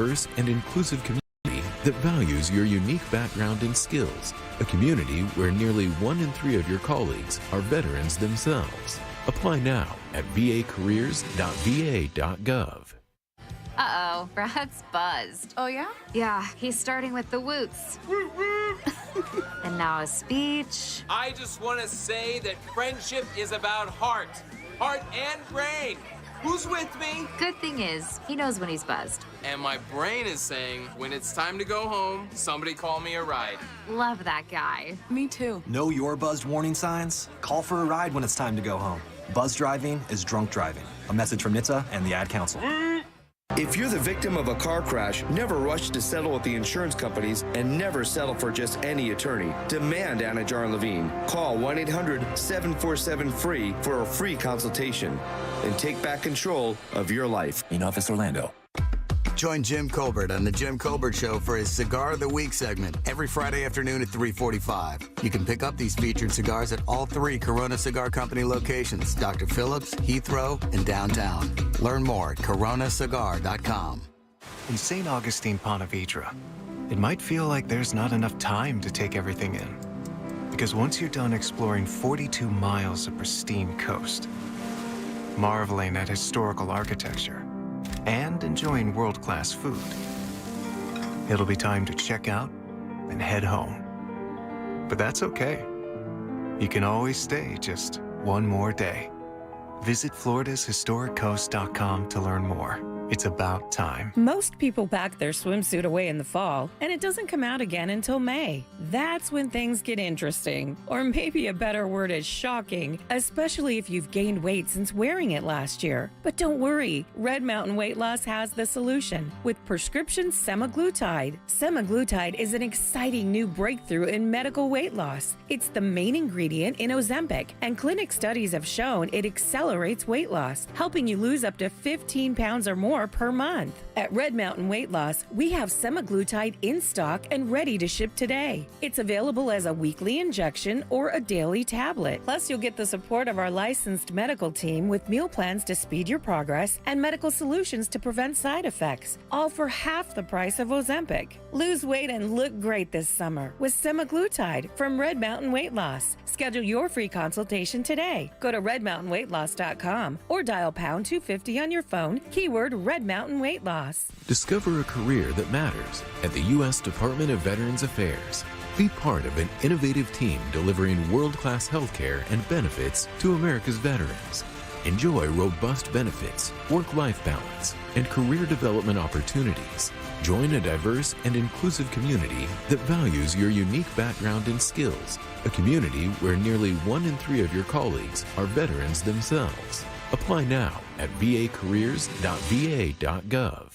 diverse and inclusive community that values your unique background and skills. A community where nearly 1 in 3 of your colleagues are veterans themselves. Apply now at vacareers.va.gov. Uh-oh, Brad's buzzed. Oh, yeah? Yeah, he's starting with the woots. And now a speech. I just want to say that friendship is about heart and brain. Who's with me? Good thing is, he knows when he's buzzed. And my brain is saying, when it's time to go home, somebody call me a ride. Love that guy. Me too. Know your buzzed warning signs? Call for a ride when it's time to go home. Buzz driving is drunk driving. A message from NHTSA and the Ad Council. If you're the victim of a car crash, never rush to settle with the insurance companies and never settle for just any attorney. Demand Anna Jar Levine. Call 1-800-747-FREE for a free consultation and take back control of your life. In Office Orlando. Join Jim Colbert on The Jim Colbert Show for his Cigar of the Week segment every Friday afternoon at 3:45. You can pick up these featured cigars at all 3 Corona Cigar Company locations, Dr. Phillips, Heathrow, and downtown. Learn more at coronacigar.com. In St. Augustine, Ponte Vedra, it might feel like there's not enough time to take everything in. Because once you're done exploring 42 miles of pristine coast, marveling at historical architecture, and enjoying world-class food, it'll be time to check out and head home. But that's okay. You can always stay just one more day. Visit FloridasHistoricCoast.com to learn more. It's about time. Most people pack their swimsuit away in the fall, and it doesn't come out again until May. That's when things get interesting. Or maybe a better word is shocking, especially if you've gained weight since wearing it last year. But don't worry, Red Mountain Weight Loss has the solution with prescription semaglutide. Semaglutide is an exciting new breakthrough in medical weight loss. It's the main ingredient in Ozempic, and clinic studies have shown it accelerates weight loss, helping you lose up to 15 pounds or more per month. At Red Mountain Weight Loss, we have semaglutide in stock and ready to ship today. It's available as a weekly injection or a daily tablet. Plus, you'll get the support of our licensed medical team with meal plans to speed your progress and medical solutions to prevent side effects, all for half the price of Ozempic. Lose weight and look great this summer with semaglutide from Red Mountain Weight Loss. Schedule your free consultation today. Go to redmountainweightloss.com or dial pound 250 on your phone, keyword Red Mountain Weight Loss. Discover a career that matters at the U.S. Department of Veterans Affairs. Be part of an innovative team delivering world-class healthcare and benefits to America's veterans. Enjoy robust benefits, work-life balance, and career development opportunities. Join a diverse and inclusive community that values your unique background and skills. A community where nearly 1 in 3 of your colleagues are veterans themselves. Apply now at vacareers.va.gov.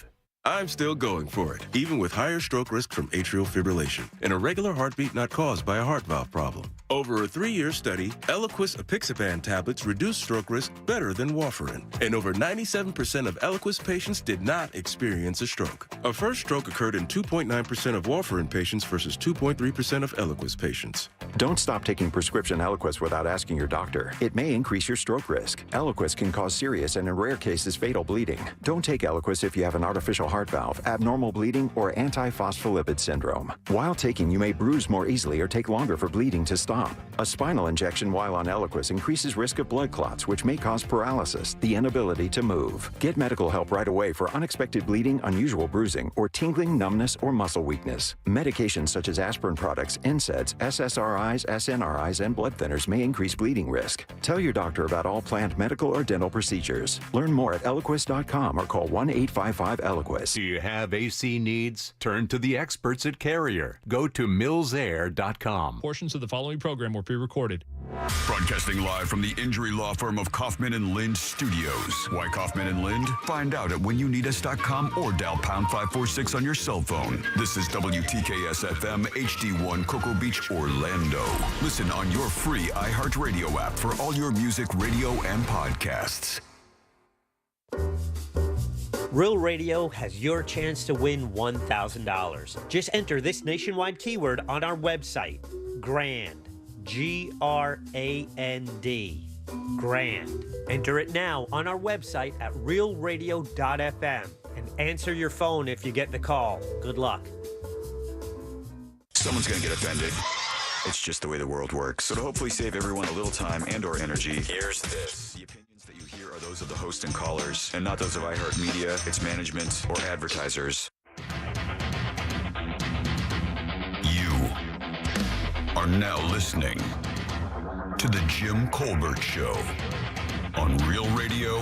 I'm still going for it, even with higher stroke risk from atrial fibrillation and a regular heartbeat not caused by a heart valve problem. Over a 3-year study, Eliquis apixaban tablets reduced stroke risk better than warfarin, and over 97% of Eliquis patients did not experience a stroke. A first stroke occurred in 2.9% of warfarin patients versus 2.3% of Eliquis patients. Don't stop taking prescription Eliquis without asking your doctor. It may increase your stroke risk. Eliquis can cause serious and in rare cases fatal bleeding. Don't take Eliquis if you have an artificial heart valve, abnormal bleeding, or antiphospholipid syndrome. While taking, you may bruise more easily or take longer for bleeding to stop. A spinal injection while on Eliquis increases risk of blood clots, which may cause paralysis, the inability to move. Get medical help right away for unexpected bleeding, unusual bruising, or tingling, numbness, or muscle weakness. Medications such as aspirin products, NSAIDs, SSRIs, SNRIs, and blood thinners may increase bleeding risk. Tell your doctor about all planned medical or dental procedures. Learn more at Eliquis.com or call 1-855-ELIQUIS. Do you have AC needs? Turn to the experts at Carrier. Go to millsair.com. Portions of the following program were pre-recorded. Broadcasting live from the injury law firm of Kaufman & Lind Studios. Why Kaufman & Lind? Find out at whenyounedus.com or dial pound 546 on your cell phone. This is WTKS-FM HD1 Cocoa Beach, Orlando. Listen on your free iHeartRadio app for all your music, radio, and podcasts. Real Radio has your chance to win $1,000. Just enter this nationwide keyword on our website, GRAND. G-R-A-N-D. GRAND. Enter it now on our website at realradio.fm and Answer your phone if you get the call. Good luck. Someone's going to get offended. It's just the way the world works. So to hopefully save everyone a little time and or energy, here's this. The opinions that you hear are those of the host and callers, and not those of iHeartMedia, its management, or advertisers. You are now listening to The Jim Colbert Show on Real Radio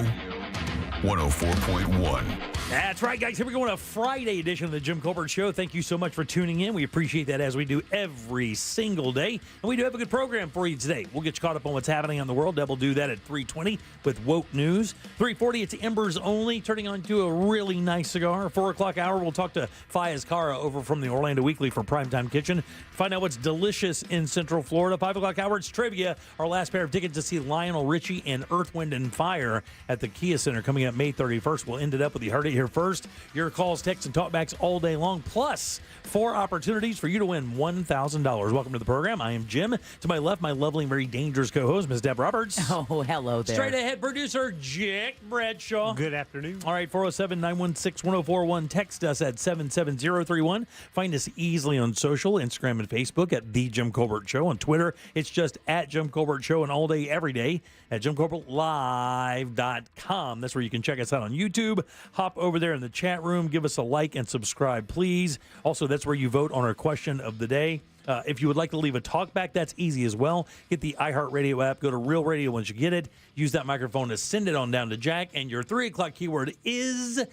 104.1. That's right, guys. Here we go on a Friday edition of the Jim Colbert Show. Thank you so much for tuning in. We appreciate that, as we do every single day. And we do have a good program for you today. We'll get you caught up on what's happening on the world. Deb will do that at 3:20 with Woke News. 3:40, it's Embers Only, turning on to a really nice cigar. 4 o'clock hour, we'll talk to Fayez Kara over from the Orlando Weekly for Primetime Kitchen. Find out what's delicious in Central Florida. 5 o'clock hour, it's trivia. Our last pair of tickets to see Lionel Richie and Earth, Wind, and Fire at the Kia Center coming up May 31st. We'll end it up with You Heard It Here First. Your calls, texts, and talkbacks all day long, plus 4 opportunities for you to win $1,000. Welcome to the program. I am Jim. To my left, my lovely and very dangerous co-host, Ms. Deb Roberts. Oh, hello there. Straight ahead producer, Jack Bradshaw. Good afternoon. All right, 407-916-1041. Text us at 77031. Find us easily on social, Instagram and Facebook at The Jim Colbert Show. On Twitter, it's just at Jim Colbert Show, and all day, every day at JimColbertLive.com. That's where you can check us out on YouTube. Hop over there in the chat room. Give us a like and subscribe, please. Also, that's where you vote on our question of the day. If you would like to leave a talkback, that's easy as well. Get the iHeartRadio app. Go to Real Radio once you get it. Use that microphone to send it on down to Jack. And your 3 o'clock keyword is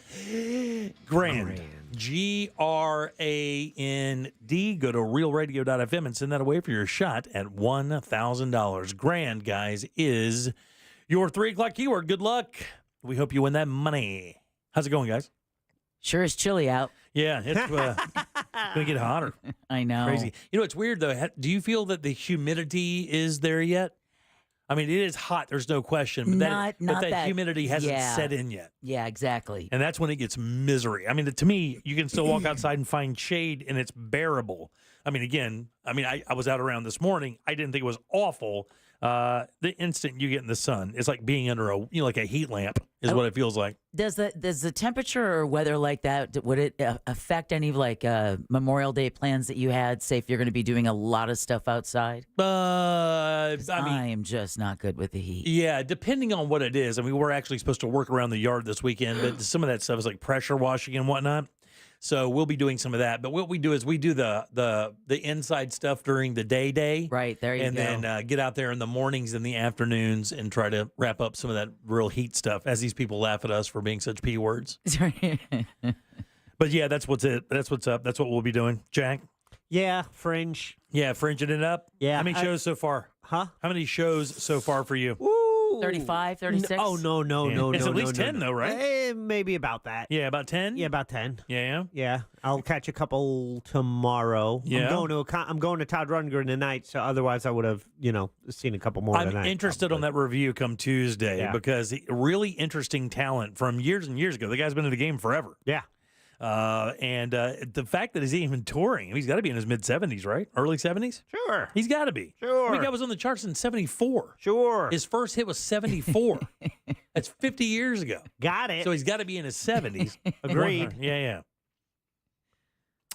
grand. Grand. Go to realradio.fm and send that away for your shot at $1,000. Grand, guys, is your 3 o'clock keyword. Good luck. We hope you win that money. How's it going, guys? Sure is chilly out. Yeah, it's going to get hotter. I know. Crazy. You know, it's weird, though. Do you feel that the humidity is there yet? I mean, it is hot. There's no question. But that humidity hasn't set in yet. Yeah, exactly. And that's when it gets misery. I mean, to me, you can still walk outside and find shade, and it's bearable. I mean, again, I was out around this morning. I didn't think it was awful. The instant you get in the sun, it's like being under like a heat lamp is what it feels like. Does the temperature or weather like that, would it affect any Memorial Day plans that you had? Say if you're going to be doing a lot of stuff outside? I am just not good with the heat. Yeah, depending on what it is. I mean, we're actually supposed to work around the yard this weekend, but some of that stuff is like pressure washing and whatnot. So we'll be doing some of that. But what we do is we do the inside stuff during the day. Right, there you go. And then get out there in the mornings and the afternoons and try to wrap up some of that real heat stuff as these people laugh at us for being such P words. But yeah, that's what's up. That's what we'll be doing. Jack? Yeah, Fringe. Yeah, fringing it up? Yeah. How many shows so far? Huh? How many shows so far for you? 35, 36? Oh, no. It's at least 10, though, right? Maybe about that. Yeah, about 10? Yeah, about 10. Yeah? Yeah. I'll catch a couple tomorrow. Yeah. I'm going to Todd Rundgren tonight, so otherwise I would have, seen a couple more tonight. I'm interested on that review come Tuesday because really interesting talent from years and years ago. The guy's been in the game forever. Yeah. And the fact that he's even touring, he's got to be in his mid-70s, right? Early 70s? Sure. He's got to be. Sure. The guy was on the charts in 74. Sure. His first hit was 74. That's 50 years ago. Got it. So he's got to be in his 70s. Agreed. Yeah.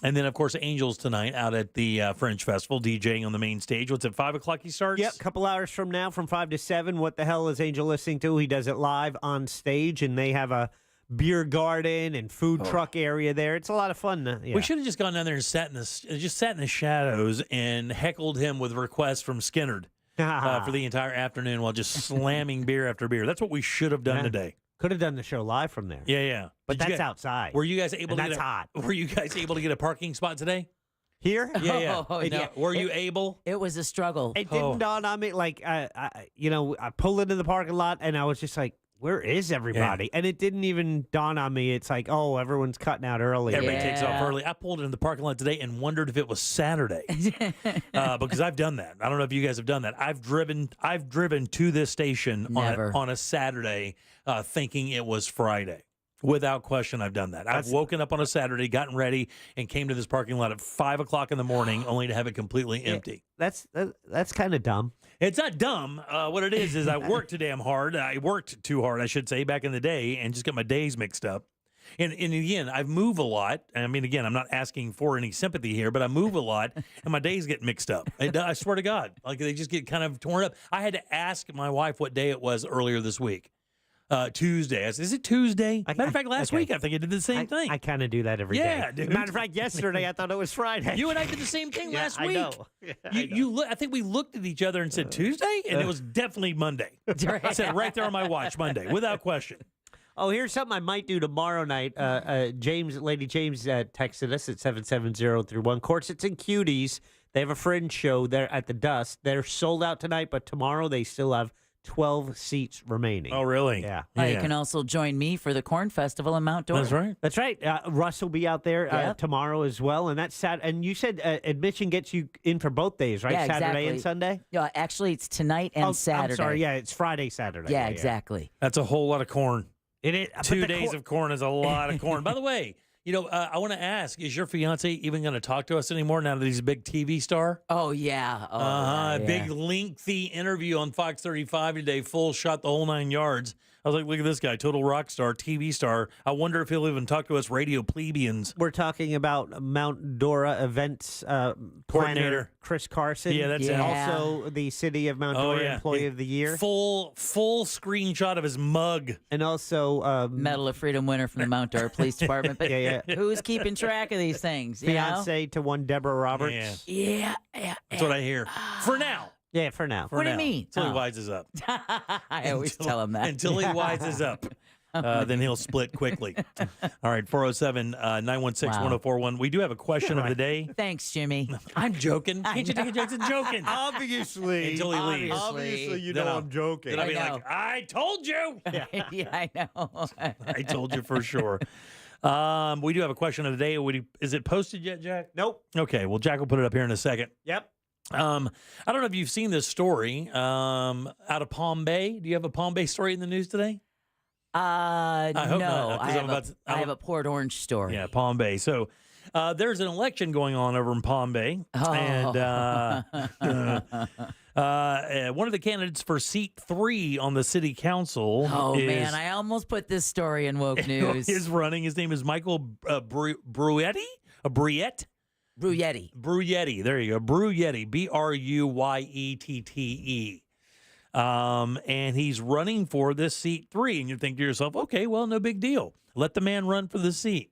And then, of course, Angels tonight out at the Fringe Festival, DJing on the main stage. What's at 5 o'clock he starts? Yep, a couple hours from now, from 5 to 7. What the hell is Angel listening to? He does it live on stage, and they have a beer garden and food truck area there. It's a lot of fun. We should have just gone down there and sat in the shadows and heckled him with requests from Skinnerd for the entire afternoon while just slamming beer after beer. That's what we should have done today. Could have done the show live from there. Yeah. But that's outside. Were you guys able to get hot. Were you guys able to get a parking spot today? Here? Yeah. Oh, no. Were you able? It was a struggle. It didn't dawn on me. Like, I pulled into the parking lot and I was just like, where is everybody? Yeah. And it didn't even dawn on me. It's like, oh, everyone's cutting out early. Everybody takes off early. I pulled into the parking lot today and wondered if it was Saturday because I've done that. I don't know if you guys have done that. I've driven to this station on a Saturday thinking it was Friday. Without question, I've done that. I've woken up on a Saturday, gotten ready, and came to this parking lot at 5 o'clock in the morning only to have it completely empty. That's kind of dumb. It's not dumb. What it is I worked too damn hard. I worked too hard, I should say, back in the day, and just got my days mixed up. And again, I move a lot. I mean, again, I'm not asking for any sympathy here, but I move a lot, and my days get mixed up. I swear to God, like they just get kind of torn up. I had to ask my wife what day it was earlier this week. Tuesday. I said, is it Tuesday? Matter of fact, last week I think I did the same thing. I kind of do that every day. Yeah, dude. Matter of fact, yesterday I thought it was Friday. You and I did the same thing last week. I know. I think we looked at each other and said Tuesday, and it was definitely Monday. I said right there on my watch, Monday, without question. Oh, here's something I might do tomorrow night. Lady James texted us at 77031. Of course, it's in Cuties. They have a fringe show there at the Dust. They're sold out tonight, but tomorrow they still have 12 seats remaining. Oh, really? Yeah. You can also join me for the Corn Festival in Mount Dora. That's right. That's right. Russ will be out there tomorrow as well, and that's sad. And you said admission gets you in for both days, right? Yeah, Saturday exactly. and Sunday. Yeah, actually, it's tonight and Saturday. I'm sorry. Yeah, it's Friday, Saturday. Yeah, exactly. That's a whole lot of corn. It is. 2 days of corn is a lot of corn. By the way, I want to ask: is your fiance even going to talk to us anymore now that he's a big TV star? Oh yeah. Oh, big lengthy interview on Fox 35 today, full shot the whole 9 yards. I was like, look at this guy, total rock star, TV star. I wonder if he'll even talk to us radio plebeians. We're talking about Mount Dora events coordinator Chris Carson. Yeah, that's it. Also the City of Mount Dora Employee of the Year. Full screenshot of his mug. And also Medal of Freedom winner from the Mount Dora Police Department. But who's keeping track of these things? Fiance to one Deborah Roberts. Yeah. That's what I hear. For now. Yeah, for now. What do you mean? Until he wises up. I always tell him that. Until he wises up. Then he'll split quickly. All right, 407-916-1041. We do have a question of the day. Thanks, Jimmy. I'm joking. Can't you take a joke? It's joking. Obviously. Until he leaves. Obviously, you Then know I'll- I'm joking. Then I'll be like, I told you. Yeah, I know. I told you for sure. We do have a question of the day. Is it posted yet, Jack? Nope. Okay, well, Jack will put it up here in a second. Yep. I don't know if you've seen this story out of Palm Bay. Do you have a Palm Bay story in the news today? I hope not, no. 'cause I have a Port Orange story. Yeah, Palm Bay. So there's an election going on over in Palm Bay. Oh. And one of the candidates for seat 3 on the city council Man, I almost put this story in woke news. is running. His name is Michael Bruyetti? Bruyetti. There you go. Bruyetti. Bruyetti. And he's running for this seat 3. And you think to yourself, okay, well, no big deal. Let the man run for the seat.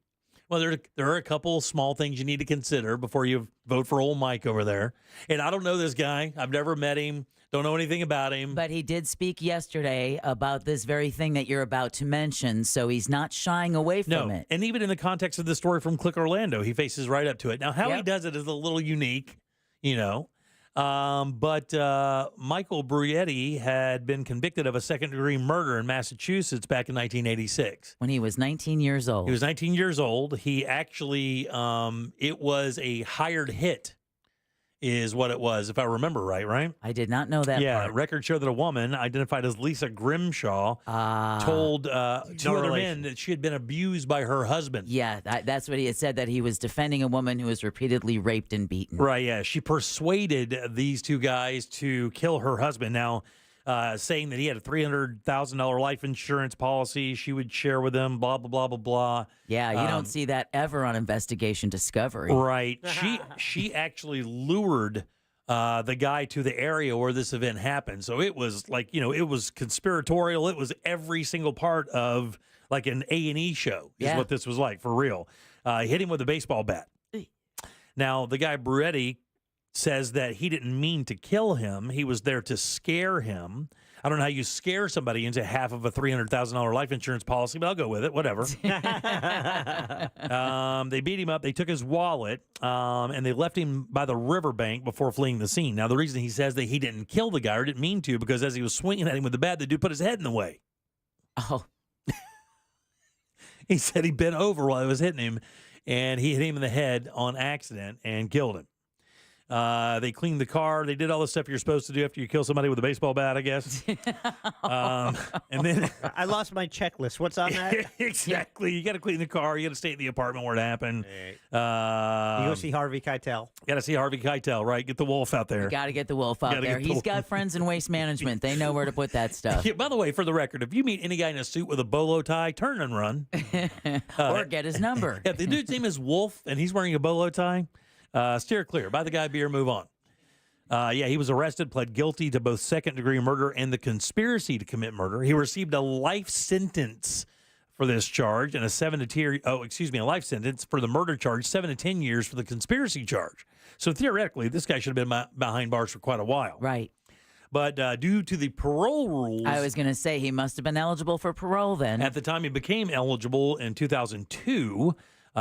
Well, there are a couple small things you need to consider before you vote for old Mike over there. And I don't know this guy. I've never met him. Don't know anything about him. But he did speak yesterday about this very thing that you're about to mention, so he's not shying away from it. And even in the context of the story from Click Orlando, he faces right up to it. Now, how he does it is a little unique, But Michael Bruyetti had been convicted of a second-degree murder in Massachusetts back in 1986. When he was 19 years old. He was 19 years old. He actually, it was a hired hit is what it was, if I remember right? I did not know that part. Records show that a woman identified as Lisa Grimshaw told two other men that she had been abused by her husband. Yeah, that's what he had said, that he was defending a woman who was repeatedly raped and beaten. Right, yeah. She persuaded these two guys to kill her husband. Now, saying that he had a $300,000 life insurance policy she would share with him, blah, blah, blah, blah, blah. Yeah, you don't see that ever on Investigation Discovery. Right. She actually lured the guy to the area where this event happened. So it was like, it was conspiratorial. It was every single part of like an A&E show is what this was like, for real. Hit him with a baseball bat. Now, the guy Bruyetti says that he didn't mean to kill him. He was there to scare him. I don't know how you scare somebody into half of a $300,000 life insurance policy, but I'll go with it. Whatever. They beat him up. They took his wallet, and they left him by the riverbank before fleeing the scene. Now, the reason he says that he didn't kill the guy or didn't mean to, because as he was swinging at him with the bat, the dude put his head in the way. Oh. He said he bent over while he was hitting him, and he hit him in the head on accident and killed him. They cleaned the car. They did all the stuff you're supposed to do after you kill somebody with a baseball bat, I guess. And then I lost my checklist. What's on that? exactly. You got to clean the car. You got to stay at the apartment where it happened. You go see Harvey Keitel. Got to see Harvey Keitel, right? Get the wolf out there. You got to get the wolf out there. He's got friends in waste management. They know where to put that stuff. Yeah, by the way, for the record, if you meet any guy in a suit with a bolo tie, turn and run. Or get his number. If the dude's name is Wolf and he's wearing a bolo tie, steer clear. Buy the guy beer, move on. He was arrested, pled guilty to both second-degree murder and the conspiracy to commit murder. He received a life sentence for this charge and a life sentence for the murder charge, 7 to 10 years for the conspiracy charge. So theoretically, this guy should have been behind bars for quite a while. Right. But due to the parole rules... I was going to say he must have been eligible for parole then. At the time he became eligible in 2002,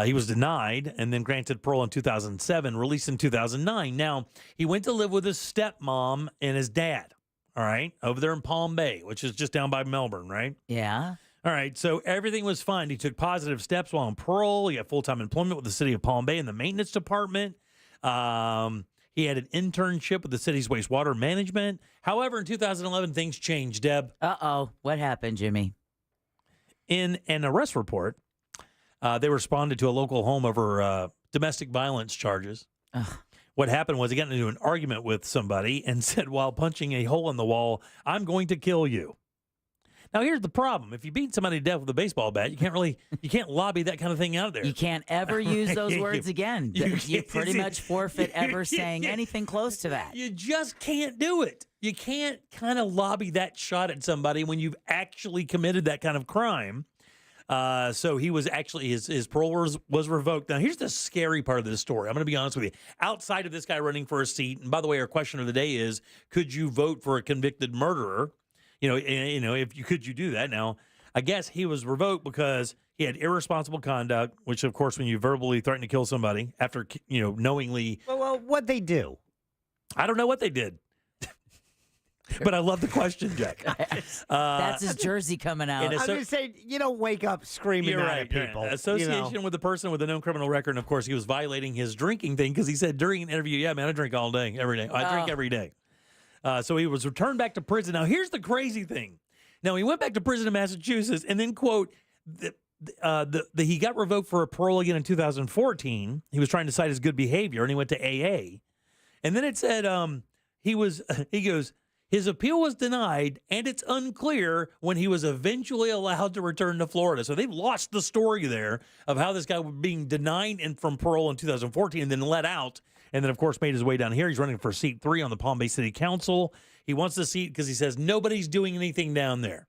he was denied and then granted parole in 2007, released in 2009. Now, he went to live with his stepmom and his dad, all right, over there in Palm Bay, which is just down by Melbourne, right? Yeah. All right, so everything was fine. He took positive steps while on parole. He had full-time employment with the city of Palm Bay in the maintenance department. He had an internship with the city's wastewater management. However, in 2011, things changed, Deb. Uh-oh. What happened, Jimmy? In an arrest report, they responded to a local home over domestic violence charges. Ugh. What happened was he got into an argument with somebody and said, while punching a hole in the wall, "I'm going to kill you." Now, here's the problem. If you beat somebody to death with a baseball bat, you can't lobby that kind of thing out there. You can't ever use those words again. You pretty much forfeit ever saying anything close to that. You just can't do it. You can't kind of lobby that shot at somebody when you've actually committed that kind of crime. So he was actually, his parole was revoked. Now, here's the scary part of this story. I'm going to be honest with you. Outside of this guy running for a seat, and by the way, our question of the day is, could you vote for a convicted murderer? Could you do that? Now, I guess he was revoked because he had irresponsible conduct, which, of course, when you verbally threaten to kill somebody after, knowingly. Well, what'd they do? I don't know what they did. But I love the question, Jack. That's his jersey coming out. I'm just saying, you don't wake up screaming at people. Association with a person with a known criminal record, and of course, he was violating his drinking thing because he said during an interview, "Yeah, man, I drink all day, every day. I drink every day." So he was returned back to prison. Now, here's the crazy thing. Now, he went back to prison in Massachusetts, and then, quote, he got revoked for a parole again in 2014. He was trying to cite his good behavior, and he went to AA. And then it said he goes, his appeal was denied, and it's unclear when he was eventually allowed to return to Florida. So they've lost the story there of how this guy was being denied from parole in 2014 and then let out, and then, of course, made his way down here. He's running for seat 3 on the Palm Bay City Council. He wants the seat because he says nobody's doing anything down there.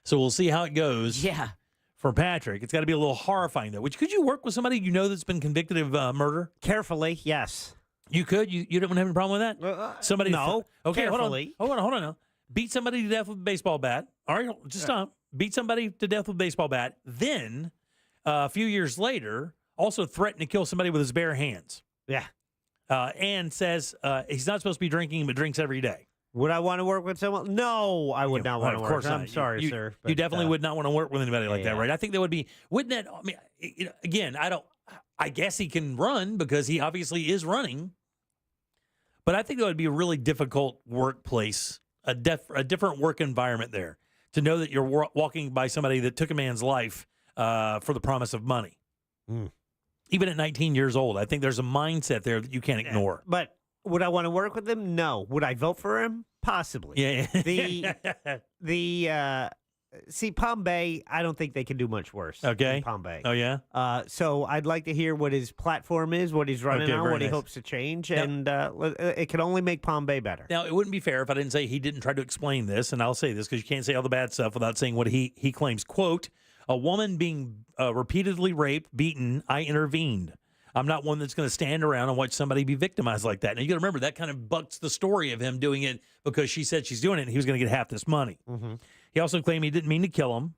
So we'll see how it goes. Yeah. For Patrick. It's got to be a little horrifying, though. Could you work with somebody that's been convicted of murder? Carefully, yes. You could? You don't have any problem with that? Somebody? No. Okay, carefully. Hold on now. Beat somebody to death with a baseball bat. All right, just stop. Beat somebody to death with a baseball bat. Then, a few years later, also threatened to kill somebody with his bare hands. Yeah. And says he's not supposed to be drinking, but drinks every day. Would I want to work with someone? No, I would not want to work. Of course not. I'm sorry, sir. You definitely would not want to work with anybody like that, right? I think that would be, wouldn't that, I mean, again, I guess he can run because he obviously is running. But I think that would be a really difficult workplace, a different work environment there, to know that you're walking by somebody that took a man's life for the promise of money. Mm. Even at 19 years old, I think there's a mindset there that you can't ignore. But would I want to work with him? No. Would I vote for him? Possibly. Yeah. See, Palm Bay, I don't think they can do much worse. Okay. In Palm Bay. Oh, yeah? So I'd like to hear what his platform is, what he's running on, what he hopes to change, and it can only make Palm Bay better. Now, it wouldn't be fair if I didn't say he didn't try to explain this, and I'll say this because you can't say all the bad stuff without saying what he claims. Quote, "A woman being repeatedly raped, beaten, I intervened. I'm not one that's going to stand around and watch somebody be victimized like that." Now, you got to remember, that kind of bucks the story of him doing it because she said she's doing it and he was going to get half this money. Mm-hmm. He also claimed he didn't mean to kill him.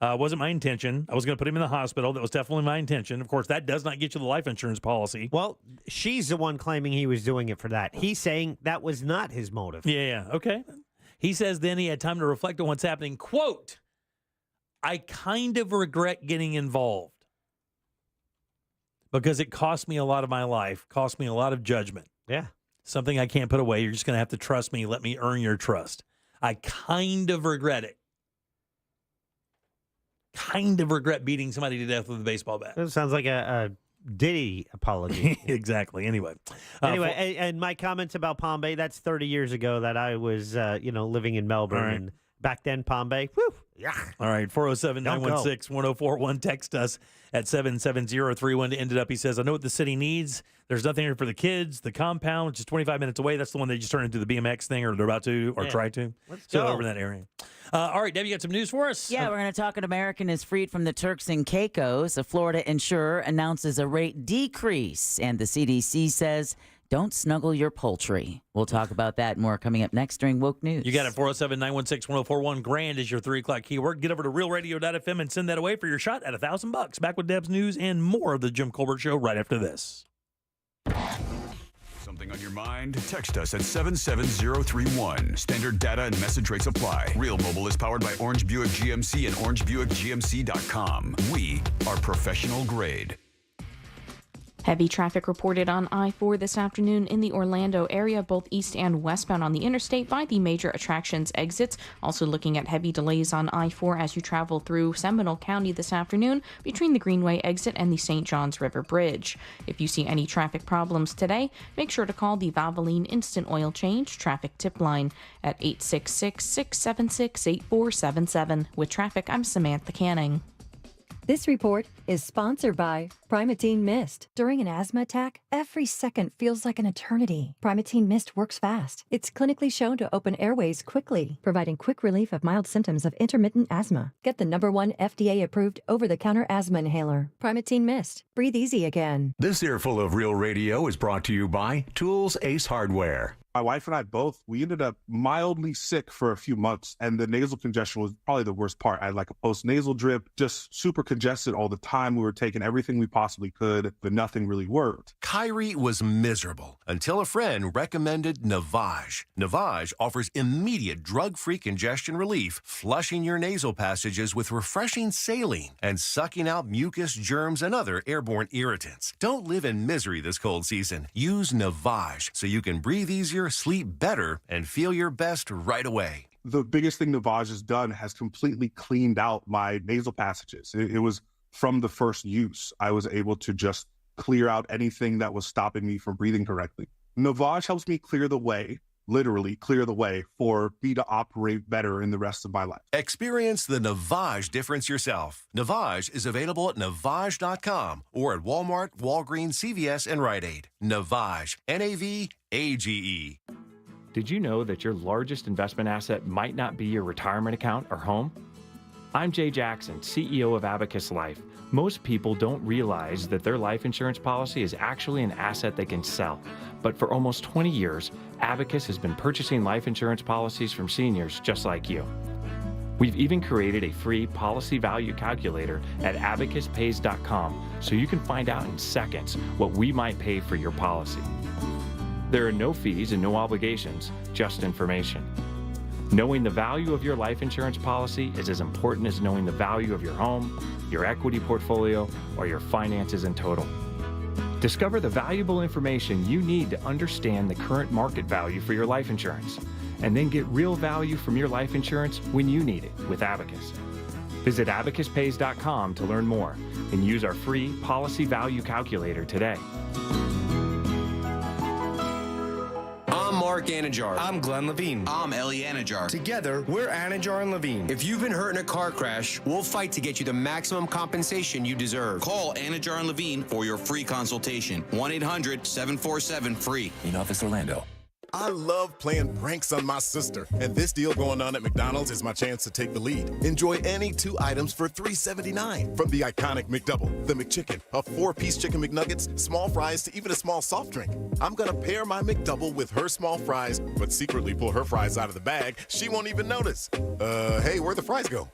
Wasn't my intention. I was going to put him in the hospital. That was definitely my intention. Of course, that does not get you the life insurance policy. Well, she's the one claiming he was doing it for that. He's saying that was not his motive. Yeah. Okay. He says then he had time to reflect on what's happening. Quote, "I kind of regret getting involved. because it cost me a lot of my life, cost me a lot of judgment. Yeah. Something I can't put away. You're just going to have to trust me. Let me earn your trust. I kind of regret it. Kind of regret beating somebody to death with a baseball bat. That sounds like a Diddy apology. Exactly. Anyway, and my comments about Palm Bay, that's 30 years ago that I was, living in Melbourne. Right. And back then, Palm Bay, whew, yeah. All right, 407-916-1041. Text us at 77031 to end it up. He says, I know what the city needs. There's nothing here for the kids. The compound, which is 25 minutes away, that's the one they just turned into the BMX thing, or they're about to, or try to. Let's So go. over in that area. All right, Deb, you got some news for us? Yeah, we're going to talk an American is freed from the Turks and Caicos. A Florida insurer announces a rate decrease, and the CDC says don't snuggle your poultry. We'll talk about that and more coming up next during Woke News. You got it, 407-916-1041. Grand is your 3 o'clock keyword. Get over to realradio.fm and send that away for your shot at $1,000. Back with Deb's news and more of the Jim Colbert Show right after this. Something on your mind? Text us at 77031. Standard data and message rates apply. Real Mobile is powered by Orange Buick GMC and OrangeBuickGMC.com. We are professional grade. Heavy traffic reported on I-4 this afternoon in the Orlando area, both east and westbound on the interstate by the major attractions exits. Also looking at heavy delays on I-4 as you travel through Seminole County this afternoon between the Greenway exit and the St. Johns River Bridge. If you see any traffic problems today, make sure to call the Valvoline Instant Oil Change traffic tip line at 866-676-8477. With traffic, I'm Samantha Canning. This report is sponsored by Primatene Mist. During an asthma attack, every second feels like an eternity. Primatene Mist works fast. It's clinically shown to open airways quickly, providing quick relief of mild symptoms of intermittent asthma. Get the #1 FDA-approved over-the-counter asthma inhaler. Primatene Mist. Breathe easy again. This earful of Real Radio is brought to you by Tools Ace Hardware. My wife and I both, we ended up mildly sick for a few months, and the nasal congestion was probably the worst part. I had like a post-nasal drip, just super congested all the time. We were taking everything we possibly could, but nothing really worked. Kyrie was miserable until a friend recommended Navage. Navage offers immediate drug-free congestion relief, flushing your nasal passages with refreshing saline and sucking out mucus, germs, and other airborne irritants. Don't live in misery this cold season. Use Navage so you can breathe easier, sleep better, and feel your best right away. The biggest thing Navage has done has completely cleaned out my nasal passages. It was from the first use. I was able to just clear out anything that was stopping me from breathing correctly. Navage helps me clear the way, literally clear the way, for me to operate better in the rest of my life. Experience the Navage difference yourself. Navage is available at Navage.com or at Walmart, Walgreens, CVS, and Rite Aid. Navage, N-A-V-A-G-E. Did you know that your largest investment asset might not be your retirement account or home? I'm Jay Jackson, CEO of Abacus Life. Most people don't realize that their life insurance policy is actually an asset they can sell. But for almost 20 years, Abacus has been purchasing life insurance policies from seniors just like you. We've even created a free policy value calculator at abacuspays.com so you can find out in seconds what we might pay for your policy. There are no fees and no obligations, just information. Knowing the value of your life insurance policy is as important as knowing the value of your home, your equity portfolio, or your finances in total. Discover the valuable information you need to understand the current market value for your life insurance, and then get real value from your life insurance when you need it with Abacus. Visit abacuspays.com to learn more and use our free policy value calculator today. I'm Mark Anajar. I'm Glenn Levine. I'm Ellie Anajar. Together, we're Anajar and Levine. If you've been hurt in a car crash, we'll fight to get you the maximum compensation you deserve. Call Anajar and Levine for your free consultation. 1-800-747-FREE. In Office Orlando. I love playing pranks on my sister, and this deal going on at McDonald's is my chance to take the lead. Enjoy any 2 items for $3.79. From the iconic McDouble, the McChicken, a 4-piece chicken McNuggets, small fries, to even a small soft drink. I'm gonna pair my McDouble with her small fries, but secretly pull her fries out of the bag. She won't even notice. Hey, where'd the fries go?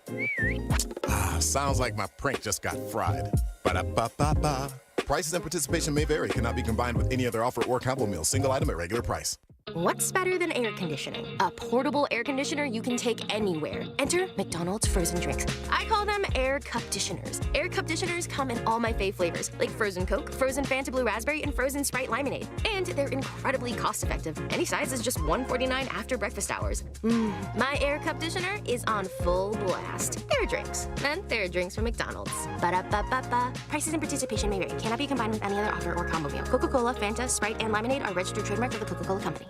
Sounds like my prank just got fried. Ba-da-ba-ba-ba. Prices and participation may vary. Cannot be combined with any other offer or combo meal. Single item at regular price. What's better than air conditioning? A portable air conditioner you can take anywhere. Enter McDonald's frozen drinks. I call them air cup-ditioners. Air cup-ditioners come in all my fave flavors, like frozen Coke, frozen Fanta Blue Raspberry, and frozen Sprite Lemonade. And they're incredibly cost-effective. Any size is just $1.49 after breakfast hours. My air cup-ditioner is on full blast. There are drinks. And there are drinks from McDonald's. Ba-da-ba-ba-ba. Prices and participation may vary. Cannot be combined with any other offer or combo meal. Coca-Cola, Fanta, Sprite, and Lemonade are registered trademarks of the Coca-Cola Company.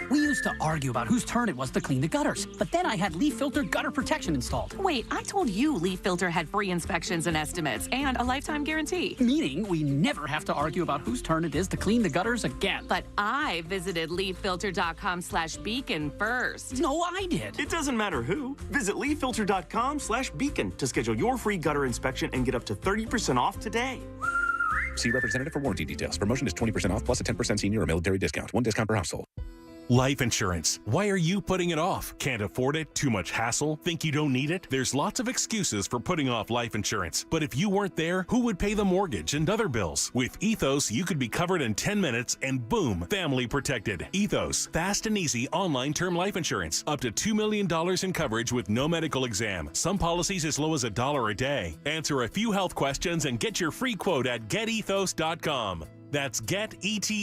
We used to argue about whose turn it was to clean the gutters, but then I had Leaf Filter gutter protection installed. Wait, I told you Leaf Filter had free inspections and estimates and a lifetime guarantee. Meaning we never have to argue about whose turn it is to clean the gutters again. But I visited leaffilter.com/beacon first. No, I did. It doesn't matter who. Visit leaffilter.com/beacon to schedule your free gutter inspection and get up to 30% off today. See representative for warranty details. Promotion is 20% off plus a 10% senior or military discount. One discount per household. Life insurance. Why are you putting it off? Can't afford it? Too much hassle? Think you don't need it? There's lots of excuses for putting off life insurance. But if you weren't there, who would pay the mortgage and other bills? With Ethos, you could be covered in 10 minutes and boom, family protected. Ethos, fast and easy online term life insurance. Up to $2 million in coverage with no medical exam. Some policies as low as $1 a day. Answer a few health questions and get your free quote at getethos.com. That's getethos.com.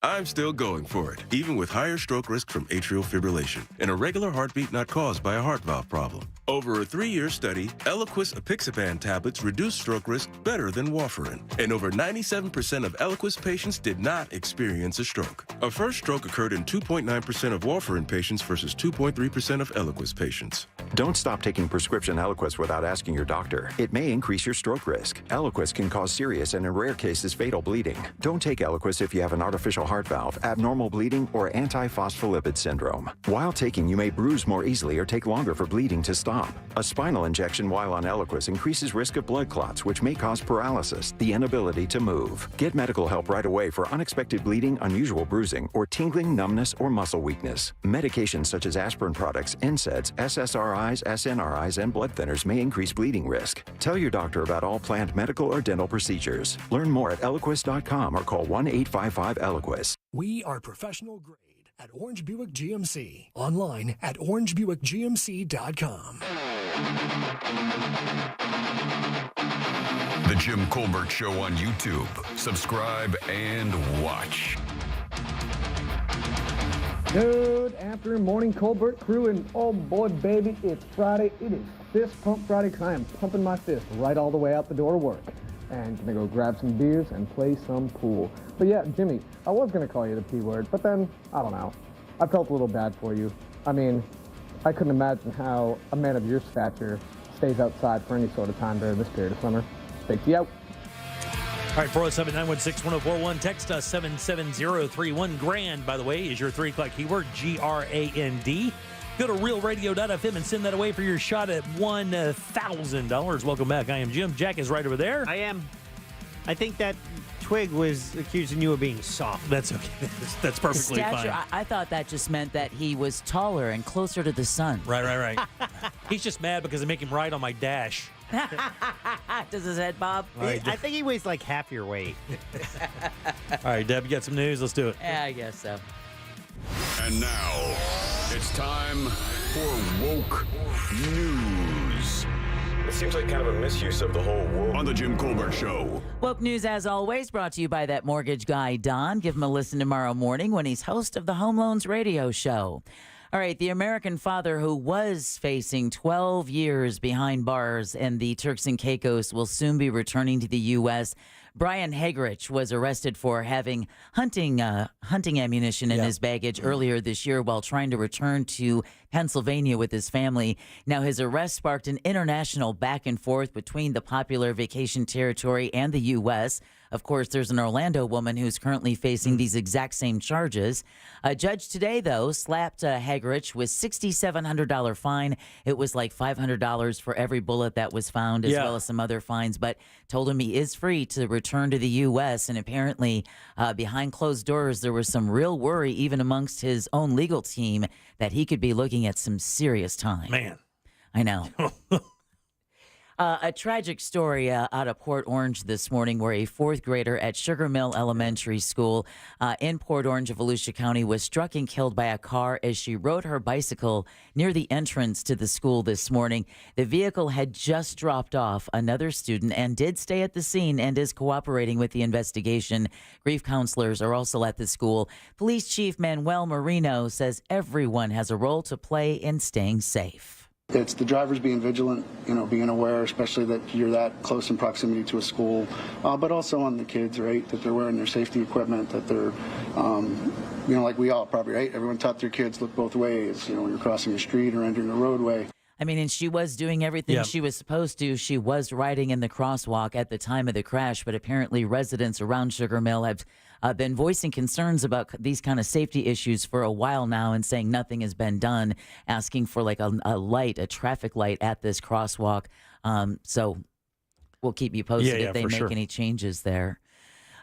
I'm still going for it, even with higher stroke risk from atrial fibrillation, an irregular heartbeat not caused by a heart valve problem. Over a 3-year study, Eliquis apixaban tablets reduced stroke risk better than warfarin, and over 97% of Eliquis patients did not experience a stroke. A first stroke occurred in 2.9% of warfarin patients versus 2.3% of Eliquis patients. Don't stop taking prescription Eliquis without asking your doctor. It may increase your stroke risk. Eliquis can cause serious and in rare cases fatal bleeding. Don't take Eliquis if you have an artificial heart valve, abnormal bleeding, or antiphospholipid syndrome. While taking, you may bruise more easily or take longer for bleeding to stop. A spinal injection while on Eliquis increases risk of blood clots, which may cause paralysis, the inability to move. Get medical help right away for unexpected bleeding, unusual bruising, or tingling, numbness, or muscle weakness. Medications such as aspirin products, NSAIDs, SSRIs, SNRIs, and blood thinners may increase bleeding risk. Tell your doctor about all planned medical or dental procedures. Learn more at Eliquis.com or call 1-855-ELIQUIS. We are professional grade at Orange Buick GMC. Online at orangebuickgmc.com. The Jim Colbert Show on YouTube. Subscribe and watch. Good afternoon, morning, Colbert crew, and oh boy, baby, it's Friday. It is Fist Pump Friday because I am pumping my fist right all the way out the door to work. And gonna go grab some beers and play some pool. But yeah, Jimmy, I was gonna call you the P word, but then, I don't know. I felt a little bad for you. I mean, I couldn't imagine how a man of your stature stays outside for any sort of time during this period of summer. Speak to you out. All right, 407-916-1041. Text us 77031. Grand, by the way, is your 3 o'clock keyword, GRAND. Go to realradio.fm and send that away for your shot at $1,000. Welcome back. I am Jim. Jack is right over there. I am. I think that Twig was accusing you of being soft. That's okay. That's perfectly Stature, fine. I thought that just meant that he was taller and closer to the sun. Right. He's just mad because I make him ride on my dash. Does his head bob? I think he weighs like half your weight. All right, Deb, you got some news? Let's do it. Yeah, I guess so. And now, it's time for Woke News. It seems like kind of a misuse of the whole world. On the Jim Colbert Show. Woke News, as always, brought to you by that mortgage guy, Don. Give him a listen tomorrow morning when he's host of the Home Loans Radio Show. All right, the American father who was facing 12 years behind bars in the Turks and Caicos will soon be returning to the U.S. Brian Hagerich was arrested for having hunting ammunition in his baggage earlier this year while trying to return to Pennsylvania with his family. Now, his arrest sparked an international back and forth between the popular vacation territory and the U.S. Of course, there's an Orlando woman who's currently facing these exact same charges. A judge today, though, slapped Hagerich with $6,700 fine. It was like $500 for every bullet that was found, as well as some other fines, but told him he is free to return to the U.S. And apparently, behind closed doors, there was some real worry, even amongst his own legal team, that he could be looking at some serious time. Man. I know. A tragic story out of Port Orange this morning where a fourth grader at Sugar Mill Elementary School in Port Orange of Volusia County was struck and killed by a car as she rode her bicycle near the entrance to the school this morning. The vehicle had just dropped off another student and did stay at the scene and is cooperating with the investigation. Grief counselors are also at the school. Police Chief Manuel Marino says everyone has a role to play in staying safe. It's the drivers being vigilant, being aware, especially that you're that close in proximity to a school, but also on the kids, right, that they're wearing their safety equipment, that they're, like we all probably, right? Everyone taught their kids look both ways, when you're crossing a street or entering a roadway. I mean, and she was doing everything she was supposed to. She was riding in the crosswalk at the time of the crash, but apparently residents around Sugar Mill have been voicing concerns about these kind of safety issues for a while now and saying nothing has been done, asking for like a traffic light at this crosswalk. So we'll keep you posted if they make any changes there.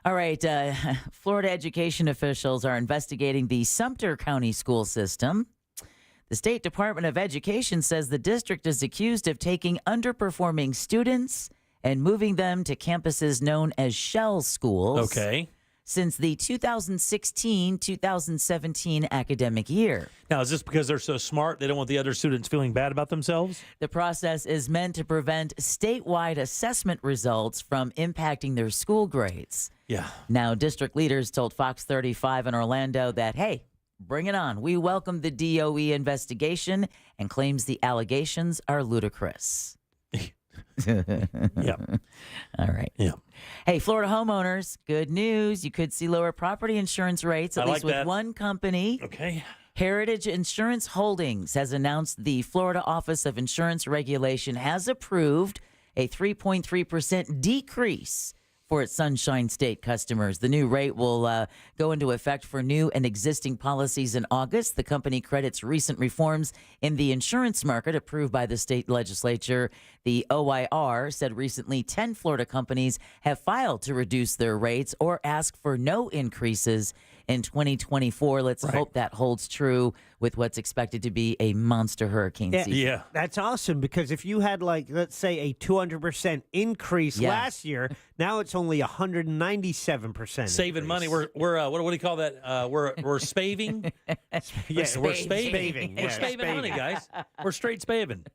All right. Florida education officials are investigating the Sumter County school system. The State Department of Education says the district is accused of taking underperforming students and moving them to campuses known as shell schools. Okay. Since the 2016-2017 academic year. Now, is this because they're so smart they don't want the other students feeling bad about themselves? The process is meant to prevent statewide assessment results from impacting their school grades. Yeah. Now, district leaders told Fox 35 in Orlando that, hey, bring it on. We welcome the DOE investigation and claims the allegations are ludicrous. Yeah. All right. Yeah. Hey, Florida homeowners, good news. You could see lower property insurance rates, at least with one company. Okay. Heritage Insurance Holdings has announced the Florida Office of Insurance Regulation has approved a 3.3% decrease for its Sunshine State customers. The new rate will go into effect for new and existing policies in August. The company credits recent reforms in the insurance market approved by the state legislature. The OIR said recently 10 Florida companies have filed to reduce their rates or ask for no increases in 2024. Let's hope that holds true with what's expected to be a monster hurricane season. Yeah. That's awesome, because if you had, let's say, a 200% increase last year, now it's only 197%. Saving money. We're what do you call that? We're spaving. Yes, we're spaving. We're spaving money, guys. We're straight spaving.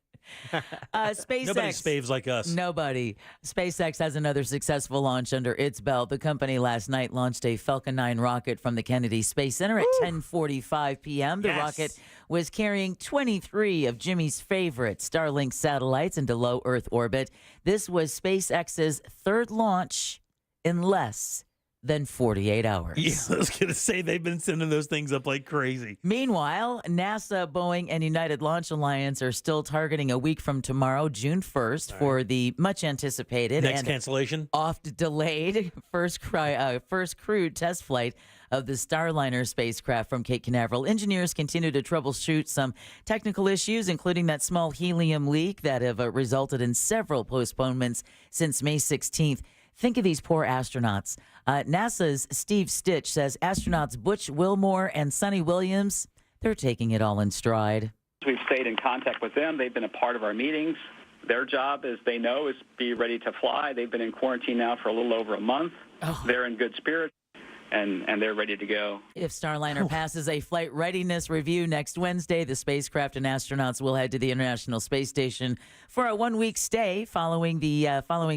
SpaceX. Nobody spaves like us. Nobody. SpaceX has another successful launch under its belt. The company last night launched a Falcon 9 rocket from the Kennedy Space Center at 10:45 p.m. The rocket was carrying 23 of Jimmy's favorite Starlink satellites into low Earth orbit. This was SpaceX's third launch in less than 48 hours. Yeah, I was going to say they've been sending those things up like crazy. Meanwhile, NASA, Boeing, and United Launch Alliance are still targeting a week from tomorrow, June 1st, for the much anticipated next and cancellation, oft delayed first crewed test flight of the Starliner spacecraft from Cape Canaveral. Engineers continue to troubleshoot some technical issues, including that small helium leak that have resulted in several postponements since May 16th. Think of these poor astronauts. NASA's Steve Stitch says astronauts Butch Wilmore and Sonny Williams, they're taking it all in stride. We've stayed in contact with them. They've been a part of our meetings. Their job, as they know, is be ready to fly. They've been in quarantine now for a little over a month. They're in good spirits, and they're ready to go. If Starliner passes a flight readiness review next Wednesday, the spacecraft and astronauts will head to the International Space Station for a one-week stay following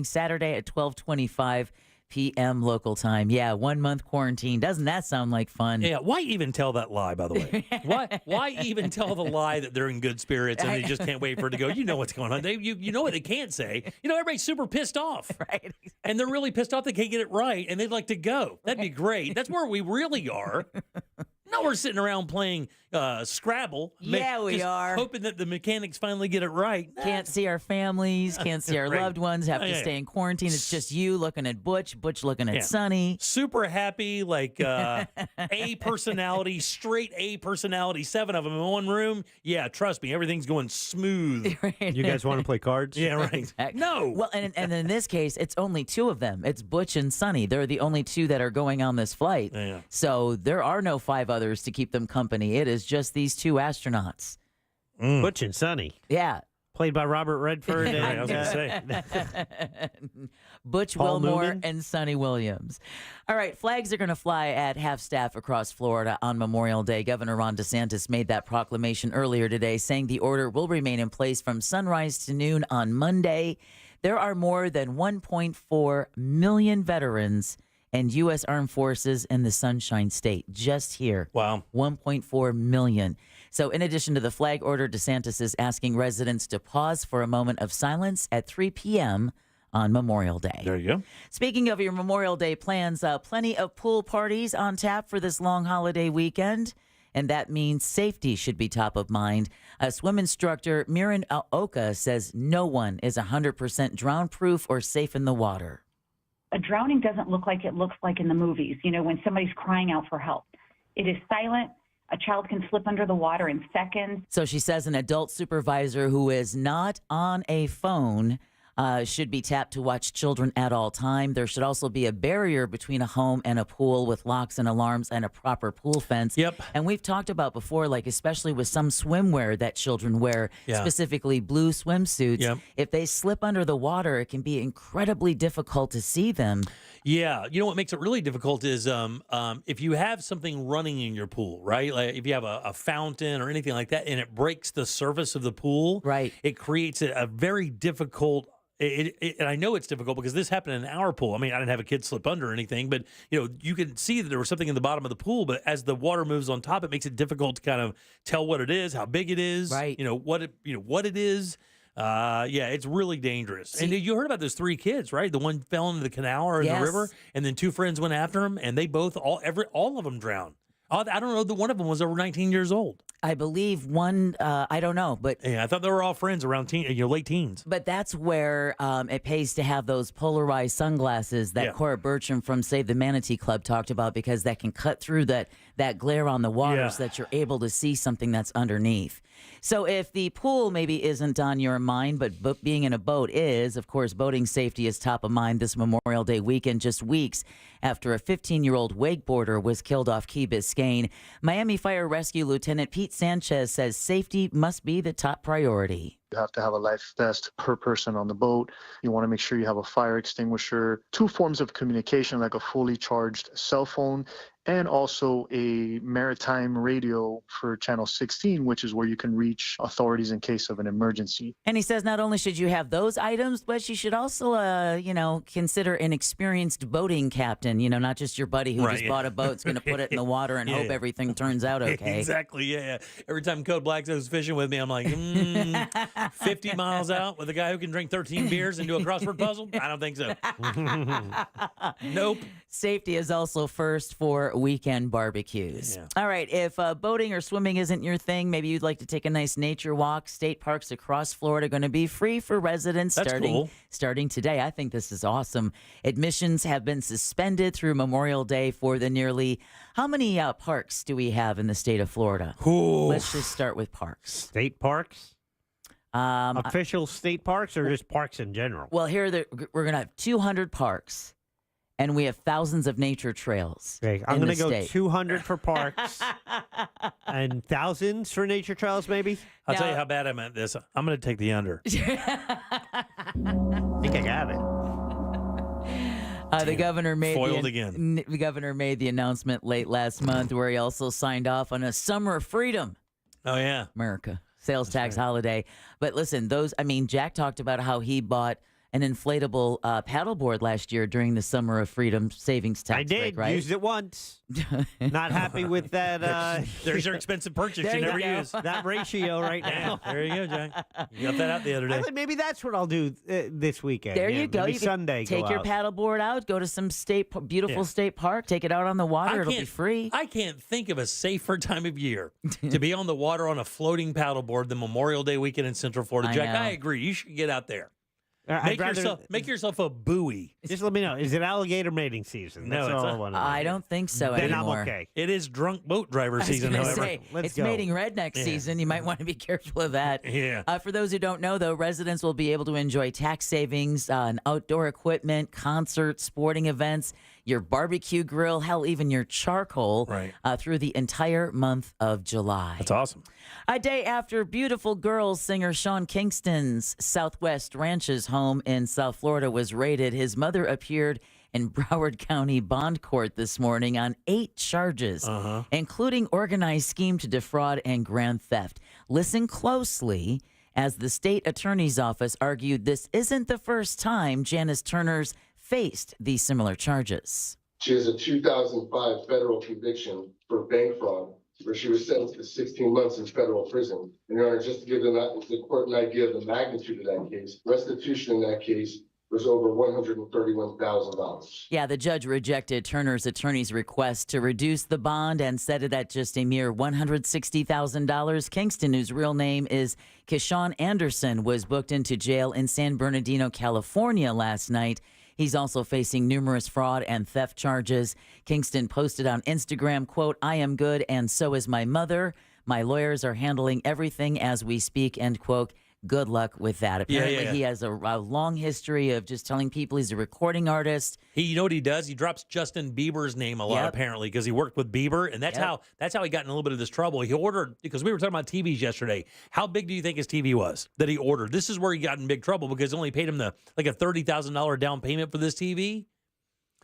Saturday at 12:25 p.m. local time. Yeah, 1 month quarantine. Doesn't that sound like fun? Yeah, why even tell that lie, by the way? Why even tell the lie that they're in good spirits and they just can't wait for it to go? You know what's going on. You know what they can't say. Everybody's super pissed off. Right. And they're really pissed off they can't get it right, and they'd like to go. That'd be great. That's where we really are. No, we're sitting around playing Scrabble. Yeah, we are. Hoping that the mechanics finally get it right. Can't see our families, can't see our loved ones, have to stay in quarantine. It's just you looking at Butch looking at Sonny. Super happy, like A personality, straight A personality, 7 of them in one room. Yeah, trust me, everything's going smooth. You guys want to play cards? Yeah, right. No. Well, and in this case, it's only 2 of them. It's Butch and Sonny. They're the only 2 that are going on this flight. Yeah. So there are no 5 others to keep them company. It is just these 2 astronauts. Butch and Sonny. Yeah. Played by Robert Redford and I was going to say. Butch Paul Wilmore Newman? and Sonny Williams. All right, flags are going to fly at half-staff across Florida on Memorial Day. Governor Ron DeSantis made that proclamation earlier today, saying the order will remain in place from sunrise to noon on Monday. There are more than 1.4 million veterans and U.S. Armed Forces in the Sunshine State just here. Wow. 1.4 million. So in addition to the flag order, DeSantis is asking residents to pause for a moment of silence at 3 p.m. on Memorial Day. There you go. Speaking of your Memorial Day plans, plenty of pool parties on tap for this long holiday weekend. And that means safety should be top of mind. Swim instructor Miran Oka says no one is 100% drown-proof or safe in the water. A drowning doesn't look like it looks like in the movies, when somebody's crying out for help. It is silent. A child can slip under the water in seconds. So she says an adult supervisor who is not on a phone should be tapped to watch children at all time. There should also be a barrier between a home and a pool with locks and alarms and a proper pool fence. Yep. And we've talked about before, like especially with some swimwear that children wear, specifically blue swimsuits. Yep. If they slip under the water, it can be incredibly difficult to see them. Yeah. You know what makes it really difficult is if you have something running in your pool, right? Like if you have a fountain or anything like that and it breaks the surface of the pool, right? It creates a very difficult. And I know it's difficult because this happened in our pool. I mean, I didn't have a kid slip under or anything, but you can see that there was something in the bottom of the pool. But as the water moves on top, it makes it difficult to kind of tell what it is, how big it is, right? What it is. It's really dangerous. And you heard about those 3 kids, right? The one fell into the canal or in the river, and then 2 friends went after him, and they both all of them drowned. I don't know that one of them was over 19 years old. I believe one, I don't know, but yeah, I thought they were all friends around late teens. But that's where it pays to have those polarized sunglasses that Cora Bertram from Save the Manatee Club talked about, because that can cut through that glare on the water so that you're able to see something that's underneath. So if the pool maybe isn't on your mind, but being in a boat is, of course, boating safety is top of mind this Memorial Day weekend, just weeks after a 15-year-old wakeboarder was killed off Key Biscayne. Miami Fire Rescue Lieutenant Pete Sanchez says safety must be the top priority. You have to have a life vest per person on the boat. You want to make sure you have a fire extinguisher, 2 forms of communication like a fully charged cell phone, and also a maritime radio for channel 16, which is where you can reach authorities in case of an emergency. And he says not only should you have those items, but you should also, consider an experienced boating captain, not just your buddy who just bought a boat, is going to put it in the water and hope everything turns out okay. Exactly, yeah. Every time Code Black goes fishing with me, I'm like, 50 miles out with a guy who can drink 13 beers and do a crossword puzzle? I don't think so. Nope. Safety is also first for weekend barbecues. Yeah. All right, if boating or swimming isn't your thing, maybe you'd like to take a nice nature walk. State parks across Florida are going to be free for residents starting today. I think this is awesome. Admissions have been suspended through Memorial Day for the nearly, how many parks do we have in the state of Florida? Ooh. Let's just start with parks. State parks? Official state parks or just parks in general? Well, here we're going to have 200 parks. And we have thousands of nature trails. Okay, I'm going to go 200 for parks and thousands for nature trails, maybe. I'll tell you how bad I'm at this. I'm going to take the under. I think I got it. The governor made foiled again. The governor made the announcement late last month, where he also signed off on a summer of freedom. Oh yeah, America sales tax holiday. But listen, Jack talked about how he bought an inflatable paddleboard last year during the Summer of Freedom savings tax break, right? Used it once. Not happy with that. There's your expensive purchase you never use. That ratio right now. There you go, Jack. You got that out the other day. Maybe that's what I'll do this weekend. There you go. Maybe You Sunday. Take your paddleboard out. Go to some beautiful state park. Take it out on the water. It'll be free. I can't think of a safer time of year to be on the water on a floating paddleboard than Memorial Day weekend in Central Florida. Jack, I agree. You should get out there. Make yourself a buoy. Just let me know. Is it alligator mating season? No, That's it's all not. I want to know. I don't think so Then anymore. I'm okay. It is drunk boat driver season, however. Say, it's mating redneck season. You might want to be careful of that. Yeah. For those who don't know, though, residents will be able to enjoy tax savings on outdoor equipment, concerts, sporting events, your barbecue grill, hell, even your charcoal through the entire month of July. That's awesome. A day after beautiful girls singer Sean Kingston's Southwest Ranches home in South Florida was raided, his mother appeared in Broward County Bond Court this morning on 8 charges, including organized scheme to defraud and grand theft. Listen closely as the state attorney's office argued this isn't the first time Janice Turner's faced these similar charges. She has a 2005 federal conviction for bank fraud, where she was sentenced to 16 months in federal prison. And Your Honor, just to give the court an idea of the magnitude of that case, restitution in that case was over $131,000. Yeah, the judge rejected Turner's attorney's request to reduce the bond and set it at just a mere $160,000. Kingston, whose real name is Keshawn Anderson, was booked into jail in San Bernardino, California last night. He's also facing numerous fraud and theft charges. Kingston posted on Instagram, quote, "I am good and so is my mother. My lawyers are handling everything as we speak," end quote. Good luck with that. Apparently, he has a long history of just telling people he's a recording artist. You know what he does? He drops Justin Bieber's name a lot, apparently, because he worked with Bieber, and that's how he got in a little bit of this trouble. He ordered, because we were talking about TVs yesterday. How big do you think his TV was that he ordered? This is where he got in big trouble because they only paid him a $30,000 down payment for this TV.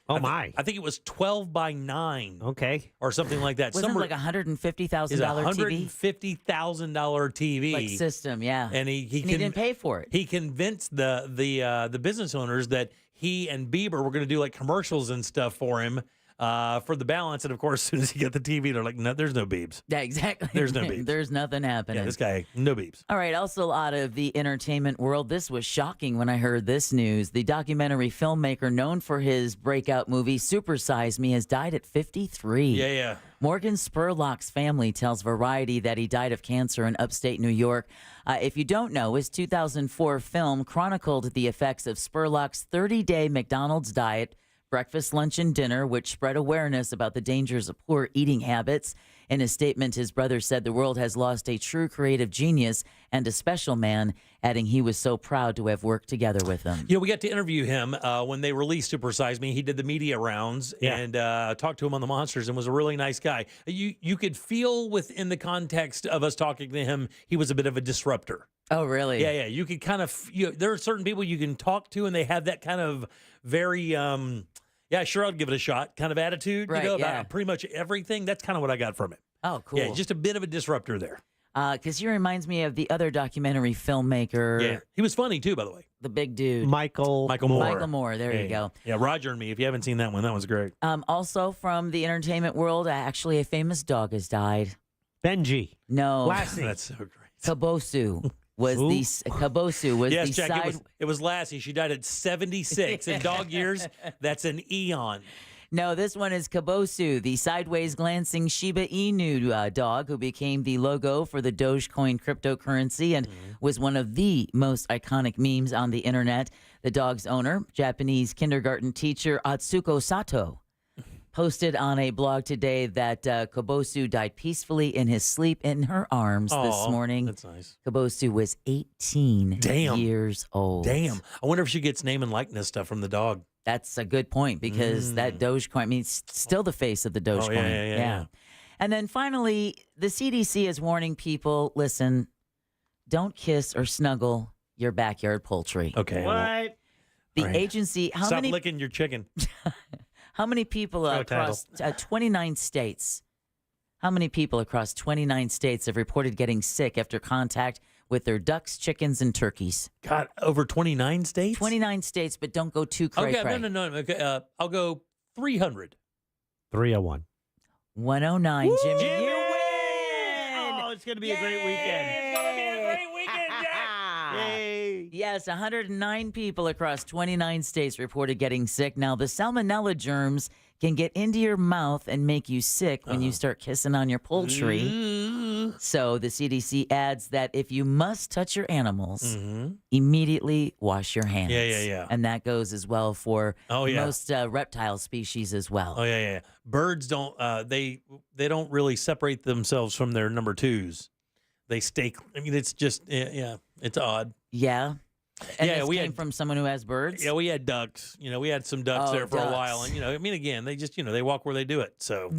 Oh, my. I think it was 12 by 9. Okay. Or something like that. Wasn't it like a $150,000 TV? $150,000 TV. Like system, yeah. And he didn't pay for it. He convinced the business owners that he and Bieber were going to do like commercials and stuff for him for the balance. And of course, as soon as he got the TV, they're like, no, there's no Biebs. Yeah, exactly. There's no Biebs. There's nothing happening. Yeah, this guy, no Biebs. All right, also out of the entertainment world, this was shocking when I heard this news. The documentary filmmaker known for his breakout movie Super Size Me has died at 53. Yeah. Morgan Spurlock's family tells Variety that he died of cancer in upstate New York. If you don't know, his 2004 film chronicled the effects of Spurlock's 30-day McDonald's diet, breakfast, lunch, and dinner, which spread awareness about the dangers of poor eating habits. In a statement, his brother said the world has lost a true creative genius and a special man, adding he was so proud to have worked together with him. You know, we got to interview him when they released Super Size Me. He did the media rounds and talked to him on the Monsters and was a really nice guy. You could feel within the context of us talking to him, he was a bit of a disruptor. Oh, really? Yeah. You could kind of, there are certain people you can talk to and they have that kind of very, yeah, sure, I'll give it a shot kind of attitude, about pretty much everything. That's kind of what I got from it. Oh, cool. Yeah, just a bit of a disruptor there. Because he reminds me of the other documentary filmmaker. Yeah, he was funny too, by the way. The big dude. Michael Moore. Michael Moore, there you go. Yeah, Roger and Me, if you haven't seen that one, that was great. Also from the entertainment world, actually a famous dog has died. Benji. No. Lassie. That's so great. Kabosu. Kabosu was yes, the Jack, it was Lassie. She died at 76. In dog years, that's an eon. No, this one is Kabosu, the sideways glancing Shiba Inu dog who became the logo for the Dogecoin cryptocurrency and was one of the most iconic memes on the internet. The dog's owner, Japanese kindergarten teacher Atsuko Sato, posted on a blog today that Kabosu died peacefully in his sleep in her arms this morning. That's nice. Kabosu was 18 years old. Damn. I wonder if she gets name and likeness stuff from the dog. That's a good point because that Dogecoin, I mean, it's still the face of the Dogecoin. Yeah. And then finally, the CDC is warning people, listen, don't kiss or snuggle your backyard poultry. Okay. What? The agency, Stop licking your chicken. How many people across 29 states? How many people across 29 states have reported getting sick after contact with their ducks, chickens, and turkeys? God, over 29 states? 29 states, but don't go too crazy. Okay, no. Okay, I'll go 300. 301. 109, Woo! Jimmy. Jimmy! You win! Oh, it's going to be a great weekend. It's going to be a great weekend, Jack. Yay. Yes, 109 people across 29 states reported getting sick. Now, the salmonella germs can get into your mouth and make you sick when you start kissing on your poultry. So the CDC adds that if you must touch your animals, immediately wash your hands. Yeah. And that goes as well for most reptile species as well. Oh, yeah. Birds don't, they don't really separate themselves from their number twos. They stay, I mean, it's just, it's odd. Yeah. And yeah, this we came had from someone who has birds? Yeah, we had ducks. We had some ducks there for a while. And, I mean, again, they just, they walk where they do it. So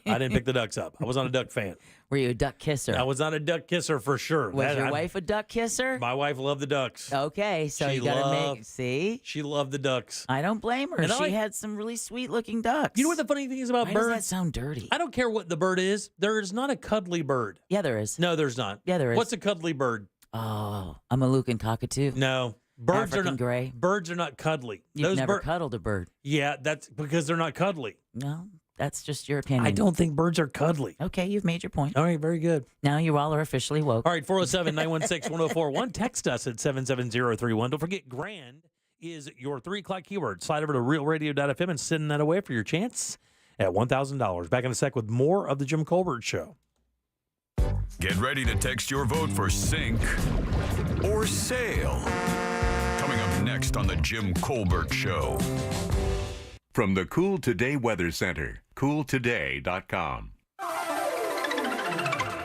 I didn't pick the ducks up. I was not a duck fan. Were you a duck kisser? I was not a duck kisser for sure. Was your wife a duck kisser? My wife loved the ducks. Okay, so you got to make, see? She loved the ducks. I don't blame her. She had some really sweet looking ducks. You know what the funny thing is about Why birds? Does that sound dirty? I don't care what the bird is. There is not a cuddly bird. Yeah, there is. No, there's not. Yeah, there is. What's a cuddly bird? Oh, a Moluccan cockatoo. No. Birds African are not gray. Birds are not cuddly. You've never cuddled a bird. Yeah, that's because they're not cuddly. No, that's just your opinion. I don't think birds are cuddly. Okay, you've made your point. All right, very good. Now you all are officially woke. All right, 407-916-1041. Text us at 77031. Don't forget, grand is your 3 o'clock keyword. Slide over to realradio.fm and send that away for your chance at $1,000. Back in a sec with more of the Jim Colbert Show. Get ready to text your vote for sink or sail. Coming up next on the Jim Colbert Show. From the Cool Today Weather Center, cooltoday.com.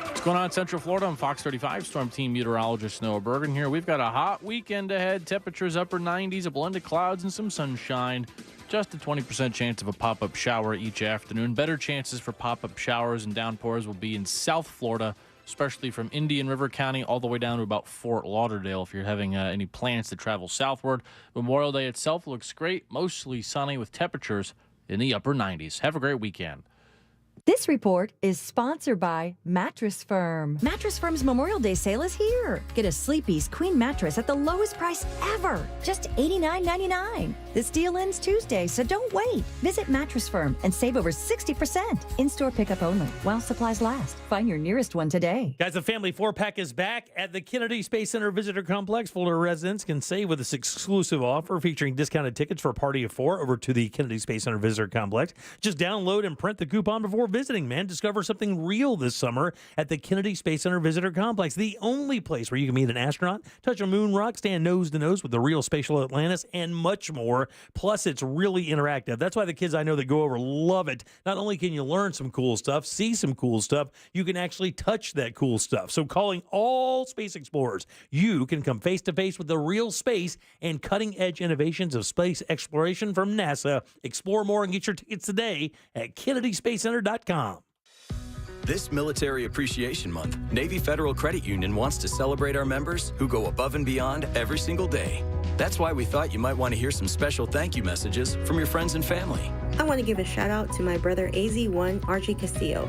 What's going on in Central Florida? I'm Fox 35 Storm Team Meteorologist Noah Bergen here. We've got a hot weekend ahead. Temperatures upper 90s, a blend of clouds and some sunshine. Just a 20% chance of a pop-up shower each afternoon. Better chances for pop-up showers and downpours will be in South Florida, especially from Indian River County all the way down to about Fort Lauderdale if you're having any plans to travel southward. Memorial Day itself looks great, mostly sunny with temperatures in the upper 90s. Have a great weekend. This report is sponsored by Mattress Firm. Mattress Firm's Memorial Day sale is here. Get a Sleepy's Queen mattress at the lowest price ever, just $89.99. This deal ends Tuesday, so don't wait. Visit Mattress Firm and save over 60%. In-store pickup only, while supplies last. Find your nearest one today. Guys, the Family 4-Pack is back at the Kennedy Space Center Visitor Complex. Florida residents can save with this exclusive offer featuring discounted tickets for a party of 4 over to the Kennedy Space Center Visitor Complex. Just download and print the coupon before visiting, man. Discover something real this summer at the Kennedy Space Center Visitor Complex, the only place where you can meet an astronaut, touch a moon rock, stand nose to nose with the real spatial Atlantis, and much more. Plus, it's really interactive. That's why the kids I know that go over love it. Not only can you learn some cool stuff, see some cool stuff, you can actually touch that cool stuff. So calling all space explorers, you can come face to face with the real space and cutting edge innovations of space exploration from NASA. Explore more and get your tickets today at KennedySpaceCenter.com. This Military Appreciation Month, Navy Federal Credit Union wants to celebrate our members who go above and beyond every single day. That's why we thought you might want to hear some special thank you messages from your friends and family. I want to give a shout out to my brother AZ1 Archie Castillo.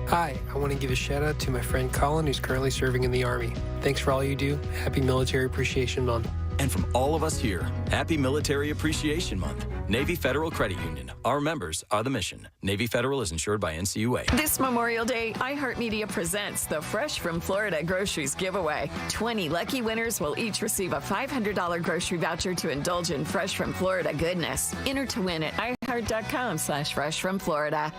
Hi, I want to give a shout out to my friend Colin, who's currently serving in the Army. Thanks for all you do. Happy Military Appreciation Month. And from all of us here, happy Military Appreciation Month. Navy Federal Credit Union. Our members are the mission. Navy Federal is insured by NCUA. This Memorial Day, iHeartMedia presents the Fresh from Florida Groceries Giveaway. 20 lucky winners will each receive a $500 grocery voucher to indulge in Fresh from Florida goodness. Enter to win at iHeart.com/freshfromflorida.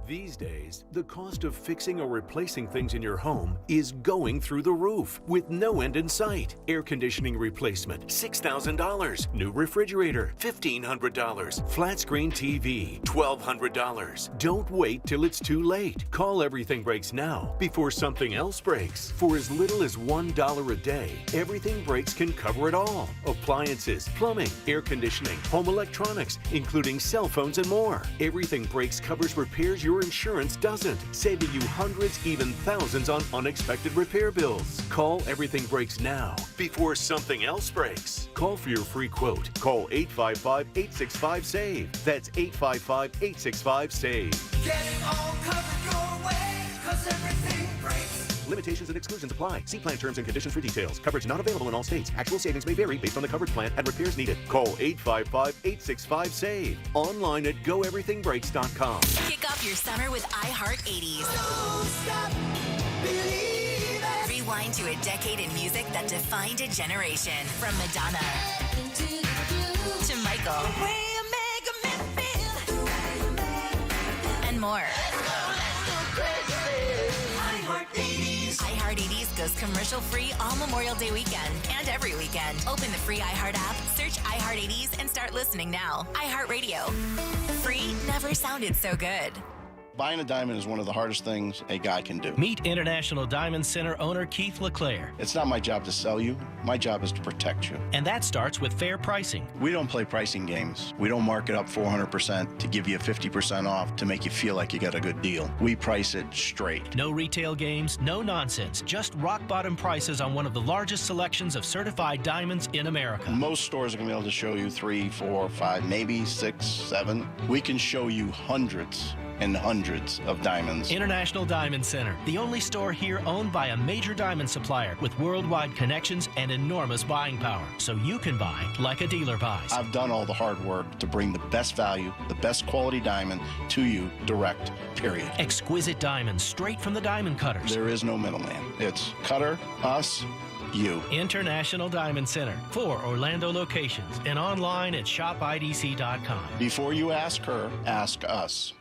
These days, the cost of fixing or replacing things in your home is going through the roof with no end in sight. Air conditioning replacement, $6,000. New refrigerator, $1,500. Flat screen TV, $1,200. Don't wait till it's too late. Call Everything Breaks now before something else breaks. For as little as $1 a day, Everything Breaks can cover it all. Appliances, plumbing, air conditioning, home electronics, including cell phones and more. Everything Breaks covers repairs your insurance doesn't, saving you hundreds, even thousands on unexpected repair bills. Call Everything Breaks now before something else breaks. Call for your free quote. Call 855-865-SAVE. That's 855-865-SAVE. Get it all covered your way, 'cause everything breaks. Limitations and exclusions apply. See plan terms and conditions for details. Coverage not available in all states. Actual savings may vary based on the covered plan and repairs needed. Call 855-865-SAVE. Online at goeverythingbreaks.com. Kick off your summer with iHeart 80s. Don't stop believing. Rewind to a decade in music that defined a generation. From Madonna to Michael. And more. Let's go crazy. goes commercial-free all Memorial Day weekend and every weekend. Open the free iHeart app, search iHeart 80s, and start listening now. iHeartRadio. Free never sounded so good. Buying a diamond is one of the hardest things a guy can do. Meet International Diamond Center owner Keith LeClaire. It's not my job to sell you. My job is to protect you. And that starts with fair pricing. We don't play pricing games. We don't mark it up 400% to give you 50% off to make you feel like you got a good deal. We price it straight. No retail games, no nonsense. Just rock bottom prices on one of the largest selections of certified diamonds in America. Most stores are going to be able to show you 3, 4, 5, maybe 6, 7. We can show you hundreds and hundreds of diamonds. International Diamond Center, the only store here owned by a major diamond supplier with worldwide connections and enormous buying power, so you can buy like a dealer buys. I've done all the hard work to bring the best value, the best quality diamond to you direct, period. Exquisite diamonds straight from the diamond cutters. There is no middleman. It's cutter, us, you. International Diamond Center, 4 Orlando locations, and online at shopidc.com. Before you ask her, ask us.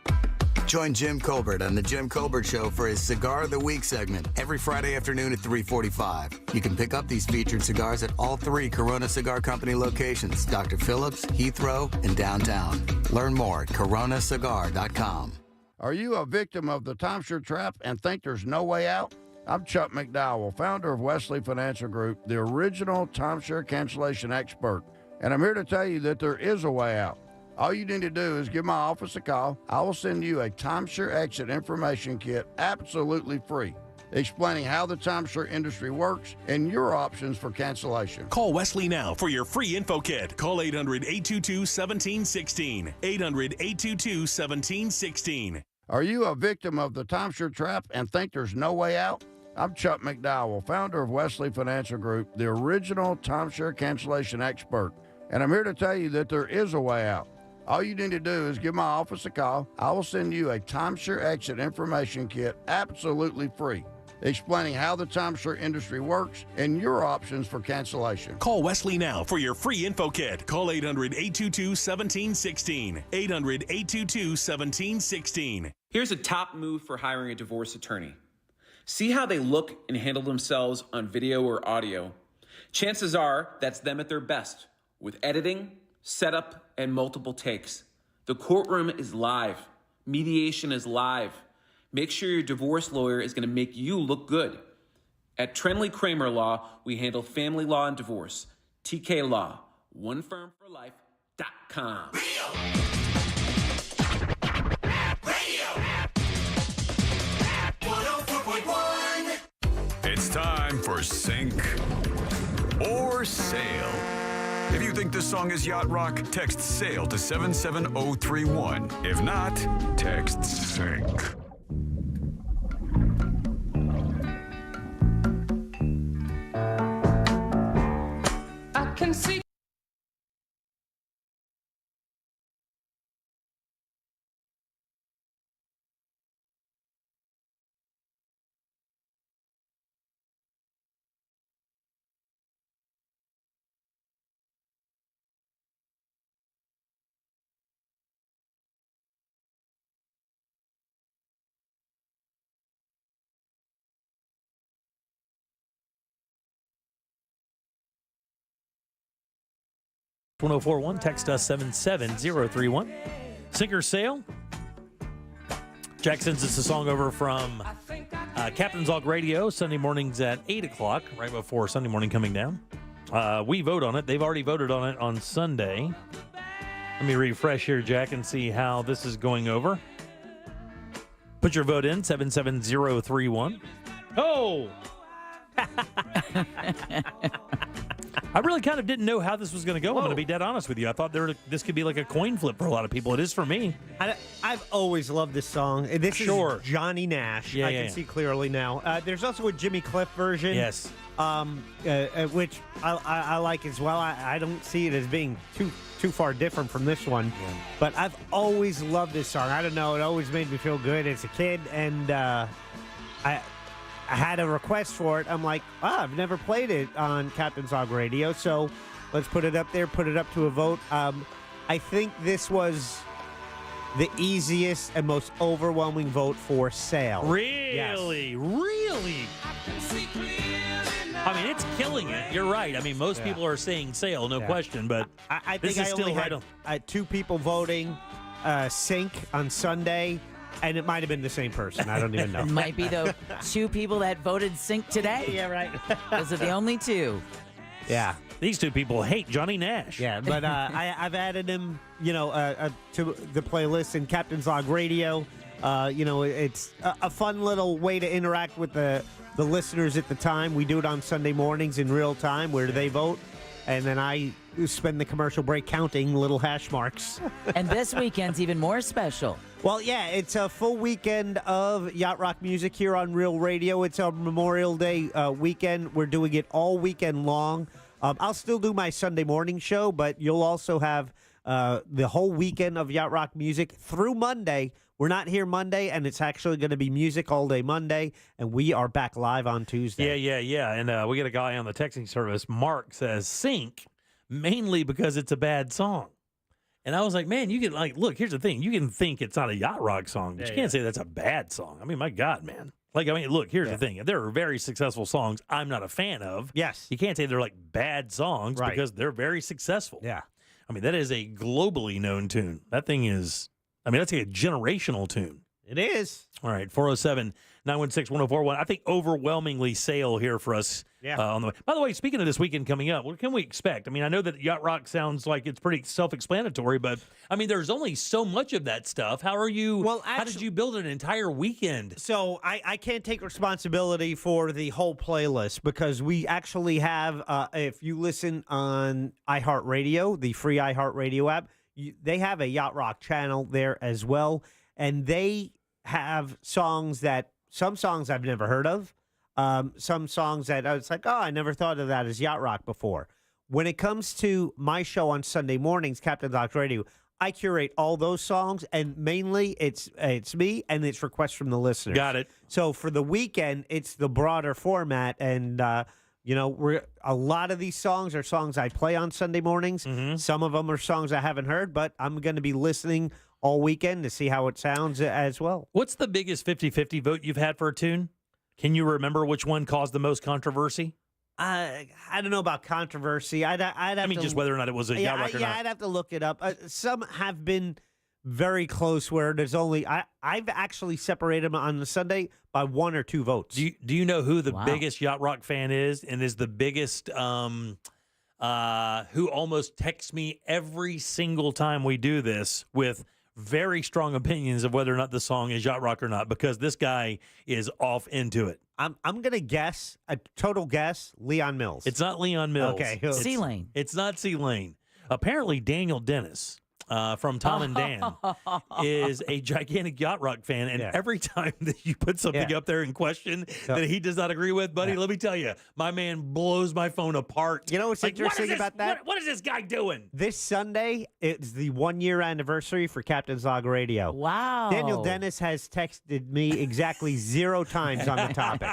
Join Jim Colbert on The Jim Colbert Show for his Cigar of the Week segment every Friday afternoon at 3:45. You can pick up these featured cigars at all 3 Corona Cigar Company locations, Dr. Phillips, Heathrow, and downtown. Learn more at coronacigar.com. Are you a victim of the timeshare trap and think there's no way out? I'm Chuck McDowell, founder of Wesley Financial Group, the original timeshare cancellation expert. And I'm here to tell you that there is a way out. All you need to do is give my office a call. I will send you a timeshare exit information kit absolutely free, explaining how the timeshare industry works and your options for cancellation. Call Wesley now for your free info kit. Call 800-822-1716. 800-822-1716. Are you a victim of the timeshare trap and think there's no way out? I'm Chuck McDowell, founder of Wesley Financial Group, the original timeshare cancellation expert. And I'm here to tell you that there is a way out. All you need to do is give my office a call. I will send you a timeshare exit information kit absolutely free, explaining how the timeshare industry works and your options for cancellation. Call Wesley now for your free info kit. Call 800-822-1716. 800-822-1716. Here's a top move for hiring a divorce attorney. See how they look and handle themselves on video or audio. Chances are that's them at their best, with editing, setup, and multiple takes. The courtroom is live. Mediation is live. Make sure your divorce lawyer is going to make you look good. At Trenley Kramer Law, we handle family law and divorce. TK Law, onefirmforlife.com. It's time for Sink or Sail. If you think this song is yacht rock, text SAIL to 77031. If not, text SINK. I can see. #1041, text us 77031. Sink or Sail. Jack sends us a song over from Captain's Log Radio, Sunday mornings at 8 o'clock, right before Sunday morning coming down. We vote on it. They've already voted on it on Sunday. Let me refresh here, Jack, and see how this is going over. Put your vote in, 77031. Oh! I really kind of didn't know how this was going to go. I'm going to be dead honest with you. I thought this could be like a coin flip for a lot of people. It is for me. I've always loved this song. This is Johnny Nash. I can see clearly now. There's also a Jimmy Cliff version. Yes. Which I like as well. I don't see it as being too far different from this one. Yeah. But I've always loved this song. I don't know. It always made me feel good as a kid. And I had a request for it. I'm like, I've never played it on Captain's Log Radio, so let's put it up there, put it up to a vote. I think this was the easiest and most overwhelming vote for sale. Really? Yes. Really? I mean, it's killing it. You're right. I mean, most people are saying sale, no question, but I this think is I still only right had 2 people voting sync on Sunday, and it might have been the same person. I don't even know. It might be the 2 people that voted sync today. Yeah, right. Those are the only 2. Yeah. These 2 people hate Johnny Nash. Yeah, but I've added him, to the playlist in Captain's Log Radio. It's a fun little way to interact with the listeners at the time. We do it on Sunday mornings in real time where they vote, and then I spend the commercial break counting little hash marks. And this weekend's even more special. Well, yeah, it's a full weekend of Yacht Rock music here on Real Radio. It's a Memorial Day weekend. We're doing it all weekend long. I'll still do my Sunday morning show, but you'll also have the whole weekend of Yacht Rock music through Monday. We're not here Monday, and it's actually going to be music all day Monday, and we are back live on Tuesday. Yeah. And we got a guy on the texting service. Mark says sync mainly because it's a bad song. And I was like, man, you can look, here's the thing. You can think it's not a Yacht Rock song, but you can't say that's a bad song. I mean, my God, man. Look, here's the thing. There are very successful songs I'm not a fan of. Yes. You can't say they're like bad songs because they're very successful. Yeah. I mean, that is a globally known tune. That thing is, that's like a generational tune. It is. All right, 407-916-1041. I think overwhelmingly sale here for us on the way. By the way, speaking of this weekend coming up, what can we expect? I mean, I know that Yacht Rock sounds like it's pretty self-explanatory, but, I mean, there's only so much of that stuff. How are you, how did you build an entire weekend? So I can't take responsibility for the whole playlist because we actually have, if you listen on iHeartRadio, the free iHeartRadio app, they have a Yacht Rock channel there as well. And they have some songs I've never heard of, some songs that I was like, I never thought of that as Yacht Rock before. When it comes to my show on Sunday mornings, Captain Log Radio, I curate all those songs, and mainly it's me, and it's requests from the listeners. Got it. So for the weekend, it's the broader format, and a lot of these songs are songs I play on Sunday mornings. Mm-hmm. Some of them are songs I haven't heard, but I'm going to be listening all weekend to see how it sounds as well. What's the biggest 50-50 vote you've had for a tune? Can you remember which one caused the most controversy? I don't know about controversy. I'd have to, just whether or not it was a Yacht Rock or not. I'd have to look it up. Some have been very close where there's only I've actually separated them on the Sunday by 1 or 2 votes. Do you know who the biggest Yacht Rock fan is, and is the biggest who almost texts me every single time we do this with very strong opinions of whether or not the song is Yacht Rock or not, because this guy is off into it. I'm gonna guess, a total guess, Leon Mills. It's not Leon Mills. Okay, C-Lane. It's not C-Lane. Apparently, Daniel Dennis from Tom and Dan is a gigantic Yacht Rock fan, and every time that you put something up there in question that he does not agree with, buddy, let me tell you, my man blows my phone apart. You know what's interesting about that? What is this guy doing? This Sunday is the 1-year anniversary for Captain's Log Radio. Wow. Daniel Dennis has texted me exactly 0 times on the topic.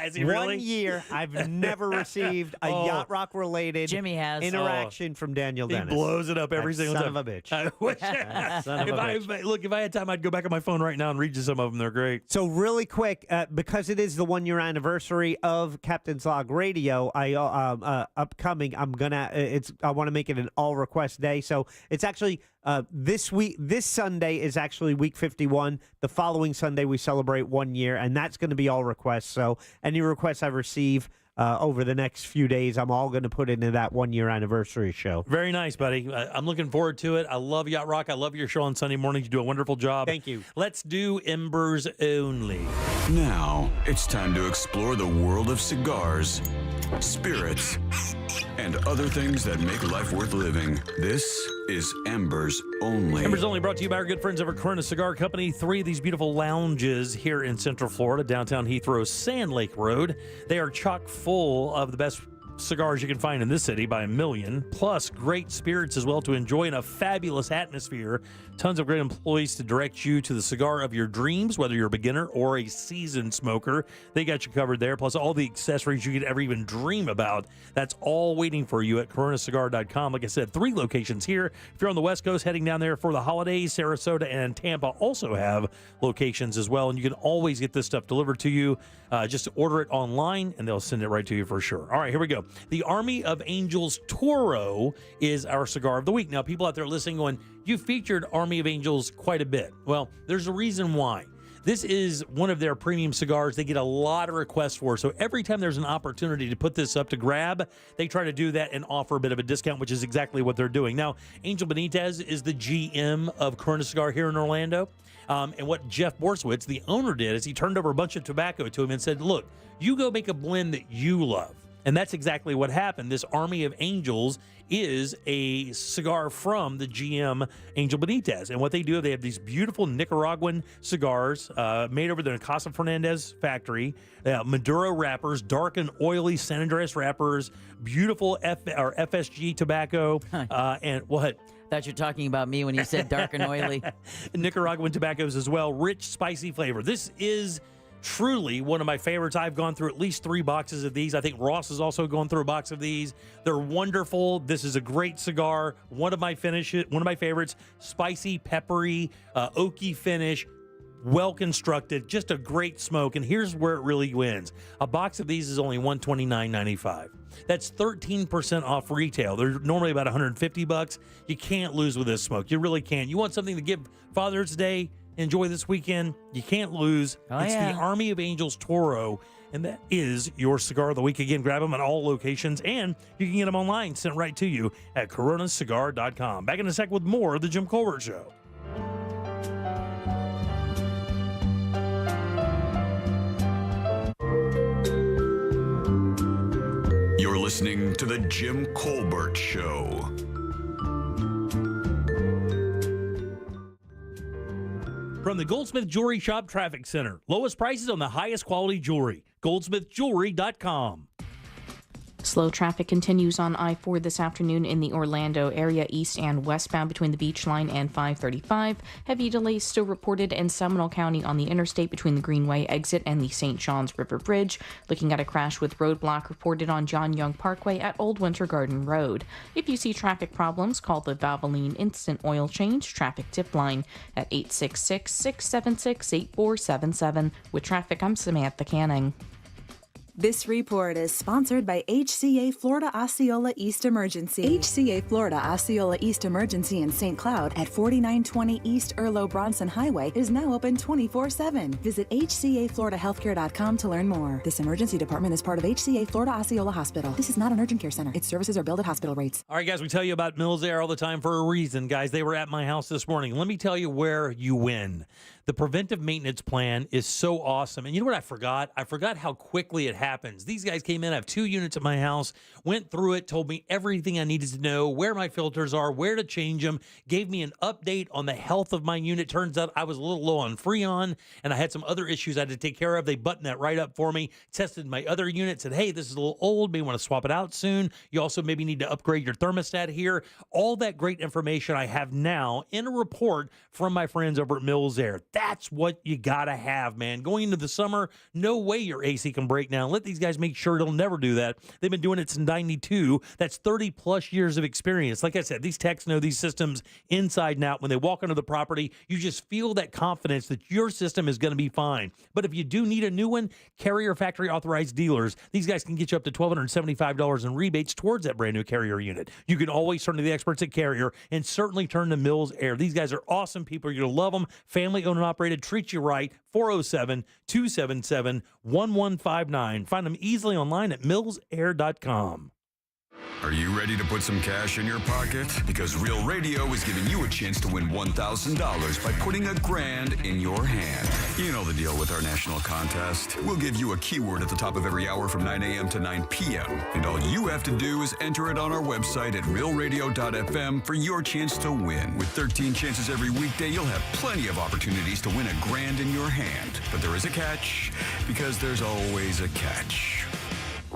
Is he really? 1 year, I've never received a Yacht Rock related interaction from Daniel Dennis. He blows it up every single time. Son of a bitch. I wish. If I had time, I'd go back on my phone right now and read you some of them. They're great. So really quick, because it is the 1-year anniversary of Captain's Log Radio, upcoming, I want to make it an all request day. So it's actually this Sunday is actually week 51. The following Sunday we celebrate 1 year, and that's going to be all requests. So any requests I receive over the next few days, I'm all going to put into that 1-year anniversary show. Very nice, buddy. I'm looking forward to it. I love Yacht Rock. I love your show on Sunday mornings. You do a wonderful job. Thank you. Let's do Embers Only. Now, it's time to explore the world of cigars, spirits, and other things that make life worth living. This is Embers Only. Embers Only brought to you by our good friends over at Corona Cigar Company. 3 of these beautiful lounges here in Central Florida, downtown Heathrow, Sand Lake Road. They are chock full of the best cigars you can find in this city by a million, plus great spirits as well to enjoy in a fabulous atmosphere. Tons of great employees to direct you to the cigar of your dreams, whether you're a beginner or a seasoned smoker. They got you covered there, plus all the accessories you could ever even dream about. That's all waiting for you at coronacigar.com. Like I said, 3 locations here. If you're on the West Coast heading down there for the holidays, Sarasota and Tampa also have locations as well, and you can always get this stuff delivered to you. Just order it online, and they'll send it right to you for sure. All right, here we go. The Army of Angels Toro is our cigar of the week. Now, people out there listening going, you featured Army of Angels quite a bit. Well, there's a reason why. This is one of their premium cigars they get a lot of requests for. So every time there's an opportunity to put this up to grab, they try to do that and offer a bit of a discount, which is exactly what they're doing. Now, Angel Benitez is the GM of Corona Cigar here in Orlando. And what Jeff Borsowitz, the owner, did is he turned over a bunch of tobacco to him and said, look, you go make a blend that you love. And that's exactly what happened. This Army of Angels is a cigar from the GM Angel Benitez. And what they do, they have these beautiful Nicaraguan cigars made over there in Casa Fernandez factory, Maduro wrappers, dark and oily San Andres wrappers, beautiful FSG tobacco, and what? Thought you're talking about me when you said dark and oily. Nicaraguan tobaccos as well, rich, spicy flavor. This is truly one of my favorites. I've gone through at least 3 boxes of these. I think Ross has also gone through a box of these. They're wonderful. This is a great cigar. One of my favorites. Spicy, peppery, oaky finish. Well constructed, just a great smoke. And here's where it really wins. A box of these is only $129.95. That's 13% off retail. They're normally about $150. You can't lose with this smoke. You really can't. You want something to give Father's Day, enjoy this weekend, you can't lose. It's the Army of Angels Toro, and that is your cigar of the week. Again, grab them at all locations, and you can get them online, sent right to you at coronacigar.com. Back in a sec with more of The Jim Colbert Show. You're listening to The Jim Colbert Show. From the Goldsmith Jewelry Shop Traffic Center. Lowest prices on the highest quality jewelry. GoldsmithJewelry.com. Slow traffic continues on I-4 this afternoon in the Orlando area, east and westbound between the Beach Line and 535. Heavy delays still reported in Seminole County on the interstate between the Greenway exit and the St. John's River Bridge. Looking at a crash with roadblock reported on John Young Parkway at Old Winter Garden Road. If you see traffic problems, call the Valvoline Instant Oil Change traffic tip line at 866-676-8477. With traffic, I'm Samantha Canning. This report is sponsored by HCA Florida Osceola East Emergency. HCA Florida Osceola East Emergency in St. Cloud at 4920 East Erlo Bronson Highway is now open 24/7. Visit HCAFloridaHealthcare.com to learn more. This emergency department is part of HCA Florida Osceola Hospital. This is not an urgent care center. Its services are billed at hospital rates. All right, guys, we tell you about Mills Air all the time for a reason. Guys, they were at my house this morning. Let me tell you where you win. The preventive maintenance plan is so awesome. And you know what I forgot? I forgot how quickly it happens. These guys came in, I have 2 units at my house, went through it, told me everything I needed to know, where my filters are, where to change them, gave me an update on the health of my unit. Turns out I was a little low on Freon, and I had some other issues I had to take care of. They buttoned that right up for me, tested my other unit, said, hey, this is a little old, may want to swap it out soon. You also maybe need to upgrade your thermostat here. All that great information I have now in a report from my friends over at Mills Air. That's what you gotta have, man. Going into the summer, no way your AC can break down. Let these guys make sure it'll never do that. They've been doing it since 92. That's 30 plus years of experience. Like I said, these techs know these systems inside and out. When they walk onto the property, you just feel that confidence that your system is going to be fine. But if you do need a new one, Carrier factory authorized dealers, these guys can get you up to $1,275 in rebates towards that brand new Carrier unit. You can always turn to the experts at Carrier and certainly turn to Mills Air. These guys are awesome people. You're going to love them. Family owned and operated. Treat you right. 407-277-1159. Find them easily online at millsair.com. Are you ready to put some cash in your pocket? Because Real Radio is giving you a chance to win $1,000 by putting $1,000 in your hand. You know the deal with our national contest. We'll give you a keyword at the top of every hour from 9 a.m. to 9 p.m. And all you have to do is enter it on our website at realradio.fm for your chance to win. With 13 chances every weekday, you'll have plenty of opportunities to win $1,000 in your hand. But there is a catch, because there's always a catch.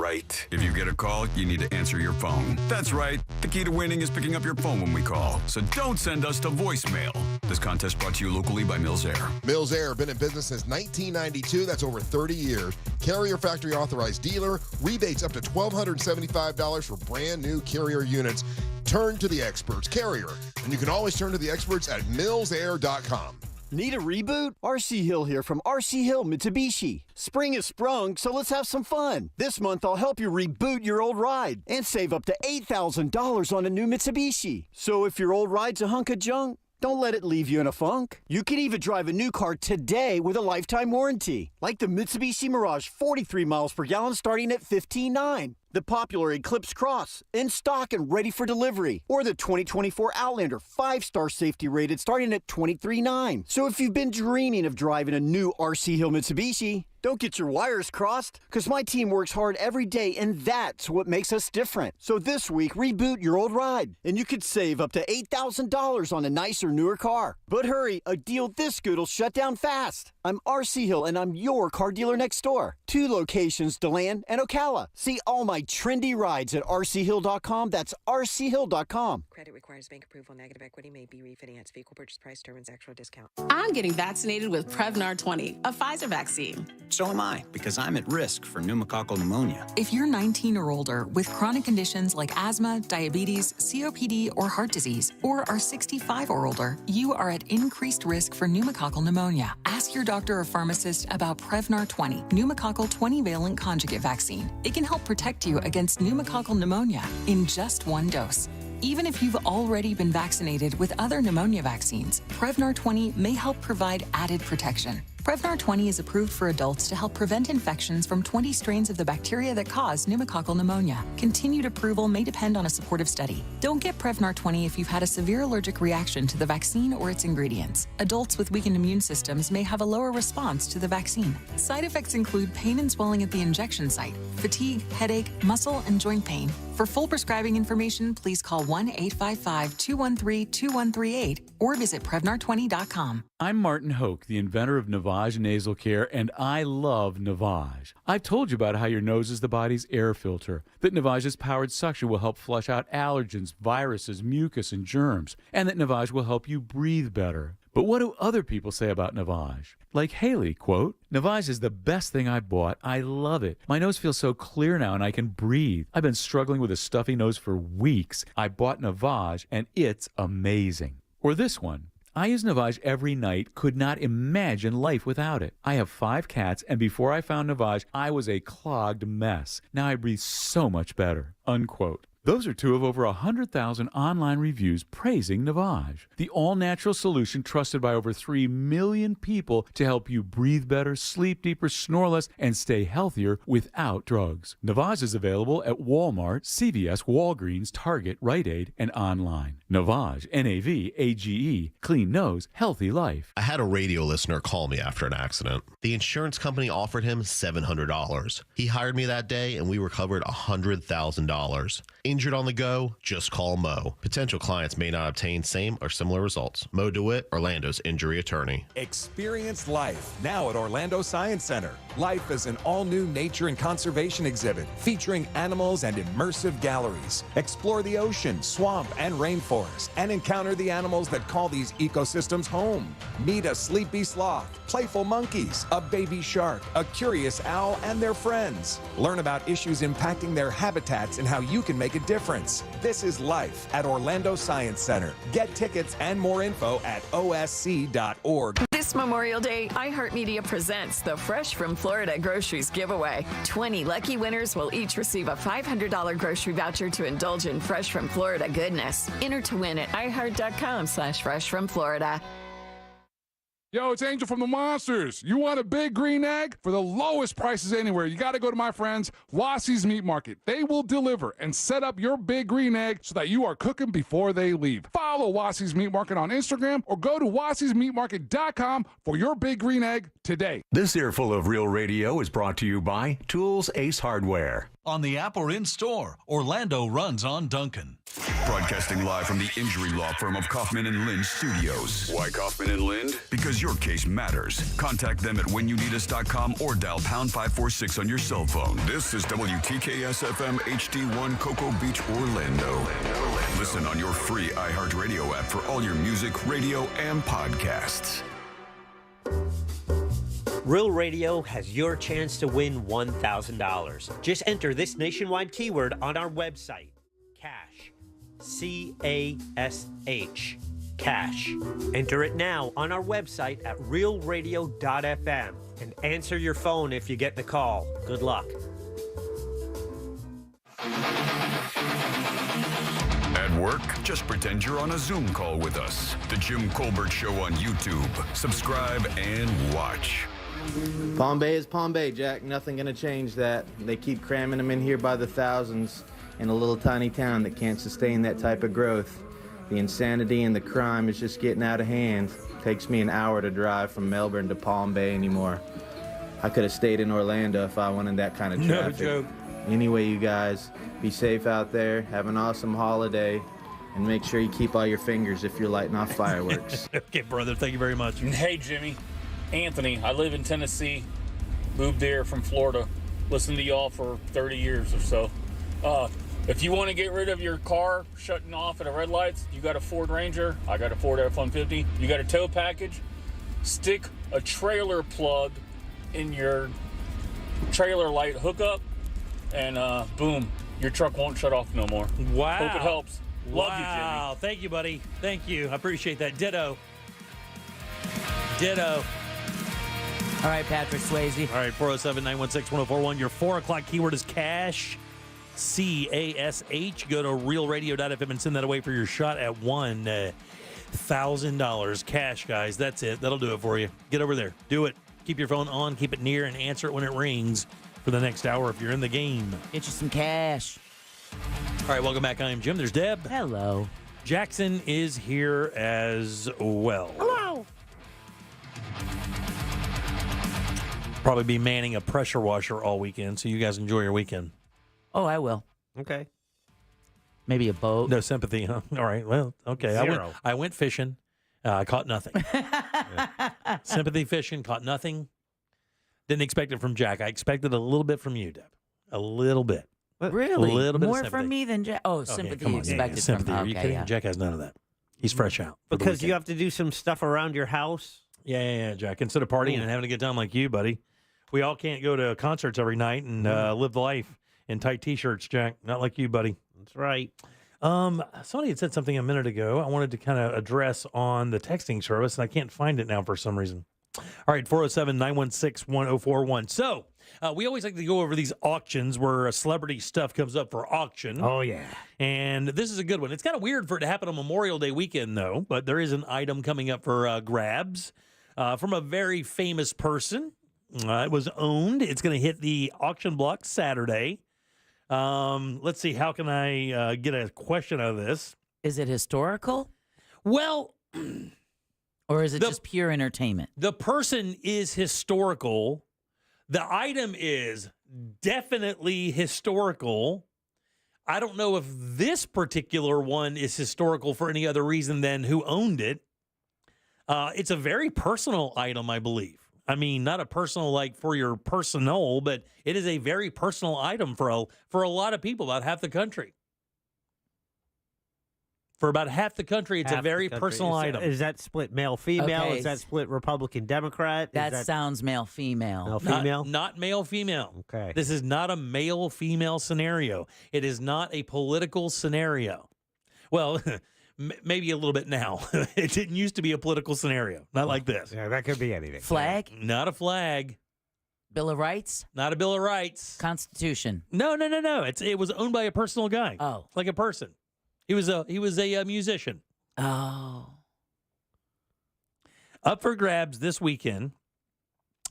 right. If you get a call, you need to answer your phone. That's right. The key to winning is picking up your phone when we call. So don't send us to voicemail. This contest brought to you locally by Mills Air. Mills Air, been in business since 1992. That's over 30 years. Carrier factory authorized dealer. Rebates up to $1,275 for brand new Carrier units. Turn to the experts. Carrier. And you can always turn to the experts at millsair.com. Need a reboot? RC Hill here from RC Hill Mitsubishi. Spring has sprung, so let's have some fun. This month, I'll help you reboot your old ride and save up to $8,000 on a new Mitsubishi. So if your old ride's a hunk of junk, don't let it leave you in a funk. You can even drive a new car today with a lifetime warranty, like the Mitsubishi Mirage 43 miles per gallon starting at $15,900. The popular Eclipse Cross, in stock and ready for delivery. Or the 2024 Outlander, 5-star safety rated, starting at $23,900. So if you've been dreaming of driving a new RC Hill Mitsubishi, don't get your wires crossed, because my team works hard every day, and that's what makes us different. So this week, reboot your old ride, and you could save up to $8,000 on a nicer, newer car. But hurry, a deal this good will shut down fast. I'm RC Hill, and I'm your car dealer next door. 2 locations, DeLand and Ocala. See all my trendy rides at rchill.com. That's rchill.com. Credit requires bank approval. Negative equity may be refinanced. Vehicle purchase price determines actual discount. I'm getting vaccinated with Prevnar 20, a Pfizer vaccine. So am I, because I'm at risk for pneumococcal pneumonia. If you're 19 or older with chronic conditions like asthma, diabetes, COPD, or heart disease, or are 65 or older, you are at increased risk for pneumococcal pneumonia. Ask your doctor or pharmacist about Prevnar 20, pneumococcal 20-valent conjugate vaccine. It can help protect you against pneumococcal pneumonia in just 1 dose. Even if you've already been vaccinated with other pneumonia vaccines, Prevnar 20 may help provide added protection. Prevnar 20 is approved for adults to help prevent infections from 20 strains of the bacteria that cause pneumococcal pneumonia. Continued approval may depend on a supportive study. Don't get Prevnar 20 if you've had a severe allergic reaction to the vaccine or its ingredients. Adults with weakened immune systems may have a lower response to the vaccine. Side effects include pain and swelling at the injection site, fatigue, headache, muscle, and joint pain. For full prescribing information, please call 1-855-213-2138 or visit Prevnar20.com. I'm Martin Hoke, the inventor of Navage Nasal Care, and I love Navage. I've told you about how your nose is the body's air filter, that Navage's powered suction will help flush out allergens, viruses, mucus, and germs, and that Navage will help you breathe better. But what do other people say about Navage? Like Haley, quote, "Navage is the best thing I bought. I love it. My nose feels so clear now and I can breathe. I've been struggling with a stuffy nose for weeks. I bought Navage and it's amazing." Or this one, "I use Navage every night, could not imagine life without it. I have 5 cats, and before I found Navage, I was a clogged mess. Now I breathe so much better," unquote. Those are 2 of over 100,000 online reviews praising Navage, the all-natural solution trusted by over 3 million people to help you breathe better, sleep deeper, snore less, and stay healthier without drugs. Navage is available at Walmart, CVS, Walgreens, Target, Rite Aid, and online. Navage, Navage, clean nose, healthy life. I had a radio listener call me after an accident. The insurance company offered him $700. He hired me that day, and we recovered $100,000. Injured on the go? Just call Mo. Potential clients may not obtain same or similar results. Mo DeWitt, Orlando's injury attorney. Experience life now at Orlando Science Center. Life is an all-new nature and conservation exhibit featuring animals and immersive galleries. Explore the ocean, swamp, and rainforest and encounter the animals that call these ecosystems home. Meet a sleepy sloth, playful monkeys, a baby shark, a curious owl, and their friends. Learn about issues impacting their habitats and how you can make a difference. This is life at Orlando Science Center. Get tickets and more info at osc.org. This Memorial Day, iHeartMedia presents the Fresh from Florida Groceries Giveaway. 20 lucky winners will each receive a $500 grocery voucher to indulge in Fresh from Florida goodness. Enter to win at iHeart.com/freshfromflorida. Yo, it's Angel from the Monsters. You want a big green egg? For the lowest prices anywhere, you got to go to my friends, Wassie's Meat Market. They will deliver and set up your big green egg so that you are cooking before they leave. Follow Wassie's Meat Market on Instagram or go to wassiesmeatmarket.com for your big green egg today. This earful of Real Radio is brought to you by Tools Ace Hardware. on the app or in-store. Orlando runs on Duncan. Broadcasting live from the injury law firm of Kaufman and Lind Studios. Why Kaufman and Lind? Because your case matters. Contact them at whenyouneedus.com or dial pound 546 on your cell phone. This is WTKS FM HD1 Cocoa Beach, Orlando. Listen on your free iHeartRadio app for all your music, radio, and podcasts. Real Radio has your chance to win $1,000. Just enter this nationwide keyword on our website, CASH. C-A-S-H. Cash. Enter it now on our website at realradio.fm and answer your phone if you get the call. Good luck. At work, just pretend you're on a Zoom call with us. The Jim Colbert Show on YouTube. Subscribe and watch. Palm Bay is Palm Bay, Jack. Nothing gonna change that. They keep cramming them in here by the thousands in a little tiny town that can't sustain that type of growth. The insanity and the crime is just getting out of hand. Takes me an hour to drive from Melbourne to Palm Bay anymore. I could have stayed in Orlando if I wanted that kind of traffic. No joke. Anyway, you guys, be safe out there. Have an awesome holiday. And make sure you keep all your fingers if you're lighting off fireworks. Okay, brother. Thank you very much. Hey, Jimmy. Anthony. I live in Tennessee. Moved there from Florida. Listened to y'all for 30 years or so. If you want to get rid of your car shutting off at the red lights, you got a Ford Ranger. I got a Ford F-150. You got a tow package. Stick a trailer plug in your trailer light hookup, and boom, your truck won't shut off no more. Wow. Hope it helps. Love you, Jimmy. Wow. Thank you, buddy. Thank you. I appreciate that. Ditto. All right, Patrick Swayze. All right, 407-916-1041. Your 4 o'clock keyword is cash. C-A-S-H. Go to realradio.fm and send that away for your shot at $1,000 cash, guys. That's it. That'll do it for you. Get over there. Do it. Keep your phone on. Keep it near and answer it when it rings for the next hour if you're in the game. Get you some cash. All right, welcome back. I am Jim. There's Deb. Hello. Jackson is here as well. Hello. Probably be manning a pressure washer all weekend, so you guys enjoy your weekend. Oh, I will. Okay. Maybe a boat. No sympathy, huh? All right. Well, okay. Zero. I went fishing. I caught nothing. Sympathy fishing, caught nothing. Didn't expect it from Jack. I expected a little bit from you, Deb. A little bit. Really? A little bit of More sympathy. from me than Jack. Oh, Okay, sympathy come on. expected sympathy. from. Are you Okay, kidding? yeah. Jack has none of that. He's fresh out. for the Because you weekend. have to do some stuff around your house. Yeah, Jack. Instead of partying and having a good time like you, buddy, we all can't go to concerts every night and live the life in tight T-shirts, Jack. Not like you, buddy. That's right. Somebody had said something a minute ago I wanted to kind of address on the texting service, and I can't find it now for some reason. All right, 407-916-1041. So we always like to go over these auctions where celebrity stuff comes up for auction. Oh, yeah. And this is a good one. It's kind of weird for it to happen on Memorial Day weekend, though, but there is an item coming up for grabs from a very famous person. It was owned. It's going to hit the auction block Saturday. Let's see. How can I get a question out of this? Is it historical? Well, or is it just pure entertainment? The person is historical. The item is definitely historical. I don't know if this particular one is historical for any other reason than who owned it. It's a very personal item, I believe. I mean, not a personal like for your personal, but it is a very personal item for a lot of people, about half the country. For about half the country, it's a very personal item. Is that split male-female? Okay. Is that split Republican-Democrat? That sounds male-female. Male-female? Not male-female. Okay. This is not a male-female scenario. It is not a political scenario. Well, maybe a little bit now. It didn't used to be a political scenario. Not like this. Yeah, that could be anything. Flag? Not a flag. Bill of Rights? Not a Bill of Rights. Constitution? No. It was owned by a personal guy. Oh. Like a person. He was a musician. Oh. Up for grabs this weekend.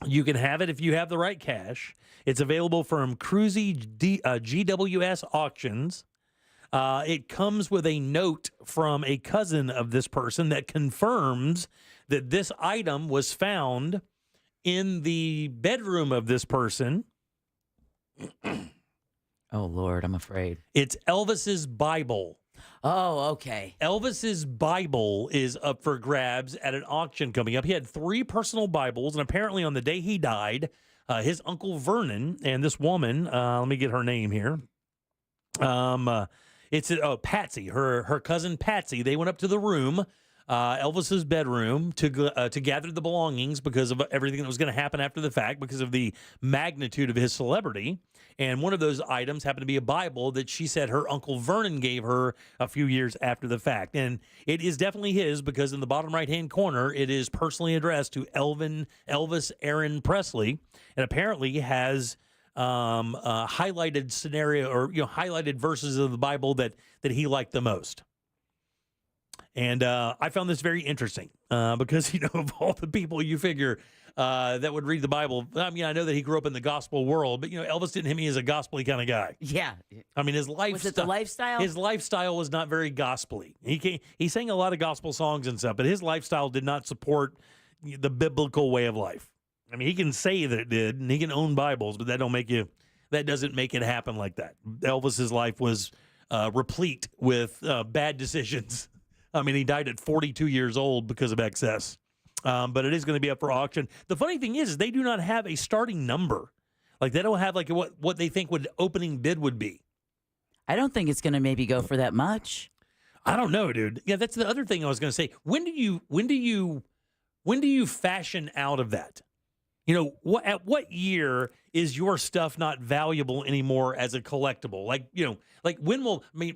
You can have it if you have the right cash. It's available from Cruzy GWS Auctions. It comes with a note from a cousin of this person that confirms that this item was found in the bedroom of this person Oh, Lord, I'm afraid. It's Elvis's Bible. Oh, okay. Elvis's Bible is up for grabs at an auction coming up. He had 3 personal Bibles, and apparently on the day he died, his Uncle Vernon and this woman, let me get her name here. It's Patsy, her cousin Patsy. They went up to the room, Elvis's bedroom, to gather the belongings because of everything that was going to happen after the fact, because of the magnitude of his celebrity. And one of those items happened to be a Bible that she said her Uncle Vernon gave her a few years after the fact. And it is definitely his, because in the bottom right-hand corner, it is personally addressed to Elvis Aaron Presley, and apparently has highlighted scenario, or highlighted verses of the Bible that he liked the most. And I found this very interesting because, of all the people you figure that would read the Bible, I mean, I know that he grew up in the gospel world, but, Elvis didn't hit me as a gospel-y kind of guy. Yeah. I mean, his lifestyle. Was it the lifestyle? His lifestyle was not very gospel-y. He sang a lot of gospel songs and stuff, but his lifestyle did not support the biblical way of life. I mean, he can say that it did, and he can own Bibles, but that doesn't make it happen like that. Elvis's life was replete with bad decisions. I mean, he died at 42 years old because of excess. But it is going to be up for auction. The funny thing is they do not have a starting number. Like, they don't have like what they think opening bid would be. I don't think it's going to maybe go for that much. I don't know, dude. Yeah, that's the other thing I was going to say. When do you fashion out of that? At what year is your stuff not valuable anymore as a collectible?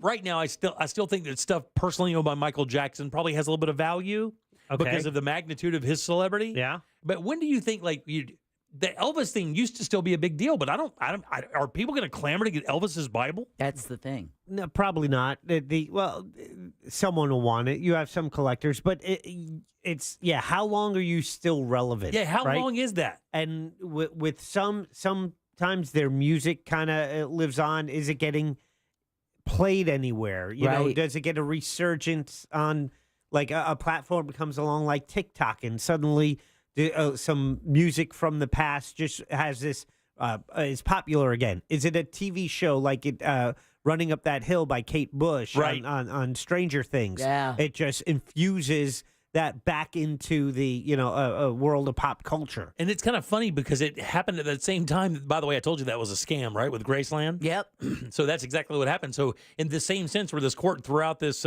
Right now I still think that stuff personally owned by Michael Jackson probably has a little bit of value because of the magnitude of his celebrity. Yeah. But when do you think the Elvis thing used to still be a big deal, but are people going to clamor to get Elvis's Bible? That's the thing. No, probably not. Someone will want it. You have some collectors, but it's how long are you still relevant? Yeah, how long is that? And with sometimes their music kind of lives on. Is it getting played anywhere? Does it get a resurgence on like a platform comes along like TikTok, and suddenly some music from the past just has this is popular again? Is it a TV show like it Running Up That Hill by Kate Bush on Stranger Things? Yeah, it just infuses that back into the a world of pop culture. And it's kind of funny because it happened at the same time. By the way, I told you that was a scam, right, with Graceland? Yep. So that's exactly what happened. So in the same sense where this court throughout this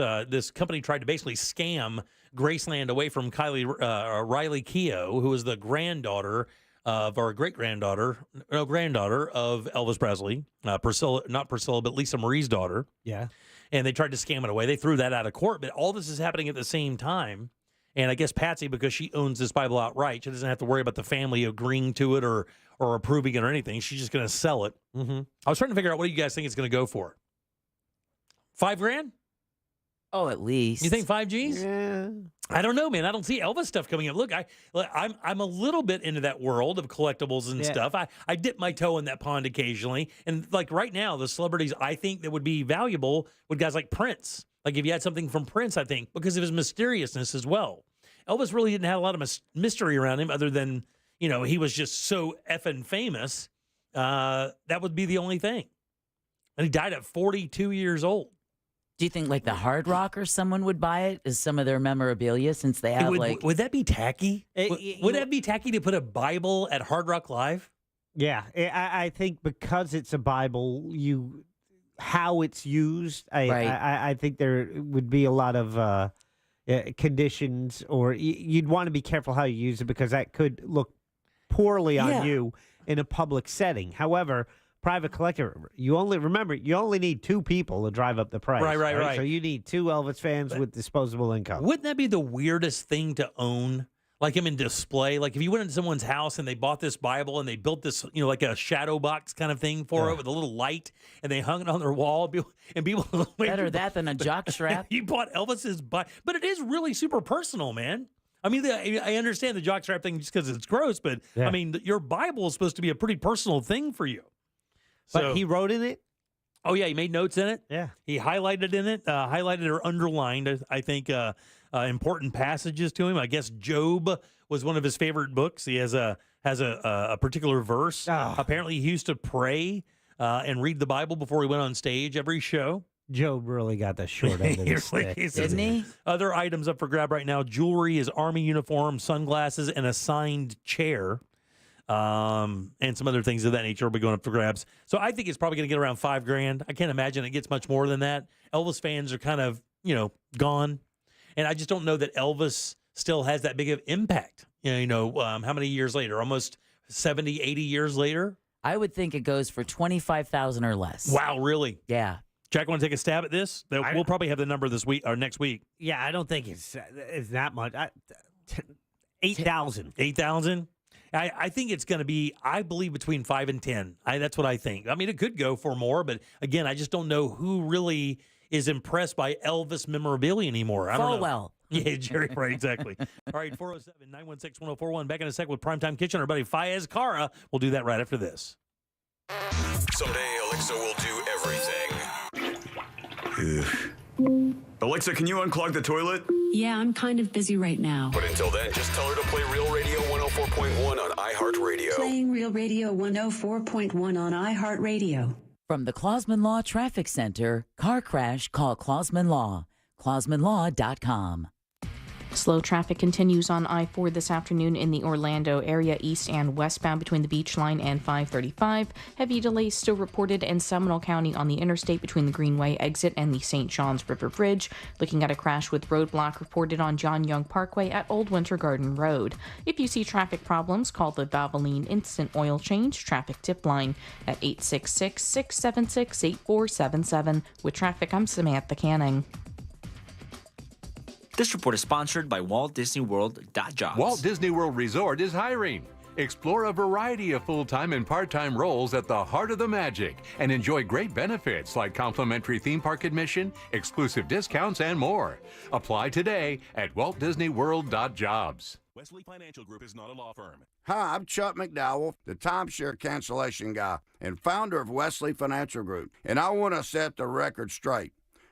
company tried to basically scam Graceland away from Riley Keough, who was the granddaughter of, or granddaughter of Elvis Presley, not Priscilla, but Lisa Marie's daughter. Yeah. And they tried to scam it away. They threw that out of court, but all this is happening at the same time. And I guess Patsy, because she owns this Bible outright, she doesn't have to worry about the family agreeing to it or approving it or anything. She's just going to sell it. Mm-hmm. I was trying to figure out, what do you guys think it's going to go for? $5,000? Oh, at least. You think 5 G's? Yeah. I don't know, man. I don't see Elvis stuff coming up. Look, I'm a little bit into that world of collectibles and stuff. I dip my toe in that pond occasionally. And like right now, the celebrities I think that would be valuable would guys like Prince. Like if you had something from Prince, I think, because of his mysteriousness as well. Elvis really didn't have a lot of mystery around him other than, he was just so effing famous. That would be the only thing. And he died at 42 years old. Do you think like the Hard Rock or someone would buy it as some of their memorabilia, since they have would that be tacky? Would that be tacky to put a Bible at Hard Rock Live? Yeah, I think because it's a Bible, how it's used, I think there would be a lot of conditions, or you'd want to be careful how you use it, because that could look poorly on you in a public setting. However, private collector, you only need 2 people to drive up the price. Right. So you need 2 Elvis fans with disposable income. Wouldn't that be the weirdest thing to own? Like him in display? Like if you went into someone's house and they bought this Bible and they built this, like a shadow box kind of thing for it with a little light, and they hung it on their wall, and people better that than a jock strap. You bought Elvis's Bible, but it is really super personal, man. I mean, I understand the jock strap thing just because it's gross, but I mean, your Bible is supposed to be a pretty personal thing for you. But he wrote in it? Oh, yeah, he made notes in it. Yeah. He highlighted in it, highlighted or underlined, I think, important passages to him. I guess Job was one of his favorite books. He has a particular verse. Apparently, he used to pray and read the Bible before he went on stage every show. Joe really got the short end of the stick. Didn't he? Other items up for grab right now. Jewelry, his Army uniform, sunglasses, and a signed chair. And some other things of that nature will be going up for grabs. So I think it's probably going to get around $5,000. I can't imagine it gets much more than that. Elvis fans are kind of, gone. And I just don't know that Elvis still has that big of impact. How many years later? Almost 70, 80 years later? I would think it goes for $25,000 or less. Wow, really? Yeah. Jack, want to take a stab at this? We'll probably have the number this week or next week. Yeah, I don't think it's that much. 8,000. 8,000? I think it's going to be, I believe, between 5 and 10. That's what I think. I mean, it could go for more, but again, I just don't know who really is impressed by Elvis memorabilia anymore. I don't know. Falwell. Yeah, Jerry, right, exactly. All right, 407-916-1041. Back in a sec with Primetime Kitchen. Our buddy Fayez Cara. We'll do that right after this. Someday Alexa will do everything. Alexa, can you unclog the toilet? Yeah, I'm kind of busy right now. But until then, just tell her to play Real Radio 104.1 on iHeartRadio. Playing Real Radio 104.1 on iHeartRadio. From the Clausman Law Traffic Center, car crash, call Clausman Law. ClausmanLaw.com. Slow traffic continues on I-4 this afternoon in the Orlando area, east and westbound between the Beach Line and 535. Heavy delays still reported in Seminole County on the interstate between the Greenway exit and the St. John's River Bridge. Looking at a crash with roadblock reported on John Young Parkway at Old Winter Garden Road. If you see traffic problems, call the Valvoline Instant Oil Change traffic tip line at 866-676-8477. With traffic, I'm Samantha Canning. This report is sponsored by Walt Disney World.jobs. Walt Disney World Resort is hiring. Explore a variety of full-time and part-time roles at the heart of the magic and enjoy great benefits like complimentary theme park admission, exclusive discounts, and more. Apply today at waltdisneyworld.jobs. Wesley Financial Group is not a law firm. Hi, I'm Chuck McDowell, the timeshare cancellation guy and founder of Wesley Financial Group, and I want to set the record straight.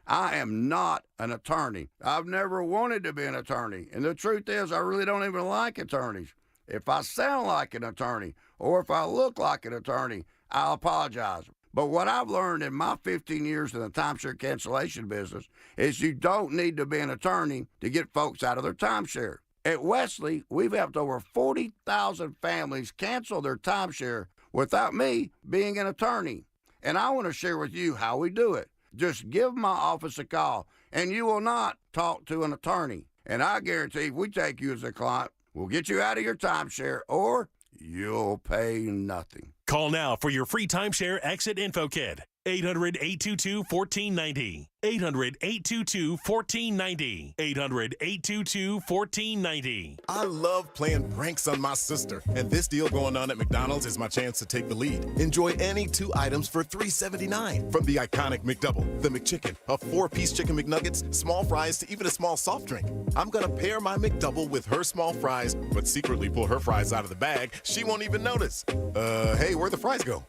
I am not an attorney. I've never wanted to be an attorney. And the truth is, I really don't even like attorneys. If I sound like an attorney or if I look like an attorney, I'll apologize. But what I've learned in my 15 years in the timeshare cancellation business is you don't need to be an attorney to get folks out of their timeshare. At Wesley, we've helped over 40,000 families cancel their timeshare without me being an attorney. And I want to share with you how we do it. Just give my office a call, and you will not talk to an attorney. And I guarantee if we take you as a client, we'll get you out of your timeshare, or you'll pay nothing. Call now for your free timeshare exit info kit. 800-822-1490. 800-822-1490. 800-822-1490. I love playing pranks on my sister, and this deal going on at McDonald's is my chance to take the lead. Enjoy any 2 items for $3.79. From the iconic McDouble, the McChicken, a 4-piece chicken McNuggets, small fries, to even a small soft drink. I'm gonna pair my McDouble with her small fries, but secretly pull her fries out of the bag. She won't even notice. Hey, where'd the fries go?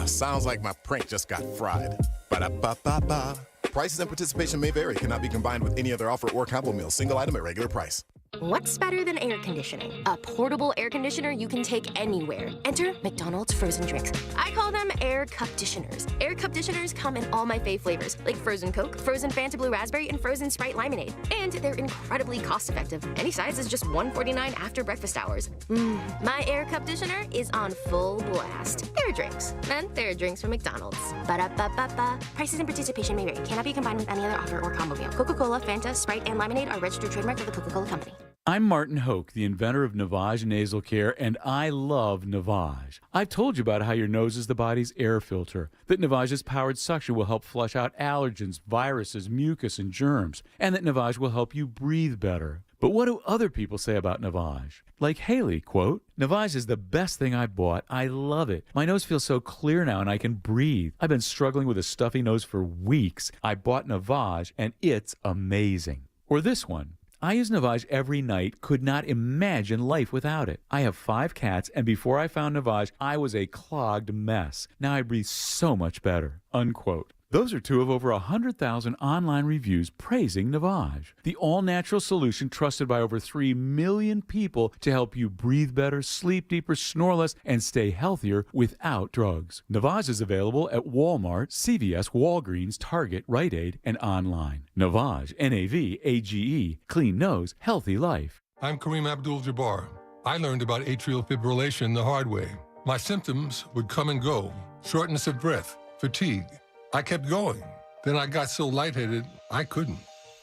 Sounds like my prank just got fried. Ba-da-ba-ba-ba. Prices and participation may vary. Cannot be combined with any other offer or combo meal. Single item at regular price. What's better than air conditioning? A portable air conditioner you can take anywhere. Enter McDonald's frozen drinks. I call them air cup-ditioners. Air cup-ditioners come in all my fave flavors, like frozen Coke, frozen Fanta Blue Raspberry, and frozen Sprite Limonade. And they're incredibly cost-effective. Any size is just $1.49 after breakfast hours. My air cup-ditioner is on full blast. Air drinks. And they're drinks from McDonald's. Ba-da-ba-ba-ba. Prices and participation may vary. Cannot be combined with any other offer or combo meal. Coca-Cola, Fanta, Sprite, and Limonade are registered trademarks of the Coca-Cola Company. I'm Martin Hoke, the inventor of Navage Nasal Care, and I love Navage. I've told you about how your nose is the body's air filter, that Navage's powered suction will help flush out allergens, viruses, mucus, and germs, and that Navage will help you breathe better. But what do other people say about Navage? Like Haley, quote, "Navage is the best thing I bought. I love it. My nose feels so clear now and I can breathe. I've been struggling with a stuffy nose for weeks. I bought Navage and it's amazing." Or this one, "I use Navage every night, could not imagine life without it. I have 5 cats, and before I found Navage, I was a clogged mess. Now I breathe so much better." Unquote. Those are two of over 100,000 online reviews praising Navage, the all-natural solution trusted by over 3 million people to help you breathe better, sleep deeper, snore less, and stay healthier without drugs. Navage is available at Walmart, CVS, Walgreens, Target, Rite Aid, and online. Navage, N-A-V-A-G-E, clean nose, healthy life. I'm Kareem Abdul-Jabbar. I learned about atrial fibrillation the hard way. My symptoms would come and go: shortness of breath, fatigue. I kept going. Then I got so lightheaded, I couldn't.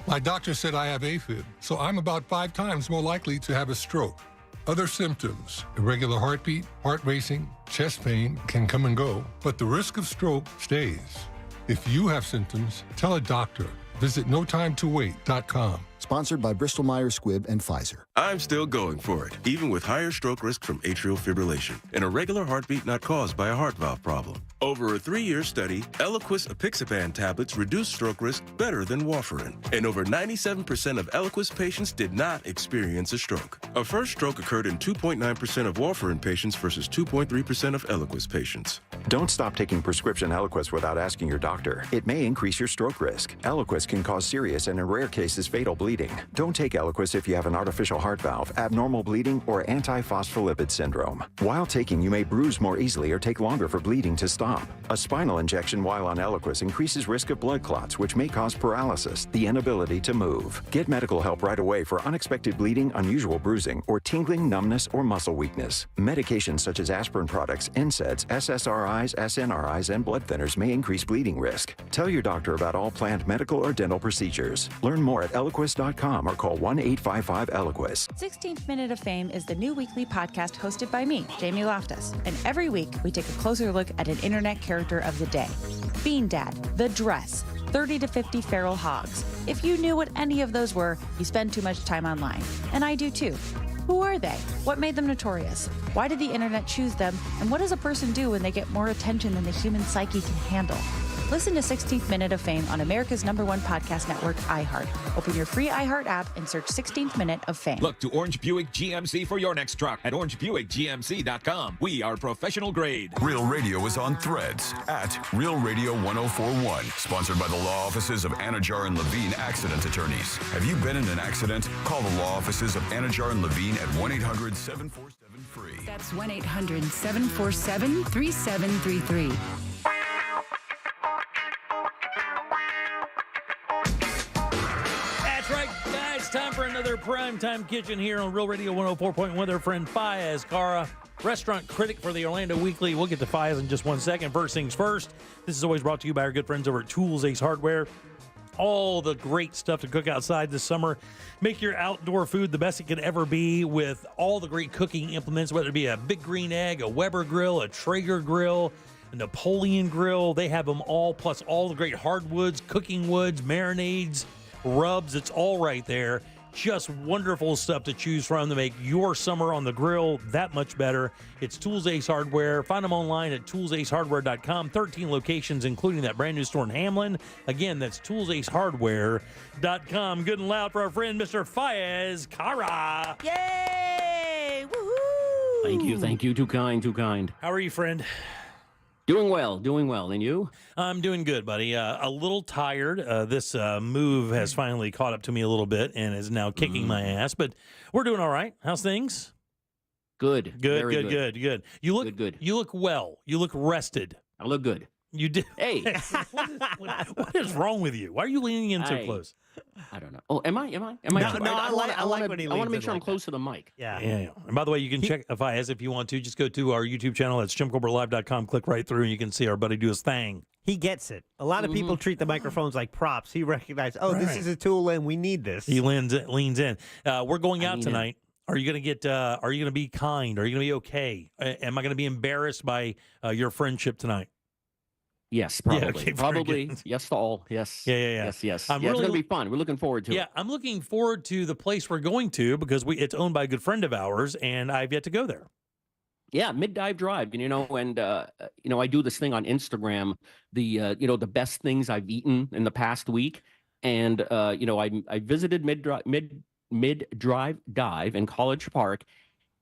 My doctor said I have AFib, so I'm about 5 times more likely to have a stroke. Other symptoms: irregular heartbeat, heart racing, chest pain can come and go, but the risk of stroke stays. If you have symptoms, tell a doctor. Visit notimetowait.com. Sponsored by Bristol Myers Squibb and Pfizer. I'm still going for it, even with higher stroke risk from atrial fibrillation, an irregular heartbeat not caused by a heart valve problem. Over a 3-year study, Eliquis apixaban tablets reduced stroke risk better than warfarin, and over 97% of Eliquis patients did not experience a stroke. A first stroke occurred in 2.9% of warfarin patients versus 2.3% of Eliquis patients. Don't stop taking prescription Eliquis without asking your doctor. It may increase your stroke risk. Eliquis can cause serious and in rare cases fatal bleeding. Don't take Eliquis if you have an artificial heart valve, abnormal bleeding, or antiphospholipid syndrome. While taking, you may bruise more easily or take longer for bleeding to stop. A spinal injection while on Eliquis increases risk of blood clots, which may cause paralysis, the inability to move. Get medical help right away for unexpected bleeding, unusual bruising, or tingling, numbness, or muscle weakness. Medications such as aspirin products, NSAIDs, SSRIs, SNRIs, and blood thinners may increase bleeding risk. Tell your doctor about all planned medical or dental procedures. Learn more at eliquis.com or call 1-855-ELIQUIS. 16th Minute of Fame is the new weekly podcast hosted by me, Jamie Loftus. And every week, we take a closer look at an internet character of the day. Bean Dad, The Dress, 30 to 50 feral hogs. If you knew what any of those were, you spend too much time online. And I do too. Who are they? What made them notorious? Why did the internet choose them? And what does a person do when they get more attention than the human psyche can handle? Listen to 16th Minute of Fame on America's #1 podcast network, iHeart. Open your free iHeart app and search 16th Minute of Fame. Look to Orange Buick GMC for your next truck at orangebuickgmc.com. We are professional grade. Real Radio is on Threads at Real Radio 1041. Sponsored by the law offices of Anajar and Levine Accident Attorneys. Have you been in an accident? Call the law offices of Anajar and Levine at 1-800-747-FREE. That's 1-800-747-3733. Time for another Primetime Kitchen here on Real Radio 104.1 with our friend Fayez Cara, restaurant critic for the Orlando Weekly. We'll get to Fayez in just one second. First things first, this is always brought to you by our good friends over at Tools Ace Hardware. All the great stuff to cook outside this summer. Make your outdoor food the best it could ever be with all the great cooking implements, whether it be a Big Green Egg, a Weber grill, a Traeger grill, a Napoleon grill. They have them all, plus all the great hardwoods, cooking woods, marinades, rubs. It's all right there. Just wonderful stuff to choose from to make your summer on the grill that much better. It's Tools Ace Hardware. Find them online at toolsacehardware.com. 13 locations, including that brand new store in Hamlin. Again, that's toolsacehardware.com. Good and loud for our friend, Mr. Fayez Cara. Yay! Woohoo! Thank you. Too kind. How are you, friend? Doing well. And you? I'm doing good, buddy. A little tired. This move has finally caught up to me a little bit and is now kicking my ass, but we're doing all right. How's things? Good. Good. You look good. You look well. You look rested. I look good. You do. Hey. What is wrong with you? Why are you leaning in so close? I don't know. Oh, am I? No, I like when he I want to leans make sure in I'm like close to the mic. Yeah. And by the way, you can check Fayez if you want to. Just go to our YouTube channel. That's JimColbertLive.com. Click right through, and you can see our buddy do his thing. He gets it. A lot of people treat the microphones like props. He recognizes, this is a tool, and we need this. He leans in. We're going out tonight. Are you going to get? Are you going to be kind? Are you going to be okay? Am I going to be embarrassed by your friendship tonight? Yes, probably. Yeah, okay, probably. Yes to all. Yes. Yeah. Yes. Really, it's going to be fun. We're looking forward to it. Yeah, I'm looking forward to the place we're going to because it's owned by a good friend of ours, and I've yet to go there. Yeah, Mid-Dive Drive, I do this thing on Instagram, the best things I've eaten in the past week, and I visited Mid-Drive Dive in College Park,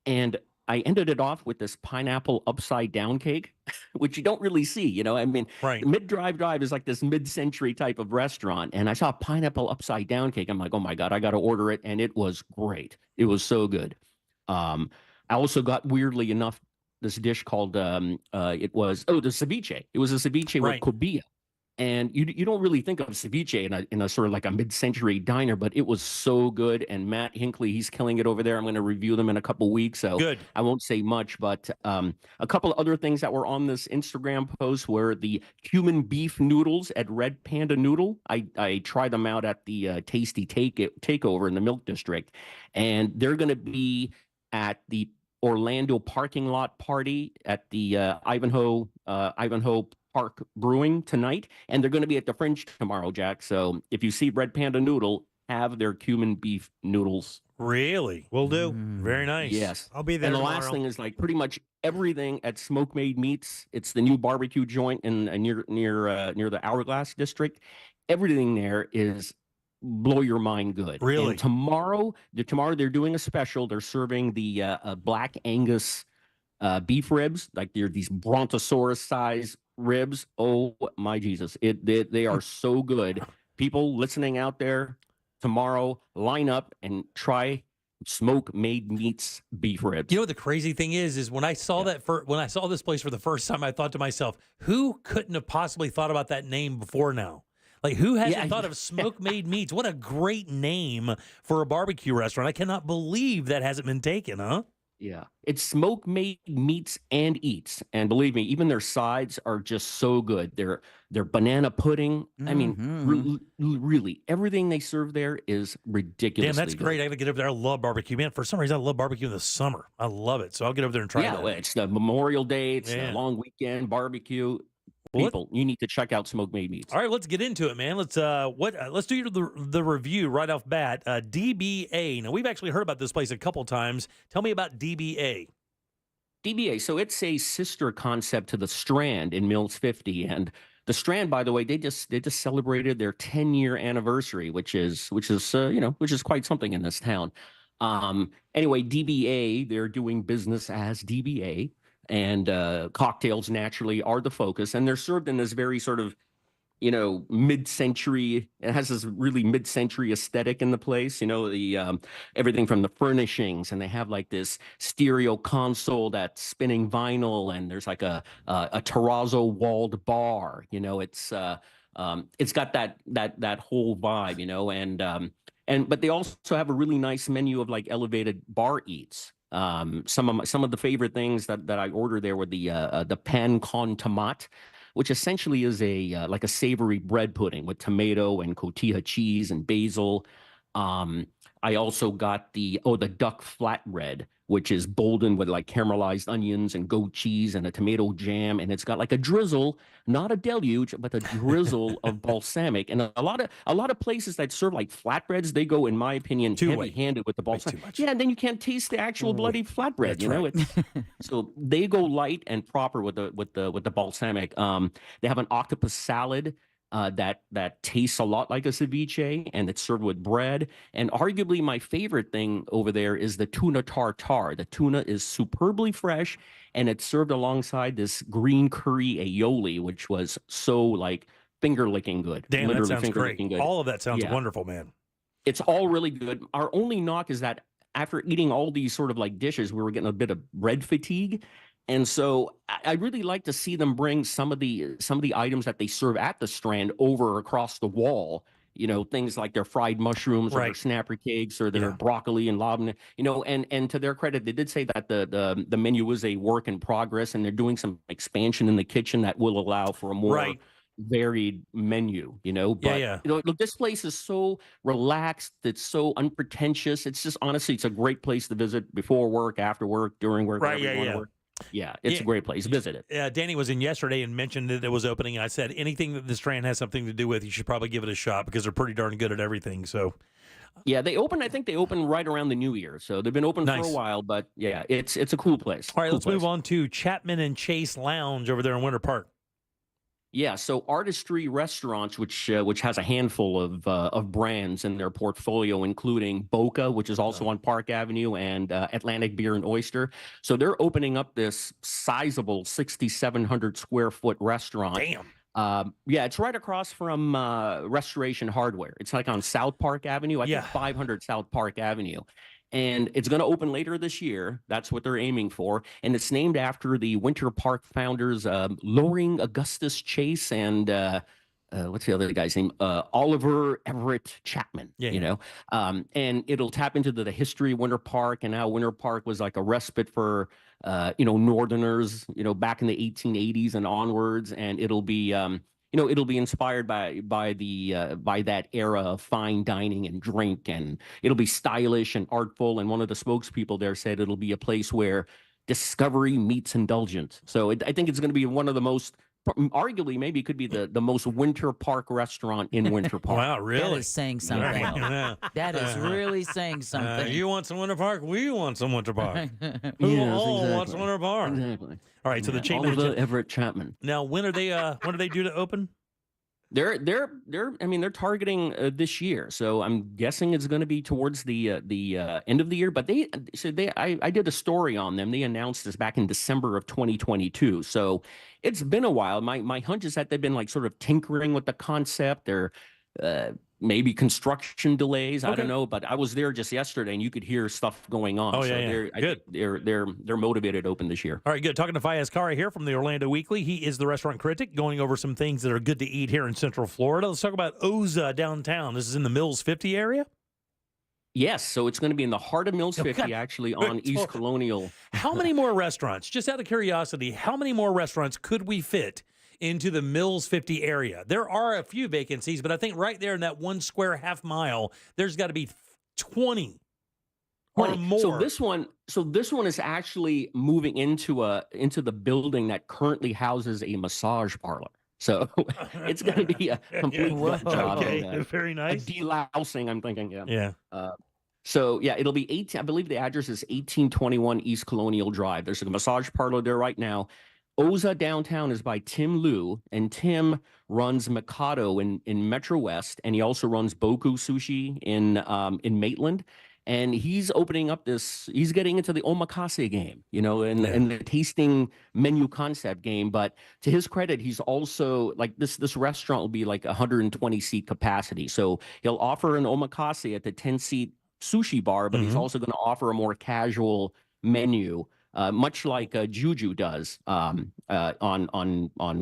and I ended it off with this pineapple upside down cake, which you don't really see. You know, I mean, right. Mid-Drive is like this mid-century type of restaurant, and I saw a pineapple upside down cake. I'm like, oh my God, I got to order it, and it was great. It was so good. I also got, weirdly enough, this dish called the ceviche. It was a ceviche with cobia. And you don't really think of ceviche in a sort of like a mid-century diner, but it was so good. And Matt Hinckley, he's killing it over there. I'm going to review them in a couple weeks, so good. I won't say much. But a couple of other things that were on this Instagram post were the cumin beef noodles at Red Panda Noodle. I tried them out at the Tasty Takeover in the Milk District, and they're going to be at the Orlando parking lot party at the Ivanhoe Park Brewing tonight, and they're going to be at the Fringe tomorrow, Jack. So if you see Red Panda Noodle, have their cumin beef noodles. Really? Will do. Very nice. Yes. I'll be there And the tomorrow. last thing is like pretty much everything at Smoke Made Meats. It's the new barbecue joint in near the Hourglass District. Everything there is blow your mind good. Really? And tomorrow they're doing a special. They're serving the Black Angus beef ribs, like they're these brontosaurus size ribs. Oh my Jesus. They are so good. People listening out there tomorrow, line up and try Smoke Made Meats beef ribs. You know what the crazy thing is when I saw when I saw this place for the first time, I thought to myself, who couldn't have possibly thought about that name before now? Like, who hasn't thought of Smoke Made Meats? What a great name for a barbecue restaurant. I cannot believe that hasn't been taken, huh? Yeah, it's Smoke Made Meats and Eats, and believe me, even their sides are just so good. Their banana pudding. I mean, really, everything they serve there is ridiculous. Damn, that's great. I got to get over there. I love barbecue, man. For some reason, I love barbecue in the summer. I love it, so I'll get over there and try that. Yeah, it's the Memorial Day. It's a long weekend barbecue. People, you need to check out Smoke Made Meats. All right, let's get into it, man. Let's do the review right off bat. DBA. Now, we've actually heard about this place a couple times. Tell me about DBA. DBA. So it's a sister concept to the Strand in Mills 50, and the Strand, by the way, they just celebrated their 10-year anniversary, which is quite something in this town. Anyway, DBA, they're doing business as DBA. And cocktails naturally are the focus, and they're served in this very sort of, mid-century. It has this really mid-century aesthetic in the place. The everything from the furnishings, and they have like this stereo console that's spinning vinyl, and there's like a terrazzo walled bar. It's got that whole vibe. But they also have a really nice menu of like elevated bar eats. Some of the favorite things that I ordered there were the pan con tomate, which essentially is like a savory bread pudding with tomato and cotija cheese and basil. I also got the duck flatbread, which is boldened with like caramelized onions and goat cheese and a tomato jam, and it's got like a drizzle, not a deluge, but a drizzle of balsamic. And a lot of places that serve like flatbreads, they go, in my opinion, heavy-handed with the balsamic. Yeah, and then you can't taste the actual bloody flatbread. So they go light and proper with the balsamic. They have an octopus salad. That tastes a lot like a ceviche, and it's served with bread. And arguably my favorite thing over there is the tuna tartare. The tuna is superbly fresh, and it's served alongside this green curry aioli, which was so like finger-licking good. Damn, literally that sounds great. Good. All of that sounds wonderful, man. It's all really good. Our only knock is that after eating all these sort of like dishes, we were getting a bit of bread fatigue. And so I really like to see them bring some of the items that they serve at the Strand over across the wall. Things like their fried mushrooms or their snapper cakes or their broccoli and labneh. And to their credit, they did say that the menu was a work in progress, and they're doing some expansion in the kitchen that will allow for a more varied menu. Look, this place is so relaxed. It's so unpretentious. It's just, honestly, it's a great place to visit before work, after work, during work. Work. Yeah, it's a great place. Visit it. Yeah, Danny was in yesterday and mentioned that it was opening. And I said, anything that the Strand has something to do with, you should probably give it a shot because they're pretty darn good at everything. So, yeah, I think they opened right around the New Year. So they've been open for a while, but yeah, it's a cool place. All right, let's move on to Chapman and Chase Lounge over there in Winter Park. Yeah, so Artistry Restaurants, which has a handful of brands in their portfolio, including Boca, which is also on Park Avenue, and Atlantic Beer and Oyster. So they're opening up this sizable 6,700 square foot restaurant. Damn. Yeah, it's right across from Restoration Hardware. It's like on South Park Avenue. I Yeah. think 500 South Park Avenue. And it's going to open later this year. That's what they're aiming for. And it's named after the Winter Park founders, Loring Augustus Chase and what's the other guy's name? Oliver Everett Chapman. Yeah, you know, and it'll tap into the history of Winter Park and how Winter Park was like a respite for Northerners, back in the 1880s and onwards. And it'll be it'll be inspired by that era of fine dining and drink, and it'll be stylish and artful. And one of the spokespeople there said it'll be a place where discovery meets indulgence. So I think it's going to be one of the most, arguably, maybe it could be the most Winter Park restaurant in Winter Park. Wow, really? That is saying something. Yeah. That is really saying something. You want some Winter Park? We want some Winter Park. Who Yes, all exactly. wants Winter Park? Exactly. All right, so the chain Oliver manager. Everett Chapman. Now, when are they due to open? They're targeting this year, so I'm guessing it's going to be towards the end of the year. But I did a story on them. They announced this back in December of 2022, so it's been a while. My hunch is that they've been like sort of tinkering with the concept. They're maybe construction delays. I Okay. don't know, but I was there just yesterday, and you could hear stuff going on. Oh, so yeah. I Good. think they're motivated to open this year. All right, good. Talking to Fayez Kara here from the Orlando Weekly. He is the restaurant critic, going over some things that are good to eat here in Central Florida. Let's talk about Oza downtown. This is in the Mills 50 area. Yes, so it's going to be in the heart of Mills 50, actually, on East Colonial. How many more restaurants, just out of curiosity, how many more restaurants could we fit into the Mills 50 area? There are a few vacancies, but I think right there in that 1 square half mile, there's got to be 20 or more. So this one is actually moving into the building that currently houses a massage parlor. So it's going to be a complete gut job. Okay, and, very nice. A delousing, I'm thinking. Yeah. Yeah. So yeah, it'll be 18. I believe the address is 1821 East Colonial Drive. There's a massage parlor there right now. Oza Downtown is by Tim Liu, and Tim runs Mikado in Metro West, and he also runs Boku Sushi in Maitland. And he's opening up he's getting into the omakase game, and the tasting menu concept game. But to his credit, he's also like this restaurant will be like 120 seat capacity. So he'll offer an omakase at the 10-seat sushi bar, but he's also going to offer a more casual menu. Much like Juju does on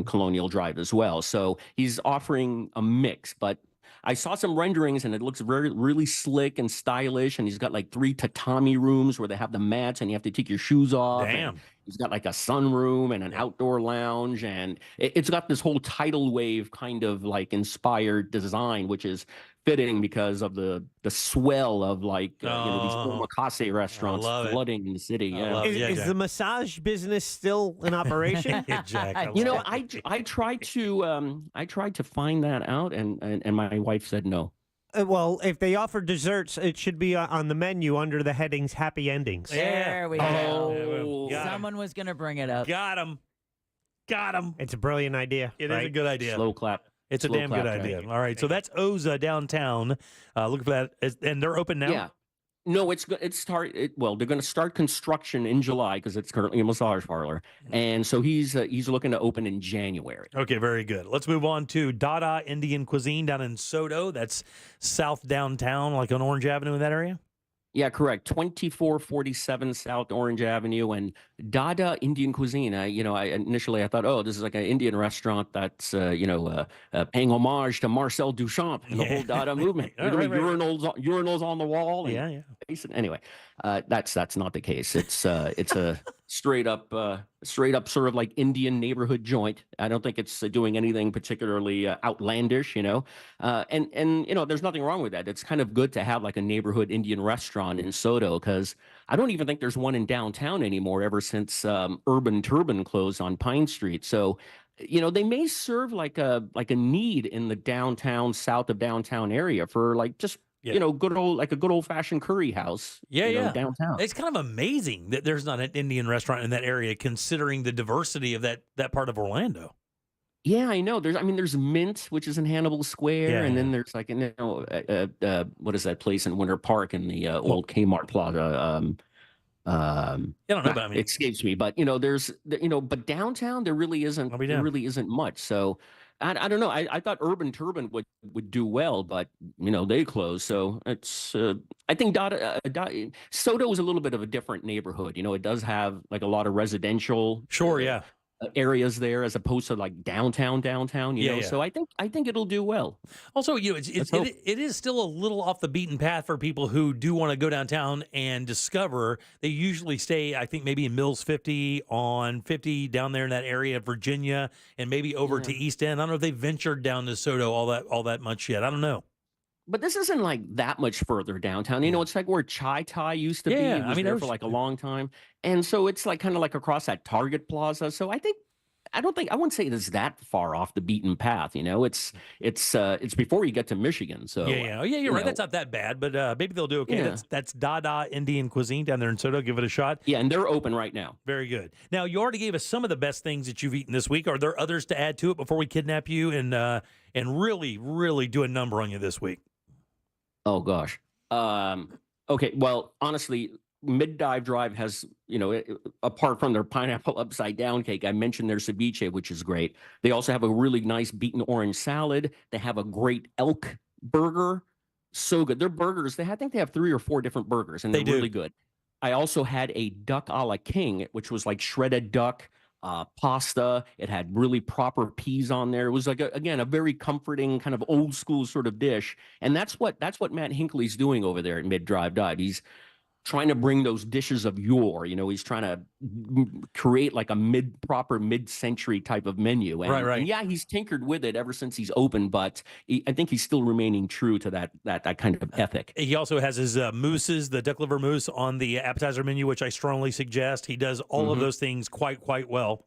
Colonial Drive as well. So he's offering a mix, but I saw some renderings and it looks really slick and stylish. And he's got like 3 tatami rooms where they have the mats and you have to take your shoes off. Damn. And he's got like a sunroom and an outdoor lounge, and it's got this whole tidal wave kind of like inspired design, which is fitting because of the swell of like these omakase restaurants flooding the city. Yeah. Is the massage business still in operation? Exactly. I tried to find that out, and my wife said no. Well, if they offer desserts, it should be on the menu under the headings "Happy Endings." There we go. Got him. Someone was going to bring it up. Got him. It's a brilliant idea. It is a good idea. Slow clap. It's a damn good idea. All right, so that's Oza downtown. Looking for that, and they're open now. Yeah. No, they're going to start construction in July because it's currently a massage parlor, and so he's looking to open in January. Okay, very good. Let's move on to Dada Indian Cuisine down in Soto. That's south downtown, like on Orange Avenue in that area. Yeah, correct. 2447 South Orange Avenue, and Dada Indian Cuisine. I initially thought, oh, this is like an Indian restaurant that's paying homage to Marcel Duchamp and the whole Dada movement. Urinals on the wall. And anyway, that's not the case. It's a straight up sort of like Indian neighborhood joint. I don't think it's doing anything particularly outlandish, and there's nothing wrong with that. It's kind of good to have like a neighborhood Indian restaurant in Soto, because I don't even think there's one in downtown anymore ever since Urban Turban closed on Pine Street. So they may serve like a need in the downtown, south of downtown area for like just good old fashioned curry house. Downtown. It's kind of amazing that there's not an Indian restaurant in that area, considering the diversity of that part of Orlando. Yeah, I know. There's Mint, which is in Hannibal Square, and then there's like, what is that place in Winter Park in the old Kmart Plaza? I don't know, but it escapes me. But but downtown there really isn't. There really isn't much. So I don't know. I thought Urban Turban would do well, but they closed. So it's. I think Soto is a little bit of a different neighborhood. It does have like a lot of residential. Sure, yeah. Areas there as opposed to like downtown, you know. So I think it'll do well. Also, it is still a little off the beaten path for people who do want to go downtown and discover. They usually stay, I think, maybe in Mills 50 on 50 down there in that area of Virginia, and maybe over to East End. I don't know if they ventured down to Soto all that much yet. I don't know. But this isn't like that much further downtown. It's like where Chai Tai used to be. It was there for like a long time. And so it's like kind of like across that Target Plaza. So I wouldn't say it's that far off the beaten path. It's before you get to Michigan. So you're right. That's not that bad, but maybe they'll do okay. Yeah. That's Dada Indian Cuisine down there in Soto. Give it a shot. Yeah, and they're open right now. Very good. Now, you already gave us some of the best things that you've eaten this week. Are there others to add to it before we kidnap you and really, really do a number on you this week? Oh gosh. Okay. Well, honestly, Mid-Dive Drive has, apart from their pineapple upside down cake, I mentioned their ceviche, which is great. They also have a really nice beaten orange salad. They have a great elk burger. So good. Their burgers, I think they have 3 or 4 different burgers, and they're really good. I also had a duck a la king, which was like shredded duck, pasta. It had really proper peas on there. It was like a very comforting kind of old school sort of dish. And that's what Matt Hinckley's doing over there at Mid-Drive Dive. He's trying to bring those dishes of yore. He's trying to create like a mid-century type of menu. And, right. And yeah, he's tinkered with it ever since he's opened, but I think he's still remaining true to that kind of ethic. He also has his mousses, the duck liver mousse on the appetizer menu, which I strongly suggest. He does all of those things quite well.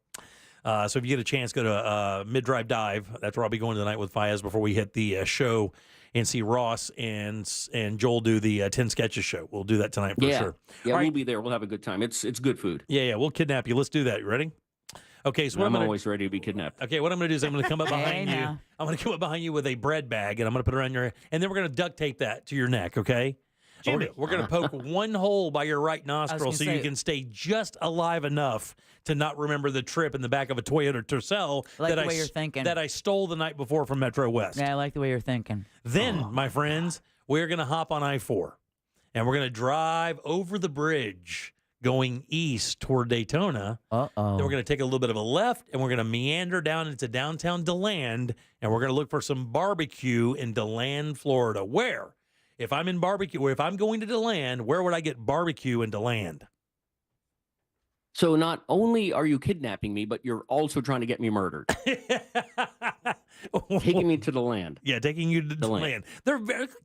So if you get a chance, go to Mid-Drive Dive. That's where I'll be going tonight with Fayez before we hit the show and see Ross and Joel do the 10 Sketches show. We'll do that tonight for sure. Yeah, we'll be there. We'll have a good time. It's good food. Yeah, we'll kidnap you. Let's do that. You ready? Okay, so I'm always ready to be kidnapped. Okay, what I'm going to do is I'm going to come up behind you. I'm going to come up behind you with a bread bag, and I'm going to put it around your head, and then we're going to duct tape that to your neck, okay? Jimmy. We're going to poke one hole by your right nostril so you can stay just alive enough to not remember the trip in the back of a Toyota Tercel you're thinking. that I stole the night before from Metro West. Yeah, I like the way you're thinking. Then, my friends, we're going to hop on I-4, and we're going to drive over the bridge going east toward Daytona. Then we're going to take a little bit of a left, and we're going to meander down into downtown DeLand, and we're going to look for some barbecue in DeLand, Florida. Where? If I'm going to DeLand, where would I get barbecue in DeLand? So not only are you kidnapping me, but you're also trying to get me murdered. Taking me to DeLand. Yeah, taking you to DeLand.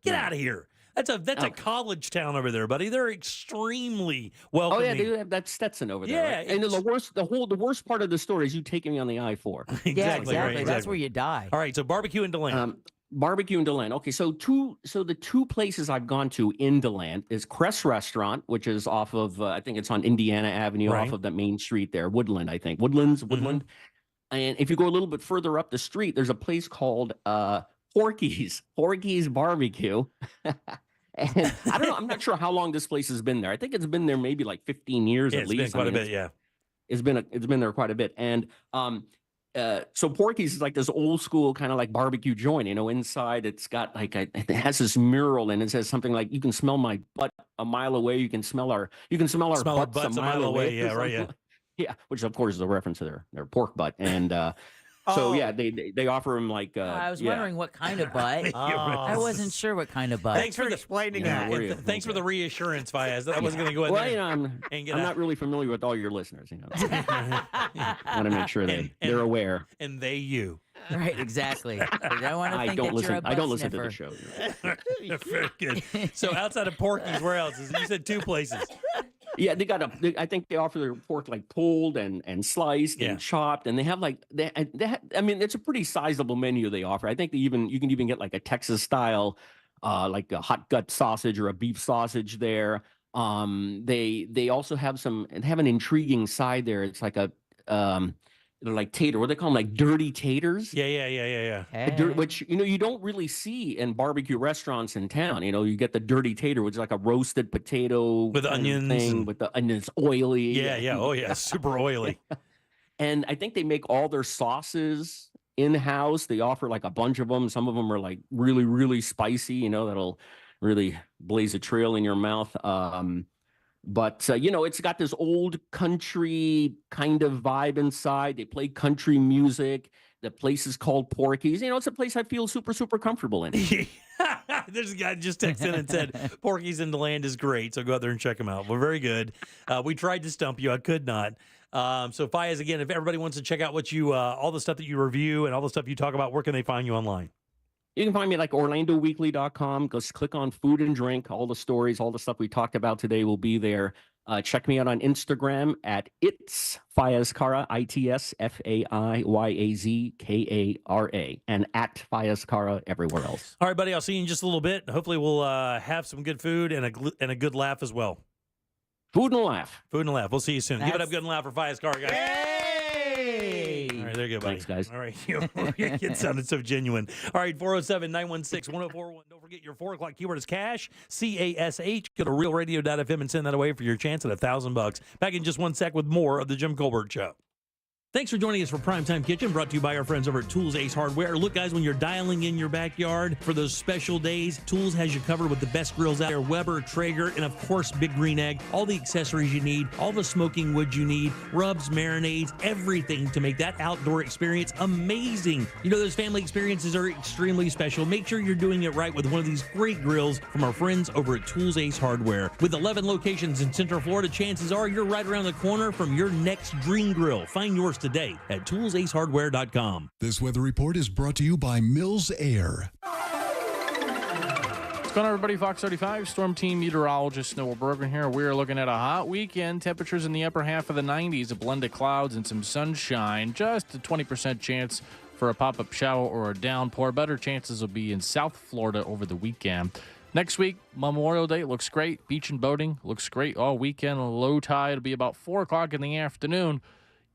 Get out of here. That's a college town over there, buddy. They're extremely welcoming. Oh yeah, they have that Stetson over there. Yeah, right? And the worst part of the story is you taking me on the I-4. Exactly. Yeah, exactly. Right, That's where you die. All right, so barbecue in DeLand. Barbecue in DeLand. Okay, so the 2 places I've gone to in DeLand is Crest Restaurant, which is off of I think it's on Indiana Avenue, off of that main street there, Woodland, I think. Woodland. And if you go a little bit further up the street, there's a place called Porky's Barbecue. And I don't know, I'm not sure how long this place has been there. I think it's been there maybe like 15 years at least. It's been quite a bit, yeah. It's been there quite a bit. And so Porky's is like this old school kind of like barbecue joint, inside it's got like it has this mural and it says something like, you can smell my butt a mile away. You can smell our butts a mile away. Yeah, right. Yeah. Yeah. Which of course is a reference to their pork butt. And, so yeah, they offer them like. I was wondering what kind of butt. I wasn't sure what kind of butt. Thanks for explaining that. Thanks for the reassurance, Fayez. I wasn't going to go in there. I'm not really familiar with all your listeners. I want to make sure they're aware. And you. Right, exactly. I don't listen to the show. Very good. So outside of Porky's, where else? You said 2 places. Yeah, I think they offer their pork like pulled and sliced and chopped, and they have like it's a pretty sizable menu they offer. I think you can even get like a Texas style, like a hot gut sausage or a beef sausage there. They also have an intriguing side there. It's like they're like tater. What do they call them? Like dirty taters. Yeah. Which you don't really see in barbecue restaurants in town. You get the dirty tater, which is like a roasted potato with onions, with the onions, oily. Yeah. Oh yeah, super oily. And I think they make all their sauces in-house. They offer like a bunch of them. Some of them are like really, really spicy. That'll really blaze a trail in your mouth. But it's got this old country kind of vibe inside. They play country music. The place is called Porky's. It's a place I feel super, super comfortable in. There's a guy just texted in and said, Porky's in the Land is great, so go out there and check them out. We're very good. We tried to stump you. I could not. So Fayez, again, if everybody wants to check out what you, all the stuff that you review and all the stuff you talk about, where can they find you online? You can find me at OrlandoWeekly.com. Just click on food and drink. All the stories, all the stuff we talked about today will be there. Check me out on Instagram at It's Fayez Kara, ITSFAIYAZKARA, and at Fayez Kara everywhere else. All right, buddy. I'll see you in just a little bit. Hopefully, we'll have some good food and a good laugh as well. Food and a laugh. Food and a laugh. We'll see you soon. Give it up good and loud for Fayez Kara, guys. Hey! All right, there you go, buddy. Thanks, guys. All right. It sounded so genuine. All right, 407-916-1041. Don't forget your 4 o'clock keyword is cash, CASH. Go to realradio.fm and send that away for your chance at $1,000. Back in just 1 sec with more of the Jim Colbert Show. Thanks for joining us for Primetime Kitchen, brought to you by our friends over at Tools Ace Hardware. Look, guys, when you're dialing in your backyard for those special days, Tools has you covered with the best grills out there, Weber, Traeger, and, of course, Big Green Egg. All the accessories you need, all the smoking wood you need, rubs, marinades, everything to make that outdoor experience amazing. Those family experiences are extremely special. Make sure you're doing it right with one of these great grills from our friends over at Tools Ace Hardware. With 11 locations in Central Florida, chances are you're right around the corner from your next dream grill. Find yours today at toolsacehardware.com. This weather report is brought to you by Mills Air. What's going on, everybody? Fox 35, Storm Team Meteorologist Noah Bergen here. We are looking at a hot weekend. Temperatures in the upper half of the 90s, a blend of clouds and some sunshine. Just a 20% chance for a pop-up shower or a downpour. Better chances will be in South Florida over the weekend. Next week, Memorial Day looks great. Beach and boating looks great all weekend. Low tide will be about 4 o'clock in the afternoon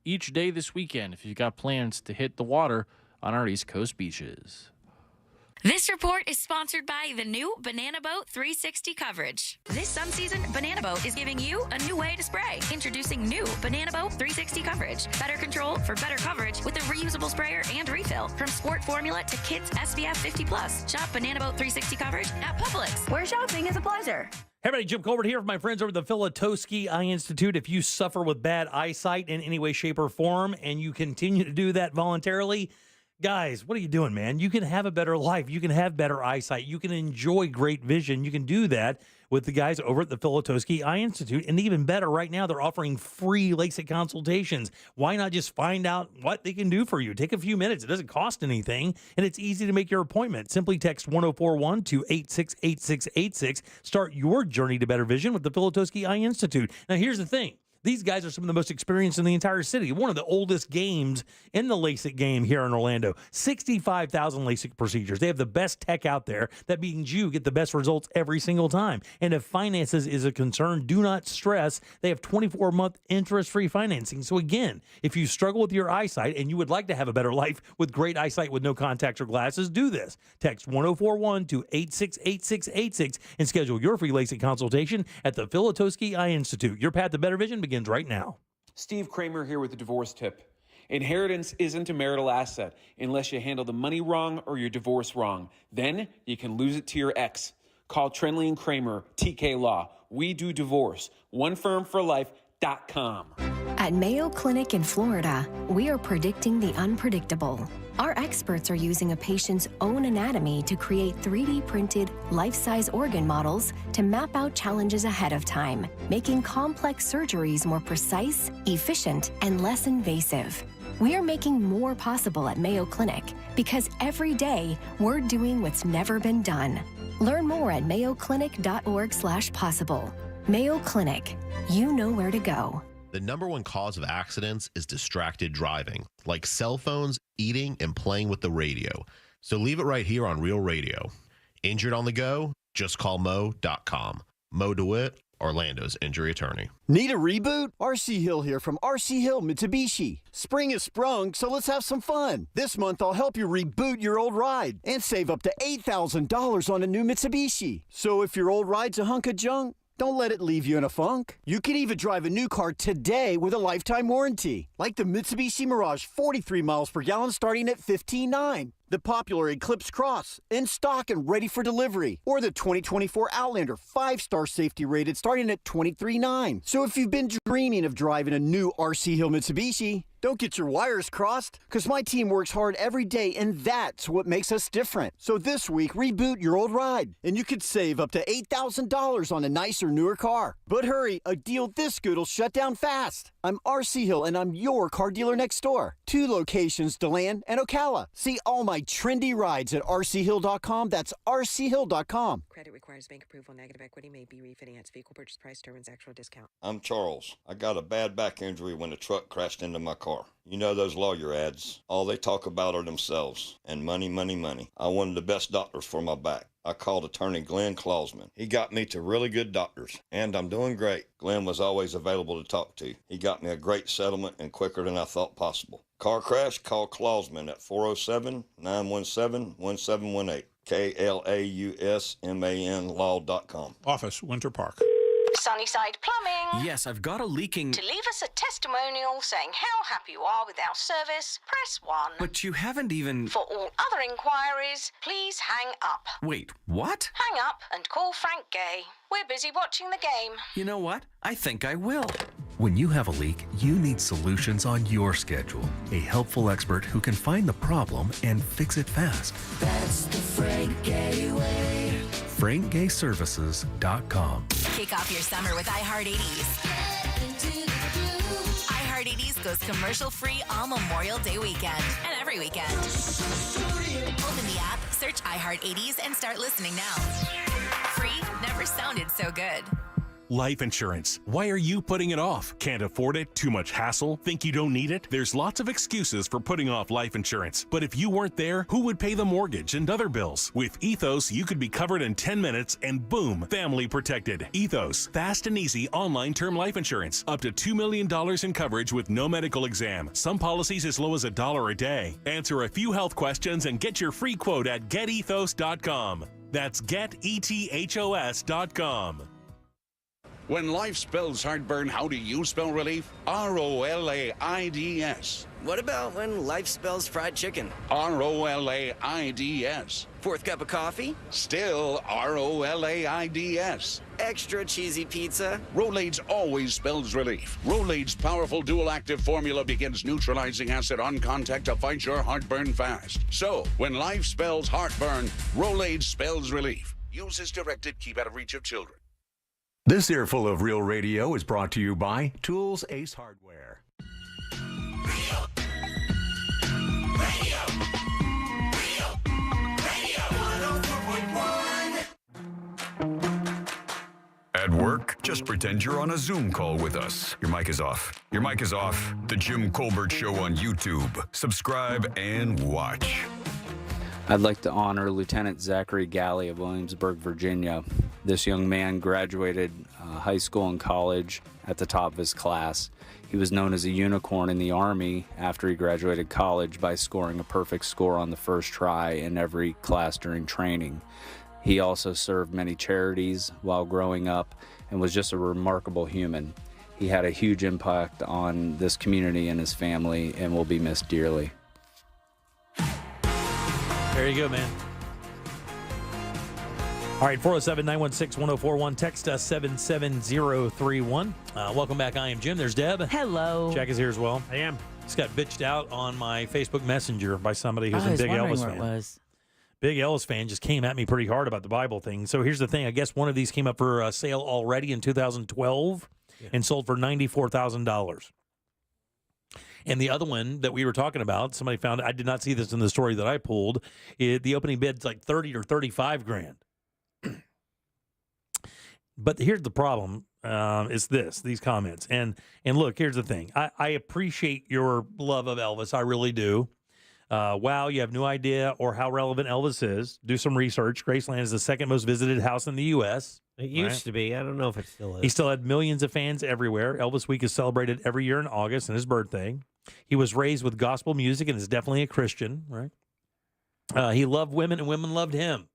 each day this weekend if you've got plans to hit the water on our East Coast beaches. This report is sponsored by the new Banana Boat 360 coverage. This sun season, Banana Boat is giving you a new way to spray. Introducing new Banana Boat 360 coverage. Better control for better coverage with a reusable sprayer and refill. From sport formula to kids SPF 50+. Shop Banana Boat 360 coverage at Publix, where shopping is a pleasure. Hey, everybody, Jim Colbert here from my friends over at the Filatowski Eye Institute. If you suffer with bad eyesight in any way, shape, or form, and you continue to do that voluntarily, guys, what are you doing, man? You can have a better life. You can have better eyesight. You can enjoy great vision. You can do that with the guys over at the Filatowski Eye Institute. And even better, right now, they're offering free LASIK consultations. Why not just find out what they can do for you? Take a few minutes. It doesn't cost anything, and it's easy to make your appointment. Simply text 1041 to 868686. Start your journey to better vision with the Filatowski Eye Institute. Now, here's the thing. These guys are some of the most experienced in the entire city. One of the oldest games in the LASIK game here in Orlando. 65,000 LASIK procedures. They have the best tech out there. That means you get the best results every single time. And if finances is a concern, do not stress. They have 24-month interest-free financing. So again, if you struggle with your eyesight and you would like to have a better life with great eyesight with no contacts or glasses, do this. Text 1041 to 868686 and schedule your free LASIK consultation at the Filatowski Eye Institute. Your path to better vision begins right now. Steve Kramer here with a divorce tip. Inheritance isn't a marital asset unless you handle the money wrong or your divorce wrong. Then you can lose it to your ex. Call Trenley and Kramer, TK Law. We do divorce. OneFirmForLife.com. At Mayo Clinic in Florida, we are predicting the unpredictable. Our experts are using a patient's own anatomy to create 3D printed, life-size organ models to map out challenges ahead of time, making complex surgeries more precise, efficient, and less invasive. We are making more possible at Mayo Clinic because every day we're doing what's never been done. Learn more at mayoclinic.org/possible. Mayo Clinic, you know where to go. The number one cause of accidents is distracted driving, like cell phones, eating, and playing with the radio. So leave it right here on Real Radio. Injured on the go? Just call Mo.com. Mo DeWitt, Orlando's injury attorney. Need a reboot? RC Hill here from RC Hill Mitsubishi. Spring has sprung, so let's have some fun. This month, I'll help you reboot your old ride and save up to $8,000 on a new Mitsubishi. So if your old ride's a hunk of junk, don't let it leave you in a funk. You can even drive a new car today with a lifetime warranty, like the Mitsubishi Mirage 43 miles per gallon starting at $15,900. The popular Eclipse Cross, in stock and ready for delivery. Or the 2024 Outlander, 5-star safety rated, starting at $23,900. So if you've been dreaming of driving a new RC Hill Mitsubishi, don't get your wires crossed, because my team works hard every day, and that's what makes us different. So this week, reboot your old ride, and you could save up to $8,000 on a nicer, newer car. But hurry, a deal this good will shut down fast. I'm RC Hill, and I'm your car dealer next door. 2 locations, DeLand and Ocala. See all my trendy rides at rchill.com. That's rchill.com. Credit requires bank approval. Negative equity may be refinanced. Vehicle purchase price determines actual discount. I'm Charles. I got a bad back injury when the truck crashed into my car. You know those lawyer ads. All they talk about are themselves and money, money, money. I wanted the best doctors for my back. I called attorney Glenn Clausman. He got me to really good doctors, and I'm doing great. Glenn was always available to talk to. He got me a great settlement and quicker than I thought possible. Car crash? Call Clausman at 407-917-1718. KLAUSMAN law.com. Office, Winter Park. Sunnyside Plumbing. Yes, I've got a leaking... To leave us a testimonial saying how happy you are with our service, press 1. But you haven't even... For all other inquiries, please hang up. Wait, what? Hang up and call Frank Gay. We're busy watching the game. You know what? I think I will. When you have a leak, you need solutions on your schedule. A helpful expert who can find the problem and fix it fast. That's the Frank Gay way. FrankGayServices.com. Kick off your summer with iHeart80s. iHeart80s goes commercial-free all Memorial Day weekend and every weekend. Open the app, search iHeart80s, and start listening now. Free never sounded so good. Life insurance. Why are you putting it off? Can't afford it? Too much hassle? Think you don't need it? There's lots of excuses for putting off life insurance. But if you weren't there, who would pay the mortgage and other bills? With Ethos, you could be covered in 10 minutes and boom, family protected. Ethos, fast and easy online term life insurance. Up to $2 million in coverage with no medical exam. Some policies as low as $1 a day. Answer a few health questions and get your free quote at getethos.com. That's getethos.com. When life spells heartburn, how do you spell relief? ROLAIDS. What about when life spells fried chicken? ROLAIDS. Fourth cup of coffee? Still ROLAIDS. Extra cheesy pizza? Rolaids always spells relief. Rolaids' powerful dual-active formula begins neutralizing acid on contact to fight your heartburn fast. So, when life spells heartburn, Rolaids spells relief. Use as directed. Keep out of reach of children. This earful of Real Radio is brought to you by Tools Ace Hardware. At work, just pretend you're on a Zoom call with us. Your mic is off. Your mic is off. The Jim Colbert Show on YouTube. Subscribe and watch. I'd like to honor Lieutenant Zachary Galley of Williamsburg, Virginia. This young man graduated high school and college at the top of his class. He was known as a unicorn in the Army after he graduated college by scoring a perfect score on the first try in every class during training. He also served many charities while growing up and was just a remarkable human. He had a huge impact on this community and his family and will be missed dearly. There you go, man. All right, 407-916-1041. Text us 77031. Welcome back. I am Jim. There's Deb. Hello. Jack is here as well. I am. Just got bitched out on my Facebook Messenger by somebody who's a big Elvis fan. It was. Big Elvis fan just came at me pretty hard about the Bible thing. So here's the thing. I guess one of these came up for sale already in 2012 and sold for $94,000. And the other one that we were talking about, somebody found, I did not see this in the story that I pulled, the opening bid's like 30 or 35 grand. But here's the problem, is these comments. And look, here's the thing. I appreciate your love of Elvis. I really do. Wow, you have no idea or how relevant Elvis is. Do some research. Graceland is the second most visited house in the U.S. It used to be. I don't know if it still is. He still had millions of fans everywhere. Elvis Week is celebrated every year in August and his birthday. He was raised with gospel music and is definitely a Christian, right? He loved women and women loved him.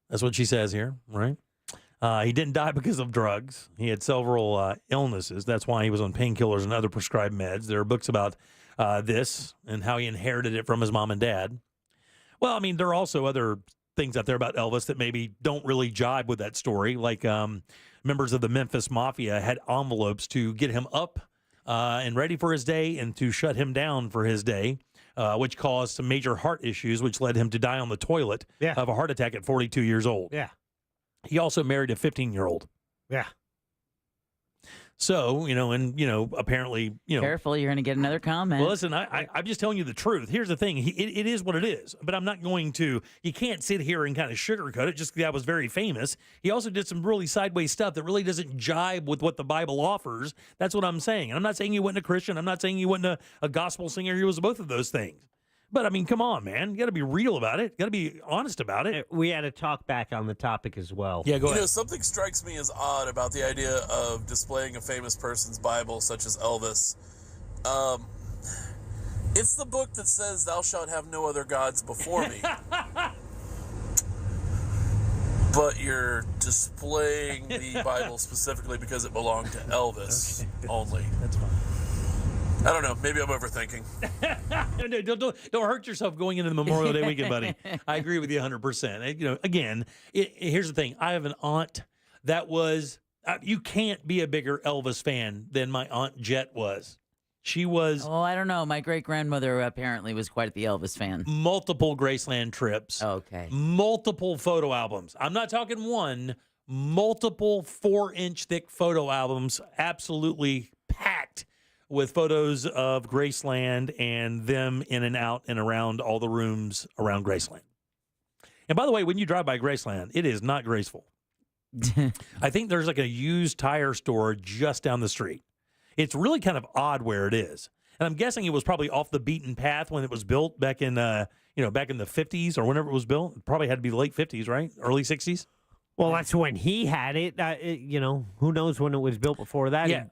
That's what she says here, right? He didn't die because of drugs. He had several illnesses. That's why he was on painkillers and other prescribed meds. There are books about this and how he inherited it from his mom and dad. Well, I mean, there are also other things out there about Elvis that maybe don't really jibe with that story. Like members of the Memphis Mafia had envelopes to get him up and ready for his day and to shut him down for his day, which caused some major heart issues, which led him to die on the toilet of a heart attack at 42 years old. Yeah. He also married a 15-year-old. Yeah. So, apparently, Careful, you're going to get another comment. Well, listen, I'm just telling you the truth. Here's the thing. It is what it is, but I'm not going to, you can't sit here and kind of sugarcoat it just because I was very famous. He also did some really sideways stuff that really doesn't jibe with what the Bible offers. That's what I'm saying. And I'm not saying he wasn't a Christian. I'm not saying he wasn't a gospel singer. He was both of those things. But, I mean, come on, man. You got to be real about it. You got to be honest about it. We had to talk back on the topic as well. Yeah, go ahead. Something strikes me as odd about the idea of displaying a famous person's Bible, such as Elvis. It's the book that says, "Thou shalt have no other gods before me." But you're displaying the Bible specifically because it belonged to Elvis only. That's fine. I don't know. Maybe I'm overthinking. Don't hurt yourself going into the Memorial Day weekend, buddy. I agree with you 100%. Again, here's the thing. I have an aunt that was, you can't be a bigger Elvis fan than my Aunt Jet was. She was. Oh, I don't know. My great-grandmother apparently was quite the Elvis fan. Multiple Graceland trips. Okay. Multiple photo albums. I'm not talking one. Multiple 4-inch thick photo albums. Absolutely packed with photos of Graceland and them in and out and around all the rooms around Graceland. And by the way, when you drive by Graceland, it is not graceful. I think there's like a used tire store just down the street. It's really kind of odd where it is. And I'm guessing it was probably off the beaten path when it was built back in, back in the 50s or whenever it was built. It probably had to be the late 50s, right? Early 60s? Well, that's when he had it. Who knows when it was built before that? Yeah.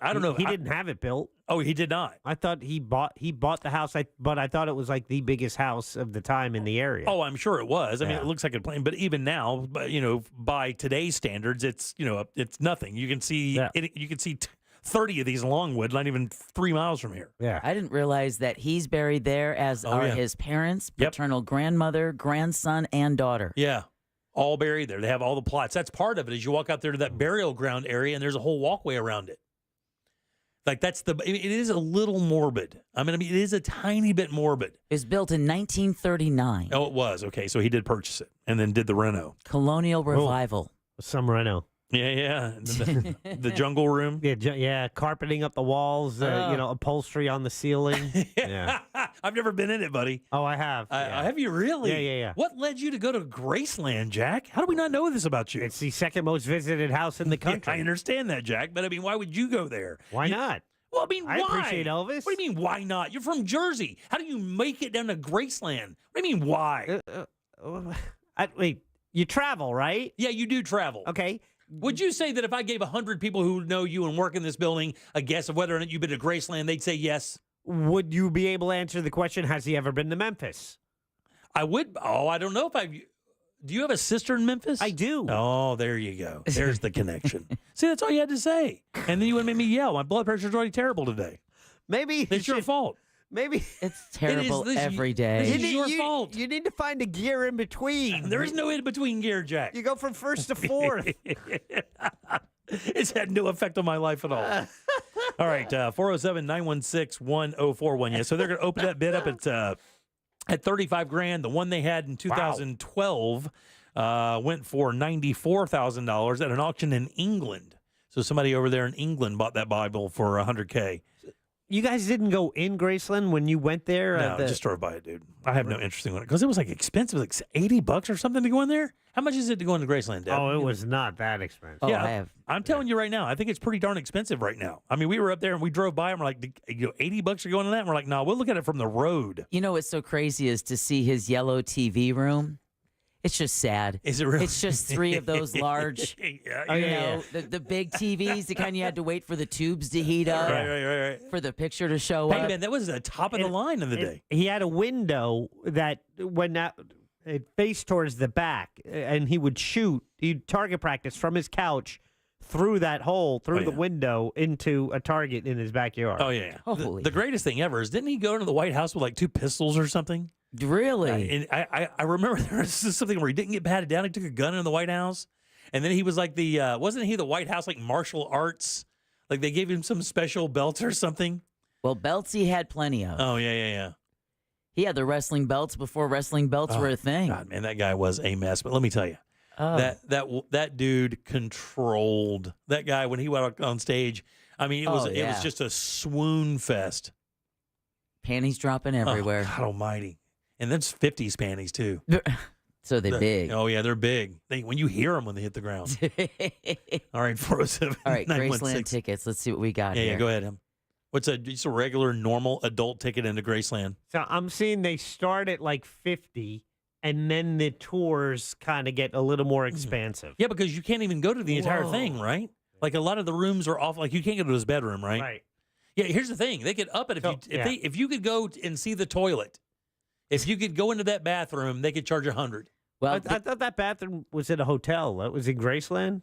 I don't know. He didn't have it built. Oh, he did not. I thought he bought the house, but I thought it was like the biggest house of the time in the area. Oh, I'm sure it was. I mean, it looks like a plane, but even now, by today's standards, it's nothing. You can see you can see 30 of these in Longwood, not even 3 miles from here. Yeah. I didn't realize that he's buried there, as are his parents, paternal grandmother, grandson, and daughter. Yeah. All buried there. They have all the plots. That's part of it. As you walk out there to that burial ground area, and there's a whole walkway around it. Like it is a little morbid. I mean, it is a tiny bit morbid. It was built in 1939. Oh, it was. Okay, so he did purchase it and then did the reno. Colonial revival. Some reno. Yeah. The jungle room. Yeah, carpeting up the walls, upholstery on the ceiling. Yeah. I've never been in it, buddy. Oh, I have. Have you really? Yeah. What led you to go to Graceland, Jack? How do we not know this about you? It's the second most visited house in the country. Yeah, I understand that, Jack, but I mean, why would you go there? Why not? Well, I mean, why? I appreciate Elvis. What do you mean, why not? You're from Jersey. How do you make it down to Graceland? What do you mean, why? Wait, you travel, right? Yeah, you do travel. Okay. Would you say that if I gave 100 people who know you and work in this building a guess of whether or not you've been to Graceland, they'd say yes? Would you be able to answer the question, has he ever been to Memphis? I would. Oh, I don't know if I've... Do you have a sister in Memphis? I do. Oh, there you go. There's the connection. See, that's all you had to say. And then you would make me yell. My blood pressure's already terrible today. Maybe it's your fault. Maybe it's terrible every day. This is your fault. You need to find a gear in between. There is no in between gear, Jack. You go from first to fourth. It's had no effect on my life at all. All right, 407-916-1041. Yeah, so they're going to open that bid up at $35,000. The one they had in 2012 went for $94,000 at an auction in England. So somebody over there in England bought that Bible for $100K. You guys didn't go in Graceland when you went there? No, just drove by it, dude. I have no interest in it because it was like expensive, like $80 or something to go in there. How much is it to go into Graceland, Deb? Oh, it was not that expensive. Yeah, I'm telling you right now, I think it's pretty darn expensive right now. I mean, we were up there and we drove by and we're like, $80 are going to that? And we're like, no, we'll look at it from the road. You know what's so crazy is to see his yellow TV room. It's just sad. Is it really? It's just 3 of those large, yeah. The big TVs, the kind you had to wait for the tubes to heat up. Right. For the picture to show Hey, up. man, that was the top of the line of the day. He had a window that when it faced towards the back, and he would shoot. He'd target practice from his couch through that hole, through the window into a target in his backyard. Oh, yeah. The greatest thing ever is, didn't he go into the White House with like 2 pistols or something? Really? And I remember there was something where he didn't get patted down. He took a gun in the White House. And then he was like wasn't he the White House like martial arts? Like they gave him some special belts or something? Well, belts he had plenty of. Oh, yeah. He had the wrestling belts before wrestling belts were a thing. God, man, that guy was a mess. But let me tell you, that dude controlled that guy when he went on stage. I mean, it was just a swoon fest. Panties dropping everywhere. Oh, God almighty. And that's 50s panties, too. So they're big. Oh, yeah, they're big. When you hear them when they hit the ground. All right, 407. All right, Graceland tickets. Let's see what we got here. Yeah, go ahead. What's just a regular, normal adult ticket into Graceland? So I'm seeing they start at like 50, and then the tours kind of get a little more expansive. Yeah, because you can't even go to the entire thing, right? Like a lot of the rooms are off. Like you can't go to his bedroom, right? Right. Yeah, here's the thing. They could up it if you could go and see the toilet. If you could go into that bathroom, they could charge $100. Well, I thought that bathroom was at a hotel. That was in Graceland?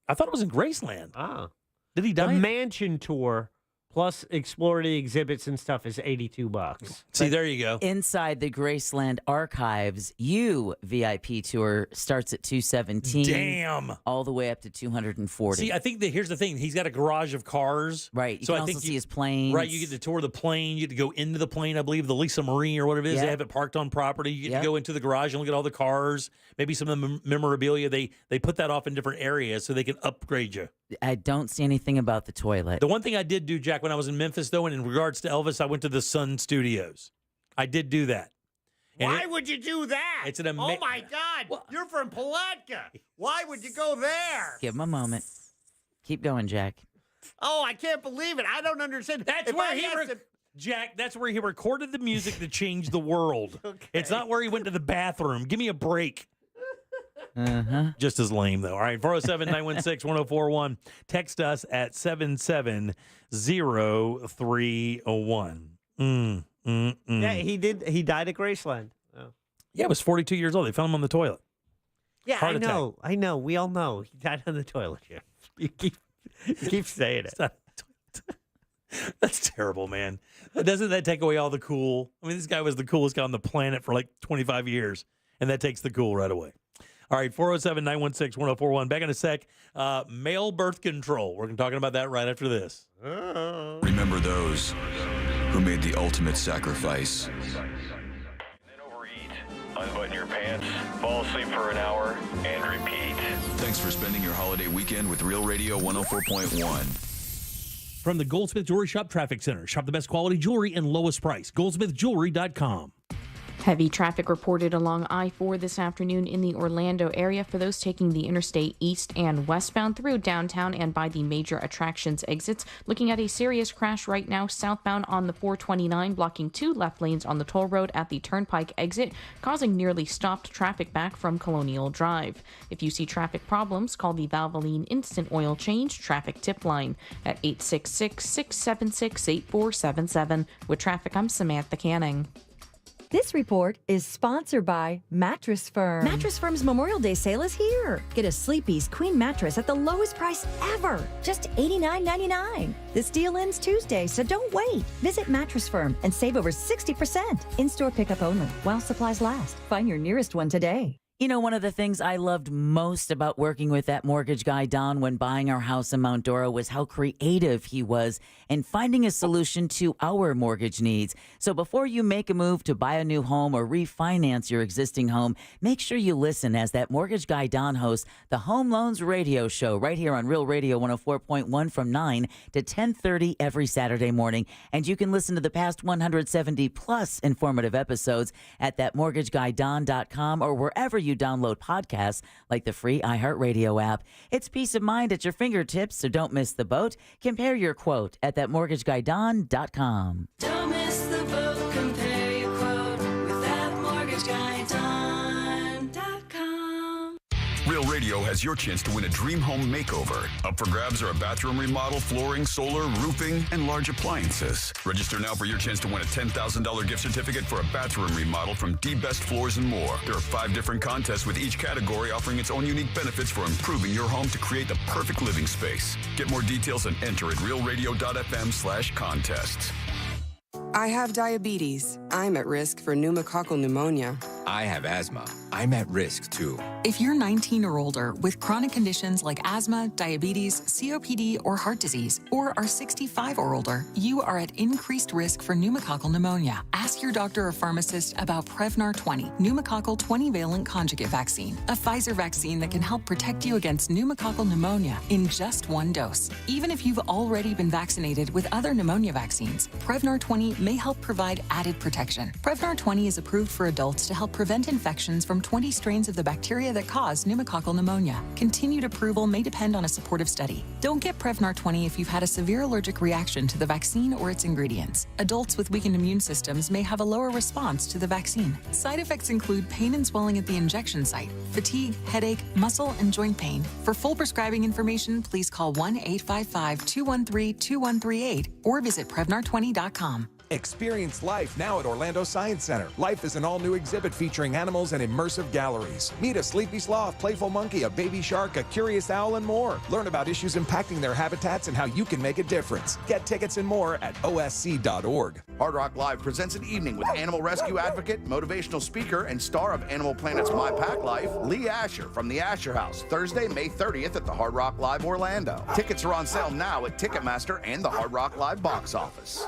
I thought it was in Graceland. Oh. Did he die? The mansion tour plus explore the exhibits and stuff is $82. See, there you go. Inside the Graceland Archives, VIP tour starts at $217. Damn. All the way up to $240. See, I think here's the thing. He's got a garage of cars. Right. You can also see his planes. Right. You get to tour the plane. You get to go into the plane, I believe, the Lisa Marie or whatever it is. They have it parked on property. You get to go into the garage and look at all the cars. Maybe some of the memorabilia. They put that off in different areas so they can upgrade you. I don't see anything about the toilet. The one thing I did do, Jack, when I was in Memphis, though, and in regards to Elvis, I went to the Sun Studios. I did do that. Why would you do that? It's an oh, my God. You're from Palatka. Why would you go there? Give him a moment. Keep going, Jack. Oh, I can't believe it. I don't understand. That's where Jack, that's where he recorded the music that changed the world. Okay. It's not where he went to the bathroom. Give me a break. Just as lame, though. All right, 407-916-1041. Text us at 77031. Yeah, he did. He died at Graceland. Oh. Yeah, he was 42 years old. They found him on the toilet. Yeah, I know. We all know. He died on the toilet. Yeah. You keep saying it. That's terrible, man. Doesn't that take away all the cool? I mean, this guy was the coolest guy on the planet for like 25 years, and that takes the cool right away. All right, 407-916-1041. Back in a sec. Male birth control. We're talking about that right after this. Remember those who made the ultimate sacrifice. Unbutton your pants, fall asleep for an hour, and repeat. Thanks for spending your holiday weekend with Real Radio 104.1. From the Goldsmith Jewelry Shop Traffic Center. Shop the best quality jewelry and lowest price. GoldsmithJewelry.com. Heavy traffic reported along I-4 this afternoon in the Orlando area for those taking the interstate east and westbound through downtown and by the major attractions exits. Looking at a serious crash right now southbound on the 429, blocking 2 left lanes on the toll road at the Turnpike exit, causing nearly stopped traffic back from Colonial Drive. If you see traffic problems, call the Valvoline Instant Oil Change traffic tip line at 866-676-8477. With traffic, I'm Samantha Canning. This report is sponsored by Mattress Firm. Mattress Firm's Memorial Day sale is here. Get a Sleepy's Queen mattress at the lowest price ever, just $89.99. This deal ends Tuesday, so don't wait. Visit Mattress Firm and save over 60%. In-store pickup only while supplies last. Find your nearest one today. You know, one of the things I loved most about working with that mortgage guy, Don, when buying our house in Mount Dora was how creative he was in finding a solution to our mortgage needs. So before you make a move to buy a new home or refinance your existing home, make sure you listen as that mortgage guy, Don, hosts the Home Loans Radio Show right here on Real Radio 104.1 from 9 to 10:30 every Saturday morning. And you can listen to the past 170 plus informative episodes at thatmortgageguydon.com or wherever you download podcasts like the free iHeartRadio app. It's peace of mind at your fingertips, so don't miss the boat. Compare your quote at thatmortgageguydon.com. Don't miss the boat. Compare your quote with thatmortgageguydon.com. Real Radio has your chance to win a dream home makeover. Up for grabs are a bathroom remodel, flooring, solar, roofing, and large appliances. Register now for your chance to win a $10,000 gift certificate for a bathroom remodel from D Best Floors and More. There are 5 different contests with each category offering its own unique benefits for improving your home to create the perfect living space. Get more details and enter at realradio.fm/contests. I have diabetes. I'm at risk for pneumococcal pneumonia. I have asthma. I'm at risk too. If you're 19 or older with chronic conditions like asthma, diabetes, COPD, or heart disease, or are 65 or older, you are at increased risk for pneumococcal pneumonia. Ask your doctor or pharmacist about Prevnar 20, pneumococcal 20-valent conjugate vaccine, a Pfizer vaccine that can help protect you against pneumococcal pneumonia in just 1 dose. Even if you've already been vaccinated with other pneumonia vaccines, Prevnar 20 may help provide added protection. Prevnar 20 is approved for adults to help prevent infections from 20 strains of the bacteria that cause pneumococcal pneumonia. Continued approval may depend on a supportive study. Don't get Prevnar 20 if you've had a severe allergic reaction to the vaccine or its ingredients. Adults with weakened immune systems may have a lower response to the vaccine. Side effects include pain and swelling at the injection site, fatigue, headache, muscle, and joint pain. For full prescribing information, please call 1-855-213-2138 or visit Prevnar20.com. Experience life now at Orlando Science Center. Life is an all-new exhibit featuring animals and immersive galleries. Meet a sleepy sloth, playful monkey, a baby shark, a curious owl, and more. Learn about issues impacting their habitats and how you can make a difference. Get tickets and more at osc.org. Hard Rock Live presents an evening with animal rescue advocate, motivational speaker, and star of Animal Planet's My Pack Life, Lee Asher from the Asher House, Thursday, May 30th at the Hard Rock Live Orlando. Tickets are on sale now at Ticketmaster and the Hard Rock Live box office.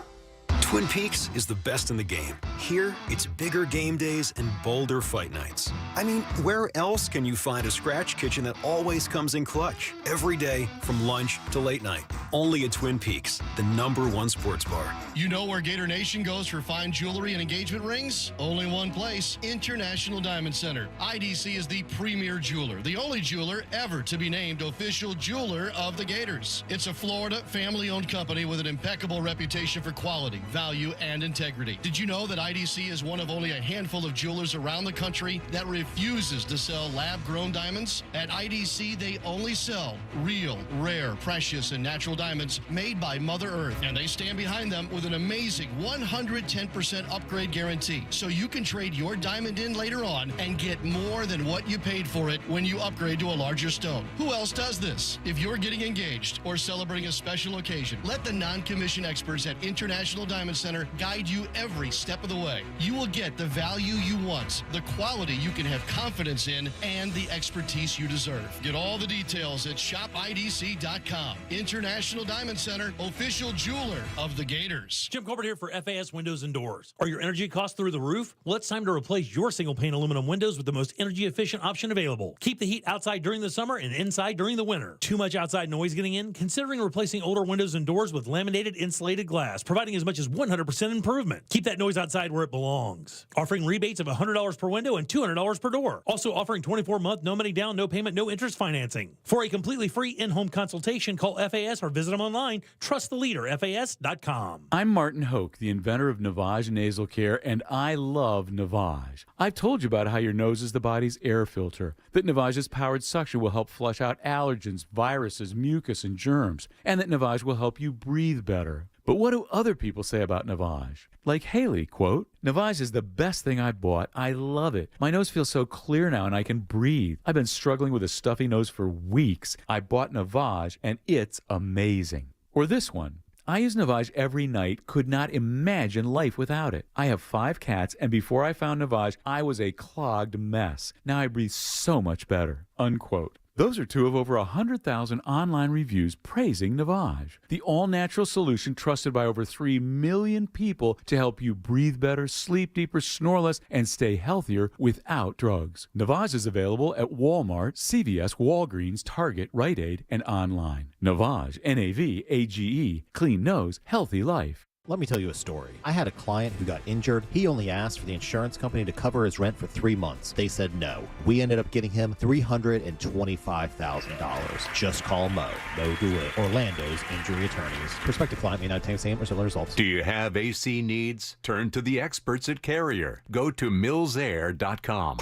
Twin Peaks is the best in the game. Here, it's bigger game days and bolder fight nights. I mean, where else can you find a scratch kitchen that always comes in clutch? Every day, from lunch to late night. Only at Twin Peaks, the #1 sports bar. You know where Gator Nation goes for fine jewelry and engagement rings? Only one place, International Diamond Center. IDC is the premier jeweler, the only jeweler ever to be named official jeweler of the Gators. It's a Florida family-owned company with an impeccable reputation for quality, value, and integrity. Did you know that IDC is one of only a handful of jewelers around the country that refuses to sell lab-grown diamonds? At IDC, they only sell real, rare, precious, and natural diamonds made by Mother Earth, and they stand behind them with an amazing 110% upgrade guarantee, so you can trade your diamond in later on and get more than what you paid for it when you upgrade to a larger stone. Who else does this? If you're getting engaged or celebrating a special occasion, let the non-commissioned experts at International Diamond Center guide you every step of the way. You will get the value you want, the quality you can have confidence in, and the expertise you deserve. Get all the details at shopidc.com. International Diamond Center, official jeweler of the Gators. Jim Colbert here for FAS Windows and Doors. Are your energy costs through the roof? Well, it's time to replace your single-pane aluminum windows with the most energy-efficient option available. Keep the heat outside during the summer and inside during the winter. Too much outside noise getting in? Considering replacing older windows and doors with laminated insulated glass, providing as much as 100% improvement. Keep that noise outside where it belongs. Offering rebates of $100 per window and $200 per door. Also offering 24-month, no money down, no payment, no interest financing. For a completely free in-home consultation, call FAS or visit them online. Trust the leader, FAS.com. I'm Martin Hoke, the inventor of Navage Nasal Care, and I love Navage. I've told you about how your nose is the body's air filter, that Navage's powered suction will help flush out allergens, viruses, mucus, and germs, and that Navage will help you breathe better. But what do other people say about Navage? Like Haley, quote, "Navage is the best thing I bought. I love it. My nose feels so clear now and I can breathe. I've been struggling with a stuffy nose for weeks. I bought Navage and it's amazing." Or this one, I use Navage every night. Could not imagine life without it. I have 5 cats, and before I found Navage, I was a clogged mess. Now I breathe so much better." Unquote. Those are 2 of over 100,000 online reviews praising Navage, the all-natural solution trusted by over 3 million people to help you breathe better, sleep deeper, snore less, and stay healthier without drugs. Navage is available at Walmart, CVS, Walgreens, Target, Rite Aid, and online. Navage, Navage, clean nose, healthy life. Let me tell you a story. I had a client who got injured. He only asked for the insurance company to cover his rent for 3 months. They said no. We ended up getting him $325,000. Just call Mo. Mo Do It. Orlando's injury attorneys. Prospective client may not obtain same or similar results. Do you have AC needs? Turn to the experts at Carrier. Go to millsair.com.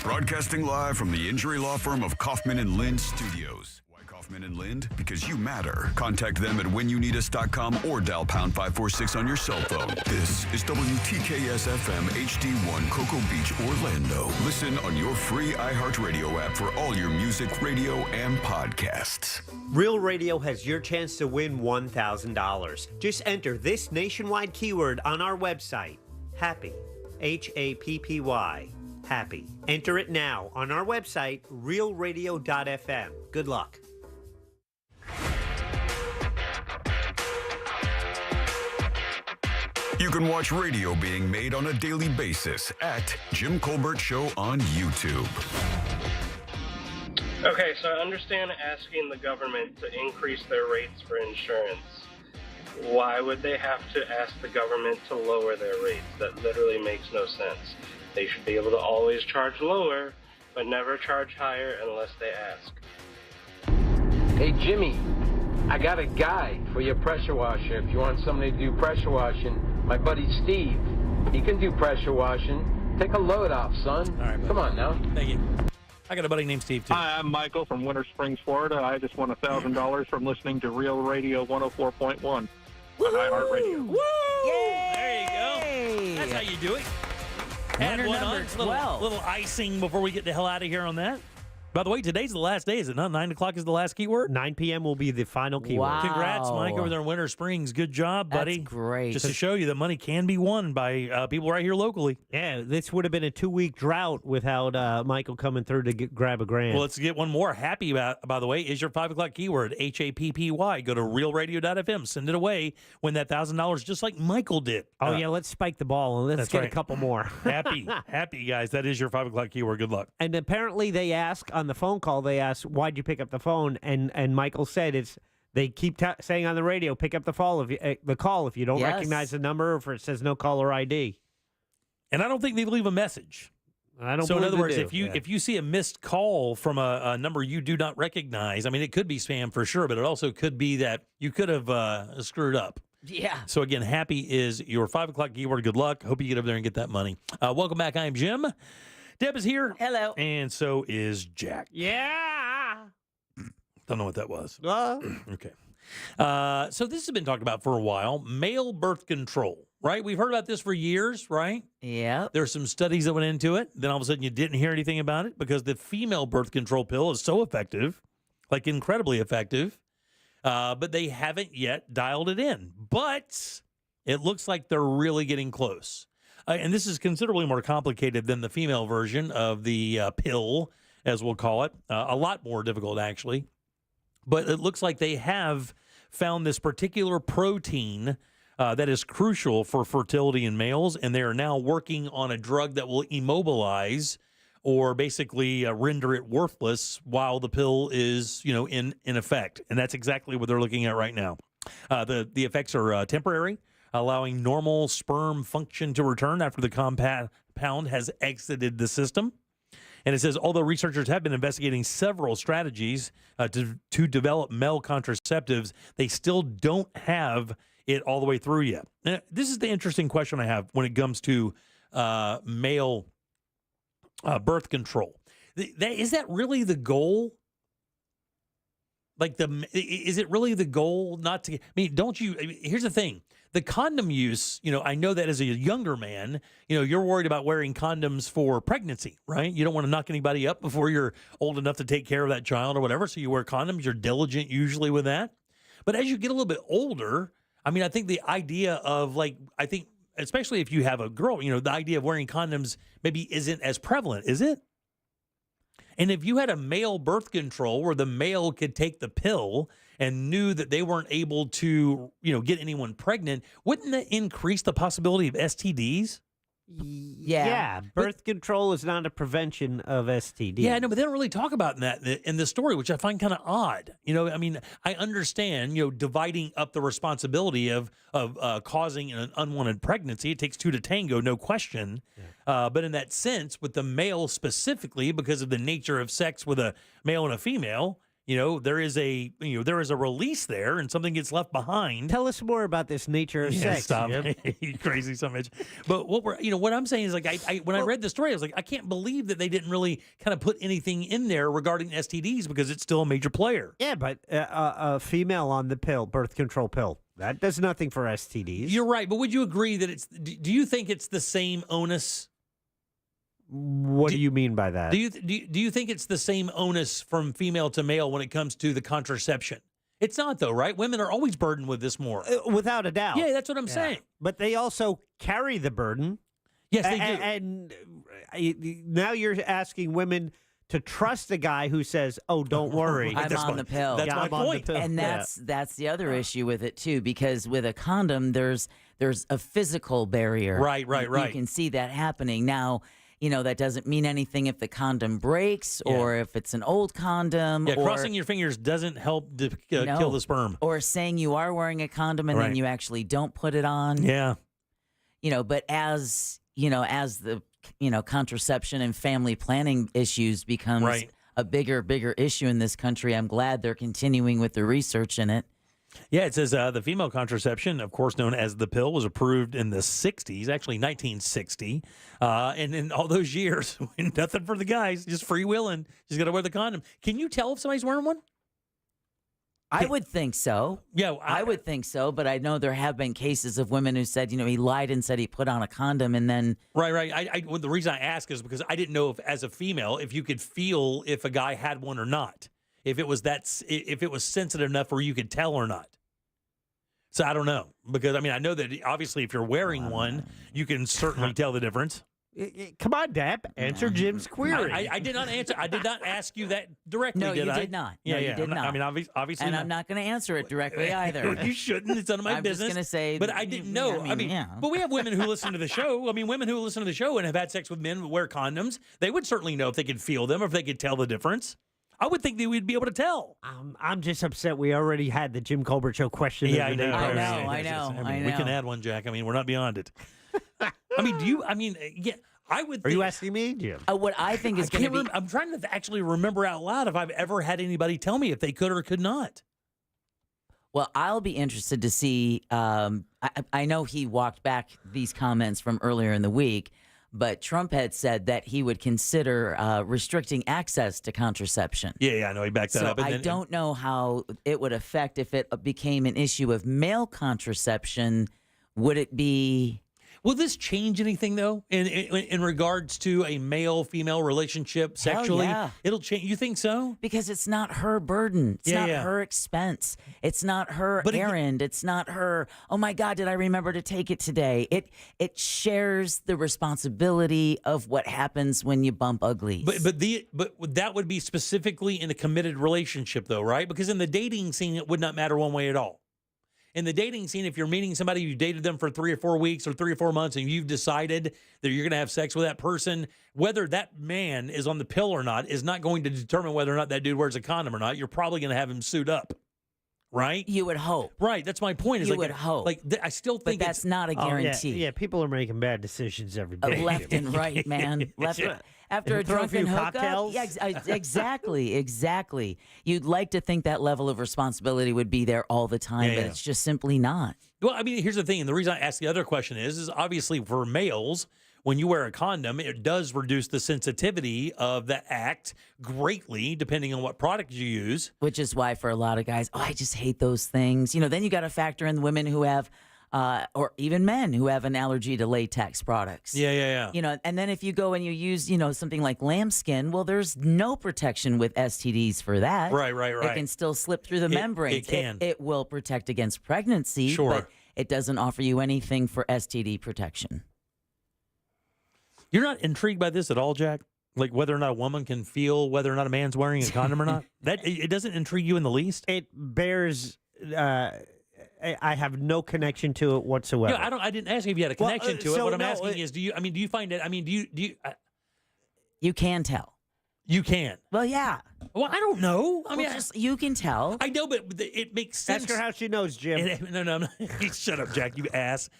Broadcasting live from the injury law firm of Kaufman and Lind Studios. Why Kaufman and Lind? Because you matter. Contact them at whenyouneedus.com or dial pound 546 on your cell phone. This is WTKS FM HD1 Cocoa Beach, Orlando. Listen on your free iHeartRadio app for all your music, radio, and podcasts. Real Radio has your chance to win $1,000. Just enter this nationwide keyword on our website, HAPPY, HAPPY. Happy. Enter it now on our website, realradio.fm. Good luck. You can watch radio being made on a daily basis at Jim Colbert Show on YouTube. Okay, so I understand asking the government to increase their rates for insurance. Why would they have to ask the government to lower their rates? That literally makes no sense. They should be able to always charge lower, but never charge higher unless they ask. Hey, Jimmy, I got a guy for your pressure washer. If you want somebody to do pressure washing, my buddy Steve, he can do pressure washing. Take a load off, son. All right, come on now. Thank you. I got a buddy named Steve, too. Hi, I'm Michael from Winter Springs, Florida. I just won $1,000 from listening to Real Radio 104.1 on iHeartRadio. Woo! Yay! There you go. That's how you do it. Add Winner one number on. 12. Little icing before we get the hell out of here on that. By the way, today's the last day, is it not? 9 o'clock is the last keyword? 9 p.m. will be the final keyword. Wow. Congrats, Mike, over there in Winter Springs. Good job, buddy. That's great. Just to show you that money can be won by people right here locally. Yeah, this would have been a 2-week drought without Michael coming through to grab a grand. Well, let's get one more. Happy, by the way, is your 5 o'clock keyword, HAPPY. Go to realradio.fm. Send it away. Win that $1,000 just like Michael did. Oh, yeah, let's spike the ball and let's get a couple more. Happy, guys. That is your 5 o'clock keyword. Good luck. And apparently they ask on the phone call, they ask, why'd you pick up the phone? And Michael said they keep saying on the radio, pick up the call if you don't recognize the number or if it says no caller ID. And I don't think they leave a message. I don't. So in other words, do. if you see a missed call from a number you do not recognize, I mean, it could be spam for sure, but it also could be that you could have screwed up. Yeah. So again, happy is your 5 o'clock keyword. Good luck. Hope you get over there and get that money. Welcome back. I am Jim. Deb is here. Hello. And so is Jack. Yeah. Don't know what that was. Okay. So this has been talked about for a while. Male birth control, right? We've heard about this for years, right? Yeah. There's some studies that went into it. Then all of a sudden you didn't hear anything about it because the female birth control pill is so effective, like incredibly effective, but they haven't yet dialed it in. But it looks like they're really getting close. And this is considerably more complicated than the female version of the pill, as we'll call it. A lot more difficult, actually. But it looks like they have found this particular protein that is crucial for fertility in males, and they are now working on a drug that will immobilize or basically render it worthless while the pill is, in effect. And that's exactly what they're looking at right now. The effects are temporary, allowing normal sperm function to return after the compound has exited the system. And it says, although researchers have been investigating several strategies to develop male contraceptives, they still don't have it all the way through yet. Now, this is the interesting question I have when it comes to male birth control. Is that really the goal? Is it really the goal not to? Here's the thing. The condom use, I know that as a younger man, you're worried about wearing condoms for pregnancy, right? You don't want to knock anybody up before you're old enough to take care of that child or whatever. So you wear condoms. You're diligent usually with that. But as you get a little bit older, I mean, I think the idea of especially if you have a girl, the idea of wearing condoms maybe isn't as prevalent, is it? And if you had a male birth control where the male could take the pill and knew that they weren't able to, get anyone pregnant, wouldn't that increase the possibility of STDs? Yeah, birth control is not a prevention of STD. Yeah, no, but they don't really talk about that in the story, which I find kind of odd. I mean, I understand, dividing up the responsibility of causing an unwanted pregnancy. It takes two to tango, no question. Yeah. But in that sense, with the male specifically, because of the nature of sex with a male and a female, there is a release there, and something gets left behind. Tell us more about this nature of sex. Stop, you crazy son of a bitch. But what I'm saying is when I read the story, I was like, I can't believe that they didn't really kind of put anything in there regarding STDs because it's still a major player. Yeah, but a female on the pill, birth control pill, that does nothing for STDs. You're right, but would you agree that do you think it's the same onus? What do you mean by that? Do you think it's the same onus from female to male when it comes to the contraception? It's not, though, right? Women are always burdened with this more. Without a doubt. Yeah, that's what I'm saying. But they also carry the burden. Yes, they do. And now you're asking women to trust a guy who says, "Oh, don't worry, I'm on the pill." That's my point. And that's the other issue with it too, because with a condom, there's a physical barrier. Right. You can see that happening now. That doesn't mean anything if the condom breaks or if it's an old condom. Yeah, crossing your fingers doesn't help to kill the sperm. Or saying you are wearing a condom and then you actually don't put it on. Yeah. But as the, contraception and family planning issues becomes a bigger issue in this country, I'm glad they're continuing with the research in it. Yeah, it says the female contraception, of course known as the pill, was approved in the 60s, actually 1960. And in all those years, nothing for the guys, just freewheeling. Just got to wear the condom. Can you tell if somebody's wearing one? I would think so. Yeah, I would think so. But I know there have been cases of women who said, he lied and said he put on a condom and then. Right. The reason I ask is because I didn't know if, as a female, if you could feel if a guy had one or not. If it was sensitive enough where you could tell or not. So I don't know, because I know that obviously if you're wearing one, you can certainly tell the difference. Come on, Dap, answer Jim's query. I did not answer. I did not ask you that directly. No, did you I? did not. Yeah, no, you did not. Obviously, and I'm not going to answer it directly either. You shouldn't. It's none of my business. I'm just going to say, but I didn't know. But we have women who listen to the show. Women who listen to the show and have had sex with men who wear condoms. They would certainly know if they could feel them or if they could tell the difference. I would think that we'd be able to tell. I'm just upset we already had the Jim Colbert Show question. Yeah, of the day. I know. We can add one, Jack. We're not beyond it. I would. Are you asking me, Jim? What I think is going to be. I'm trying to actually remember out loud if I've ever had anybody tell me if they could or could not. Well, I'll be interested to see. I know he walked back these comments from earlier in the week. But Trump had said that he would consider restricting access to contraception. Yeah, I know. He backed that up. I don't know how it would affect if it became an issue of male contraception. Would it be... Will this change anything, though, in regards to a male-female relationship sexually? Hell yeah. It'll change. You think so? Because it's not her burden. It's not her expense. It's not her errand. It's not her, oh, my God, did I remember to take it today? It shares the responsibility of what happens when you bump uglies. But that would be specifically in a committed relationship, though, right? Because in the dating scene, it would not matter one way at all. In the dating scene, if you're meeting somebody, you dated them for 3 or 4 weeks or 3 or 4 months, and you've decided that you're going to have sex with that person, whether that man is on the pill or not is not going to determine whether or not that dude wears a condom or not. You're probably going to have him suit up, right? You would hope. Right. That's my point. You would hope. I still think but that's not a guarantee. Yeah, people are making bad decisions every day. Left and right, man. After a drunken hookup, yeah, exactly. You'd like to think that level of responsibility would be there all the time, but it's just simply not. Well, here's the thing, and the reason I ask the other question is obviously for males, when you wear a condom, it does reduce the sensitivity of that act greatly, depending on what product you use. Which is why for a lot of guys, I just hate those things. Then you got to factor in the women who have or even men who have an allergy to latex products. Yeah. You know, and then if you go and you use, something like lambskin, well, there's no protection with STDs for that. Right. It can still slip through the membranes. It can. It will protect against pregnancy, Sure. but it doesn't offer you anything for STD protection. You're not intrigued by this at all, Jack? Like whether or not a woman can feel whether or not a man's wearing a condom or not? It doesn't intrigue you in the least? It bears... I have no connection to it whatsoever. Yeah, I didn't ask if you had a connection to it. so What I'm no, asking is, do you find it? I mean, do you? You can tell. You can. Well, yeah. Well, I don't know. I mean, you can tell. I know, but it makes sense. Ask her how she knows, Jim. No. Shut up, Jack, you ass.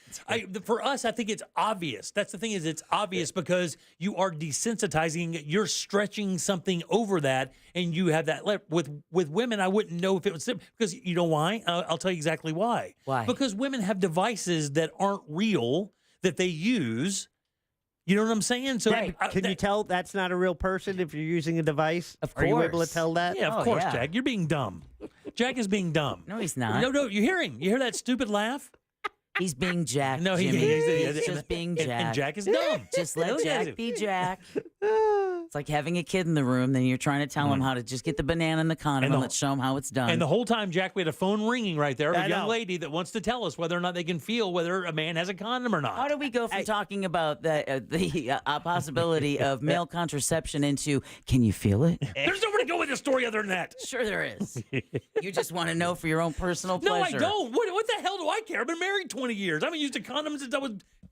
For us, I think it's obvious. That's the thing is it's obvious because you are desensitizing. You're stretching something over that, and you have that left. With women, I wouldn't know if it was because you know why? I'll tell you exactly why. Why? Because women have devices that aren't real that they use. You know what I'm saying? So right. Can you tell that's not a real person if you're using a device? Of course. Are you able to course. tell that? Yeah, of course, Jack. You're being dumb. Jack is being dumb. No, he's not. No, you hear him. You hear that stupid laugh? He's being Jack. No, Jimmy. he's just being Jack. And Jack is dumb. Just let Jack be Jack. It's like having a kid in the room, then you're trying to tell him how to just get the banana in the condom and let's show him how it's done. And the whole time, Jack, we had a phone ringing right there of a young lady that wants to tell us whether or not they can feel whether a man has a condom or not. How do we go from talking about the possibility of male contraception into, can you feel it? There's nowhere to go with this story other than that. Sure there is. You just want to know for your own personal pleasure. No, I don't. What the hell do I care? I've been married 20 years. I haven't used a condom since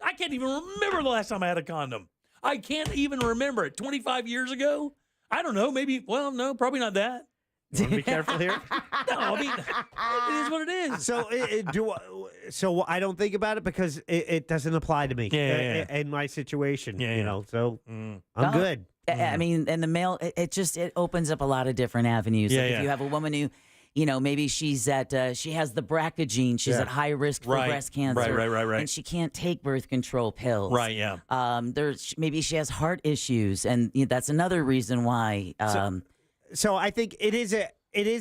I can't even remember the last time I had a condom. I can't even remember it. 25 years ago? I don't know. Maybe, well, no, probably not that. You want to be careful here? No, I mean, it is what it is. So I don't think about it because it doesn't apply to me in my situation. So I'm good. I mean, and the male, it opens up a lot of different avenues. Like if you have a woman who, maybe she's she has the BRCA gene. She's at high risk for breast cancer. Right. And she can't take birth control pills. Right, yeah. Maybe she has heart issues. And that's another reason why. So I think it is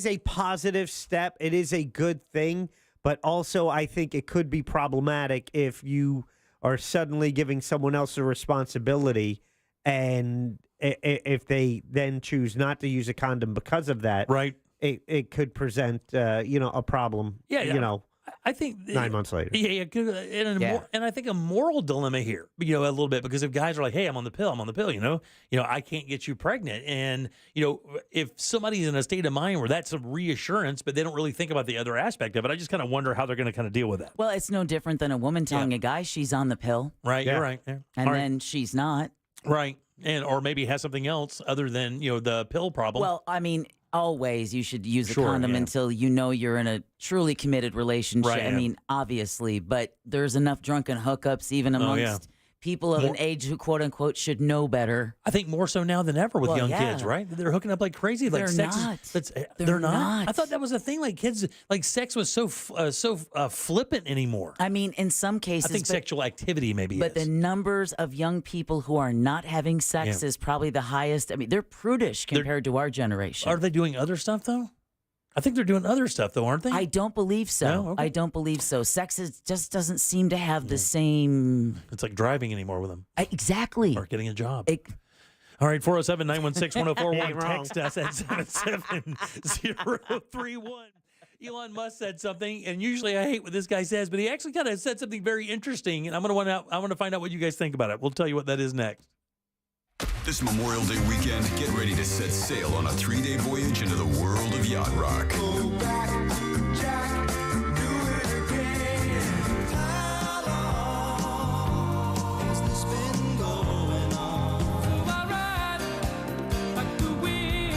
a positive step. It is a good thing. But also I think it could be problematic if you are suddenly giving someone else a responsibility and if they then choose not to use a condom because of that. Right. It could present, a problem. I think 9 months later. Yeah. And I think a moral dilemma here, a little bit, because if guys are like, "Hey, I'm on the pill, I can't get you pregnant," and if somebody's in a state of mind where that's a reassurance, but they don't really think about the other aspect of it, I just kind of wonder how they're going to kind of deal with that. Well, it's no different than a woman telling a guy she's on the pill, right? Yeah. You're right, yeah. And then she's not, right? And or maybe has something else other than the pill problem. Well, I mean, always you should use a condom until you're in a truly committed relationship. Right, I mean, obviously, but there's enough drunken hookups even amongst people of an age who, quote unquote, should know better. I think more so now than ever with young kids, right? They're hooking up like crazy. Like they're sex not. They're not. I thought that was a thing. Like kids, like sex was so flippant anymore. I mean, in some cases, I think sexual activity maybe. But the numbers of young people who are not having sex is probably the highest. I mean, they're prudish compared to our generation. Are they doing other stuff though? I think they're doing other stuff, though, aren't they? I don't believe so. No? Okay. I don't believe so. Sex just doesn't seem to have the same... It's like driving anymore with them. Exactly. Or getting a job. All right, 407-916-1041. Text us at 77031. Elon Musk said something, and usually I hate what this guy says, but he actually kind of said something very interesting, and I want to find out what you guys think about it. We'll tell you what that is next. This Memorial Day weekend, get ready to set sail on a 3-day voyage into the world of yacht rock. Go back, Jack, do it again. How long has this been going on? Like the wind.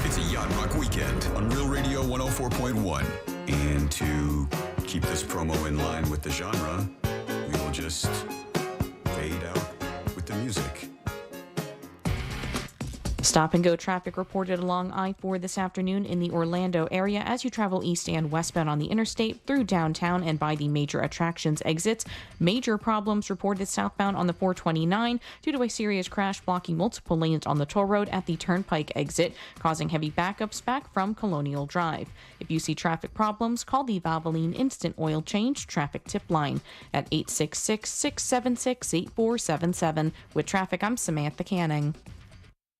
It's a yacht rock weekend on Real Radio 104.1. And to keep this promo in line with the genre, we will just fade out with the music. Stop and go traffic reported along I-4 this afternoon in the Orlando area as you travel east and westbound on the interstate through downtown and by the major attractions exits. Major problems reported southbound on the 429 due to a serious crash blocking multiple lanes on the toll road at the Turnpike exit, causing heavy backups back from Colonial Drive. If you see traffic problems, call the Valvoline Instant Oil Change Traffic Tip Line at 866-676-8477. With traffic, I'm Samantha Canning.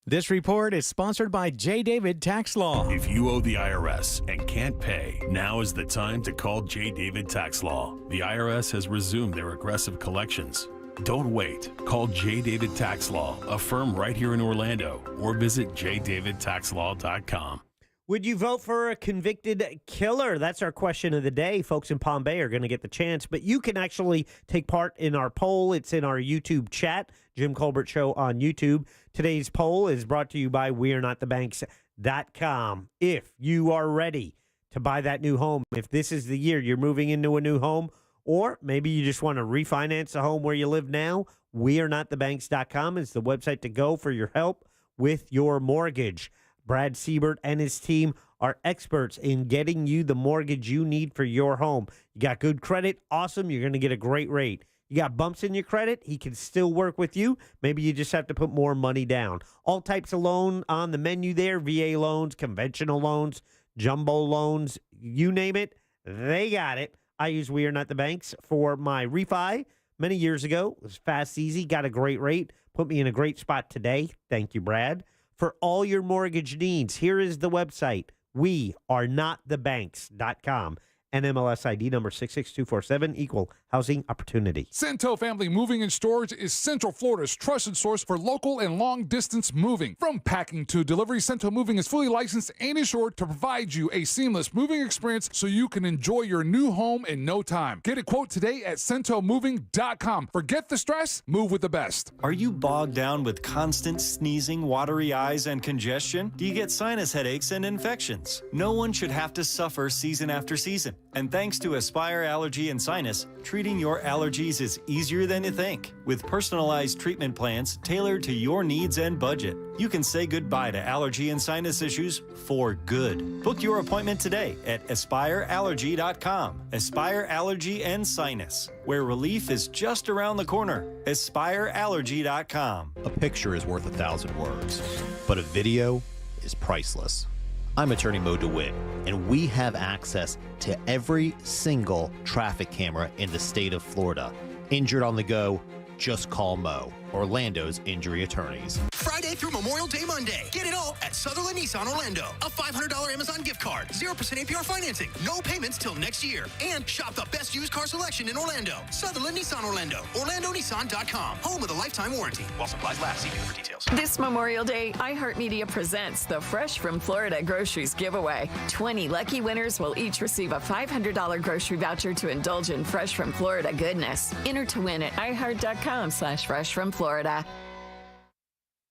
This report is sponsored by J. David Tax Law. If you owe the IRS and can't pay, now is the time to call J. David Tax Law. The IRS has resumed their aggressive collections. Don't wait. Call J. David Tax Law, a firm right here in Orlando, or visit jdavidtaxlaw.com. Would you vote for a convicted killer? That's our question of the day. Folks in Palm Bay are going to get the chance, but you can actually take part in our poll. It's in our YouTube chat, Jim Colbert Show on YouTube. Today's poll is brought to you by wearenotthebanks.com. If you are ready to buy that new home, if this is the year you're moving into a new home, or maybe you just want to refinance a home where you live now, wearenotthebanks.com is the website to go for your help with your mortgage. Brad Siebert and his team are experts in getting you the mortgage you need for your home. You got good credit? Awesome. You're going to get a great rate. You got bumps in your credit? He can still work with you. Maybe you just have to put more money down. All types of loan on the menu there. VA loans, conventional loans, jumbo loans, you name it. They got it. I use We Are Not the Banks for my refi many years ago. It was fast, easy, got a great rate. Put me in a great spot today. Thank you, Brad. For all your mortgage needs, here is the website, wearenotthebanks.com. NMLS ID number 66247, equal housing opportunity. Cento Family Moving and Storage is Central Florida's trusted source for local and long-distance moving. From packing to delivery, Cento Moving is fully licensed and insured to provide you a seamless moving experience so you can enjoy your new home in no time. Get a quote today at centomoving.com. Forget the stress, move with the best. Are you bogged down with constant sneezing, watery eyes, and congestion? Do you get sinus headaches and infections? No one should have to suffer season after season. And thanks to Aspire Allergy and Sinus, treating your allergies is easier than you think. With personalized treatment plans tailored to your needs and budget, you can say goodbye to allergy and sinus issues for good. Book your appointment today at aspireallergy.com. Aspire Allergy and Sinus, where relief is just around the corner. aspireallergy.com. A picture is worth 1,000 words, but a video is priceless. I'm attorney Mo DeWitt, and we have access to every single traffic camera in the state of Florida. Injured on the go, just call Mo, Orlando's injury attorneys. Friday through Memorial Day Monday. Get it all at Sutherland Nissan Orlando. A $500 Amazon gift card, 0% APR financing, no payments till next year. And shop the best used car selection in Orlando. Sutherland Nissan Orlando. OrlandoNissan.com. Home with a lifetime warranty. While supplies last. See dealer for details. This Memorial Day, iHeartMedia presents the Fresh from Florida Groceries Giveaway. 20 lucky winners will each receive a $500 grocery voucher to indulge in Fresh from Florida goodness. Enter to win at iHeart.com/FreshFromFlorida.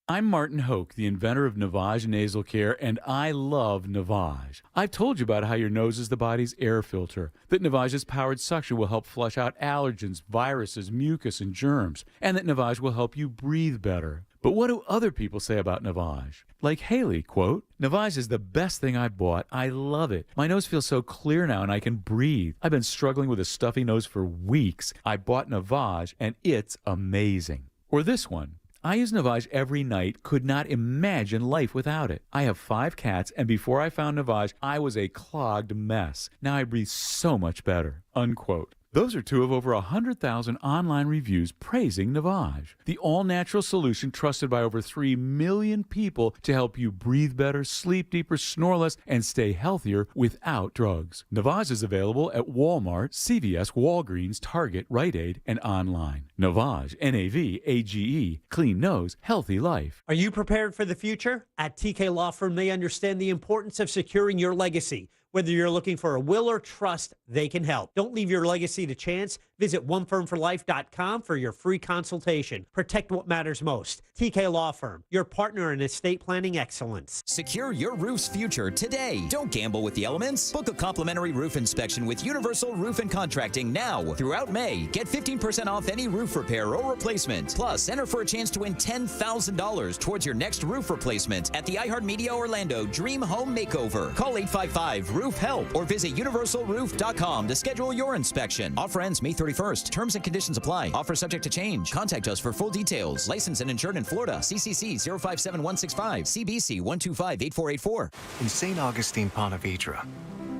I'm Martin Hoke, the inventor of Navage Nasal Care, and I love Navage. I've told you about how your nose is the body's air filter, that Navage's powered suction will help flush out allergens, viruses, mucus, and germs, and that Navage will help you breathe better. But what do other people say about Navage? Like Haley, quote, "Navage is the best thing I bought. I love it. My nose feels so clear now and I can breathe. I've been struggling with a stuffy nose for weeks. I bought Navage and it's amazing." Or this one, "I use Navage every night, could not imagine life without it. I have 5 cats, and before I found Navage, I was a clogged mess. Now I breathe so much better," unquote. Those are 2 of over 100,000 online reviews praising Navage, the all-natural solution trusted by over 3 million people to help you breathe better, sleep deeper, snore less, and stay healthier without drugs. Navage is available at Walmart, CVS, Walgreens, Target, Rite Aid, and online. Navage, Navage, clean nose, healthy life. Are you prepared for the future? At TK Law Firm, they understand the importance of securing your legacy. Whether you're looking for a will or trust, they can help. Don't leave your legacy to chance. Visit onefirmforlife.com for your free consultation. Protect what matters most. TK Law Firm, your partner in estate planning excellence. Secure your roof's future today. Don't gamble with the elements. Book a complimentary roof inspection with Universal Roof and Contracting now throughout May. Get 15% off any roof repair or replacement. Plus, enter for a chance to win $10,000 towards your next roof replacement at the iHeartMedia Orlando Dream Home Makeover. Call 855-ROOF-HELP or visit universalroof.com to schedule your inspection. Offer ends May 31st. Terms and conditions apply. Offer subject to change. Contact us for full details. Licensed and insured in Florida. CCC 057165. CBC 1258484. In St. Augustine, Ponte Vedra,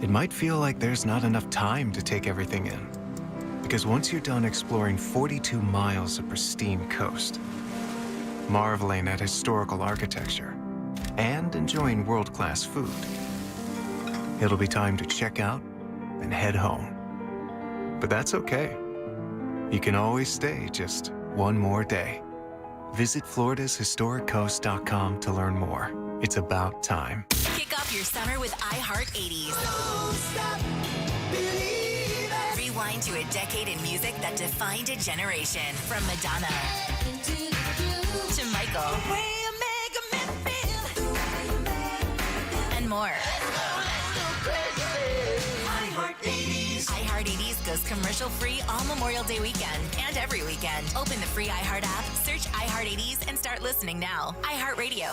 it might feel like there's not enough time to take everything in. Because once you're done exploring 42 miles of pristine coast, marveling at historical architecture, and enjoying world-class food, it'll be time to check out and head home. But that's okay. You can always stay just one more day. Visit FloridasHistoricCoast.com to learn more. It's about time. Kick off your summer with iHeart 80s. Rewind to a decade in music that defined a generation. From Madonna to Michael and more. iHeart 80s goes commercial-free all Memorial Day weekend and every weekend. Open the free iHeart app, search iHeart 80s, and start listening now. iHeart Radio.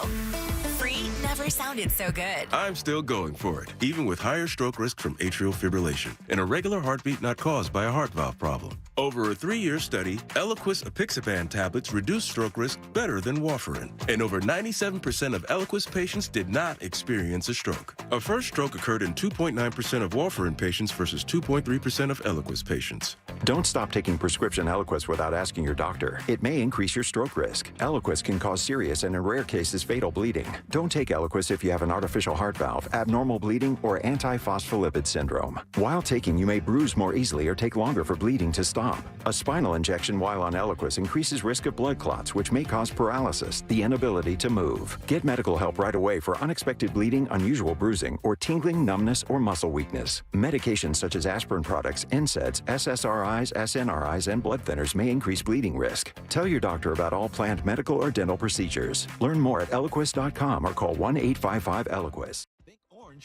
Free never sounded so good. I'm still going for it, even with higher stroke risk from atrial fibrillation and a regular heartbeat not caused by a heart valve problem. Over a 3-year study, Eliquis apixaban tablets reduce stroke risk better than warfarin, and over 97% of Eliquis patients did not experience a stroke. A first stroke occurred in 2.9% of warfarin patients versus 2.3% of Eliquis patients. Don't stop taking prescription Eliquis without asking your doctor. It may increase your stroke risk. Eliquis can cause serious and in rare cases fatal bleeding. Don't take Eliquis if you have an artificial heart valve, abnormal bleeding, or antiphospholipid syndrome. While taking, you may bruise more easily or take longer for bleeding to stop. A spinal injection while on Eliquis increases risk of blood clots, which may cause paralysis, the inability to move. Get medical help right away for unexpected bleeding, unusual bruising, or tingling, numbness, or muscle weakness. Medications such as aspirin products, NSAIDs, SSRIs, SNRIs, and blood thinners may increase bleeding risk. Tell your doctor about all planned medical or dental procedures. Learn more at Eliquis.com or call 1-855-ELIQUIS.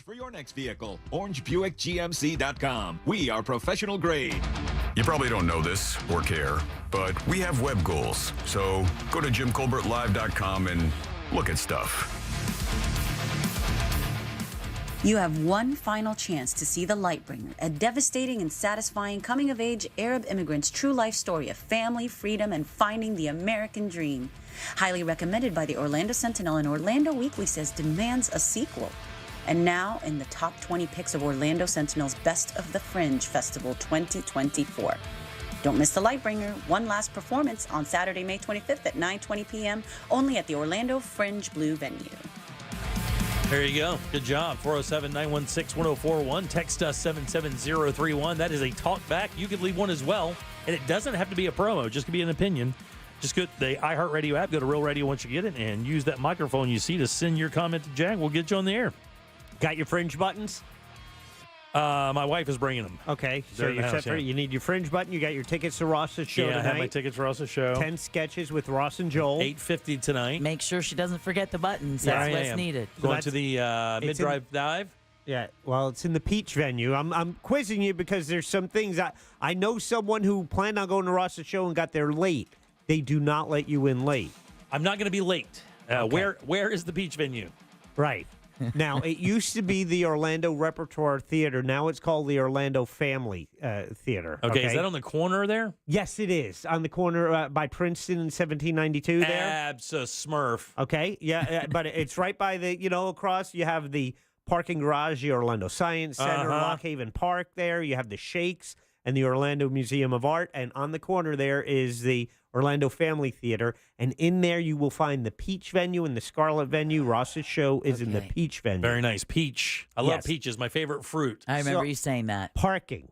For your next vehicle, OrangeBuickGMC.com. We are professional grade. You probably don't know this or care, but we have web goals. So go to JimColbertLive.com and look at stuff. You have one final chance to see The Lightbringer, a devastating and satisfying coming-of-age Arab immigrant's true life story of family, freedom, and finding the American dream. Highly recommended by the Orlando Sentinel, and Orlando Weekly says demands a sequel. And now in the top 20 picks of Orlando Sentinel's Best of the Fringe Festival 2024. Don't miss The Lightbringer. One last performance on Saturday, May 25th at 9:20 p.m. only at the Orlando Fringe Blue venue. There you go. Good job. 407-916-1041. Text us 77031. That is a talk back. You could leave one as well. And it doesn't have to be a promo. It just could be an opinion. Just go to the iHeartRadio app. Go to Real Radio once you get it. And use that microphone you see to send your comment to Jag. We'll get you on the air. Got your fringe buttons? My wife is bringing them. Okay, so They're in the you're set house, for yeah. You need your fringe button. You got your tickets to Ross's show Yeah, I tonight. have my tickets for Ross's show. 10 sketches with Ross and Joel. 8:50 tonight. Make sure she doesn't forget the buttons. Yeah, That's I what's am. needed. Going to the mid-drive dive. Yeah, well, it's in the Peach venue. I'm quizzing you because there's some things. I know someone who planned on going to Ross's show and got there late. They do not let you in late. I'm not going to be late. Okay. Where is the Peach venue? Right. Now, it used to be the Orlando Repertoire Theater. Now it's called the Orlando Family Theater. Okay, is that on the corner there? Yes, it is. On the corner by Princeton in 1792 there. Smurf. Okay, yeah, but it's right by the, across. You have the parking garage, the Orlando Science Center, Lock Haven Park there. You have the Shakes and the Orlando Museum of Art. And on the corner there is the Orlando Family Theater. And in there you will find the Peach venue and the Scarlet venue. Ross's show is in the Peach venue. Very nice. Peach. I love peaches. My favorite fruit. I remember you saying that. Parking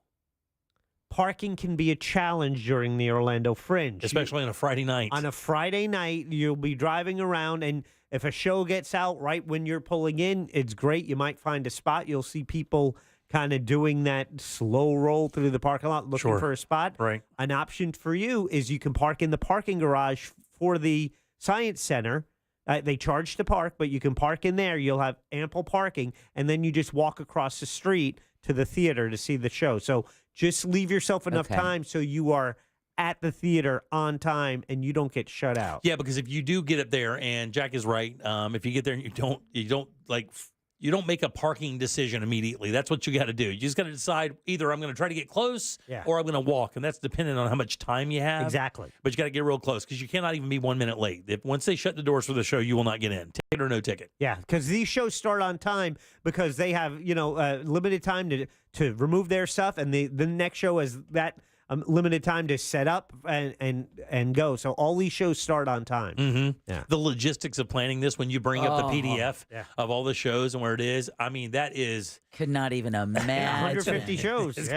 can be a challenge during the Orlando Fringe. Especially on a Friday night. On a Friday night, you'll be driving around, and if a show gets out right when you're pulling in, it's great. You might find a spot. You'll see people kind of doing that slow roll through the parking lot looking Sure. for a spot, Right. an option for you is you can park in the parking garage for the Science Center. They charge to park, but you can park in there. You'll have ample parking, and then you just walk across the street to the theater to see the show. So just leave yourself enough Okay. time so you are at the theater on time and you don't get shut out. Yeah, because if you do get up there, and Jack is right, if you get there and you don't make a parking decision immediately. That's what you got to do. You just got to decide either I'm going to try to get close or I'm going to walk, and that's dependent on how much time you have. Exactly. But you got to get real close because you cannot even be 1 minute late. Once they shut the doors for the show, you will not get in, ticket or no ticket. Yeah, because these shows start on time because they have limited time to remove their stuff, and the next show is that limited time to set up and go. So all these shows start on time. Mm-hmm. Yeah. The logistics of planning this when you bring up the PDF of all the shows and where it is, I mean, that is... Could not even imagine. 150 shows. It's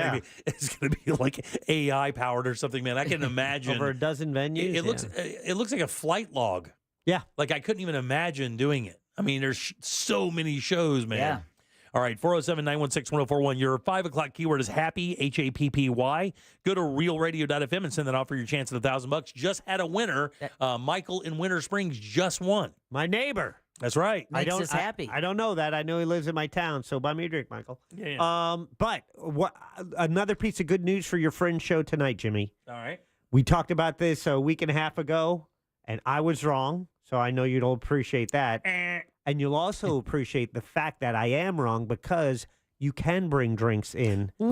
gonna be like AI powered or something, man. I can imagine. Over a dozen venues. It looks like a flight log. Yeah. Like I couldn't even imagine doing it. I mean, there's so many shows, man. Yeah. All right, 407-916-1041. Your 5 o'clock keyword is happy, Happy. Go to realradio.fm and send that off for your chance at $1,000. Just had a winner. Michael in Winter Springs just won. My neighbor. That's right. Makes us happy. I don't know that. I know he lives in my town, so buy me a drink, Michael. Yeah. But another piece of good news for your friend's show tonight, Jimmy. All right. We talked about this a week and a half ago, and I was wrong, so I know you'll appreciate that. And you'll also appreciate the fact that I am wrong because you can bring drinks in to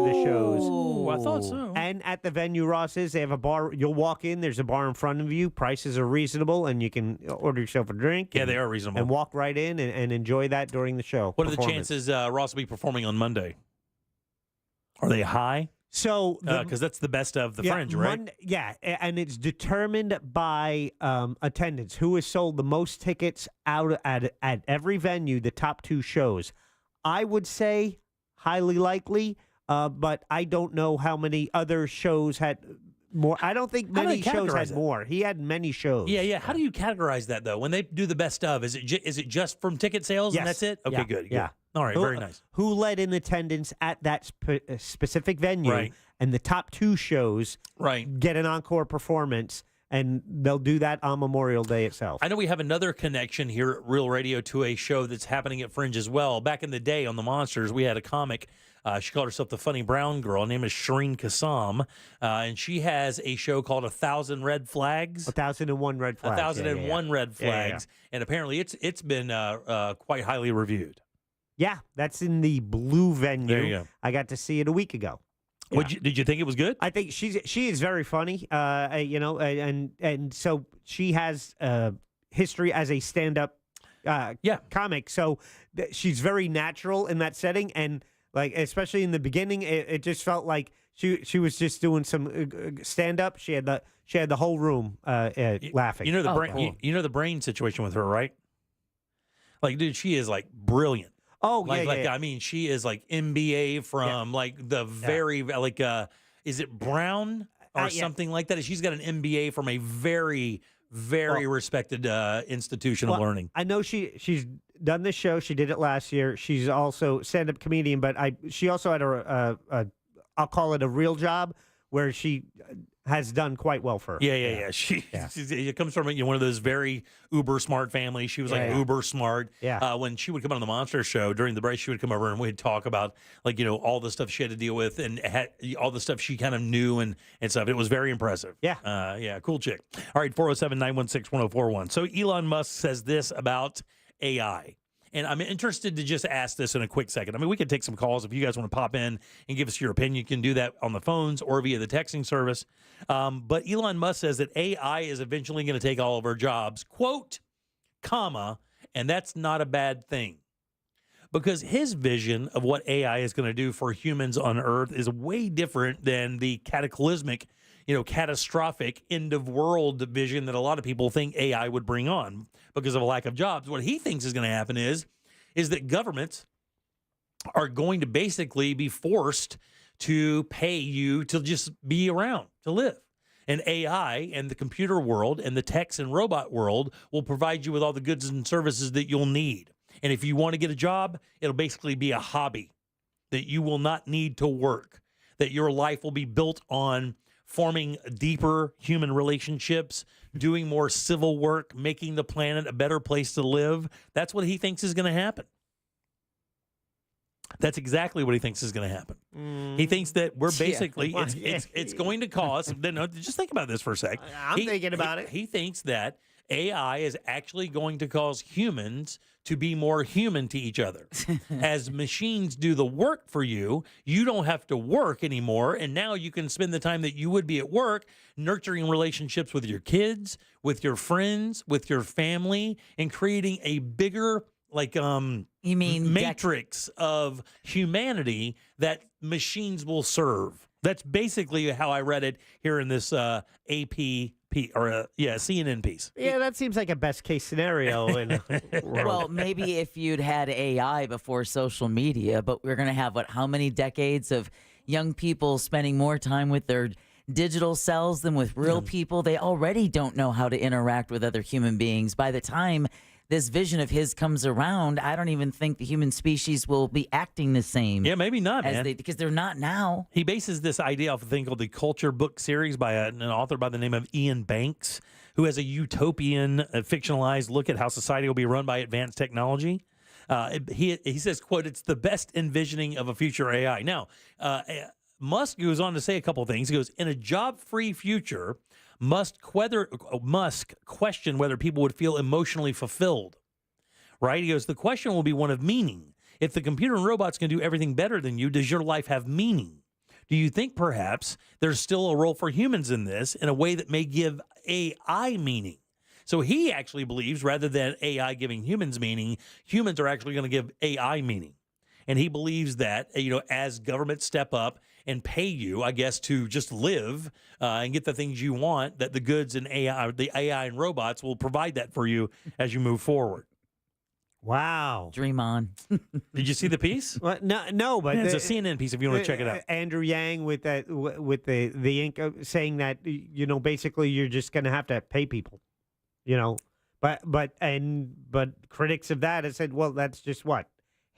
the shows. Oh, I thought so. And at the venue, Ross is, they have a bar. You'll walk in, there's a bar in front of you. Prices are reasonable, and you can order yourself a drink. Yeah, they are reasonable. And walk right in and enjoy that during the show. What are the chances Ross will be performing on Monday? Are they high? So, because that's the best of the Fringe, right? And it's determined by attendance. Who has sold the most tickets out at every venue, the top 2 shows. I would say highly likely, but I don't know how many other shows had more. I don't think many shows had more. He had many shows. Yeah. How do you categorize that, though? When they do the best of, is it just from ticket sales and that's it? Okay, good. Yeah. All right, very nice. Who led in attendance at that specific venue? Right. And the top 2 shows get an encore performance, and they'll do that on Memorial Day itself. I know we have another connection here at Real Radio to a show that's happening at Fringe as well. Back in the day on the Monsters, we had a comic. She called herself the Funny Brown Girl. Her name is Shireen Kassam, and she has a show called 1,000 Red Flags. 1,001 Red Flags. 1,001 Red Flags, and apparently it's been quite highly reviewed. Yeah, that's in the blue venue. There you go. I got to see it a week ago. Did you think it was good? I think she is very funny, and so she has history as a stand-up comic. So she's very natural in that setting, and like especially in the beginning, it just felt like she was just doing some stand-up. She had the whole room laughing. You know the brain. Cool. You know the brain situation with her, right? Like, dude, she is like brilliant. Oh, yeah. I mean, she is like MBA from like the very like is it Brown or something like that? She's got an MBA from a very, very respected institution of learning. I know she's done this show. She did it last year. She's also stand-up comedian, but she also had a I'll call it a real job where she has done quite well for her. Yeah. She comes from one of those very uber smart families. She was uber smart. Yeah. When she would come on the Monster Show during the break, she would come over and we'd talk about all the stuff she had to deal with and all the stuff she kind of knew and stuff. It was very impressive. Yeah. Cool chick. All right, 407-916-1041. So Elon Musk says this about AI. And I'm interested to just ask this in a quick second. I mean, we could take some calls if you guys want to pop in and give us your opinion. You can do that on the phones or via the texting service. But Elon Musk says that AI is eventually going to take all of our jobs, quote, comma, and that's not a bad thing. Because his vision of what AI is going to do for humans on Earth is way different than the cataclysmic, catastrophic end of world vision that a lot of people think AI would bring on because of a lack of jobs. What he thinks is going to happen is that governments are going to basically be forced to pay you to just be around, to live. And AI and the computer world and the techs and robot world will provide you with all the goods and services that you'll need. And if you want to get a job, it'll basically be a hobby that you will not need to work, that your life will be built on forming deeper human relationships, doing more civil work, making the planet a better place to live. That's what he thinks is going to happen. That's exactly what he thinks is going to happen. He thinks that we're basically, it's going to cause, no, just think about this for a sec. I'm thinking about it. He thinks that AI is actually going to cause humans to be more human to each other. As machines do the work for you, you don't have to work anymore, and now you can spend the time that you would be at work nurturing relationships with your kids, with your friends, with your family, and creating a bigger you mean matrix of humanity that machines will serve. That's basically how I read it here in this CNN piece. Yeah, that seems like a best case scenario. Well, maybe if you'd had AI before social media, but we're going to have how many decades of young people spending more time with their digital selves than with real people? They already don't know how to interact with other human beings. By the time this vision of his comes around, I don't even think the human species will be acting the same. Yeah, maybe not, man. Because they're not now. He bases this idea off a thing called the Culture Book Series by an author by the name of Ian Banks, who has a utopian, fictionalized look at how society will be run by advanced technology. He says, quote, "It's the best envisioning of a future AI." Now, Musk goes on to say a couple of things. He goes, "In a job-free future, Musk questioned whether people would feel emotionally fulfilled." Right? He goes, "The question will be one of meaning. If the computer and robots can do everything better than you, does your life have meaning? Do you think perhaps there's still a role for humans in this in a way that may give AI meaning?" So he actually believes rather than AI giving humans meaning, humans are actually going to give AI meaning. And he believes that, as governments step up and pay you, I guess, to just live and get the things you want, that the goods and the AI and robots will provide that for you as you move forward. Wow. Dream on. Did you see the piece? Well, no, but it's a CNN piece if you want to check it out. Andrew Yang with the ink saying that, basically you're just going to have to pay people, but critics of that have said, well, that's just what?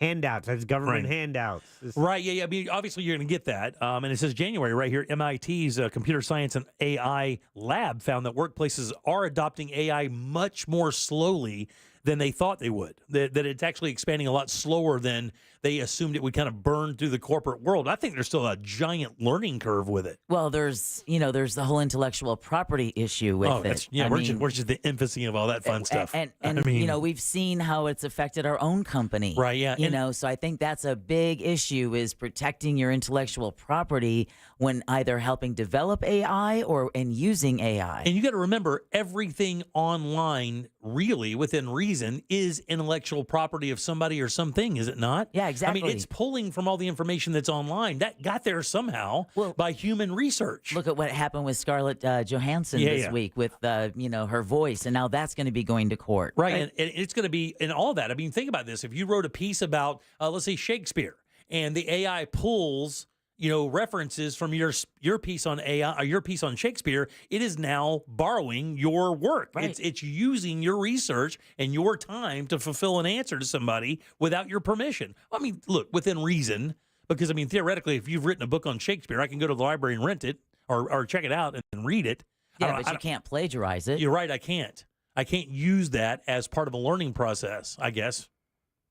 Handouts. That's government handouts. Right. Yeah. I mean, obviously, you're going to get that. And it says January right here. MIT's Computer Science and AI Lab found that workplaces are adopting AI much more slowly than they thought they would. That it's actually expanding a lot slower than they assumed it would kind of burn through the corporate world. I think there's still a giant learning curve with it. Well, there's the whole intellectual property issue with it. Yeah, we're just the infancy of all that fun stuff. And we've seen how it's affected our own company. Right, yeah. So I think that's a big issue, is protecting your intellectual property when either helping develop AI or in using AI. And you got to remember, everything online, really, within reason, is intellectual property of somebody or something, is it not? Yeah, exactly. I mean, it's pulling from all the information that's online. That got there somehow by human research. Look at what happened with Scarlett Johansson this week with, her voice, and now that's going to be going to court. Right, and it's going to be in all that. I mean, think about this. If you wrote a piece about, let's say, Shakespeare, and the AI pulls references from your piece on AI or your piece on Shakespeare, it is now borrowing your work. Right. It's using your research and your time to fulfill an answer to somebody without your permission. I mean, look, within reason, because I mean, theoretically, if you've written a book on Shakespeare, I can go to the library and rent it or check it out and read it. Yeah, but you can't plagiarize it. You're right, I can't. I can't use that as part of a learning process, I guess.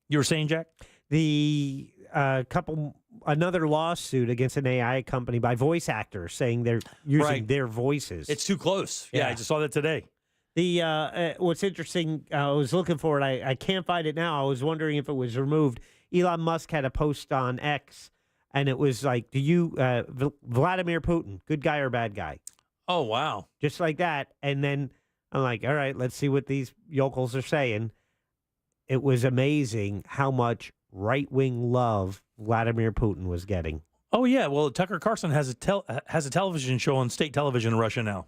You were saying, Jack? The another lawsuit against an AI company by voice actors saying they're using their voices. It's too close. Yeah, I just saw that today. The what's interesting, I was looking for it. I can't find it now. I was wondering if it was removed. Elon Musk had a post on X, and it was like, "Do you Vladimir Putin, good guy or bad guy?" Oh, wow! Just like that, and then I'm like, "All right, let's see what these yokels are saying." It was amazing how much right-wing love Vladimir Putin was getting. Oh yeah, well Tucker Carlson has a television show on state television in Russia now.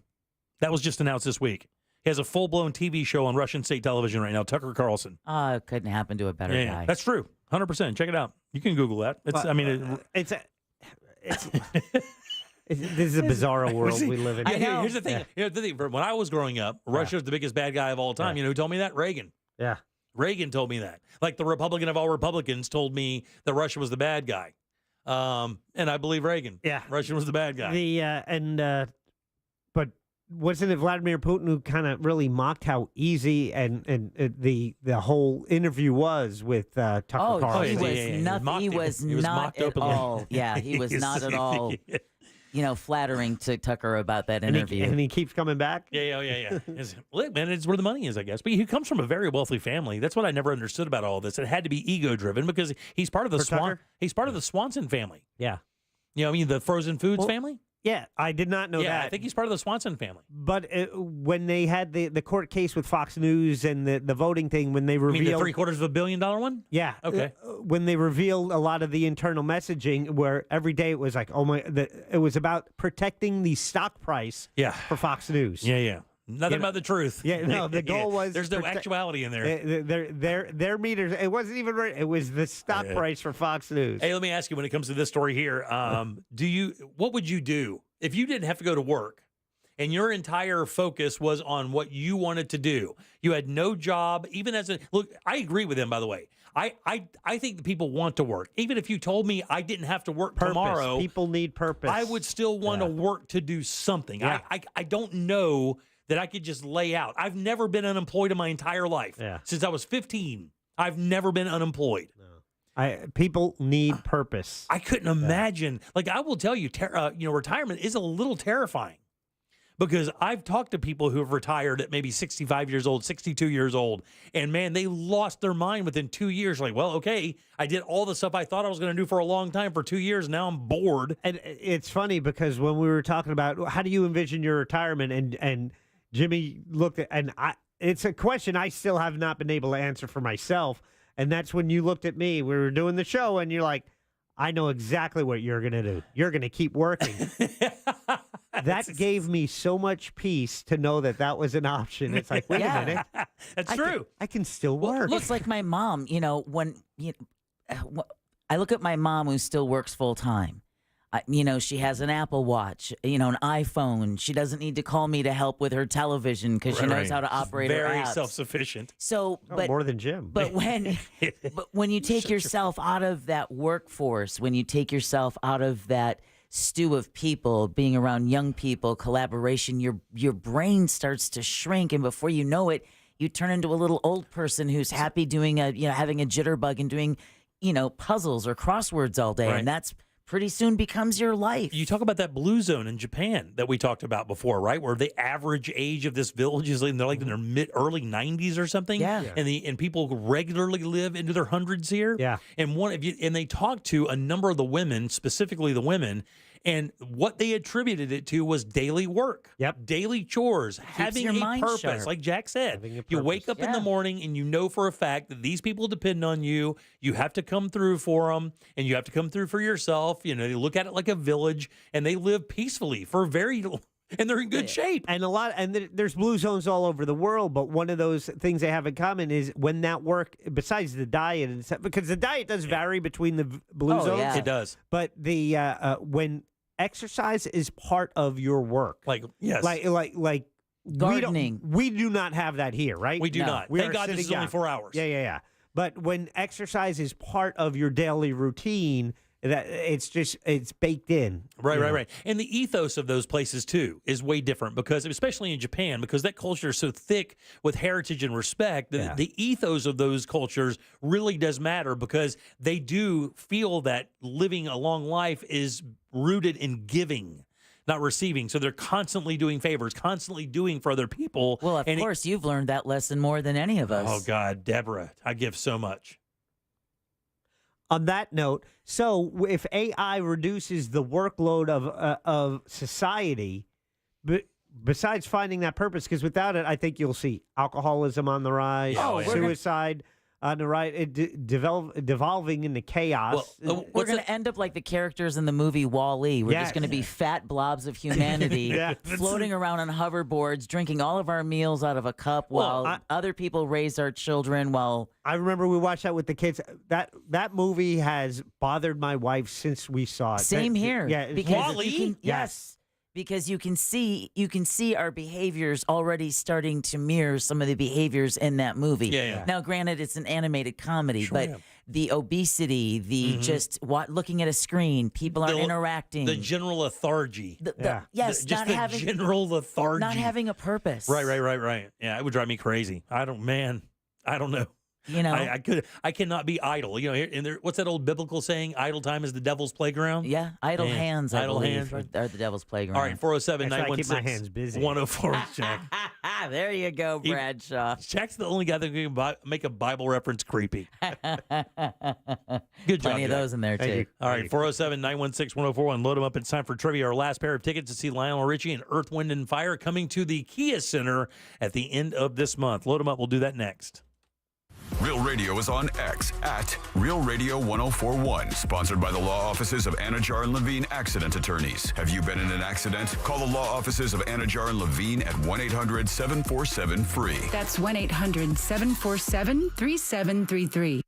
That was just announced this week. He has a full-blown TV show on Russian state television right now. Tucker Carlson. It couldn't happen to a better guy. That's true. 100%. Check it out. You can Google that. This is a bizarre world we live in. Yeah, here's the thing. When I was growing up, Russia was the biggest bad guy of all time. You know who told me that? Reagan. Yeah. Reagan told me that. Like the Republican of all Republicans told me that Russia was the bad guy. And I believe Reagan. Yeah. Russian was the bad guy. But wasn't it Vladimir Putin who kind of really mocked how easy and the whole interview was with Tucker Carlson? He was not at all. Yeah, he was not at all. Flattering to Tucker about that interview. And he keeps coming back? Yeah. Look, man, it's where the money is, I guess. But he comes from a very wealthy family. That's what I never understood about all this. It had to be ego-driven because he's part of the he's part of the Swanson family. Yeah. The frozen foods family? Yeah, I did not know that. Yeah, I think he's part of the Swanson family. But when they had the court case with Fox News and the voting thing, when they revealed... You mean the $750 million one? Yeah. Okay. When they revealed a lot of the internal messaging where every day it was like, it was about protecting the stock price for Fox News. Yeah. Nothing about the truth. Yeah, no, the goal was... There's no actuality in there. Their meters, it wasn't even right. It was the stock price for Fox News. Hey, let me ask you, when it comes to this story here, what would you do if you didn't have to go to work and your entire focus was on what you wanted to do? You had no job, even look, I agree with him, by the way. I think that people want to work. Even if you told me I didn't have to work tomorrow. People need purpose. I would still want to work to do something. Yeah. I don't know that I could just lay out. I've never been unemployed in my entire life. Yeah. Since I was 15, I've never been unemployed. People need purpose. I couldn't imagine. Like, I will tell you, retirement is a little terrifying because I've talked to people who have retired at maybe 65 years old, 62 years old, and man, they lost their mind within 2 years. Like, well, okay, I did all the stuff I thought I was going to do for a long time for 2 years. Now I'm bored. And it's funny because when we were talking about how do you envision your retirement, and Jimmy looked at, and it's a question I still have not been able to answer for myself. And that's when you looked at me. We were doing the show, and you're like, I know exactly what you're going to do. You're going to keep working. That gave me so much peace to know that was an option. It's like, wait a minute. That's true. I can still work. Looks like my mom, when I look at my mom who still works full time. She has an Apple Watch, an iPhone. She doesn't need to call me to help with her television because she knows how to operate her apps. Very self-sufficient. So, more than Jim. But when you take yourself out of that workforce, when you take yourself out of that stew of people, being around young people, collaboration, your brain starts to shrink, and before you know it, you turn into a little old person who's happy doing having a jitterbug and doing puzzles or crosswords all day, and that's pretty soon becomes your life. You talk about that blue zone in Japan that we talked about before, right? Where the average age of this village is they're like in their early 90s or something. Yeah. And people regularly live into their hundreds here. Yeah. And they talked to a number of the women, specifically the women, and what they attributed it to was daily work. Yep. Daily chores, having your a mind purpose. sharp. Like Jack said, you wake up in the morning and you know for a fact that these people depend on you. You have to come through for them, and you have to come through for yourself. They look at it like a village, and they live peacefully and they're in good shape. And there's blue zones all over the world, but one of those things they have in common is when that work, besides the diet, and stuff, because the diet does vary between the blue zones. Yeah. It does. But the when exercise is part of your work, like gardening, we do not have that here, right? We do not. Thank God this is only 4 hours. Yeah. But when exercise is part of your daily routine, that it's baked in. Right. And the ethos of those places too is way different because, especially in Japan, because that culture is so thick with heritage and respect, the ethos of those cultures really does matter because they do feel that living a long life is rooted in giving, not receiving. So they're constantly doing favors, constantly doing for other people. Well, of course, you've learned that lesson more than any of us. Oh, God, Deborah, I give so much. On that note, so if AI reduces the workload of society, besides finding that purpose, because without it, I think you'll see alcoholism on the rise, suicide on the right, devolving into chaos. We're going to end up like the characters in the movie Wall-E. We're just going to be fat blobs of humanity floating around on hoverboards, drinking all of our meals out of a cup while other people raise our children while... I remember we watched that with the kids. That movie has bothered my wife since we saw it. Same here. Yeah, because Wall-E? yes. Because you can see our behaviors already starting to mirror some of the behaviors in that movie. Yeah. Now, granted, it's an animated comedy, but the obesity, the looking at a screen, people aren't interacting. The general lethargy. General lethargy. Not having a purpose. Right. Yeah, it would drive me crazy. I don't know. You know, I cannot be idle. You know, and what's that old biblical saying? Idle time is the devil's playground. Yeah, idle hands. Idle hands are the devil's playground. All right, 407-916. I keep my hands busy. 104 Jack. There you go, Bradshaw. Jack's the only guy that can make a Bible reference creepy. Good job. Plenty of those in there too. All right, 407-916-1041. Load them up. It's time for trivia. Our last pair of tickets to see Lionel Richie and Earth, Wind, and Fire coming to the Kia Center at the end of this month. Load them up. We'll do that next. Real Radio is on X at Real Radio 1041. Sponsored by the law offices of Anajar and Levine Accident Attorneys. Have you been in an accident? Call the law offices of Anajar and Levine at 1-800-747-FREE. That's 1-800-747-3733.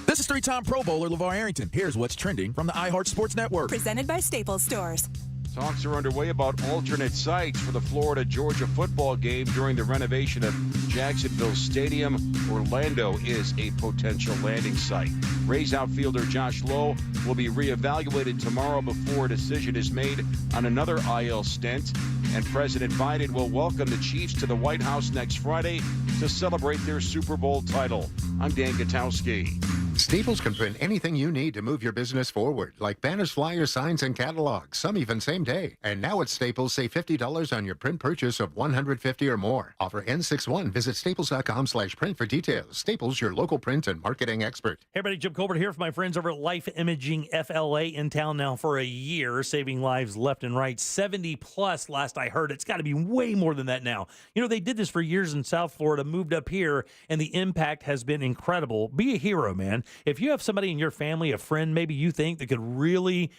This is three-time Pro Bowler LeVar Arrington. Here's what's trending from the iHeart Sports Network. Presented by Staples Stores. Talks are underway about alternate sites for the Florida-Georgia football game during the renovation of Jacksonville Stadium. Orlando is a potential landing site. Rays outfielder Josh Lowe will be reevaluated tomorrow before a decision is made on another IL stint. And President Biden will welcome the Chiefs to the White House next Friday to celebrate their Super Bowl title. I'm Dan Gutowski. Staples can print anything you need to move your business forward, like banners, flyers, signs, and catalogs, some even same day. And now at Staples, save $50 on your print purchase of $150 or more. Offer N61. Visit staples.com/print for details. Staples, your local print and marketing expert. Hey everybody, Jim Colbert here for my friends over at Life Imaging FLA, in town now for a year, saving lives left and right. 70 plus last I heard. It's got to be way more than that now. You know, they did this for years in South Florida, moved up here, and the impact has been incredible. Be a hero, man. If you have somebody in your family, a friend, maybe you think that could really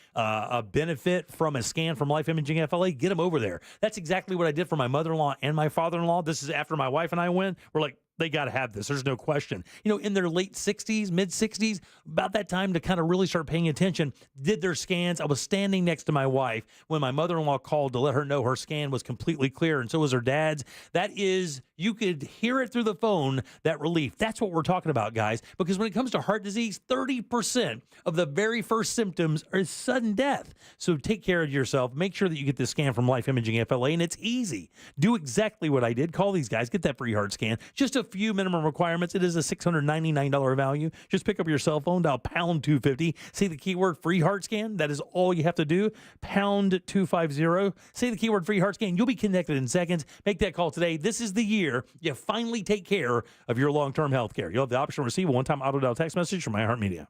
benefit from a scan from Life Imaging FLA, get them over there. That's exactly what I did for my mother-in-law and my father-in-law. This is after my wife and I went. We're like, they got to have this. There's no question. You know, in their late 60s, mid 60s, about that time to kind of really start paying attention, did their scans. I was standing next to my wife when my mother-in-law called to let her know her scan was completely clear, and so was her dad's. That is, you could hear it through the phone, that relief. That's what we're talking about, guys, because when it comes to heart disease, 30% of the very first symptoms are sudden death. So take care of yourself. Make sure that you get this scan from Life Imaging FLA, and it's easy. Do exactly what I did. Call these guys. Get that free heart scan. Just a few minimum requirements. It is a $699 value. Just pick up your cell phone, dial pound 250. Say the keyword free heart scan. That is all you have to do. Pound 250. Say the keyword free heart scan. You'll be connected in seconds. Make that call today. This is the year you finally take care of your long-term health care. You'll have the option to receive a one-time auto-dial text message from iHeartMedia.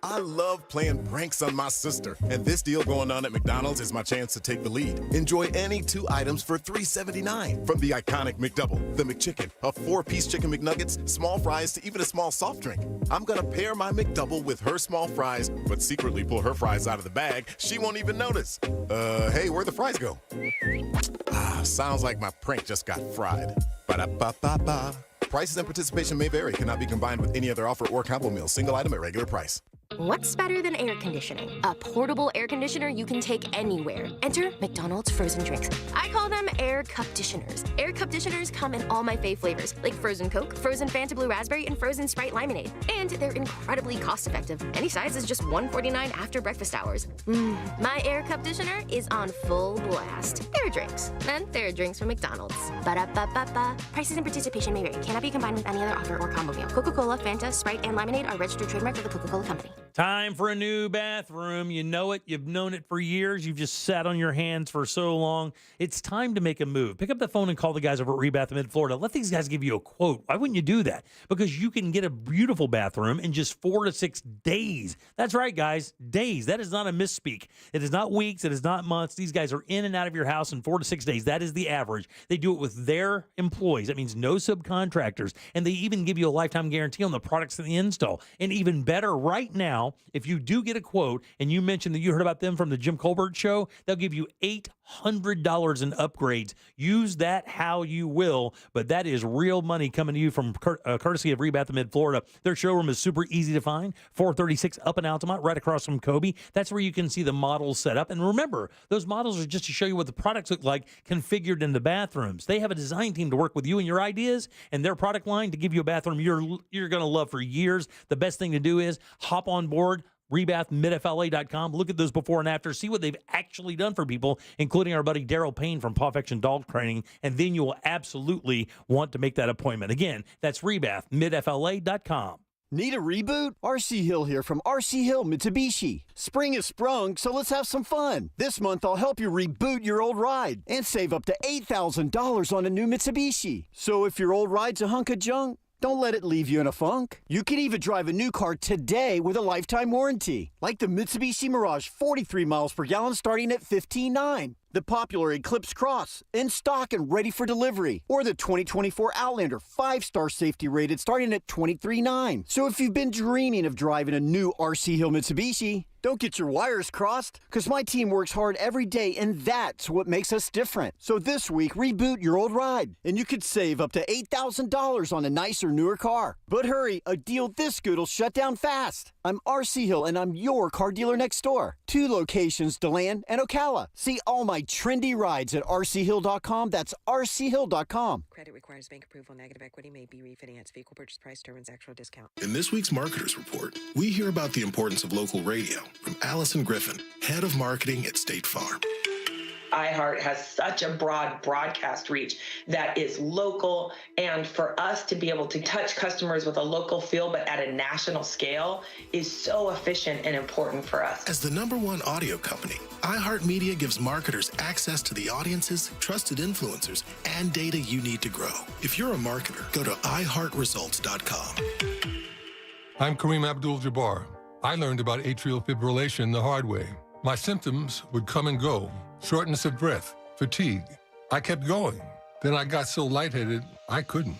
I love playing pranks on my sister, and this deal going on at McDonald's is my chance to take the lead. Enjoy any 2 items for $3.79. From the iconic McDouble, the McChicken, a 4-piece chicken McNuggets, small fries, to even a small soft drink. I'm gonna pair my McDouble with her small fries, but secretly pull her fries out of the bag. She won't even notice. Hey, where'd the fries go? Sounds like my prank just got fried. Ba-da-ba-ba-ba. Prices and participation may vary. Cannot be combined with any other offer or combo meal. Single item at regular price. What's better than air conditioning? A portable air conditioner you can take anywhere. Enter McDonald's frozen drinks. I call them air cup-ditioners. Air cup-ditioners come in all my fave flavors, like frozen Coke, frozen Fanta Blue Raspberry, and frozen Sprite Lemonade. And they're incredibly cost-effective. Any size is just $1.49 after breakfast hours. My air cup-ditioner is on full blast. There are drinks. And there are drinks from McDonald's. Ba-da-ba-ba-ba. Prices and participation may vary. Cannot be combined with any other offer or combo meal. Coca-Cola, Fanta, Sprite, and Lemonade are registered trademarks of the Coca-Cola Company. Time for a new bathroom. You know it. You've known it for years. You've just sat on your hands for so long. It's time to make a move. Pick up the phone and call the guys over at Rebath in Mid-Florida. Let these guys give you a quote. Why wouldn't you do that? Because you can get a beautiful bathroom in just 4 to 6 days. That's right, guys. Days. That is not a misspeak. It is not weeks. It is not months. These guys are in and out of your house in 4 to 6 days. That is the average. They do it with their employees. That means no subcontractors. And they even give you a lifetime guarantee on the products and the install. And even better, right now, now, if you do get a quote and you mention that you heard about them from the Jim Colbert Show, they'll give you $800 in upgrades. Use that how you will, but that is real money coming to you from courtesy of Rebath of Mid-Florida. Their showroom is super easy to find, 436 up in Altamont, right across from Kobe. That's where you can see the models set up. And remember, those models are just to show you what the products look like configured in the bathrooms. They have a design team to work with you and your ideas and their product line to give you a bathroom you're going to love for years. The best thing to do is hop on board, rebathmidfla.com. Look at those before and after. See what they've actually done for people, including our buddy Daryl Payne from Pawfection Dog Training, and then you will absolutely want to make that appointment. Again, that's rebathmidfla.com. Need a reboot? RC Hill here from RC Hill Mitsubishi. Spring has sprung, so let's have some fun. This month, I'll help you reboot your old ride and save up to $8,000 on a new Mitsubishi. So if your old ride's a hunk of junk, don't let it leave you in a funk. You can even drive a new car today with a lifetime warranty, like the Mitsubishi Mirage 43 miles per gallon starting at $15,900. The popular Eclipse Cross, in stock and ready for delivery. Or the 2024 Outlander, 5-star safety rated, starting at $23,900. So if you've been dreaming of driving a new RC Hill Mitsubishi, don't get your wires crossed, because my team works hard every day, and that's what makes us different. So this week, reboot your old ride, and you could save up to $8,000 on a nicer, newer car. But hurry, a deal this good will shut down fast. I'm RC Hill, and I'm your car dealer next door. 2 locations, DeLand and Ocala. See all my trendy rides at rchill.com. That's rchill.com. Credit requires bank approval. Negative equity may be refinanced. Vehicle purchase price determines actual discount. In this week's Marketers Report, we hear about the importance of local radio from Allison Griffin, head of marketing at State Farm. iHeart has such a broad broadcast reach that is local, and for us to be able to touch customers with a local feel but at a national scale is so efficient and important for us. As the #1 audio company, iHeartMedia gives marketers access to the audiences, trusted influencers, and data you need to grow. If you're a marketer, go to iHeartResults.com. I'm Kareem Abdul-Jabbar. I learned about atrial fibrillation the hard way. My symptoms would come and go. Shortness of breath, fatigue. I kept going. Then I got so lightheaded, I couldn't.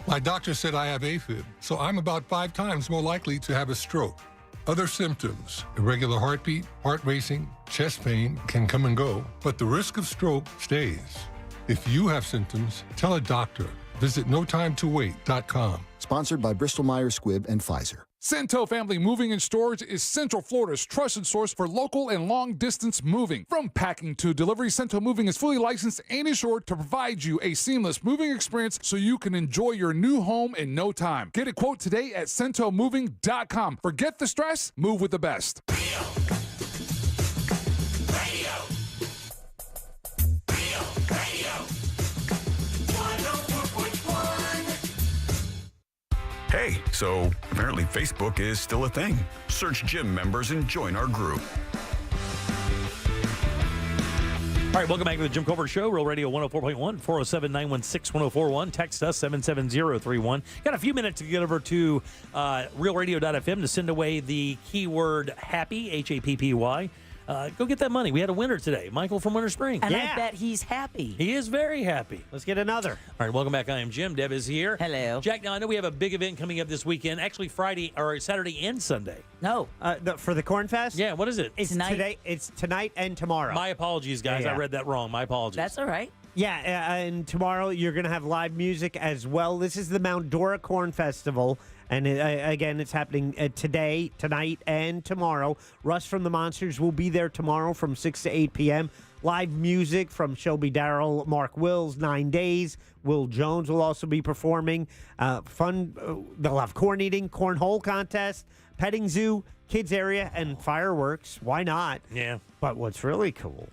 My doctor said I have AFib, so I'm about 5 times more likely to have a stroke. Other symptoms, irregular heartbeat, heart racing, chest pain can come and go, but the risk of stroke stays. If you have symptoms, tell a doctor. Visit notimetowait.com. Sponsored by Bristol-Myers Squibb and Pfizer. Cento Family Moving and Storage is Central Florida's trusted source for local and long-distance moving. From packing to delivery, Cento Moving is fully licensed and insured to provide you a seamless moving experience so you can enjoy your new home in no time. Get a quote today at centomoving.com. Forget the stress, move with the best. Hey, so apparently Facebook is still a thing. Search gym members and join our group. All right, welcome back to the Jim Colbert Show, Real Radio 104.1, 407-916-1041. Text us, 77031. Got a few minutes to get over to realradio.fm to send away the keyword HAPPY, H-A-P-P-Y. Go get that money. We had a winner today, Michael from Winter Spring. And I bet he's happy. He is very happy. Let's get another. All right, welcome back. I am Jim. Deb is here. Hello. Jack, now I know we have a big event coming up this weekend, actually Friday or Saturday and Sunday. No. For the Corn Fest? Yeah, what is it? It's tonight. It's tonight and tomorrow. My apologies, guys. Yeah. I read that wrong. My apologies. That's all right. Yeah, and tomorrow you're going to have live music as well. This is the Mount Dora Corn Festival. And again, it's happening today, tonight, and tomorrow. Russ from the Monsters will be there tomorrow from 6 to 8 p.m. Live music from Shelby Darrell, Mark Wills, 9 Days. Will Jones will also be performing. Fun. They'll have corn eating, cornhole contest, petting zoo, kids area, and fireworks. Why not? Yeah. But what's really cool,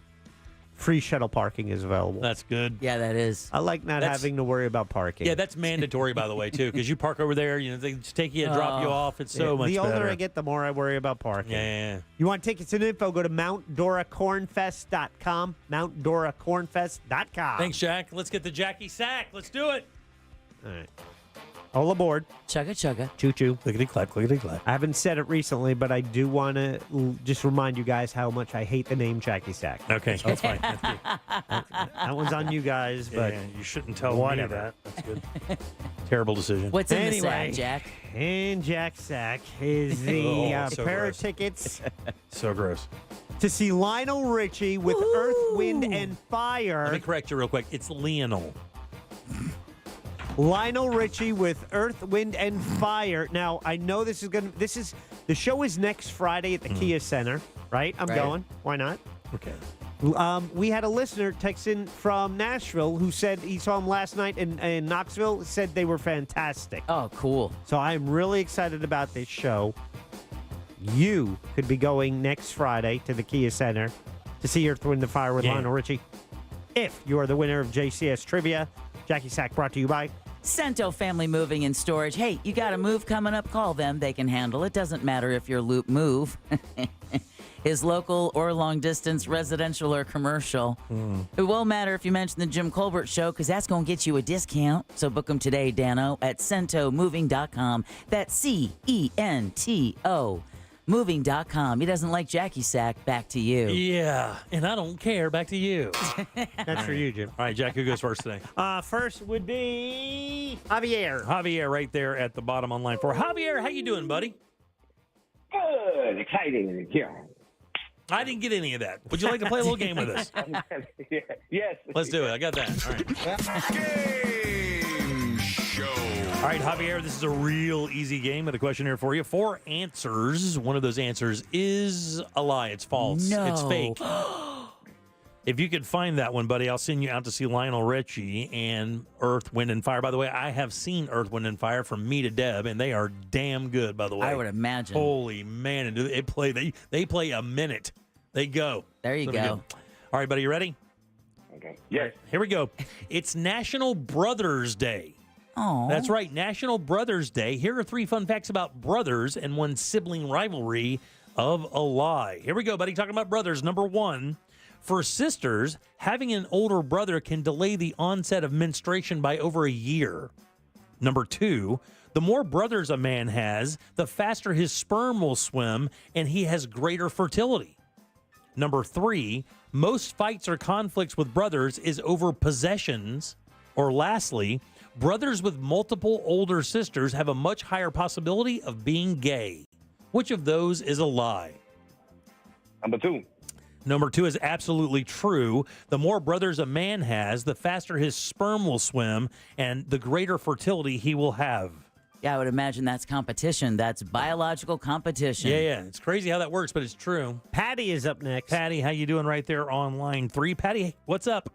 free shuttle parking is available. That's good. Yeah, that is. I like not having to worry about parking. Yeah, that's mandatory, by the way, too, because you park over there, they just take you and drop you off. It's so much better. The older better. I get, the more I worry about parking. Yeah. You want tickets and info, go to MountDoraCornFest.com, MountDoraCornFest.com. Thanks, Jack. Let's get the Jackie Sack. Let's do it. All right. All aboard. Chugga chugga. Choo choo. Clickety clap, clickety clap. I haven't said it recently, but I do want to just remind you guys how much I hate the name Jackie Sack. Okay, that's fine. That's good. That one's on you guys, but Yeah, you shouldn't tell whatever. me that. That's good. Terrible decision. What's in the Anyway. sack, Jack? And Jack Sack is the Oh, so pair gross. of tickets So gross. to see Lionel Richie with Earth, Wind, and Fire. Let me correct you real quick. It's Lionel. Lionel Richie with Earth, Wind, and Fire. Now, I know the show is next Friday at the Kia Center, right? I'm Right. going. Why not? Okay. We had a listener text in from Nashville who said he saw them last night in Knoxville, said they were fantastic. Oh, cool. So I'm really excited about this show. You could be going next Friday to the Kia Center to see Earth, Wind, and Fire with Yeah. Lionel Richie. If you are the winner of JCS Trivia, Jackie Sack brought to you by Cento Family Moving and Storage. Hey, you got a move coming up? Call them. They can handle it. Doesn't matter if your loop move is local or long distance, residential or commercial. It won't matter if you mention the Jim Colbert Show because that's going to get you a discount. So book them today, Dano, at CentoMoving.com. That's CENTO. Moving.com. He doesn't like Jackie Sack. Back to you. Yeah, and I don't care. Back to you. That's for you, Jim. All right, Jack, who goes first today? First would be Javier. Javier right there at the bottom on line 4. Javier, how you doing, buddy? Good, exciting. Yeah. I didn't get any of that. Would you like to play a little game with us? Yes. Let's do it. I got that. All right. Game show. All right, Javier, this is a real easy game with a question here for you. 4 answers. One of those answers is a lie. It's false. No. It's fake. If you could find that one, buddy, I'll send you out to see Lionel Richie and Earth, Wind, and Fire. By the way, I have seen Earth, Wind, and Fire from me to Deb, and they are damn good, by the way. I would imagine. Holy man. And they play a minute. They go. There you So go. good. All right, buddy, you ready? Okay. Yes. Here we go. It's National Brothers Day. Oh, That's right, National Brothers Day. Here are 3 fun facts about brothers and one sibling rivalry of a lie. Here we go, buddy. Talking about brothers. Number 1, for sisters, having an older brother can delay the onset of menstruation by over a year. Number 2, the more brothers a man has, the faster his sperm will swim and he has greater fertility. Number 3, most fights or conflicts with brothers is over possessions. Or lastly, brothers with multiple older sisters have a much higher possibility of being gay. Which of those is a lie? Number 2. Number 2 is absolutely true. The more brothers a man has, the faster his sperm will swim and the greater fertility he will have. yeah, I would imagine that's competition. That's biological competition. Yeah. It's crazy how that works, but it's true. Patty is up next. Patty, how you doing right there on line 3? Patty, what's up?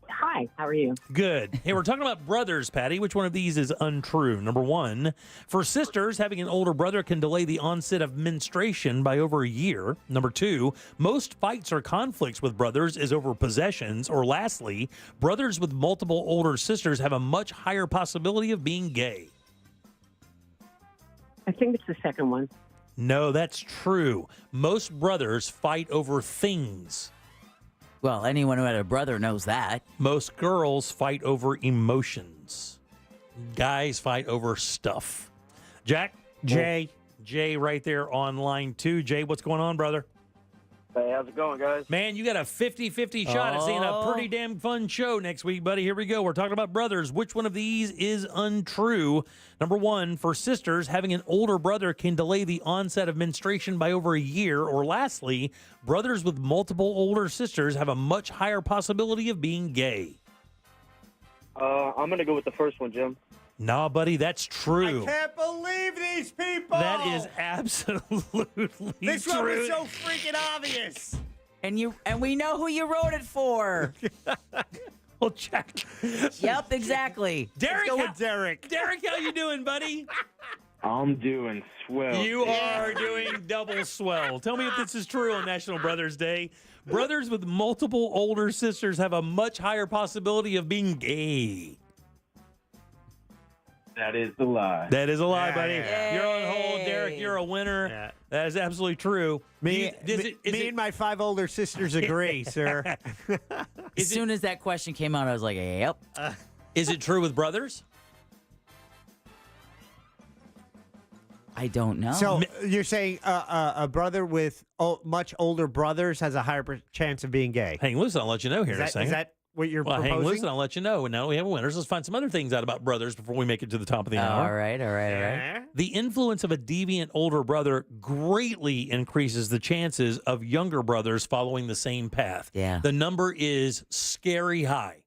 Hi, how are you? Good. Hey, we're talking about brothers, Patty. Which one of these is untrue? Number 1, for sisters, having an older brother can delay the onset of menstruation by over a year. Number 2, most fights or conflicts with brothers is over possessions. Or lastly, brothers with multiple older sisters have a much higher possibility of being gay. I think it's the second one. No, that's true. Most brothers fight over things. Well, anyone who had a brother knows that. Most girls fight over emotions. Guys fight over stuff. Jack? Jay. Jay right there on line 2. Jay, what's going on, brother? Hey, how's it going, guys? Man, you got a 50-50 shot at seeing a pretty damn fun show next week, buddy. Here we go. We're talking about brothers. Which one of these is untrue? Number 1, for sisters, having an older brother can delay the onset of menstruation by over a year. Or lastly, brothers with multiple older sisters have a much higher possibility of being gay. I'm going to go with the first one, Jim. Nah, buddy, that's true. I can't believe these people. That is absolutely This true. one was so freaking obvious. And we know who you wrote it for. Well, check. Yep, exactly. Derek, Let's go with Derek. Derek, how you doing, buddy? I'm doing swell. You are doing double swell. Tell me if this is true on National Brothers Day. Brothers with multiple older sisters have a much higher possibility of being gay. That is the lie. That is a lie, buddy. Yeah. You're on hold, Derek. You're a winner. Yeah. That is absolutely true. Me and my 5 older sisters agree, sir. As soon as that question came out, I was like, yep. Is it true with brothers? I don't know. So you're saying a brother with much older brothers has a higher chance of being gay? Hang loose, and I'll let you know here in a second. Is that what you're proposing? Hang loose, and I'll let you know. And now we have winners. Let's find some other things out about brothers before we make it to the top of the hour. All right. The influence of a deviant older brother greatly increases the chances of younger brothers following the same path. Yeah. The number is scary high.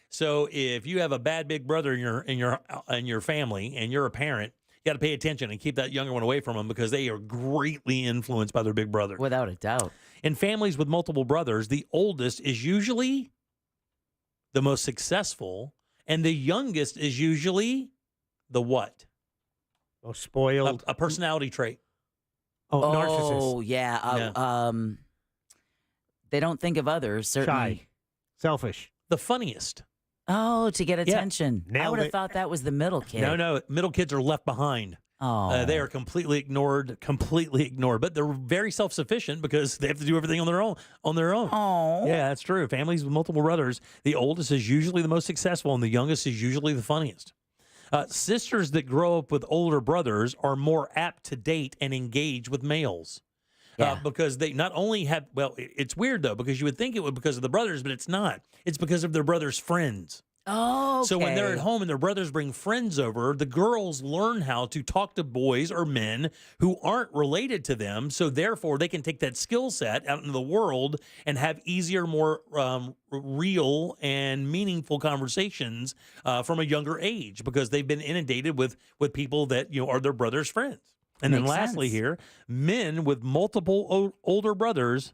So if you have a bad big brother in your family and you're a parent, you got to pay attention and keep that younger one away from them because they are greatly influenced by their big brother. Without a doubt. In families with multiple brothers, the oldest is usually the most successful, and the youngest is usually the what? Most spoiled. A personality trait. Narcissist. Oh, yeah. They don't think of others, certainly. Shy. Selfish. The funniest. Oh, to get attention. I Nailed would have it. thought that was the middle kid. No. Middle kids are left behind. Oh. They are completely ignored. But they're very self-sufficient because they have to do everything on their own. Oh. Yeah, that's true. Families with multiple brothers, the oldest is usually the most successful, and the youngest is usually the funniest. Sisters that grow up with older brothers are more apt to date and engage with males. Because they not only have, it's weird, though, because you would think it would because of the brothers, but it's not. It's because of their brothers' friends. Oh, okay. So when they're at home and their brothers bring friends over, the girls learn how to talk to boys or men who aren't related to them. So therefore, they can take that skill set out into the world and have easier, more real and meaningful conversations from a younger age because they've been inundated with people that are their brothers' friends. And then lastly here, men with multiple older brothers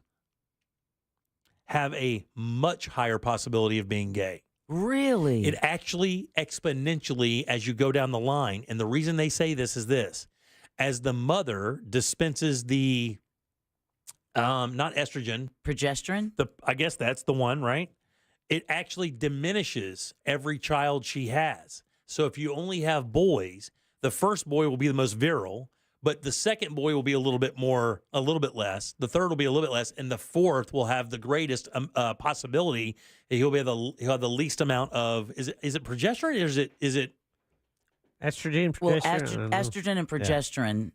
have a much higher possibility of being gay. Really? It actually exponentially as you go down the line. And the reason they say this is this. As the mother dispenses the, not estrogen. Progesterone? I guess that's the one, right? It actually diminishes every child she has. So if you only have boys, the first boy will be the most virile, but the second boy will be a little bit less. The third will be a little bit less, and the fourth will have the greatest possibility. He'll have the least amount of is it progesterone or is it estrogen? Progesterone. Well, estrogen and progesterone.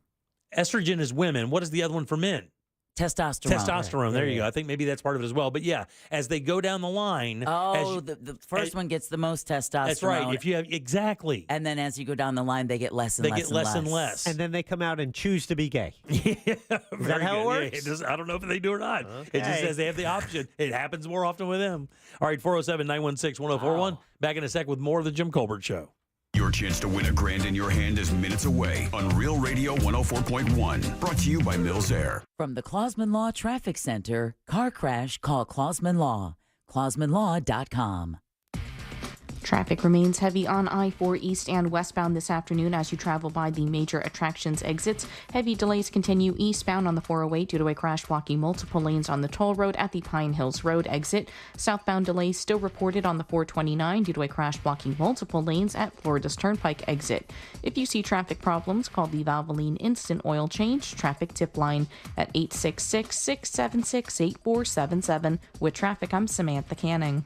Yeah. Estrogen is women. What is the other one for men? Testosterone. Testosterone. Right. There you go. I think maybe that's part of it as well. But yeah, as they go down the line. Oh, the first one gets the most testosterone. That's right. If you have exactly. And then as you go down the line, they get less and less. They get less and less. And then they come out and choose to be gay. Is that how it works? Yeah, I don't know if they do or not. Okay. It just says they have the option. It happens more often with them. All right, 407-916-1041. Back in a sec with more of the Jim Colbert Show. Your chance to win $1,000 in your hand is minutes away on Real Radio 104.1. Brought to you by Mills Air. From the Clausman Law Traffic Center, car crash, call Clausman Law. ClausmanLaw.com. Traffic remains heavy on I-4 east and westbound this afternoon as you travel by the major attractions exits. Heavy delays continue eastbound on the 408 due to a crash blocking multiple lanes on the toll road at the Pine Hills Road exit. Southbound delays still reported on the 429 due to a crash blocking multiple lanes at Florida's Turnpike exit. If you see traffic problems, call the Valvoline Instant Oil Change traffic tip line at 866-676-8477. With traffic, I'm Samantha Canning.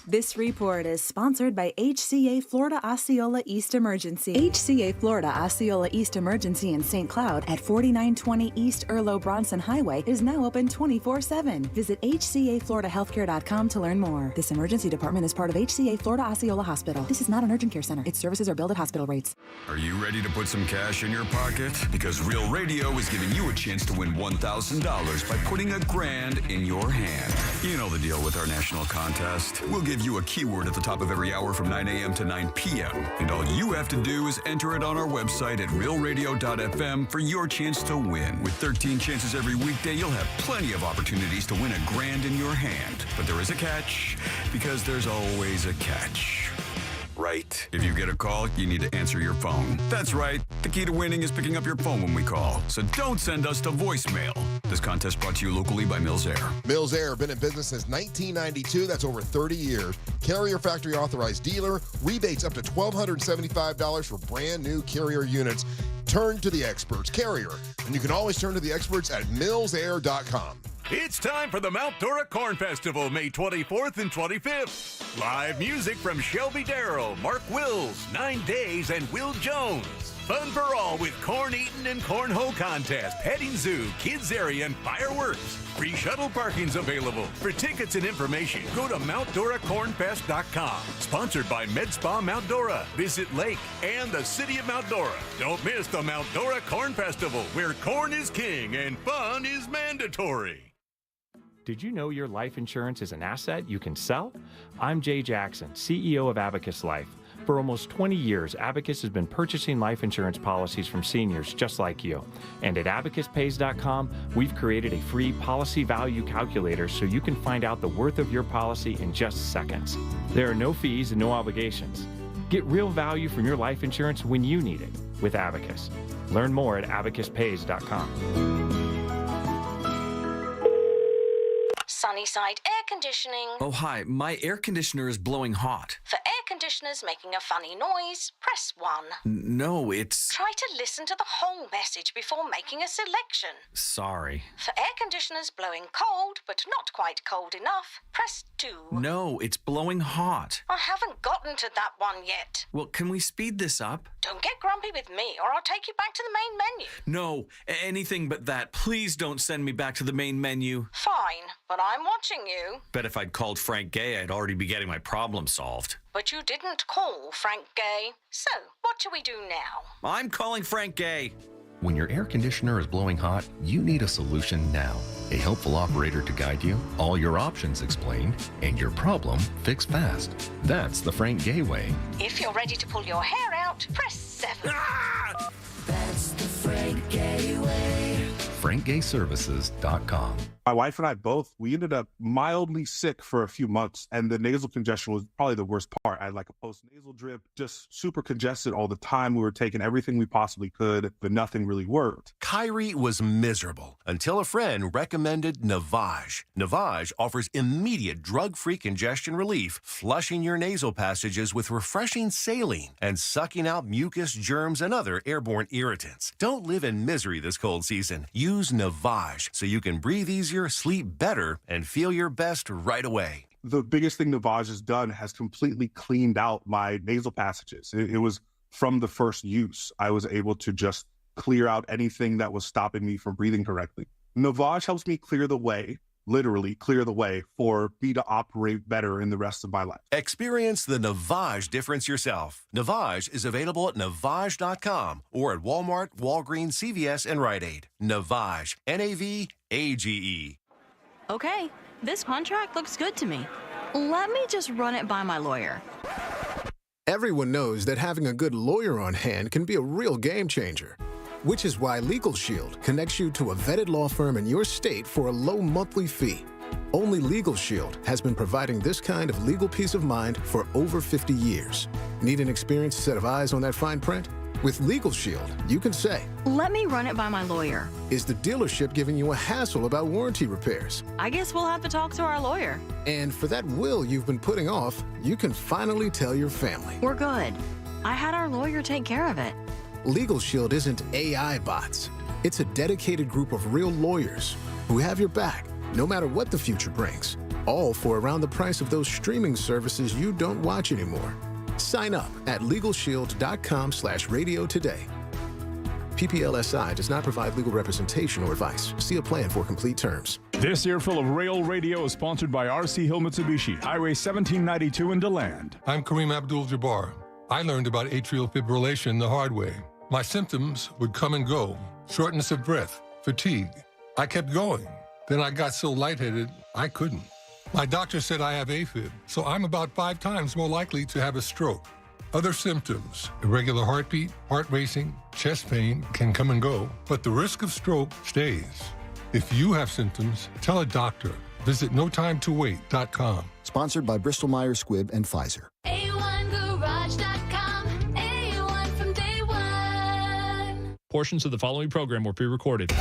This report is sponsored by HCA Florida Osceola East Emergency. HCA Florida Osceola East Emergency in St. Cloud at 4920 East Erlo Bronson Highway is now open 24/7. Visit HCAFloridaHealthcare.com to learn more. This emergency department is part of HCA Florida Osceola Hospital. This is not an urgent care center. Its services are billed at hospital rates. Are you ready to put some cash in your pocket? Because Real Radio is giving you a chance to win $1,000 by putting $1,000 in your hand. You know the deal with our national contest. We'll give you a keyword at the top of every hour from 9 a.m. to 9 p.m. And all you have to do is enter it on our website at realradio.fm for your chance to win. With 13 chances every weekday, you'll have plenty of opportunities to win $1,000 in your hand. But there is a catch, because there's always a catch. Right. If you get a call, you need to answer your phone. That's right. The key to winning is picking up your phone when we call. So don't send us to voicemail. This contest brought to you locally by Mills Air. Mills Air, been in business since 1992. That's over 30 years. Carrier factory authorized dealer. Rebates up to $1,275 for brand new Carrier units. Turn to the experts. Carrier. And you can always turn to the experts at millsair.com. It's time for the Mount Dora Corn Festival, May 24th and 25th. Live music from Shelby Darrell, Mark Wills, 9 Days, and Will Jones. Fun for all with corn eating and cornhole contest, petting zoo, kids area, and fireworks. Free shuttle parking's available. For tickets and information, go to MountDoraCornFest.com. Sponsored by Med Spa Mount Dora, Visit Lake, and the City of Mount Dora. Don't miss the Mount Dora Corn Festival, where corn is king and fun is mandatory. Did you know your life insurance is an asset you can sell? I'm Jay Jackson, CEO of Abacus Life. For almost 20 years, Abacus has been purchasing life insurance policies from seniors just like you. And at AbacusPays.com, we've created a free policy value calculator so you can find out the worth of your policy in just seconds. There are no fees and no obligations. Get real value from your life insurance when you need it with Abacus. Learn more at AbacusPays.com. Sunnyside Air Conditioning. Oh, hi. My air conditioner is blowing hot. For air conditioners making a funny noise, press 1. No, it's... Try to listen to the whole message before making a selection. Sorry. For air conditioners blowing cold, but not quite cold enough, press 2. No, it's blowing hot. I haven't gotten to that one yet. Well, can we speed this up? Don't get grumpy with me, or I'll take you back to the main menu. No, anything but that. Please don't send me back to the main menu. Fine, but I'm watching you. Bet if I'd called Frank Gay, I'd already be getting my problem solved. But you didn't call Frank Gay. So, what do we do now? I'm calling Frank Gay. When your air conditioner is blowing hot, you need a solution now. A helpful operator to guide you, all your options explained, and your problem fixed fast. That's the Frank Gay way. If you're ready to pull your hair out, press 7. Ah! That's the Frank Gay way. FrankGayServices.com. My wife and I both, we ended up mildly sick for a few months, and the nasal congestion was probably the worst part. I had like a post-nasal drip, just super congested all the time. We were taking everything we possibly could, but nothing really worked. Kyrie was miserable until a friend recommended Navage. Navage offers immediate drug-free congestion relief, flushing your nasal passages with refreshing saline and sucking out mucus, germs, and other airborne irritants. Don't live in misery this cold season. Use Navage so you can breathe easier, sleep better, and feel your best right away. The biggest thing Navage has done has completely cleaned out my nasal passages. It was from the first use. I was able to just clear out anything that was stopping me from breathing correctly. Navage helps me clear the way, literally clear the way, for me to operate better in the rest of my life. Experience the Navage difference yourself. Navage is available at Navage.com or at Walmart, Walgreens, CVS, and Rite Aid. Navage, Navage. Okay, this contract looks good to me. Let me just run it by my lawyer. Everyone knows that having a good lawyer on hand can be a real game changer, which is why Legal Shield connects you to a vetted law firm in your state for a low monthly fee. Only Legal Shield has been providing this kind of legal peace of mind for over 50 years. Need an experienced set of eyes on that fine print? With Legal Shield, you can say, let me run it by my lawyer. Is the dealership giving you a hassle about warranty repairs? I guess we'll have to talk to our lawyer. And for that will you've been putting off, you can finally tell your family. We're good. I had our lawyer take care of it. Legal Shield isn't AI bots. It's a dedicated group of real lawyers who have your back, no matter what the future brings, all for around the price of those streaming services you don't watch anymore. Sign up at LegalShield.com/radio today. PPLSI does not provide legal representation or advice. See a plan for complete terms. This earful of Rail Radio is sponsored by RC Hill Mitsubishi, Highway 1792 in DeLand. I'm Kareem Abdul-Jabbar. I learned about atrial fibrillation the hard way. My symptoms would come and go. Shortness of breath, fatigue. I kept going. Then I got so lightheaded, I couldn't. My doctor said I have AFib, so I'm about 5 times more likely to have a stroke. Other symptoms, irregular heartbeat, heart racing, chest pain can come and go, but the risk of stroke stays. If you have symptoms, tell a doctor. Visit notimetowait.com. Sponsored by Bristol-Myers Squibb and Pfizer. A1Garage.com. A1 from day one. Portions of the following program were pre-recorded.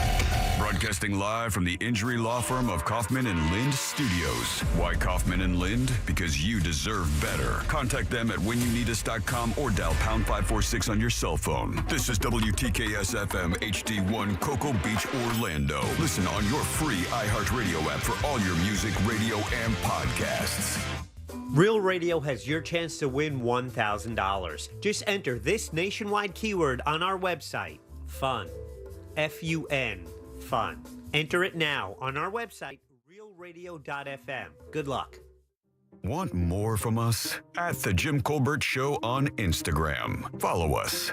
Broadcasting live from the injury law firm of Kaufman and Lind Studios. Why Kaufman and Lind? Because you deserve better. Contact them at whenyouneedus.com or dial pound 546 on your cell phone. This is WTKS FM HD1 Cocoa Beach, Orlando. Listen on your free iHeartRadio app for all your music, radio, and podcasts. Real Radio has your chance to win $1,000. Just enter this nationwide keyword on our website, FUN. F-U-N, FUN. Enter it now on our website, realradio.fm. Good luck. Want more from us? At The Jim Colbert Show on Instagram. Follow us.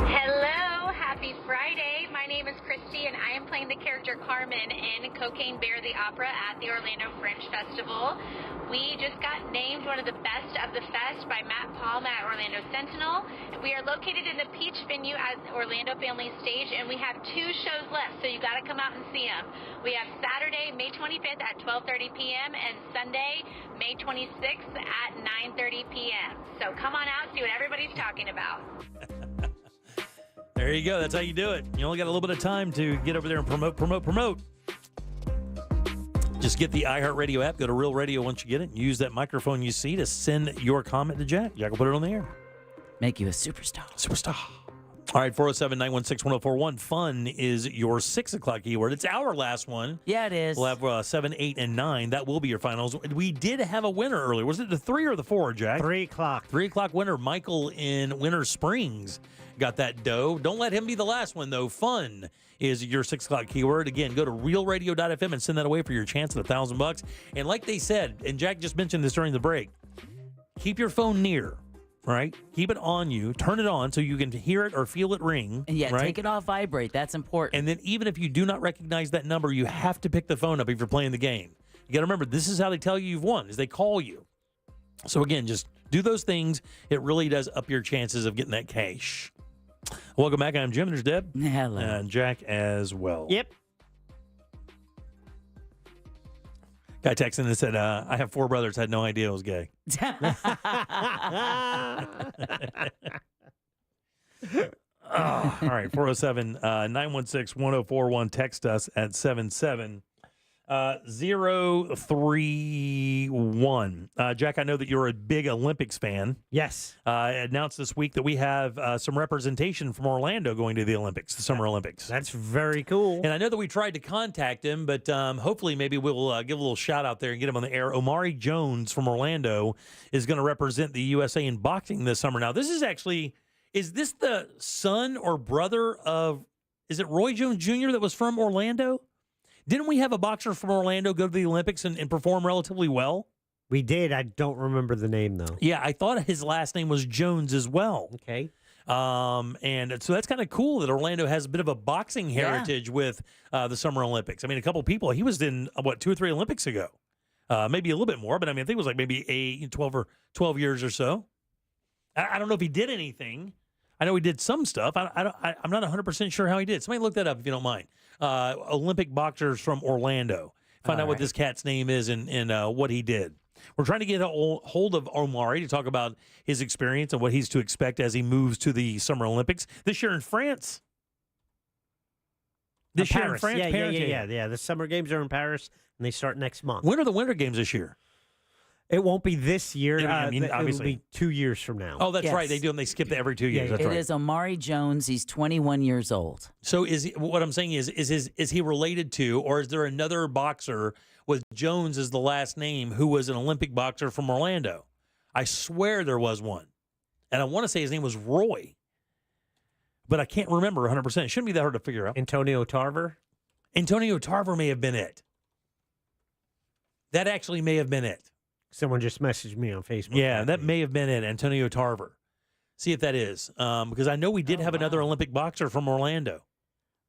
Hello, happy Friday. My name is Christy, and I am playing the character Carmen in Cocaine Bear the Opera at the Orlando Fringe Festival. We just got named one of the best of the fest by Matt Palma at Orlando Sentinel. We are located in the Peach venue at Orlando Family Stage, and we have 2 shows left, so you got to come out and see them. We have Saturday, May 25th at 12:30 p.m. and Sunday, May 26th at 9:30 p.m. So come on out, see what everybody's talking about. There you go. That's how you do it. You only got a little bit of time to get over there and promote. Just get the iHeartRadio app. Go to Real Radio once you get it. And use that microphone you see to send your comment to Jack. Jack will put it on the air. Make you a superstar. All right, 407-916-1041. Fun is your 6 o'clock keyword. It's our last one. Yeah, it is. We'll have 7, 8, and 9. That will be your finals. We did have a winner earlier. Was it the 3 or the 4, Jack? 3 o'clock. 3 o'clock winner, Michael in Winter Springs. Got that dough. Don't let him be the last one, though. Fun is your 6 o'clock keyword. Again, go to realradio.fm and send that away for your chance at $1,000. And like they said, and Jack just mentioned this during the break, keep your phone near, right? Keep it on you. Turn it on so you can hear it or feel it ring. And yeah, right? take it off vibrate. That's important. And then even if you do not recognize that number, you have to pick the phone up if you're playing the game. You got to remember, this is how they tell you you've won, is they call you. So again, just do those things. It really does up your chances of getting that cash. Welcome back. I'm Jim. There's Deb. Hello. And Jack as well. Yep. Guy texted and said, I have 4 brothers. Had no idea I was gay. All right. 407-916-1041. Text us at 77031. Jack, I know that you're a big Olympics fan. Yes. Announced this week that we have some representation from Orlando going to the Olympics, the Summer Olympics. That's very cool. And I know that we tried to contact him, but hopefully maybe we'll give a little shout out there and get him on the air. Omari Jones from Orlando is going to represent the USA in boxing this summer. Now, this is actually, is this the son or brother of, is it Roy Jones Jr. that was from Orlando? Didn't we have a boxer from Orlando go to the Olympics and perform relatively well? We did. I don't remember the name, though. Yeah, I thought his last name was Jones as well. Okay. And so that's kind of cool that Orlando has a bit of a boxing heritage with the Summer Olympics. I mean, a couple people, he was in, 2 or 3 Olympics ago. Maybe a little bit more, but I mean, I think it was like maybe 12 years or so. I don't know if he did anything. I know he did some stuff. I'm not 100% sure how he did. Somebody look that up if you don't mind. Olympic boxers from Orlando. Find out what this cat's name is and what he did. We're trying to get a hold of Omari to talk about his experience and what he's to expect as he moves to the Summer Olympics this year in France. Paris. In France, yeah. The Summer Games are in Paris, and they start next month. When are the Winter Games this year? It won't be this year. Obviously. It'll be 2 years from now. Oh, that's right. They do them. They skip it every 2 years. That's right. It is Omari Jones. He's 21 years old. So what I'm saying is he related to, or is there another boxer with Jones as the last name who was an Olympic boxer from Orlando? I swear there was one. And I want to say his name was Roy. But I can't remember 100%. It shouldn't be that hard to figure out. Antonio Tarver? Antonio Tarver may have been it. That actually may have been it. Someone just messaged me on Facebook. Yeah, that may have been it, Antonio Tarver. See if that is. Because I know we did have another Olympic boxer from Orlando.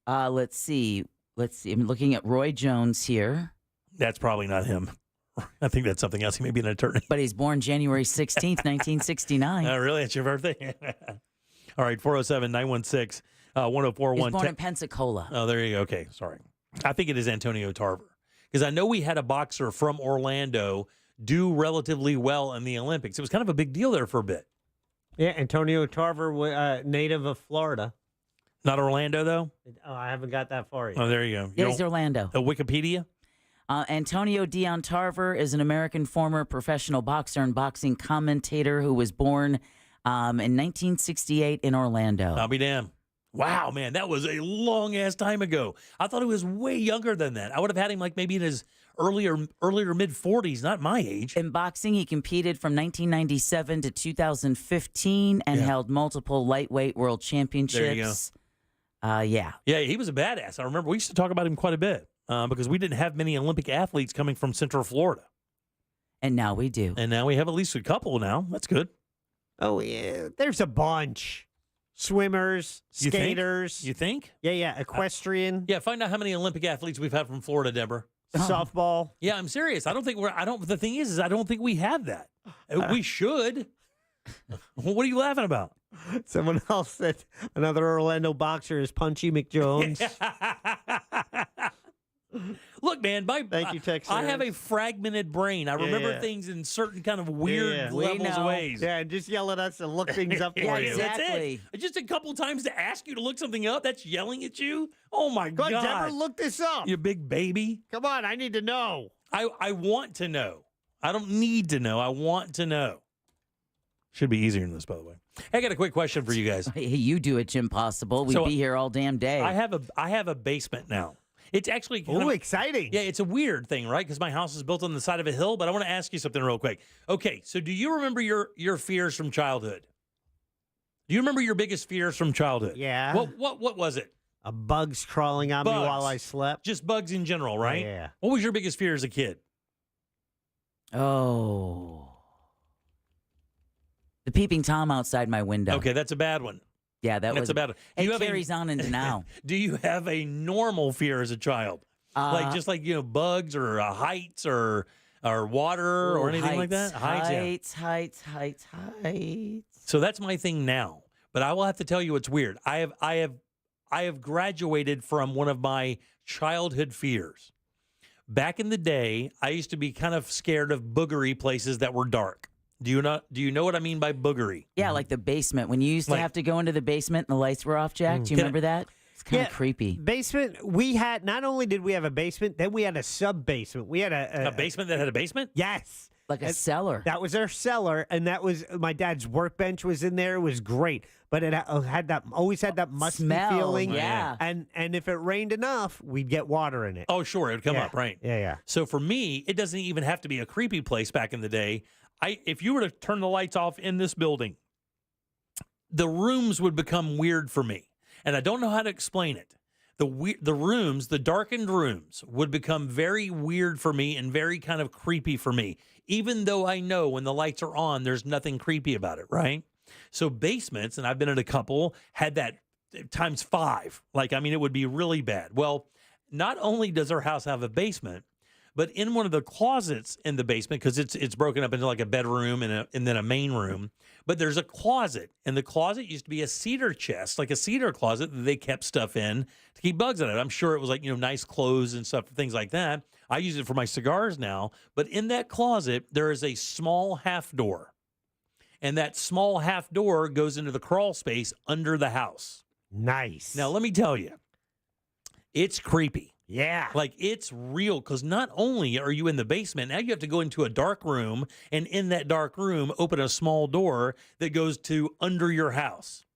Let's see. I'm looking at Roy Jones here. That's probably not him. I think that's something else. He may be an attorney. But he's born January 16th, 1969. Oh, really? That's your birthday? All right, 407-916-1041. He's born in Pensacola. Oh, there you go. Okay, sorry. I think it is Antonio Tarver. Because I know we had a boxer from Orlando do relatively well in the Olympics. It was kind of a big deal there for a bit. Yeah, Antonio Tarver, native of Florida. Not Orlando, though? Oh, I haven't got that far yet. Oh, there you go. Yeah, he's Orlando. Wikipedia? Antonio Dion Tarver is an American former professional boxer and boxing commentator who was born in 1968 in Orlando. I'll be damned. Wow, man, that was a long-ass time ago. I thought he was way younger than that. I would have had him like maybe in his earlier mid-40s, not my age. In boxing, he competed from 1997 to 2015 and held multiple lightweight world championships. There you go. Yeah, he was a badass. I remember we used to talk about him quite a bit because we didn't have many Olympic athletes coming from Central Florida. And now we do. And now we have at least a couple now. That's good. Oh, yeah. There's a bunch. Swimmers, skaters. You think? Yeah. Equestrian. Find out how many Olympic athletes we've had from Florida, Deborah. Softball. Yeah, I'm serious. The thing is I don't think we have that. We should. What are you laughing about? Someone else said another Orlando boxer is Punchy McJones. Look, man, thank you, Texas. I have a fragmented brain. I remember things in certain kind of weird levels of ways. Yeah, and just yell at us and look things up for you. Exactly. That's it. Just a couple times to ask you to look something up, that's yelling at you? Oh, my God. Deborah, look this up. You big baby. Come on, I need to know. I want to know. I don't need to know. I want to know. Should be easier than this, by the way. Hey, I got a quick question for you guys. Hey, you do it, Jim Possible. We'd be here all damn day. I have a basement now. It's actually exciting. Yeah, it's a weird thing, right? Because my house is built on the side of a hill. But I want to ask you something real quick. Okay, so do you remember your fears from childhood? Do you remember your biggest fears from childhood? Yeah. What was it? Bugs crawling on me while I slept. Just bugs in general, right? Yeah. What was your biggest fear as a kid? Oh. The peeping Tom outside my window. Okay, that's a bad one. Yeah, that's a bad one. It carries on into now. Do you have a normal fear as a child? Like bugs or heights or water or anything like that? Heights. So that's my thing now. But I will have to tell you it's weird. I have graduated from one of my childhood fears. Back in the day, I used to be kind of scared of boogery places that were dark. Do you know what I mean by boogery? Yeah, like the basement. When you used to have to go into the basement and the lights were off, Jack. Do you remember that? It's kind of creepy. Basement, we had, not only did we have a basement, then we had a sub-basement. We had a basement that had a basement? Yes. Like a cellar. That was our cellar, and that was, my dad's workbench was in there. It was great. But it always had that musty smell feeling. Yeah. And if it rained enough, we'd get water in it. Oh, sure. It would come up, right? Yeah. So for me, it doesn't even have to be a creepy place back in the day. If you were to turn the lights off in this building, the rooms would become weird for me. And I don't know how to explain it. The rooms, the darkened rooms, would become very weird for me and very kind of creepy for me. Even though I know when the lights are on, there's nothing creepy about it, right? So basements, and I've been in a couple, had that times 5. It would be really bad. Well, not only does our house have a basement, but in one of the closets in the basement, because it's broken up into like a bedroom and then a main room, but there's a closet, and the closet used to be a cedar chest, like a cedar closet that they kept stuff in to keep bugs out of it. I'm sure it was like, nice clothes and stuff, things like that. I use it for my cigars now, but in that closet, there is a small half door, and that small half door goes into the crawl space under the house. Nice. Now, let me tell you, it's creepy. Yeah. It's real, because not only are you in the basement, now you have to go into a dark room, and in that dark room, open a small door that goes to under your house.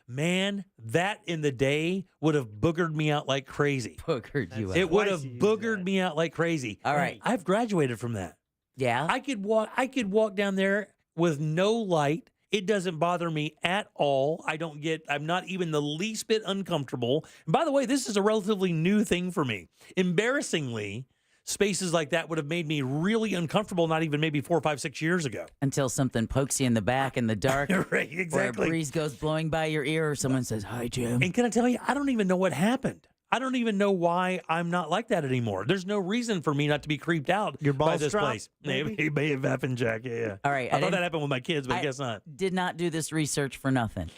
Man, that in the day would have boogered me out like crazy. Boogered you out. It would have boogered me out like crazy. All right. I've graduated from that. Yeah. I could walk down there with no light. It doesn't bother me at all. I'm not even the least bit uncomfortable. And by the way, this is a relatively new thing for me. Embarrassingly, spaces like that would have made me really uncomfortable, not even maybe 4, 5, 6 years ago. Until something pokes you in the back in the dark. Right, exactly. Or a breeze goes blowing by your ear, or someone says, "Hi, Jim." And can I tell you, I don't even know what happened. I don't even know why I'm not like that anymore. There's no reason for me not to be creeped out by this place. Maybe? It may have happened, Jack. Yeah. All right. I thought that happened with my kids, but I guess not. Did not do this research for nothing.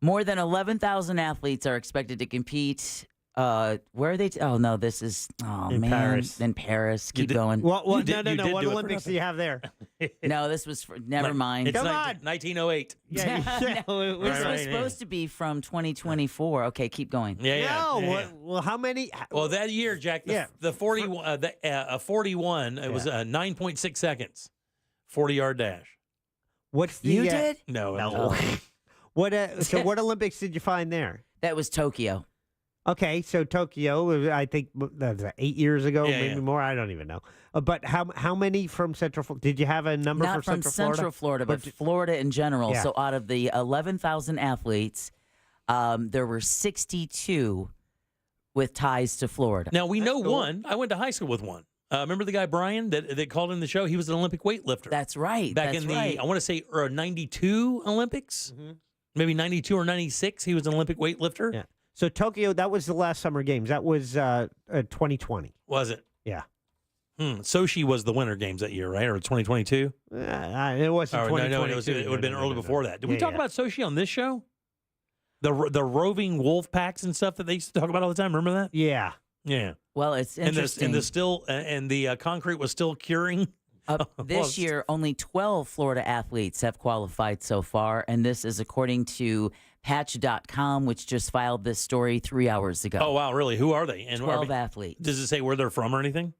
More than 11,000 athletes are expected to compete. Where are they? This is in Paris. In Paris. Keep going. No. What Olympics do you have there? No, this was never mind. It's Come on. 1908. Yeah. No, this was supposed to be from 2024. Okay, keep going. Yeah. Well, how many? Well, that year, Jack, the 41, 41, it was 9.6 seconds, 40-yard dash. What's the? You did? No. So what Olympics did you find there? That was Tokyo. Okay, so Tokyo, I think that was 8 years ago, Yeah, maybe more. I don't even know. But how many from Central Florida? Did you have a number Not for from Central Florida? but Florida in general. Yeah. So out of the 11,000 athletes, there were 62 with ties to Florida. Now, we know one. I went to high school with one. Remember the guy, Brian, that called in the show? He was an Olympic weightlifter. That's right. Back in the, I want to say, 92 Olympics. Maybe 92 or 96. He was an Olympic weightlifter. Yeah. So Tokyo, that was the last Summer Games. That was 2020. Was it? Yeah. Sochi was the Winter Games that year, right? Or 2022? It wasn't 2022. No, it would have been early before that. Did we Yeah, talk yeah. about Sochi on this show? The roving wolf packs and stuff that they used to talk about all the time. Remember that? Yeah. Yeah. Well, it's interesting. And the concrete was still curing. This year, only 12 Florida athletes have qualified so far, and this is according to Patch.com, which just filed this story 3 hours ago. Oh, wow, really? Who are they? And 12 athletes. Does it say where they're from or anything?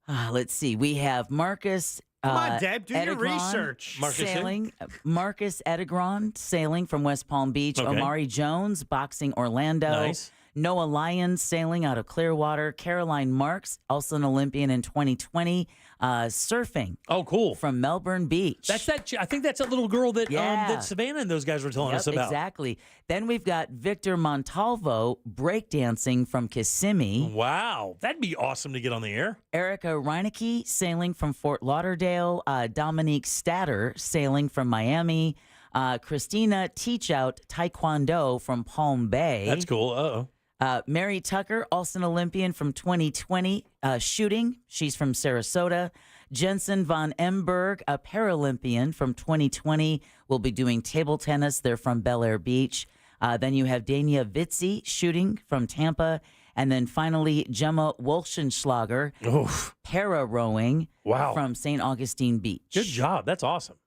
Let's see. We have Marcus. Come on, Deb, do your Edegron research. Sailing. Marcus Edegron sailing from West Palm Beach. Okay. Omari Jones boxing Orlando. Nice. Noah Lyons sailing out of Clearwater. Caroline Marks, also an Olympian in 2020, surfing. Oh, cool. From Melbourne Beach. I think that's that little girl that Yeah. that Savannah and those guys were telling us about. Exactly. Then we've got Victor Montalvo breakdancing from Kissimmee. Wow, that'd be awesome to get on the air. Erica Reinecke sailing from Fort Lauderdale. Dominique Statter sailing from Miami. Christina Teachout Taekwondo from Palm Bay. That's cool. Uh-oh. Mary Tucker, also an Olympian from 2020, shooting. She's from Sarasota. Jensen von Emberg, a Paralympian from 2020, will be doing table tennis. They're from Bel Air Beach. Then you have Dania Vitzi, shooting from Tampa. And then finally, Gemma Wolschenschlager, para-rowing from St. Augustine Beach. Good job. That's awesome.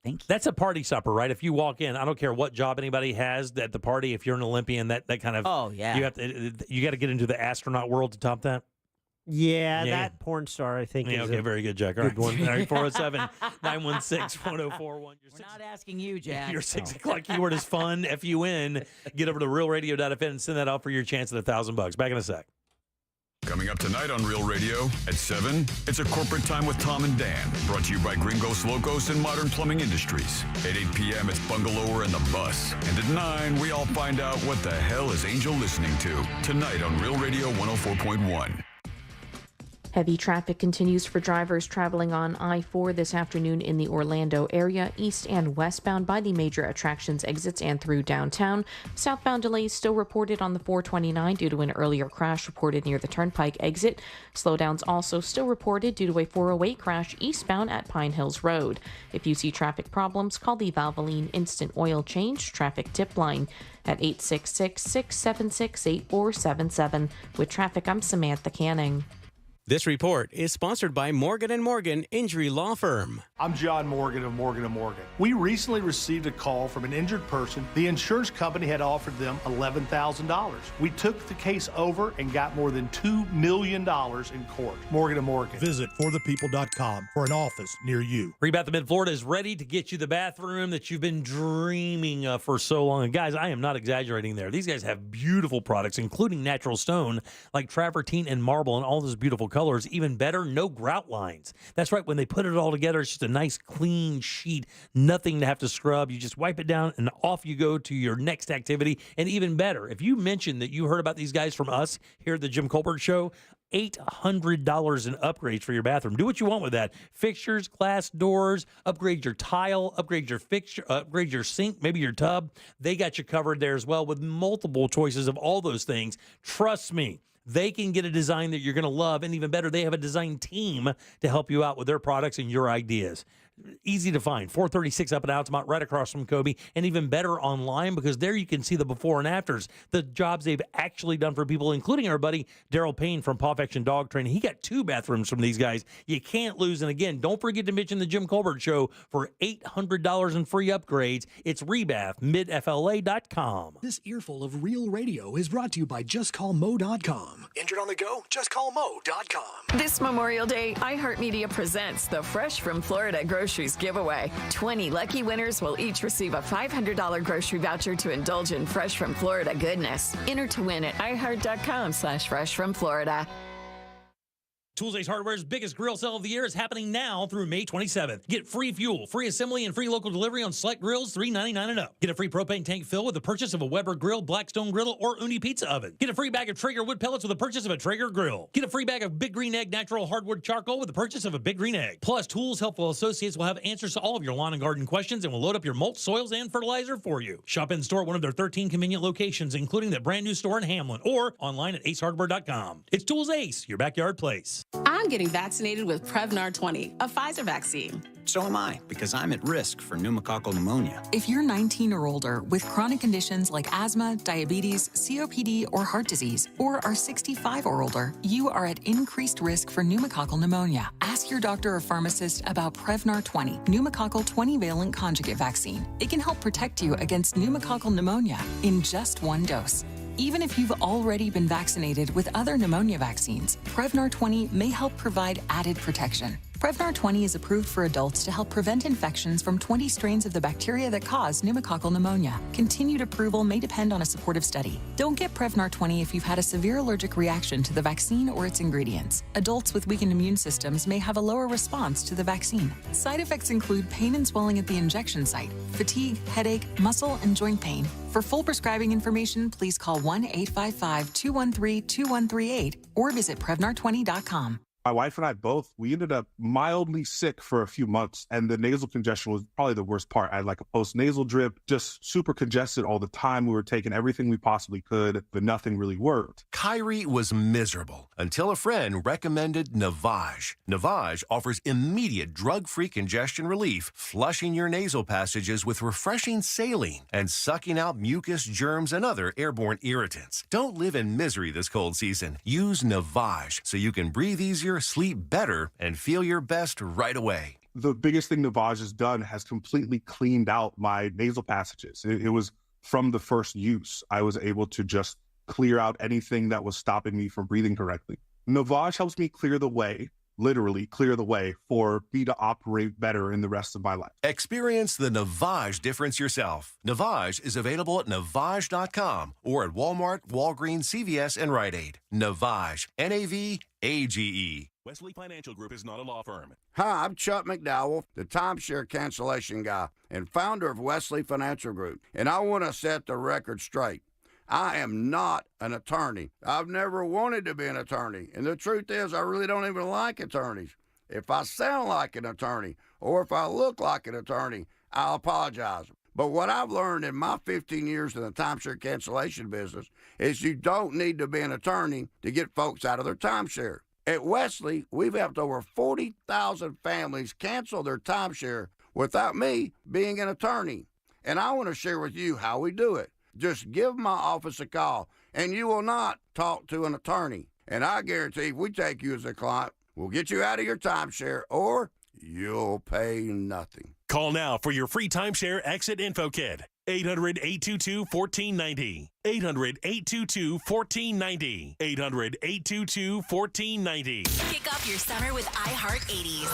Thank you. That's a party supper, right? If you walk in, I don't care what job anybody has at the party. If you're an Olympian, that kind of you got to get into the astronaut world to top that. Yeah, that porn star, I think. Yeah, is okay, a very good, Jack. All right, good one. 407-916-1041. We're not asking you, Jack. Your 6 o'clock keyword is fun. FUN. Get over to realradio.fm and send that out for your chance at $1,000. Back in a sec. Coming up tonight on Real Radio at 7, it's a corporate time with Tom and Dan, brought to you by Gringos Locos and Modern Plumbing Industries. At 8 p.m., it's Bungalower and the Bus. And at 9, we all find out what the hell is Angel listening to. Tonight on Real Radio 104.1. Heavy traffic continues for drivers traveling on I-4 this afternoon in the Orlando area, east and westbound by the major attractions exits and through downtown. Southbound delays still reported on the 429 due to an earlier crash reported near the Turnpike exit. Slowdowns also still reported due to a 408 crash eastbound at Pine Hills Road. If you see traffic problems, call the Valvoline Instant Oil Change Traffic Tip Line at 866-676-8477. With traffic, I'm Samantha Canning. This report is sponsored by Morgan & Morgan Injury Law Firm. I'm John Morgan of Morgan & Morgan. We recently received a call from an injured person. The insurance company had offered them $11,000. We took the case over and got more than $2 million in court. Morgan & Morgan. Visit forthepeople.com for an office near you. Rebath of Mid-Florida is ready to get you the bathroom that you've been dreaming of for so long. And guys, I am not exaggerating there. These guys have beautiful products, including natural stone, like travertine and marble and all those beautiful colors. Even better, no grout lines. That's right. When they put it all together, it's just a nice clean sheet, nothing to have to scrub. You just wipe it down and off you go to your next activity. And even better, if you mention that you heard about these guys from us here at the Jim Colbert Show, $800 in upgrades for your bathroom. Do what you want with that. Fixtures, glass doors, upgrade your tile, upgrade your fixture, upgrade your sink, maybe your tub. They got you covered there as well with multiple choices of all those things. Trust me. They can get a design that you're going to love, and even better, they have a design team to help you out with their products and your ideas. Easy to find, 436 up in Altamont, right across from Kobe, and even better online because there you can see the before and afters, the jobs they've actually done for people, including our buddy Daryl Payne from Paw Affection Dog Training. He got 2 bathrooms from these guys. You can't lose. And again, don't forget to mention the Jim Colbert Show for $800 in free upgrades. It's rebathmidfla.com. This earful of real radio is brought to you by JustCallMo.com. Injured on the go? JustCallMo.com. This Memorial Day, iHeartMedia presents the Fresh from Florida grocery groceries giveaway. 20 lucky winners will each receive a $500 grocery voucher to indulge in Fresh from Florida goodness. Enter to win at iHeart.com/Fresh from Florida. Tools Ace Hardware's biggest grill sale of the year is happening now through May 27th. Get free fuel, free assembly, and free local delivery on select grills, $3.99 and up. Get a free propane tank fill with the purchase of a Weber grill, Blackstone griddle, or Uni pizza oven. Get a free bag of Traeger wood pellets with the purchase of a Traeger grill. Get a free bag of Big Green Egg natural hardwood charcoal with the purchase of a Big Green Egg. Plus, Tools Helpful Associates will have answers to all of your lawn and garden questions and will load up your mulch, soils, and fertilizer for you. Shop in store at one of their 13 convenient locations, including the brand new store in Hamlin, or online at acehardware.com. It's Tools Ace, your backyard place. I'm getting vaccinated with Prevnar 20, a Pfizer vaccine. So am I, because I'm at risk for pneumococcal pneumonia. If you're 19 or older with chronic conditions like asthma, diabetes, COPD, or heart disease, or are 65 or older, you are at increased risk for pneumococcal pneumonia. Ask your doctor or pharmacist about Prevnar 20, pneumococcal 20-valent conjugate vaccine. It can help protect you against pneumococcal pneumonia in just one dose. Even if you've already been vaccinated with other pneumonia vaccines, Prevnar 20 may help provide added protection. Prevnar 20 is approved for adults to help prevent infections from 20 strains of the bacteria that cause pneumococcal pneumonia. Continued approval may depend on a supportive study. Don't get Prevnar 20 if you've had a severe allergic reaction to the vaccine or its ingredients. Adults with weakened immune systems may have a lower response to the vaccine. Side effects include pain and swelling at the injection site, fatigue, headache, muscle, and joint pain. For full prescribing information, please call 1-855-213-2138 or visit Prevnar20.com. My wife and I both, we ended up mildly sick for a few months, and the nasal congestion was probably the worst part. I had like a post-nasal drip, just super congested all the time. We were taking everything we possibly could, but nothing really worked. Kyrie was miserable until a friend recommended Navage. Navage offers immediate drug-free congestion relief, flushing your nasal passages with refreshing saline and sucking out mucus, germs, and other airborne irritants. Don't live in misery this cold season. Use Navage so you can breathe easier, sleep better, and feel your best right away. The biggest thing Navage has done has completely cleaned out my nasal passages. It was from the first use. I was able to just clear out anything that was stopping me from breathing correctly. Navage helps me clear the way, literally clear the way, for me to operate better in the rest of my life. Experience the Navage difference yourself. Navage is available at Navage.com or at Walmart, Walgreens, CVS, and Rite Aid. Navage, N-A-V-A-G-E. Wesley Financial Group is not a law firm. Hi, I'm Chuck McDowell, the timeshare cancellation guy and founder of Wesley Financial Group, and I want to set the record straight. I am not an attorney. I've never wanted to be an attorney, and the truth is I really don't even like attorneys. If I sound like an attorney or if I look like an attorney, I'll apologize. But what I've learned in my 15 years in the timeshare cancellation business is you don't need to be an attorney to get folks out of their timeshare. At Wesley, we've helped over 40,000 families cancel their timeshare without me being an attorney. And I want to share with you how we do it. Just give my office a call, and you will not talk to an attorney. And I guarantee if we take you as a client, we'll get you out of your timeshare, or you'll pay nothing. Call now for your free timeshare exit info kit. 800-822-1490. 800-822-1490. 800-822-1490. Kick off your summer with iHeart 80s.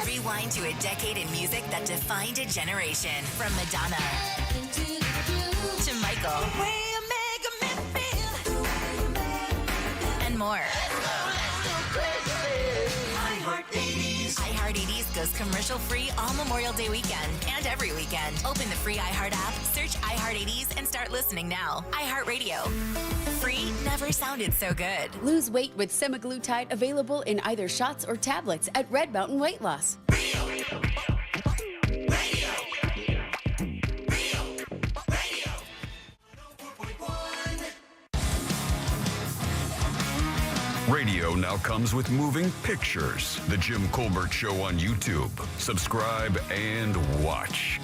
Rewind to a decade in music that defined a generation. From Madonna to Michael. And more. iHeart 80s goes commercial-free all Memorial Day weekend and every weekend. Open the free iHeart app, search iHeart 80s, and start listening now. iHeart Radio. Free never sounded so good. Lose weight with semaglutide, available in either shots or tablets at Red Mountain Weight Loss. Radio now comes with moving pictures. The Jim Colbert Show on YouTube. Subscribe and watch.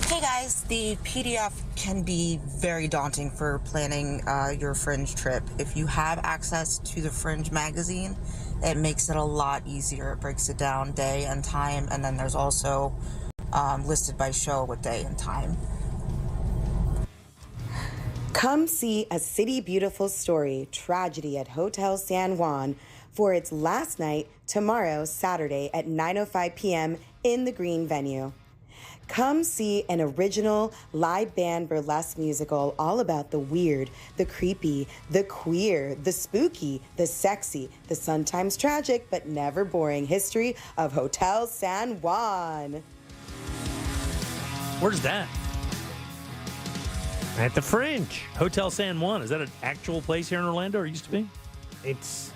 Hey guys, the PDF can be very daunting for planning your Fringe trip. If you have access to the Fringe magazine, it makes it a lot easier. It breaks it down day and time, and then there's also listed by show what day and time. Come see A City Beautiful Story, Tragedy at Hotel San Juan, for its last night tomorrow, Saturday at 9:05 p.m. in the Green Venue. Come see an original live band burlesque musical all about the weird, the creepy, the queer, the spooky, the sexy, the sometimes tragic but never boring history of Hotel San Juan. Where's that? At the Fringe. Hotel San Juan. Is that an actual place here in Orlando, or used to be? It's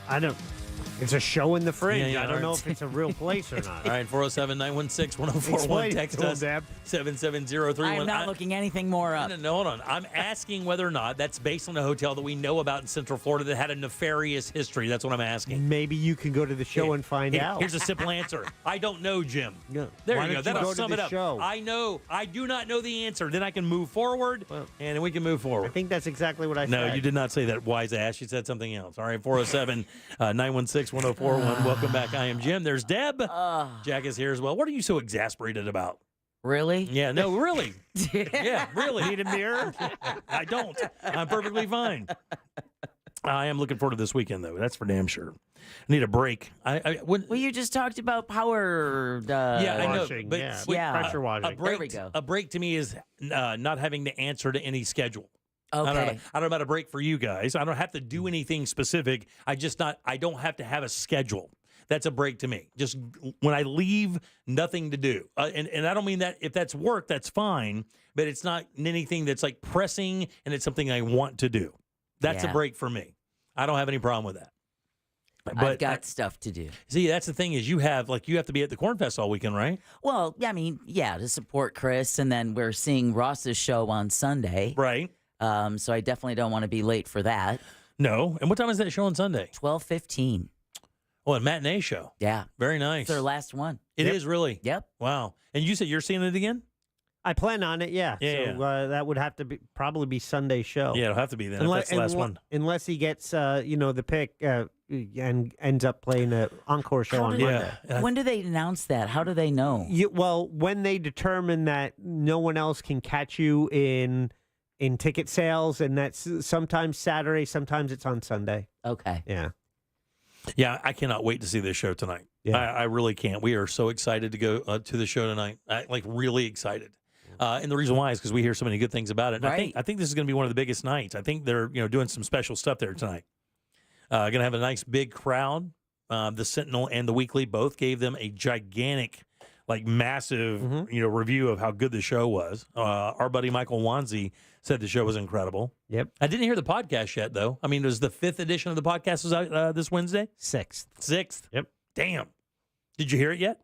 a show in the Fringe. Yeah, I don't know if it's a real place or not. All right, 407-916-1041. Text us 77031. I'm not looking anything more up. No, hold on. I'm asking whether or not that's based on a hotel that we know about in Central Florida that had a nefarious history. That's what I'm asking. Maybe you can go to the show and find out. Here's a simple answer. I don't know, Jim. No. There Why you go. don't That'll go to sum the it up. show? I know. I do not know the answer. Then I can move forward, and then we can move forward. I think that's exactly what I said. No, you did not say that, wise ass. You said something else. All right, 407-916-1041. Welcome back. I am Jim. There's Deb. Jack is here as well. What are you so exasperated about? Really? Yeah, no, really. Yeah, really. Need a mirror? I don't. I'm perfectly fine. I am looking forward to this weekend, though. That's for damn sure. I need a break. Well, you just talked about power yeah, I know, washing. but Pressure washing. A break, there we go. A break to me is not having to answer to any schedule. Okay. I don't know about a break for you guys. I don't have to do anything specific. I don't have to have a schedule. That's a break to me. Just when I leave, nothing to do. And I don't mean that if that's work, that's fine. But it's not anything that's like pressing and it's something I want to do. That's a break for me. I don't have any problem with that. But I've got stuff to do. See, that's the thing is you have to be at the Corn Fest all weekend, right? Well, I mean, to support Chris. And then we're seeing Ross's show on Sunday. Right. So I definitely don't want to be late for that. No. And what time is that show on Sunday? 12:15. Oh, a matinee show. Yeah. Very nice. It's their last one. It is really? Yep. Wow. And you said you're seeing it again? I plan on it, yeah. Yeah, So that would have to probably be Sunday show. Yeah, it'll have to be then. If that's the last one. Unless he gets, the pick and ends up playing an encore show on Monday. When do they announce that? How do they know? Well, when they determine that no one else can catch you in ticket sales, and that's sometimes Saturday, sometimes it's on Sunday. Okay. Yeah. Yeah, I cannot wait to see this show tonight. Yeah. I really can't. We are so excited to go to the show tonight. Really excited. And the reason why is because we hear so many good things about it. And Right. I think this is going to be one of the biggest nights. I think they're doing some special stuff there tonight. Going to have a nice big crowd. The Sentinel and the Weekly both gave them a gigantic, massive, review of how good the show was. Our buddy Michael Wanzi said the show was incredible. Yep. I didn't hear the podcast yet, though. I mean, it was the 5th edition of the podcast was out this Wednesday? 6th. Yep. Damn. Did you hear it yet?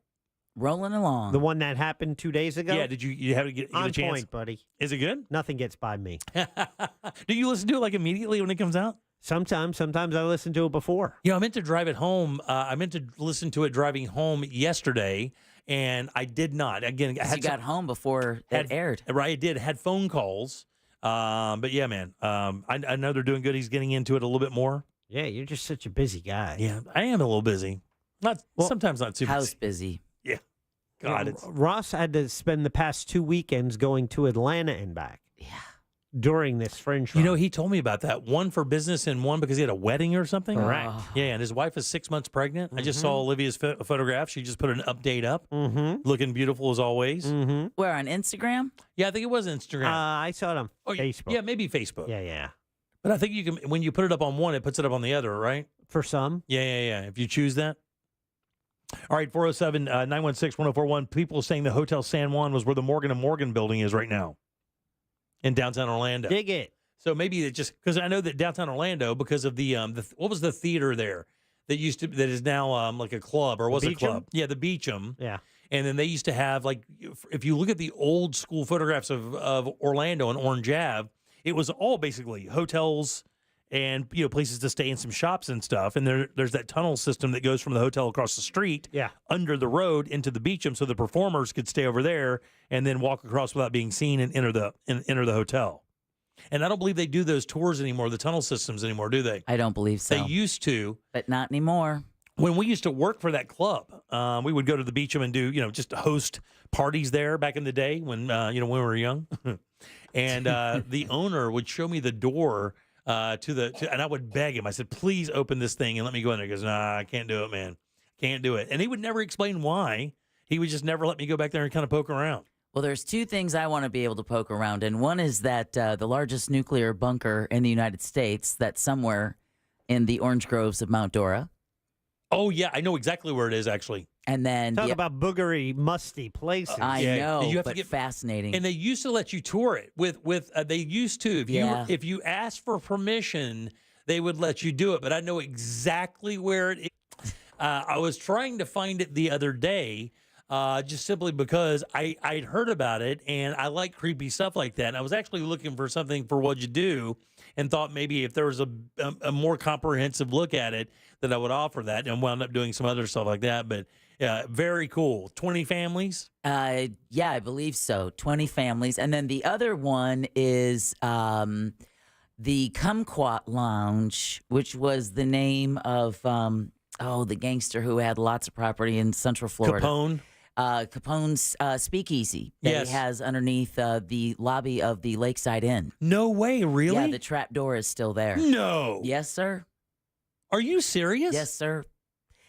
Rolling along. The one that happened 2 days ago? Yeah, did you have to get on a chance? point, buddy. Is it good? Nothing gets by me. Do you listen to it immediately when it comes out? Sometimes I listen to it before. I meant to drive it home. I meant to listen to it driving home yesterday, and I did not. Again, you got home before it aired. Right, I did. Had phone calls. But yeah, man, I know they're doing good. He's getting into it a little bit more. Yeah, you're just such a busy guy. Yeah, I am a little busy. Sometimes not too house busy. Yeah. God, it's Ross had to spend the past 2 weekends going to Atlanta and back. Yeah. During this Fringe run. he told me about that. One for business and one because he had a wedding or something. Correct. Yeah, and his wife is 6 months pregnant. I just saw Olivia's photograph. She just put an update up. Looking beautiful as always. Where, on Instagram? Yeah, I think it was Instagram. I saw it on Facebook. Yeah, maybe Facebook. Yeah. But I think you can, when you put it up on one, it puts it up on the other, right? For some. Yeah. If you choose that. All right, 407-916-1041. People saying the Hotel San Juan was where the Morgan & Morgan building is right now in downtown Orlando. Dig it. So maybe it just, because I know that downtown Orlando, because of the what was the theater there that is now like a club, or was a club? Yeah, the Beecham. Yeah. And then they used to have, if you look at the old school photographs of Orlando and Orange Ave, it was all basically hotels and places to stay and some shops and stuff. And there's that tunnel system that goes from the hotel across the street under the road into the Beecham, so the performers could stay over there and then walk across without being seen and enter the hotel. And I don't believe they do those tours anymore, the tunnel systems anymore, do they? I don't believe so. They used to, but not anymore. When we used to work for that club, we would go to the Beecham and do, just host parties there back in the day when we were young. And the owner would show me the door and I would beg him. I said, please open this thing and let me go in there. He goes, nah, I can't do it, man. Can't do it. And he would never explain why. He would just never let me go back there and kind of poke around. Well, there's two things I want to be able to poke around in. One is that the largest nuclear bunker in the United States, that's somewhere in the orange groves of Mount Dora. Oh, yeah. I know exactly where it is, actually. And then talk about boogery, musty places. I know, you have but to get fascinating. And they used to let you tour it with they used to. If you asked for permission, they would let you do it. But I know exactly where it is. I was trying to find it the other day, just simply because I'd heard about it, and I like creepy stuff like that. And I was actually looking for something for What You Do, and thought maybe if there was a more comprehensive look at it, that I would offer that, and wound up doing some other stuff like that. But yeah, very cool. 20 families? Yeah, I believe so. 20 families. And then the other one is the Kumquat Lounge, which was the name of, the gangster who had lots of property in Central Florida. Capone? Capone's speakeasy that he has underneath the lobby of the Lakeside Inn. No way, really? Yeah, the trap door is still there. No. Yes, sir. Are you serious? Yes, sir.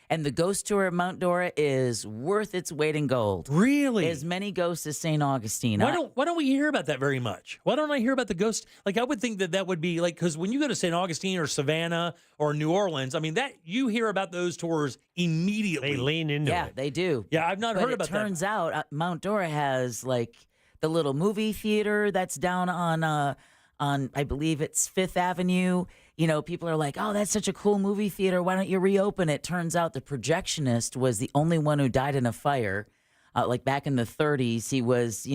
And the ghost tour of Mount Dora is worth its weight in gold. Really? As many ghosts as St. Augustine. Why don't we hear about that very much? Why don't I hear about the ghost? Like, I would think that would be like, because when you go to St. Augustine or Savannah or New Orleans, I mean, that you hear about those tours immediately. They lean into it. Yeah, they do. Yeah, I've not heard about that. It turns out Mount Dora has like the little movie theater that's down on I believe it's 5th Avenue. You know, people are like, oh, that's such a cool movie theater. Why don't you reopen it? Turns out the projectionist was the only one who died in a fire. Like back in the 30s, he was,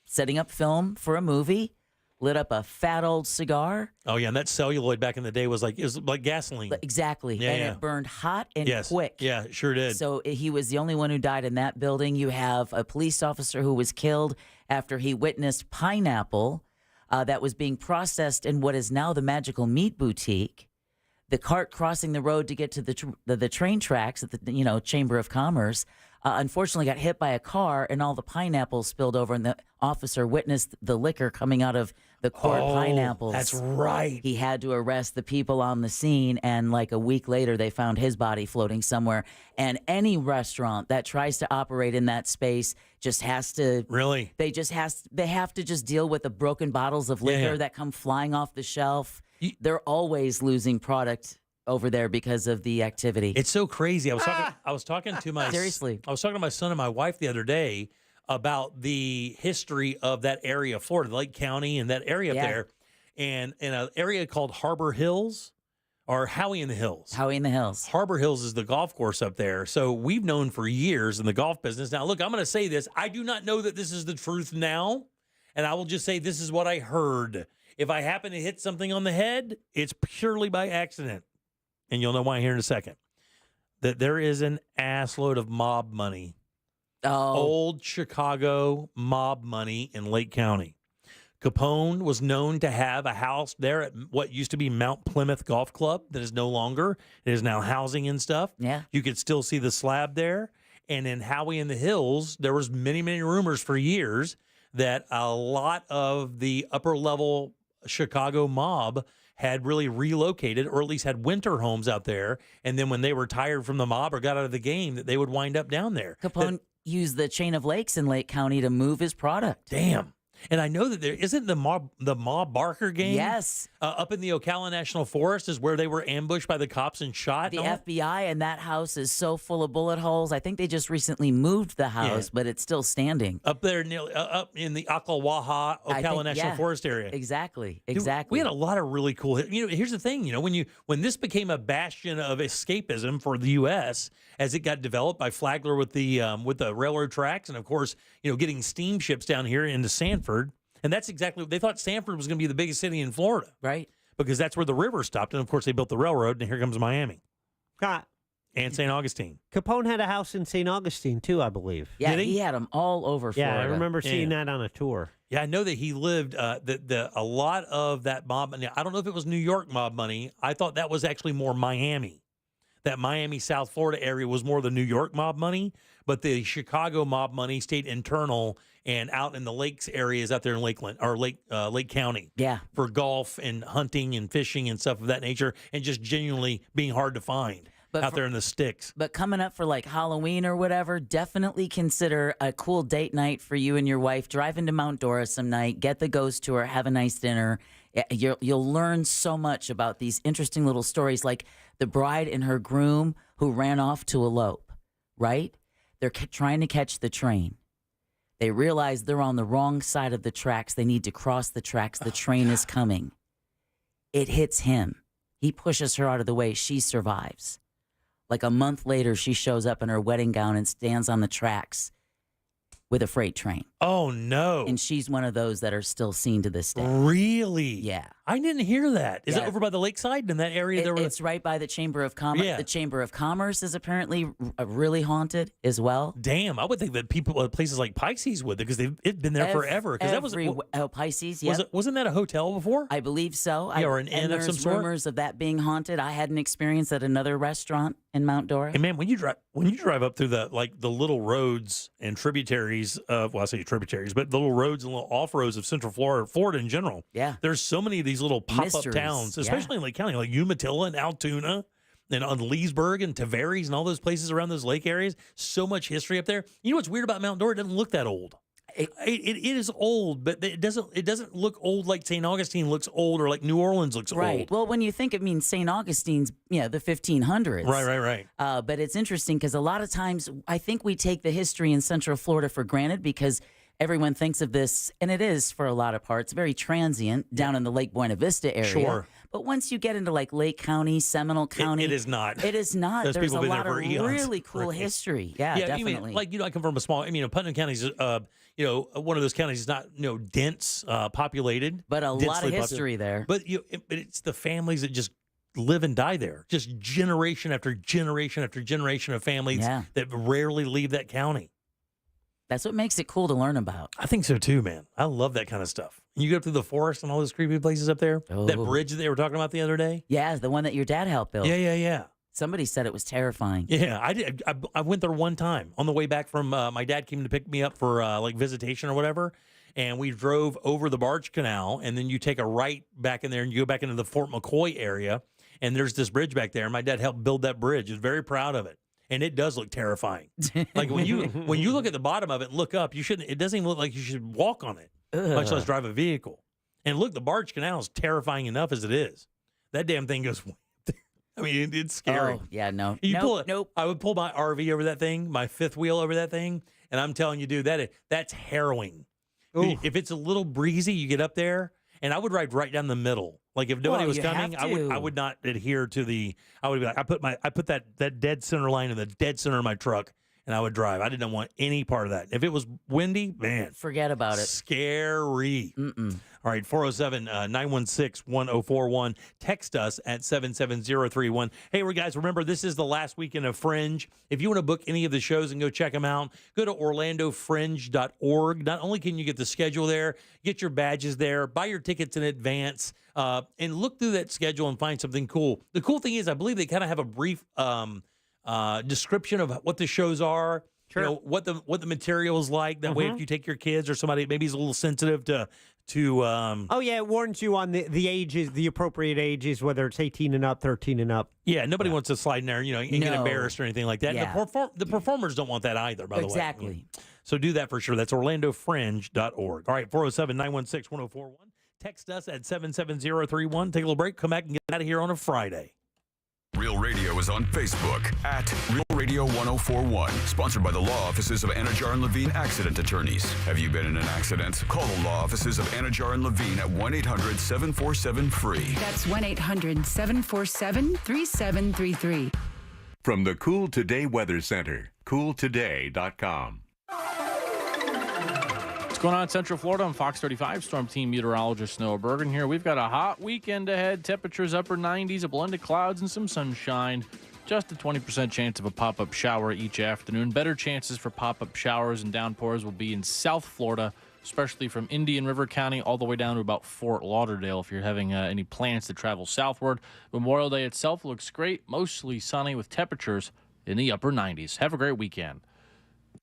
setting up film for a movie, lit up a fat old cigar. Oh, yeah, and that celluloid back in the day was like gasoline. Exactly. Yeah, and it burned hot and quick. Yeah, it sure did. So he was the only one who died in that building. You have a police officer who was killed after he witnessed pineapple that was being processed in what is now the Magical Meat Boutique. The cart crossing the road to get to the train tracks at the Chamber of Commerce unfortunately got hit by a car, and all the pineapples spilled over, and the officer witnessed the liquor coming out of the quart pineapples. That's right. He had to arrest the people on the scene, and like a week later, they found his body floating somewhere. And any restaurant that tries to operate in that space just has to really. They have to just deal with the broken bottles of liquor that come flying off the shelf. They're always losing product over there because of the activity. It's so crazy. I was talking to my seriously. I was talking to my son and my wife the other day about the history of that area of Florida, Lake County, and that area up there, and in an area called Harbor Hills or Howie in the Hills. Howie in the Hills. Harbor Hills is the golf course up there. So we've known for years in the golf business. Now, look, I'm going to say this. I do not know that this is the truth now, and I will just say this is what I heard. If I happen to hit something on the head, it's purely by accident. And you'll know why here in a second. That there is an assload of mob money. Oh. Old Chicago mob money in Lake County. Capone was known to have a house there at what used to be Mount Plymouth Golf Club that is no longer. It is now housing and stuff. Yeah. You could still see the slab there. And in Howie in the Hills, there was many, many rumors for years that a lot of the upper level Chicago mob had really relocated, or at least had winter homes out there. And then when they were tired from the mob or got out of the game, that they would wind up down there. Capone used the chain of lakes in Lake County to move his product. Damn. And I know that there isn't the Ma Barker game. Yes. Up in the Ocala National Forest is where they were ambushed by the cops and shot. The FBI and that house is so full of bullet holes. I think they just recently moved the house, but it's still standing. Up there, up in the Ocala National Forest area. Exactly. Dude, we had a lot of really cool. Here's the thing. When this became a bastion of escapism for the U.S. as it got developed by Flagler with the railroad tracks, and of course, getting steamships down here into Sanford. And that's exactly what they thought. Sanford was going to be the biggest city in Florida. Right. Because that's where the river stopped. And, of course, they built the railroad, and here comes Miami. And St. Augustine. Capone had a house in St. Augustine, too, I believe. Yeah, he had them all over Florida. Yeah, I remember seeing that on a tour. Yeah, I know that he lived a lot of that mob money. I don't know if it was New York mob money. I thought that was actually more Miami. that Miami, South Florida area was more the New York mob money, but the Chicago mob money stayed internal and out in the lakes areas out there in Lakeland or Lake County. Yeah. For golf and hunting and fishing and stuff of that nature, and just genuinely being hard to find out there in the sticks. But coming up for like Halloween or whatever, definitely consider a cool date night for you and your wife. Drive into Mount Dora some night, get the ghost tour, have a nice dinner. You'll learn so much about these interesting little stories, like the bride and her groom who ran off to elope, right? They're trying to catch the train. They realize they're on the wrong side of the tracks. They need to cross the tracks. The train is coming. It hits him. He pushes her out of the way. She survives. Like a month later, she shows up in her wedding gown and stands on the tracks with a freight train. Oh, no. And she's one of those that are still seen to this day. Really? Yeah. I didn't hear that. Is Yeah. it over by the lakeside in that area? It's right by the Chamber of Commerce. Yeah. The Chamber of Commerce is apparently really haunted as well. Damn, I would think that people at places like Pisces would, because it's been there forever. Because that was Pisces. Yeah, wasn't that a hotel before? I believe so. Yeah, or an inn of some sort. There's rumors of that being haunted. I had an experience at another restaurant in Mount Dora. And man, when you drive up through the little roads and tributaries of, well, I say tributaries, but the little roads and little off roads of Central Florida in general. Yeah, there's so many of these little pop-up towns, especially in Lake County, like Umatilla and Altoona, and on Leesburg and Tavares and all those places around those lake areas. So much history up there. You know what's weird about Mount Dora? It doesn't look that old. It is old, but it doesn't look old like St. Augustine looks old, or like New Orleans looks right. old. Well, when you think it means St. Augustine's, the 1500s. Right. But it's interesting because a lot of times I think we take the history in Central Florida for granted because everyone thinks of this, and it is for a lot of parts, very transient down in the Lake Buena Vista area. Sure. But once you get into like Lake County, Seminole County, it is not. It is not. Those There's a people been lot there of for eons. really cool history. Yeah, definitely. I come from a small. Putnam County is, one of those counties is not, dense, populated, but a lot of history there. But but it's the families that just live and die there. Just generation after generation after generation of families that rarely leave that county. That's what makes it cool to learn about. I think so too, man. I love that kind of stuff. You go through the forest and all those creepy places up there. Oh. That bridge that they were talking about the other day. Yeah, the one that your dad helped build. Yeah. Somebody said it was terrifying. Yeah, I did. I went there one time on the way back from. My dad came to pick me up for visitation or whatever, and we drove over the Barge Canal, and then you take a right back in there, and you go back into the Fort McCoy area, and there's this bridge back there. And my dad helped build that bridge. He was very proud of it. And it does look terrifying. Like when you look at the bottom of it and look up, you shouldn't. It doesn't even look like you should walk on it, much less drive a vehicle. And look, the Barge Canal is terrifying enough as it is. That damn thing goes. It's scary. Oh yeah, no. Nope. I would pull my RV over that thing, my fifth wheel over that thing, and I'm telling you, dude, that's harrowing. Ooh. If it's a little breezy, you get up there, and I would ride right down the middle. Like if nobody was coming, I would not adhere to the. I would be like, I put that dead center line in the dead center of my truck, and I would drive. I didn't want any part of that. If it was windy, man, forget about it. Scary. All right, 407-916-1041. Text us at 77031. Hey, guys, remember, this is the last weekend of Fringe. If you want to book any of the shows and go check them out, go to orlandofringe.org. Not only can you get the schedule there, get your badges there, buy your tickets in advance, and look through that schedule and find something cool. The cool thing is, I believe they kind of have a brief description of what the shows are. Sure. What the material is like. That way, if you take your kids or somebody maybe is a little sensitive to it warns you on the ages, the appropriate ages, whether it's 18 and up, 13 and up. Yeah, nobody wants to slide in there, and get embarrassed or anything like that. Yeah. The performers don't want that either, by the way. Exactly. So do that for sure. That's orlandofringe.org. All right, 407-916-1041. Text us at 77031. Take a little break. Come back and get out of here on a Friday. Real Radio is on Facebook at Real Radio 1041. Sponsored by the law offices of Anajar and Levine Accident Attorneys. Have you been in an accident? Call the law offices of Anajar and Levine at 1-800-747-FREE. That's 1-800-747-3733. From the Cool Today Weather Center, cooltoday.com. What's going on in Central Florida? I'm Fox 35 Storm Team Meteorologist Noah Bergen here. We've got a hot weekend ahead. Temperatures upper 90s, a blend of clouds and some sunshine. Just a 20% chance of a pop-up shower each afternoon. Better chances for pop-up showers and downpours will be in South Florida, especially from Indian River County all the way down to about Fort Lauderdale if you're having any plans to travel southward. Memorial Day itself looks great, mostly sunny with temperatures in the upper 90s. Have a great weekend.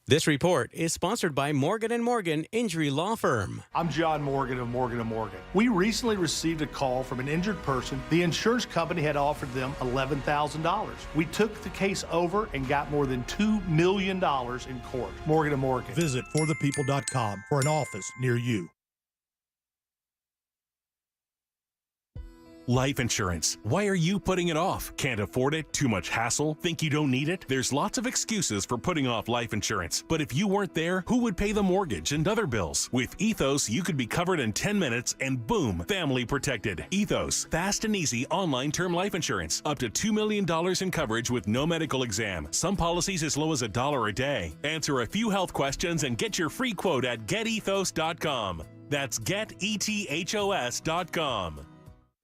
This report is sponsored by Morgan & Morgan Injury Law Firm. I'm John Morgan of Morgan & Morgan. We recently received a call from an injured person. The insurance company had offered them $11,000. We took the case over and got more than $2 million in court. Morgan & Morgan. Visit forthepeople.com for an office near you. Life insurance. Why are you putting it off? Can't afford it? Too much hassle? Think you don't need it? There's lots of excuses for putting off life insurance. But if you weren't there, who would pay the mortgage and other bills? With Ethos, you could be covered in 10 minutes and boom, family protected. Ethos, fast and easy online term life insurance. Up to $2 million in coverage with no medical exam. Some policies as low as $1 a day. Answer a few health questions and get your free quote at getethos.com. That's getethos.com.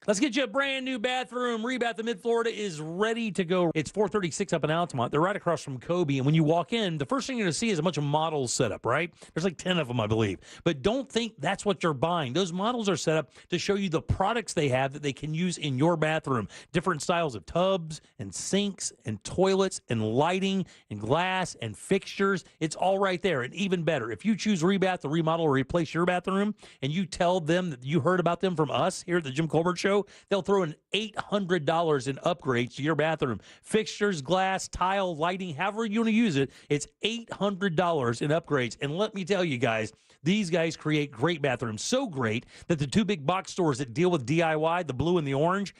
Let's get you a brand new bathroom. Rebath in Mid-Florida is ready to go. It's 436 up in Altamont. They're right across from Kobe. And when you walk in, the first thing you're going to see is a bunch of models set up, right? There's like 10 of them, I believe. But don't think that's what you're buying. Those models are set up to show you the products they have that they can use in your bathroom. Different styles of tubs and sinks and toilets and lighting and glass and fixtures. It's all right there. And even better, if you choose Rebath to remodel or replace your bathroom and you tell them that you heard about them from us here at the Jim Colbert Show, they'll throw in $800 in upgrades to your bathroom. Fixtures, glass, tile, lighting, however you want to use it, it's $800 in upgrades. And let me tell you guys, these guys create great bathrooms. So great that the two big box stores that deal with DIY, the blue and the orange,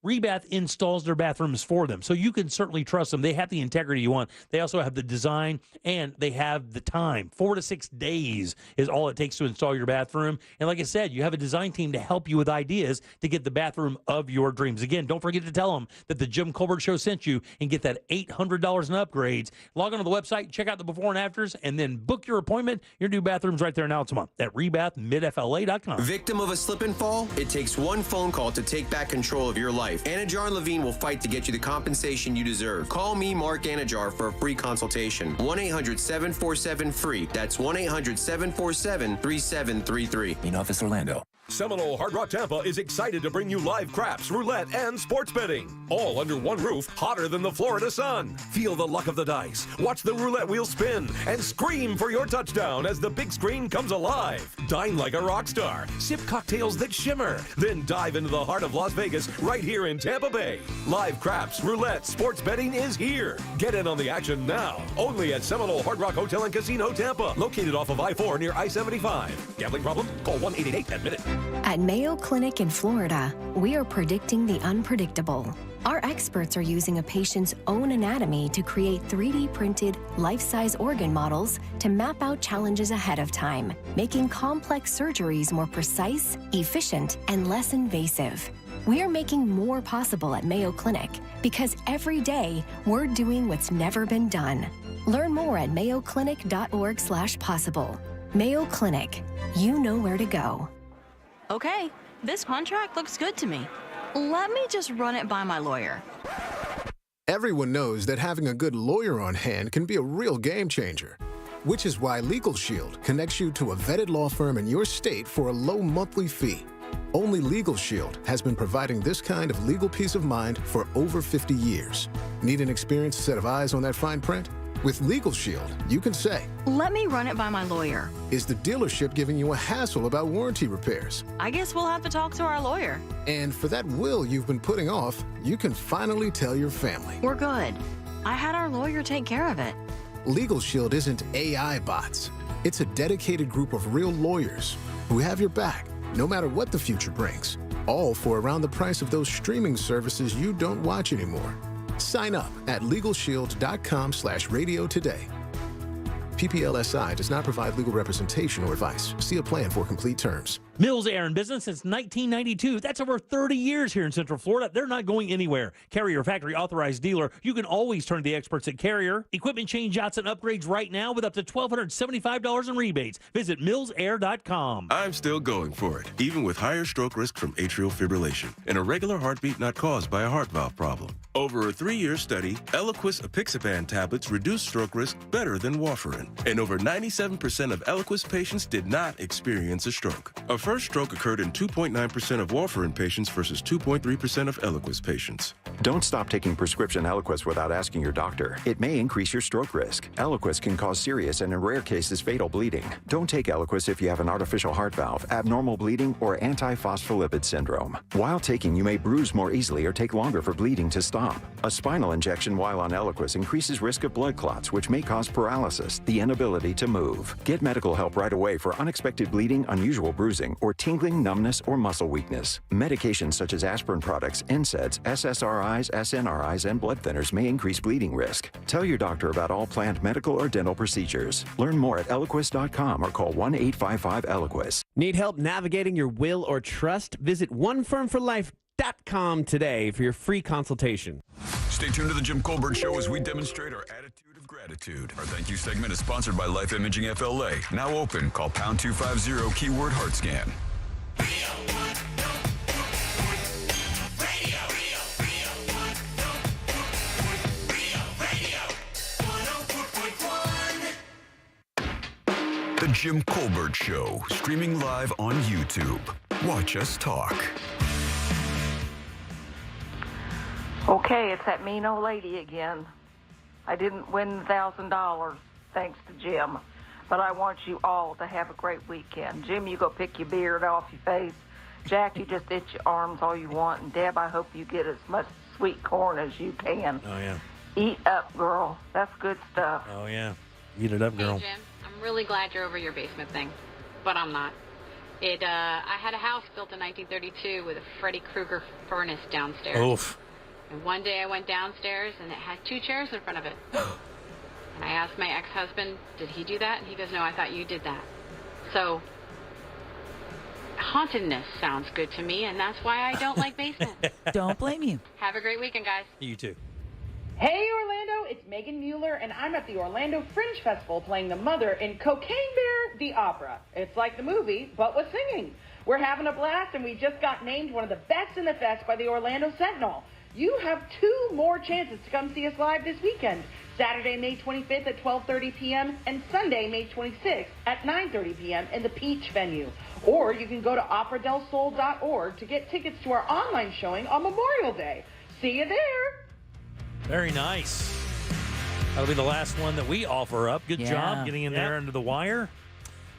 Rebath installs their bathrooms for them. So you can certainly trust them. They have the integrity you want. They also have the design, and they have the time. 4 to 6 days is all it takes to install your bathroom. And like I said, you have a design team to help you with ideas to get the bathroom of your dreams. Again, don't forget to tell them that the Jim Colbert Show sent you and get that $800 in upgrades. Log on to the website, check out the before and afters, and then book your appointment. Your new bathroom's right there in Altamont at rebathmidfla.com. Victim of a slip and fall? It takes one phone call to take back control of your life. Anajar and Levine will fight to get you the compensation you deserve. Call me, Mark Anajar, for a free consultation. 1-800-747-FREE. That's 1-800-747-3733. In office, Orlando. Seminole Hard Rock Tampa is excited to bring you live craps, roulette, and sports betting. All under one roof, hotter than the Florida sun. Feel the luck of the dice, watch the roulette wheel spin, and scream for your touchdown as the big screen comes alive. Dine like a rock star, sip cocktails that shimmer, then dive into the heart of Las Vegas right here in Tampa Bay. Live craps, roulette, sports betting is here. Get in on the action now. Only at Seminole Hard Rock Hotel and Casino Tampa, located off of I-4 near I-75. Gambling problem? Call 1-888-ADMIT-IT. At Mayo Clinic in Florida, we are predicting the unpredictable. Our experts are using a patient's own anatomy to create 3D printed, life-size organ models to map out challenges ahead of time, making complex surgeries more precise, efficient, and less invasive. We are making more possible at Mayo Clinic because every day we're doing what's never been done. Learn more at mayoclinic.org/possible. Mayo Clinic, you know where to go. Okay, this contract looks good to me. Let me just run it by my lawyer. Everyone knows that having a good lawyer on hand can be a real game changer, which is why Legal Shield connects you to a vetted law firm in your state for a low monthly fee. Only Legal Shield has been providing this kind of legal peace of mind for over 50 years. Need an experienced set of eyes on that fine print? With Legal Shield, you can say, let me run it by my lawyer. Is the dealership giving you a hassle about warranty repairs? I guess we'll have to talk to our lawyer. And for that will you've been putting off, you can finally tell your family. We're good. I had our lawyer take care of it. Legal Shield isn't AI bots. It's a dedicated group of real lawyers who have your back, no matter what the future brings. All for around the price of those streaming services you don't watch anymore. Sign up at LegalShield.com/radio today. PPLSI does not provide legal representation or advice. See a plan for complete terms. Mills Air in business since 1992. That's over 30 years here in Central Florida. They're not going anywhere. Carrier factory authorized dealer. You can always turn to the experts at Carrier. Equipment change-outs and upgrades right now with up to $1,275 in rebates. Visit millsair.com. I'm still going for it, even with higher stroke risk from atrial fibrillation and a regular heartbeat not caused by a heart valve problem. Over a 3-year study, Eliquis apixaban tablets reduce stroke risk better than warfarin. And over 97% of Eliquis patients did not experience a stroke. A first stroke occurred in 2.9% of warfarin patients versus 2.3% of Eliquis patients. Don't stop taking prescription Eliquis without asking your doctor. It may increase your stroke risk. Eliquis can cause serious and in rare cases fatal bleeding. Don't take Eliquis if you have an artificial heart valve, abnormal bleeding, or antiphospholipid syndrome. While taking, you may bruise more easily or take longer for bleeding to stop. A spinal injection while on Eliquis increases risk of blood clots, which may cause paralysis, the inability to move. Get medical help right away for unexpected bleeding, unusual bruising, or tingling, numbness, or muscle weakness. Medications such as aspirin products, NSAIDs, SSRIs, SNRIs, and blood thinners may increase bleeding risk. Tell your doctor about all planned medical or dental procedures. Learn more at Eliquis.com or call 1-855-ELIQUIS. Need help navigating your will or trust? Visit onefirmforlife.com today for your free consultation. Stay tuned to the Jim Colbert Show as we demonstrate our attitude of gratitude. Our thank you segment is sponsored by Life Imaging FLA. Now open. Call pound 250 keyword heart scan. The Jim Colbert Show, streaming live on YouTube. Watch us talk. Okay, it's that mean old lady again. I didn't win $1,000, thanks to Jim. But I want you all to have a great weekend. Jim, you go pick your beard off your face. Jack, you just itch your arms all you want. And Deb, I hope you get as much sweet corn as you can. Oh, yeah. Eat up, girl. That's good stuff. Oh, yeah. Eat it up, girl. Hey, Jim. I'm really glad you're over your basement thing, but I'm not. I had a house built in 1932 with a Freddy Krueger furnace downstairs. Oof. And one day I went downstairs and it had 2 chairs in front of it. And I asked my ex-husband, did he do that? And he goes, no, I thought you did that. So, hauntedness sounds good to me, and that's why I don't like basements. Don't blame you. Have a great weekend, guys. You too. Hey, Orlando, it's Megan Mueller, and I'm at the Orlando Fringe Festival playing the mother in Cocaine Bear, the opera. It's like the movie, but with singing. We're having a blast, and we just got named one of the best in the fest by the Orlando Sentinel. You have 2 more chances to come see us live this weekend, Saturday, May 25th at 12:30 p.m. and Sunday, May 26th at 9:30 p.m. in the Peach venue. Or you can go to operadelsol.org to get tickets to our online showing on Memorial Day. See you there! Very nice. That'll be the last one that we offer up. Good job getting in there under the wire.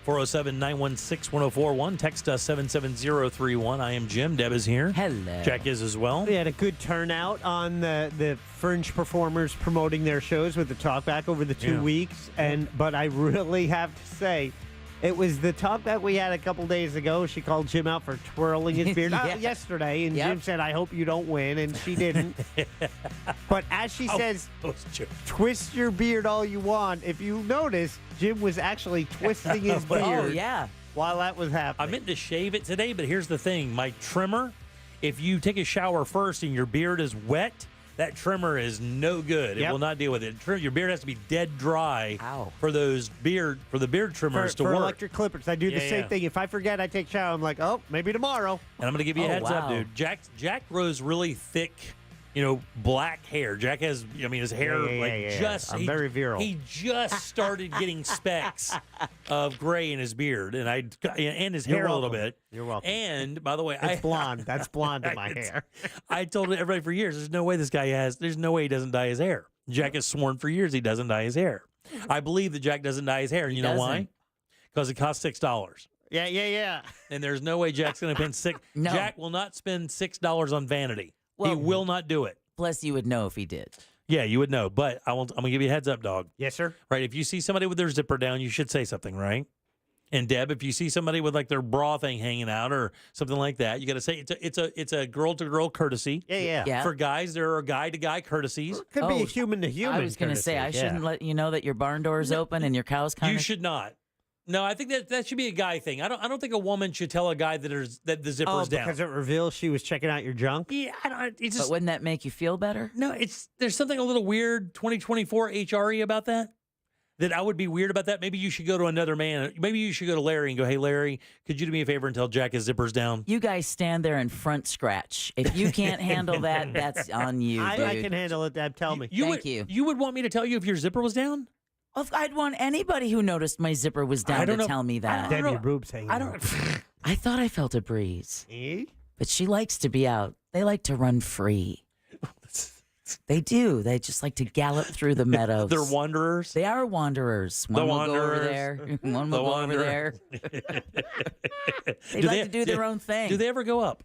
407-916-1041. Text us 77031. I am Jim. Deb is here. Hello. Jack is as well. We had a good turnout on the Fringe performers promoting their shows with the talkback over the 2 weeks. But I really have to say, it was the talkback we had a couple days ago. She called Jim out for twirling his beard yesterday, and Jim said, I hope you don't win, and she didn't. But as she says, twist your beard all you want, if you notice, Jim was actually twisting his beard while that was happening. I meant to shave it today, but here's the thing. My trimmer, if you take a shower first and your beard is wet, that trimmer is no good. It will not deal with it. Your beard has to be dead dry for the beard trimmers to for work. electric clippers, I do the same thing. If I forget, I take a shower. I'm like, oh, maybe tomorrow. And I'm going to give you a heads up, dude. Jack grows really thick, black hair. Jack has, his hair I'm very virile. He just started getting specks of gray in his beard, and his hair a little bit. You're welcome. And by the way, it's blonde. That's blonde in my hair. I told everybody for years, there's no way he doesn't dye his hair. Jack has sworn for years he doesn't dye his hair. I believe that Jack doesn't dye his hair, and you know why? Because it costs $6. Yeah. And there's no way Jack's going to spend No. Jack will not spend $6 on vanity. He will not do it. Plus, you would know if he did. Yeah, you would know. But I'm going to give you a heads up, dog. Yes, sir. Right. If you see somebody with their zipper down, you should say something, right? And Deb, if you see somebody with like their bra thing hanging out or something like that, you got to say it's a girl to girl courtesy. Yeah. For guys, there are guy to guy courtesies. Could be a human to human. I was going to say I shouldn't let you know that your barn door is open and your cow's kind of. You should not. No, I think that should be a guy thing. I don't think a woman should tell a guy that the zipper's down. Because it reveals she was checking out your junk? Yeah, it's just, But wouldn't that make you feel better? No, there's something a little weird 2024 HRE about that. That I would be weird about that. Maybe you should go to another man. Maybe you should go to Larry and go, hey, Larry, could you do me a favor and tell Jack his zipper's down? You guys stand there and front scratch. If you can't handle that, that's on you, dude. I can handle it, Deb. Tell me. Thank you. You would want me to tell you if your zipper was down? I'd want anybody who noticed my zipper was down to tell me that. Deb, your boobs hanging out. I thought I felt a breeze. But she likes to be out. They like to run free. They do. They just like to gallop through the meadows. They're wanderers? They are wanderers. One will go over there. One will go over there. They like to do their own thing. Do they ever go up?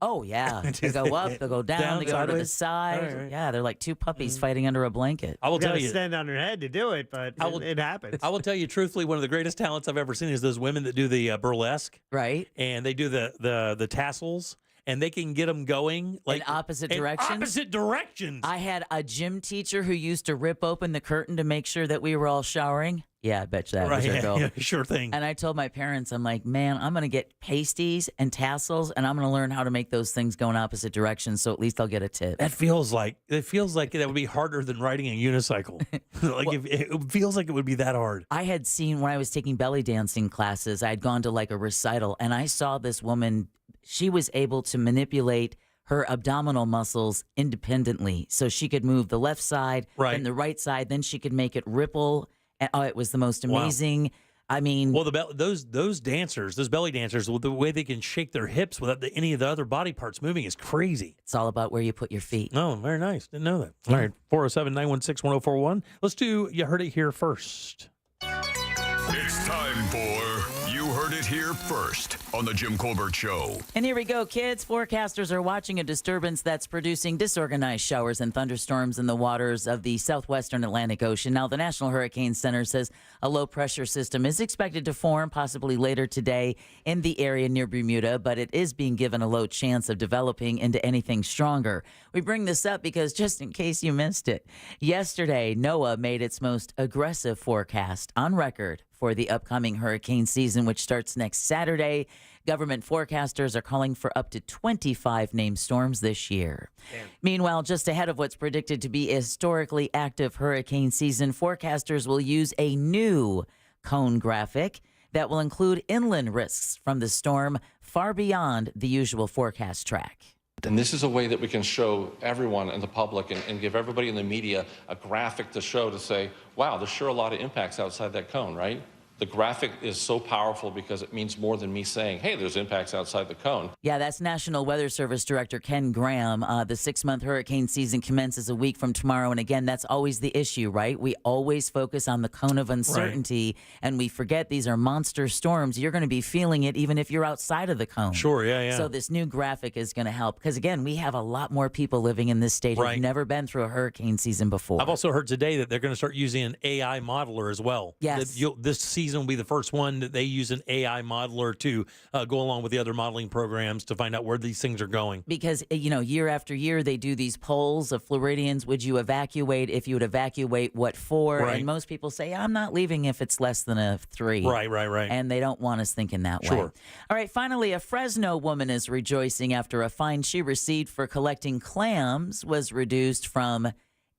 Oh, yeah. They go up, they go down, they go to the side. Right. Yeah, they're like two puppies fighting under a blanket. I will tell you. Stand on her head to do it, but it happens. I will tell you truthfully, one of the greatest talents I've ever seen is those women that do the burlesque. Right. And they do the tassels. And they can get them going in opposite directions. Opposite directions. I had a gym teacher who used to rip open the curtain to make sure that we were all showering. Yeah, I bet you that was her goal. Yeah, sure thing. And I told my parents, I'm like, man, I'm going to get pasties and tassels, and I'm going to learn how to make those things go in opposite directions, so at least I'll get a tip. That feels like that would be harder than riding a unicycle. It feels like it would be that hard. I had seen when I was taking belly dancing classes, I had gone to like a recital, and I saw this woman. She was able to manipulate her abdominal muscles independently, so she could move the left side and the right side. Then she could make it ripple. And, it was the most amazing. Wow. I mean, well, those dancers, those belly dancers, the way they can shake their hips without any of the other body parts moving is crazy. It's all about where you put your feet. Oh, very nice. Didn't know that. All right, 407-916-1041. Let's do You Heard It Here First. It's time for You Heard It Here First on the Jim Colbert Show. And here we go, kids. Forecasters are watching a disturbance that's producing disorganized showers and thunderstorms in the waters of the southwestern Atlantic Ocean. Now, the National Hurricane Center says a low-pressure system is expected to form possibly later today in the area near Bermuda, but it is being given a low chance of developing into anything stronger. We bring this up because just in case you missed it, yesterday, NOAA made its most aggressive forecast on record for the upcoming hurricane season, which starts next Saturday. Government forecasters are calling for up to 25 named storms this year. Damn. Meanwhile, just ahead of what's predicted to be a historically active hurricane season, forecasters will use a new cone graphic that will include inland risks from the storm far beyond the usual forecast track. And this is a way that we can show everyone in the public and give everybody in the media a graphic to show to say, wow, there's sure a lot of impacts outside that cone, right? The graphic is so powerful because it means more than me saying, hey, there's impacts outside the cone. Yeah, that's National Weather Service Director Ken Graham. The 6-month hurricane season commences a week from tomorrow. And again, that's always the issue, right? We always focus on the cone of uncertainty, and we forget these are monster storms. You're going to be feeling it even if you're outside of the cone. Sure, yeah. So this new graphic is going to help because, again, we have a lot more people living in this state who've never been through a hurricane season before. I've also heard today that they're going to start using an AI modeler as well. Yes. This season will be the first one that they use an AI modeler to go along with the other modeling programs to find out where these things are going. Because, year after year, they do these polls of Floridians. Would you evacuate? If you would evacuate, what for? Right. And most people say, I'm not leaving if it's less than a 3. Right. And they don't want us thinking that way. All right, finally, a Fresno woman is rejoicing after a fine she received for collecting clams was reduced from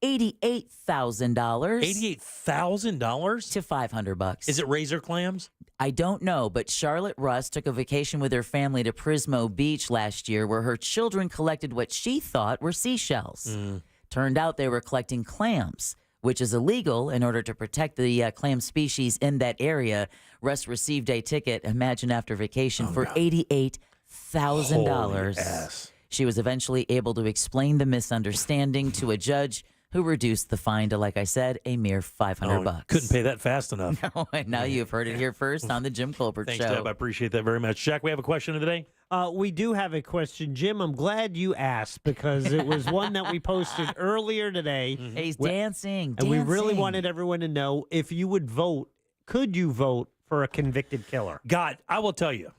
$88,000. $88,000 to $500. Is it razor clams? I don't know, but Charlotte Russ took a vacation with her family to Prismo Beach last year, where her children collected what she thought were seashells. Turned out they were collecting clams, which is illegal in order to protect the clam species in that area. Russ received a ticket, imagine after vacation, for $88,000. She was eventually able to explain the misunderstanding to a judge who reduced the fine to, like I said, a mere $500. Couldn't pay that fast enough. No, and now you've heard it here first on the Jim Colbert Thanks, Show. Deb. I appreciate that very much. Jack, we have a question of the day? We do have a question. Jim, I'm glad you asked because it was one that we posted earlier today. He's dancing. And we really wanted everyone to know if you would vote, could you vote for a convicted killer? God, I will tell you,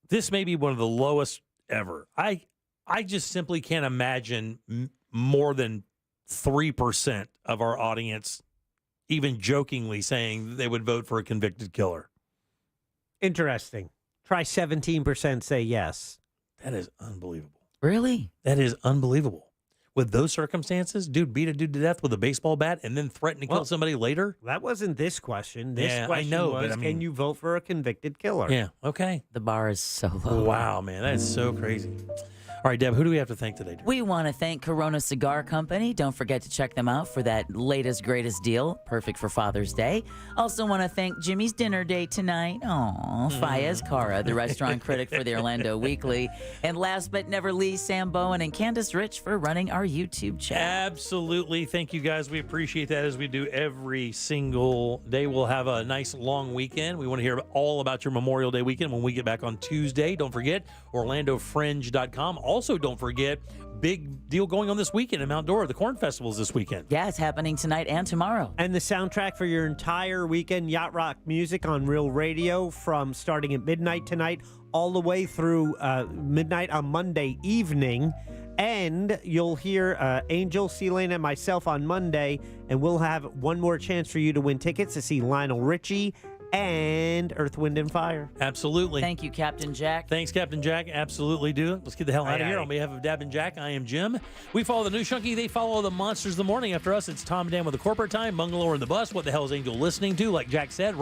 this may be one of the lowest ever. I just simply can't imagine more than 3% of our audience even jokingly saying they would vote for a convicted killer. Interesting. Try 17% say yes. That is unbelievable. Really? That is unbelievable. With those circumstances, dude beat a dude to death with a baseball bat and then threaten to kill somebody later? That wasn't this question. This Yeah, question I know, was, but I mean, can you vote for a convicted killer? Yeah, okay. The bar is so low. Wow, man, that is so crazy. All right, Deb, who do we have to thank today? We want to thank Corona Cigar Company. Don't forget to check them out for that latest, greatest deal. Perfect for Father's Day. Also want to thank Jimmy's dinner date tonight. Aw, Fayez Cara, the restaurant critic for the Orlando Weekly. And last but never least, Sam Bowen and Candace Rich for running our YouTube channel. Absolutely. Thank you, guys. We appreciate that as we do every single day. We'll have a nice long weekend. We want to hear all about your Memorial Day weekend when we get back on Tuesday. Don't forget, OrlandoFringe.com. Also, don't forget, big deal going on this weekend in Mount Dora. The Corn Festival's this weekend. Yeah, it's happening tonight and tomorrow. And the soundtrack for your entire weekend, Yacht Rock music on Real Radio, from starting at midnight tonight all the way through midnight on Monday evening. And you'll hear Angel, C-Lane, and myself on Monday, and we'll have one more chance for you to win tickets to see Lionel Richie and Earth, Wind, and Fire. Absolutely. Thank you, Captain Jack. Thanks, Captain Jack. Absolutely do it. Let's get the hell out of here. On behalf of Dab and Jack, I am Jim. We follow the New Shunky. They follow the Monsters of the Morning. After us, it's Tom and Dan with the Corporate Time, Bungalow in the Bus. What the hell is Angel listening to? Like Jack said,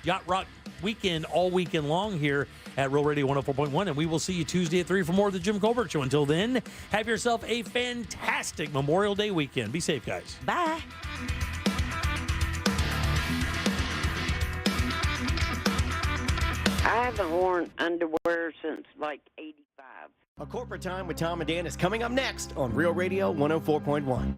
Yacht Rock weekend all weekend long here at Real Radio 104.1. And we will see you Tuesday at 3 for more of the Jim Colbert Show. Until then, have yourself a fantastic Memorial Day weekend. Be safe, guys. Bye. I haven't worn underwear since like 85. A Corporate Time with Tom and Dan is coming up next on Real Radio 104.1.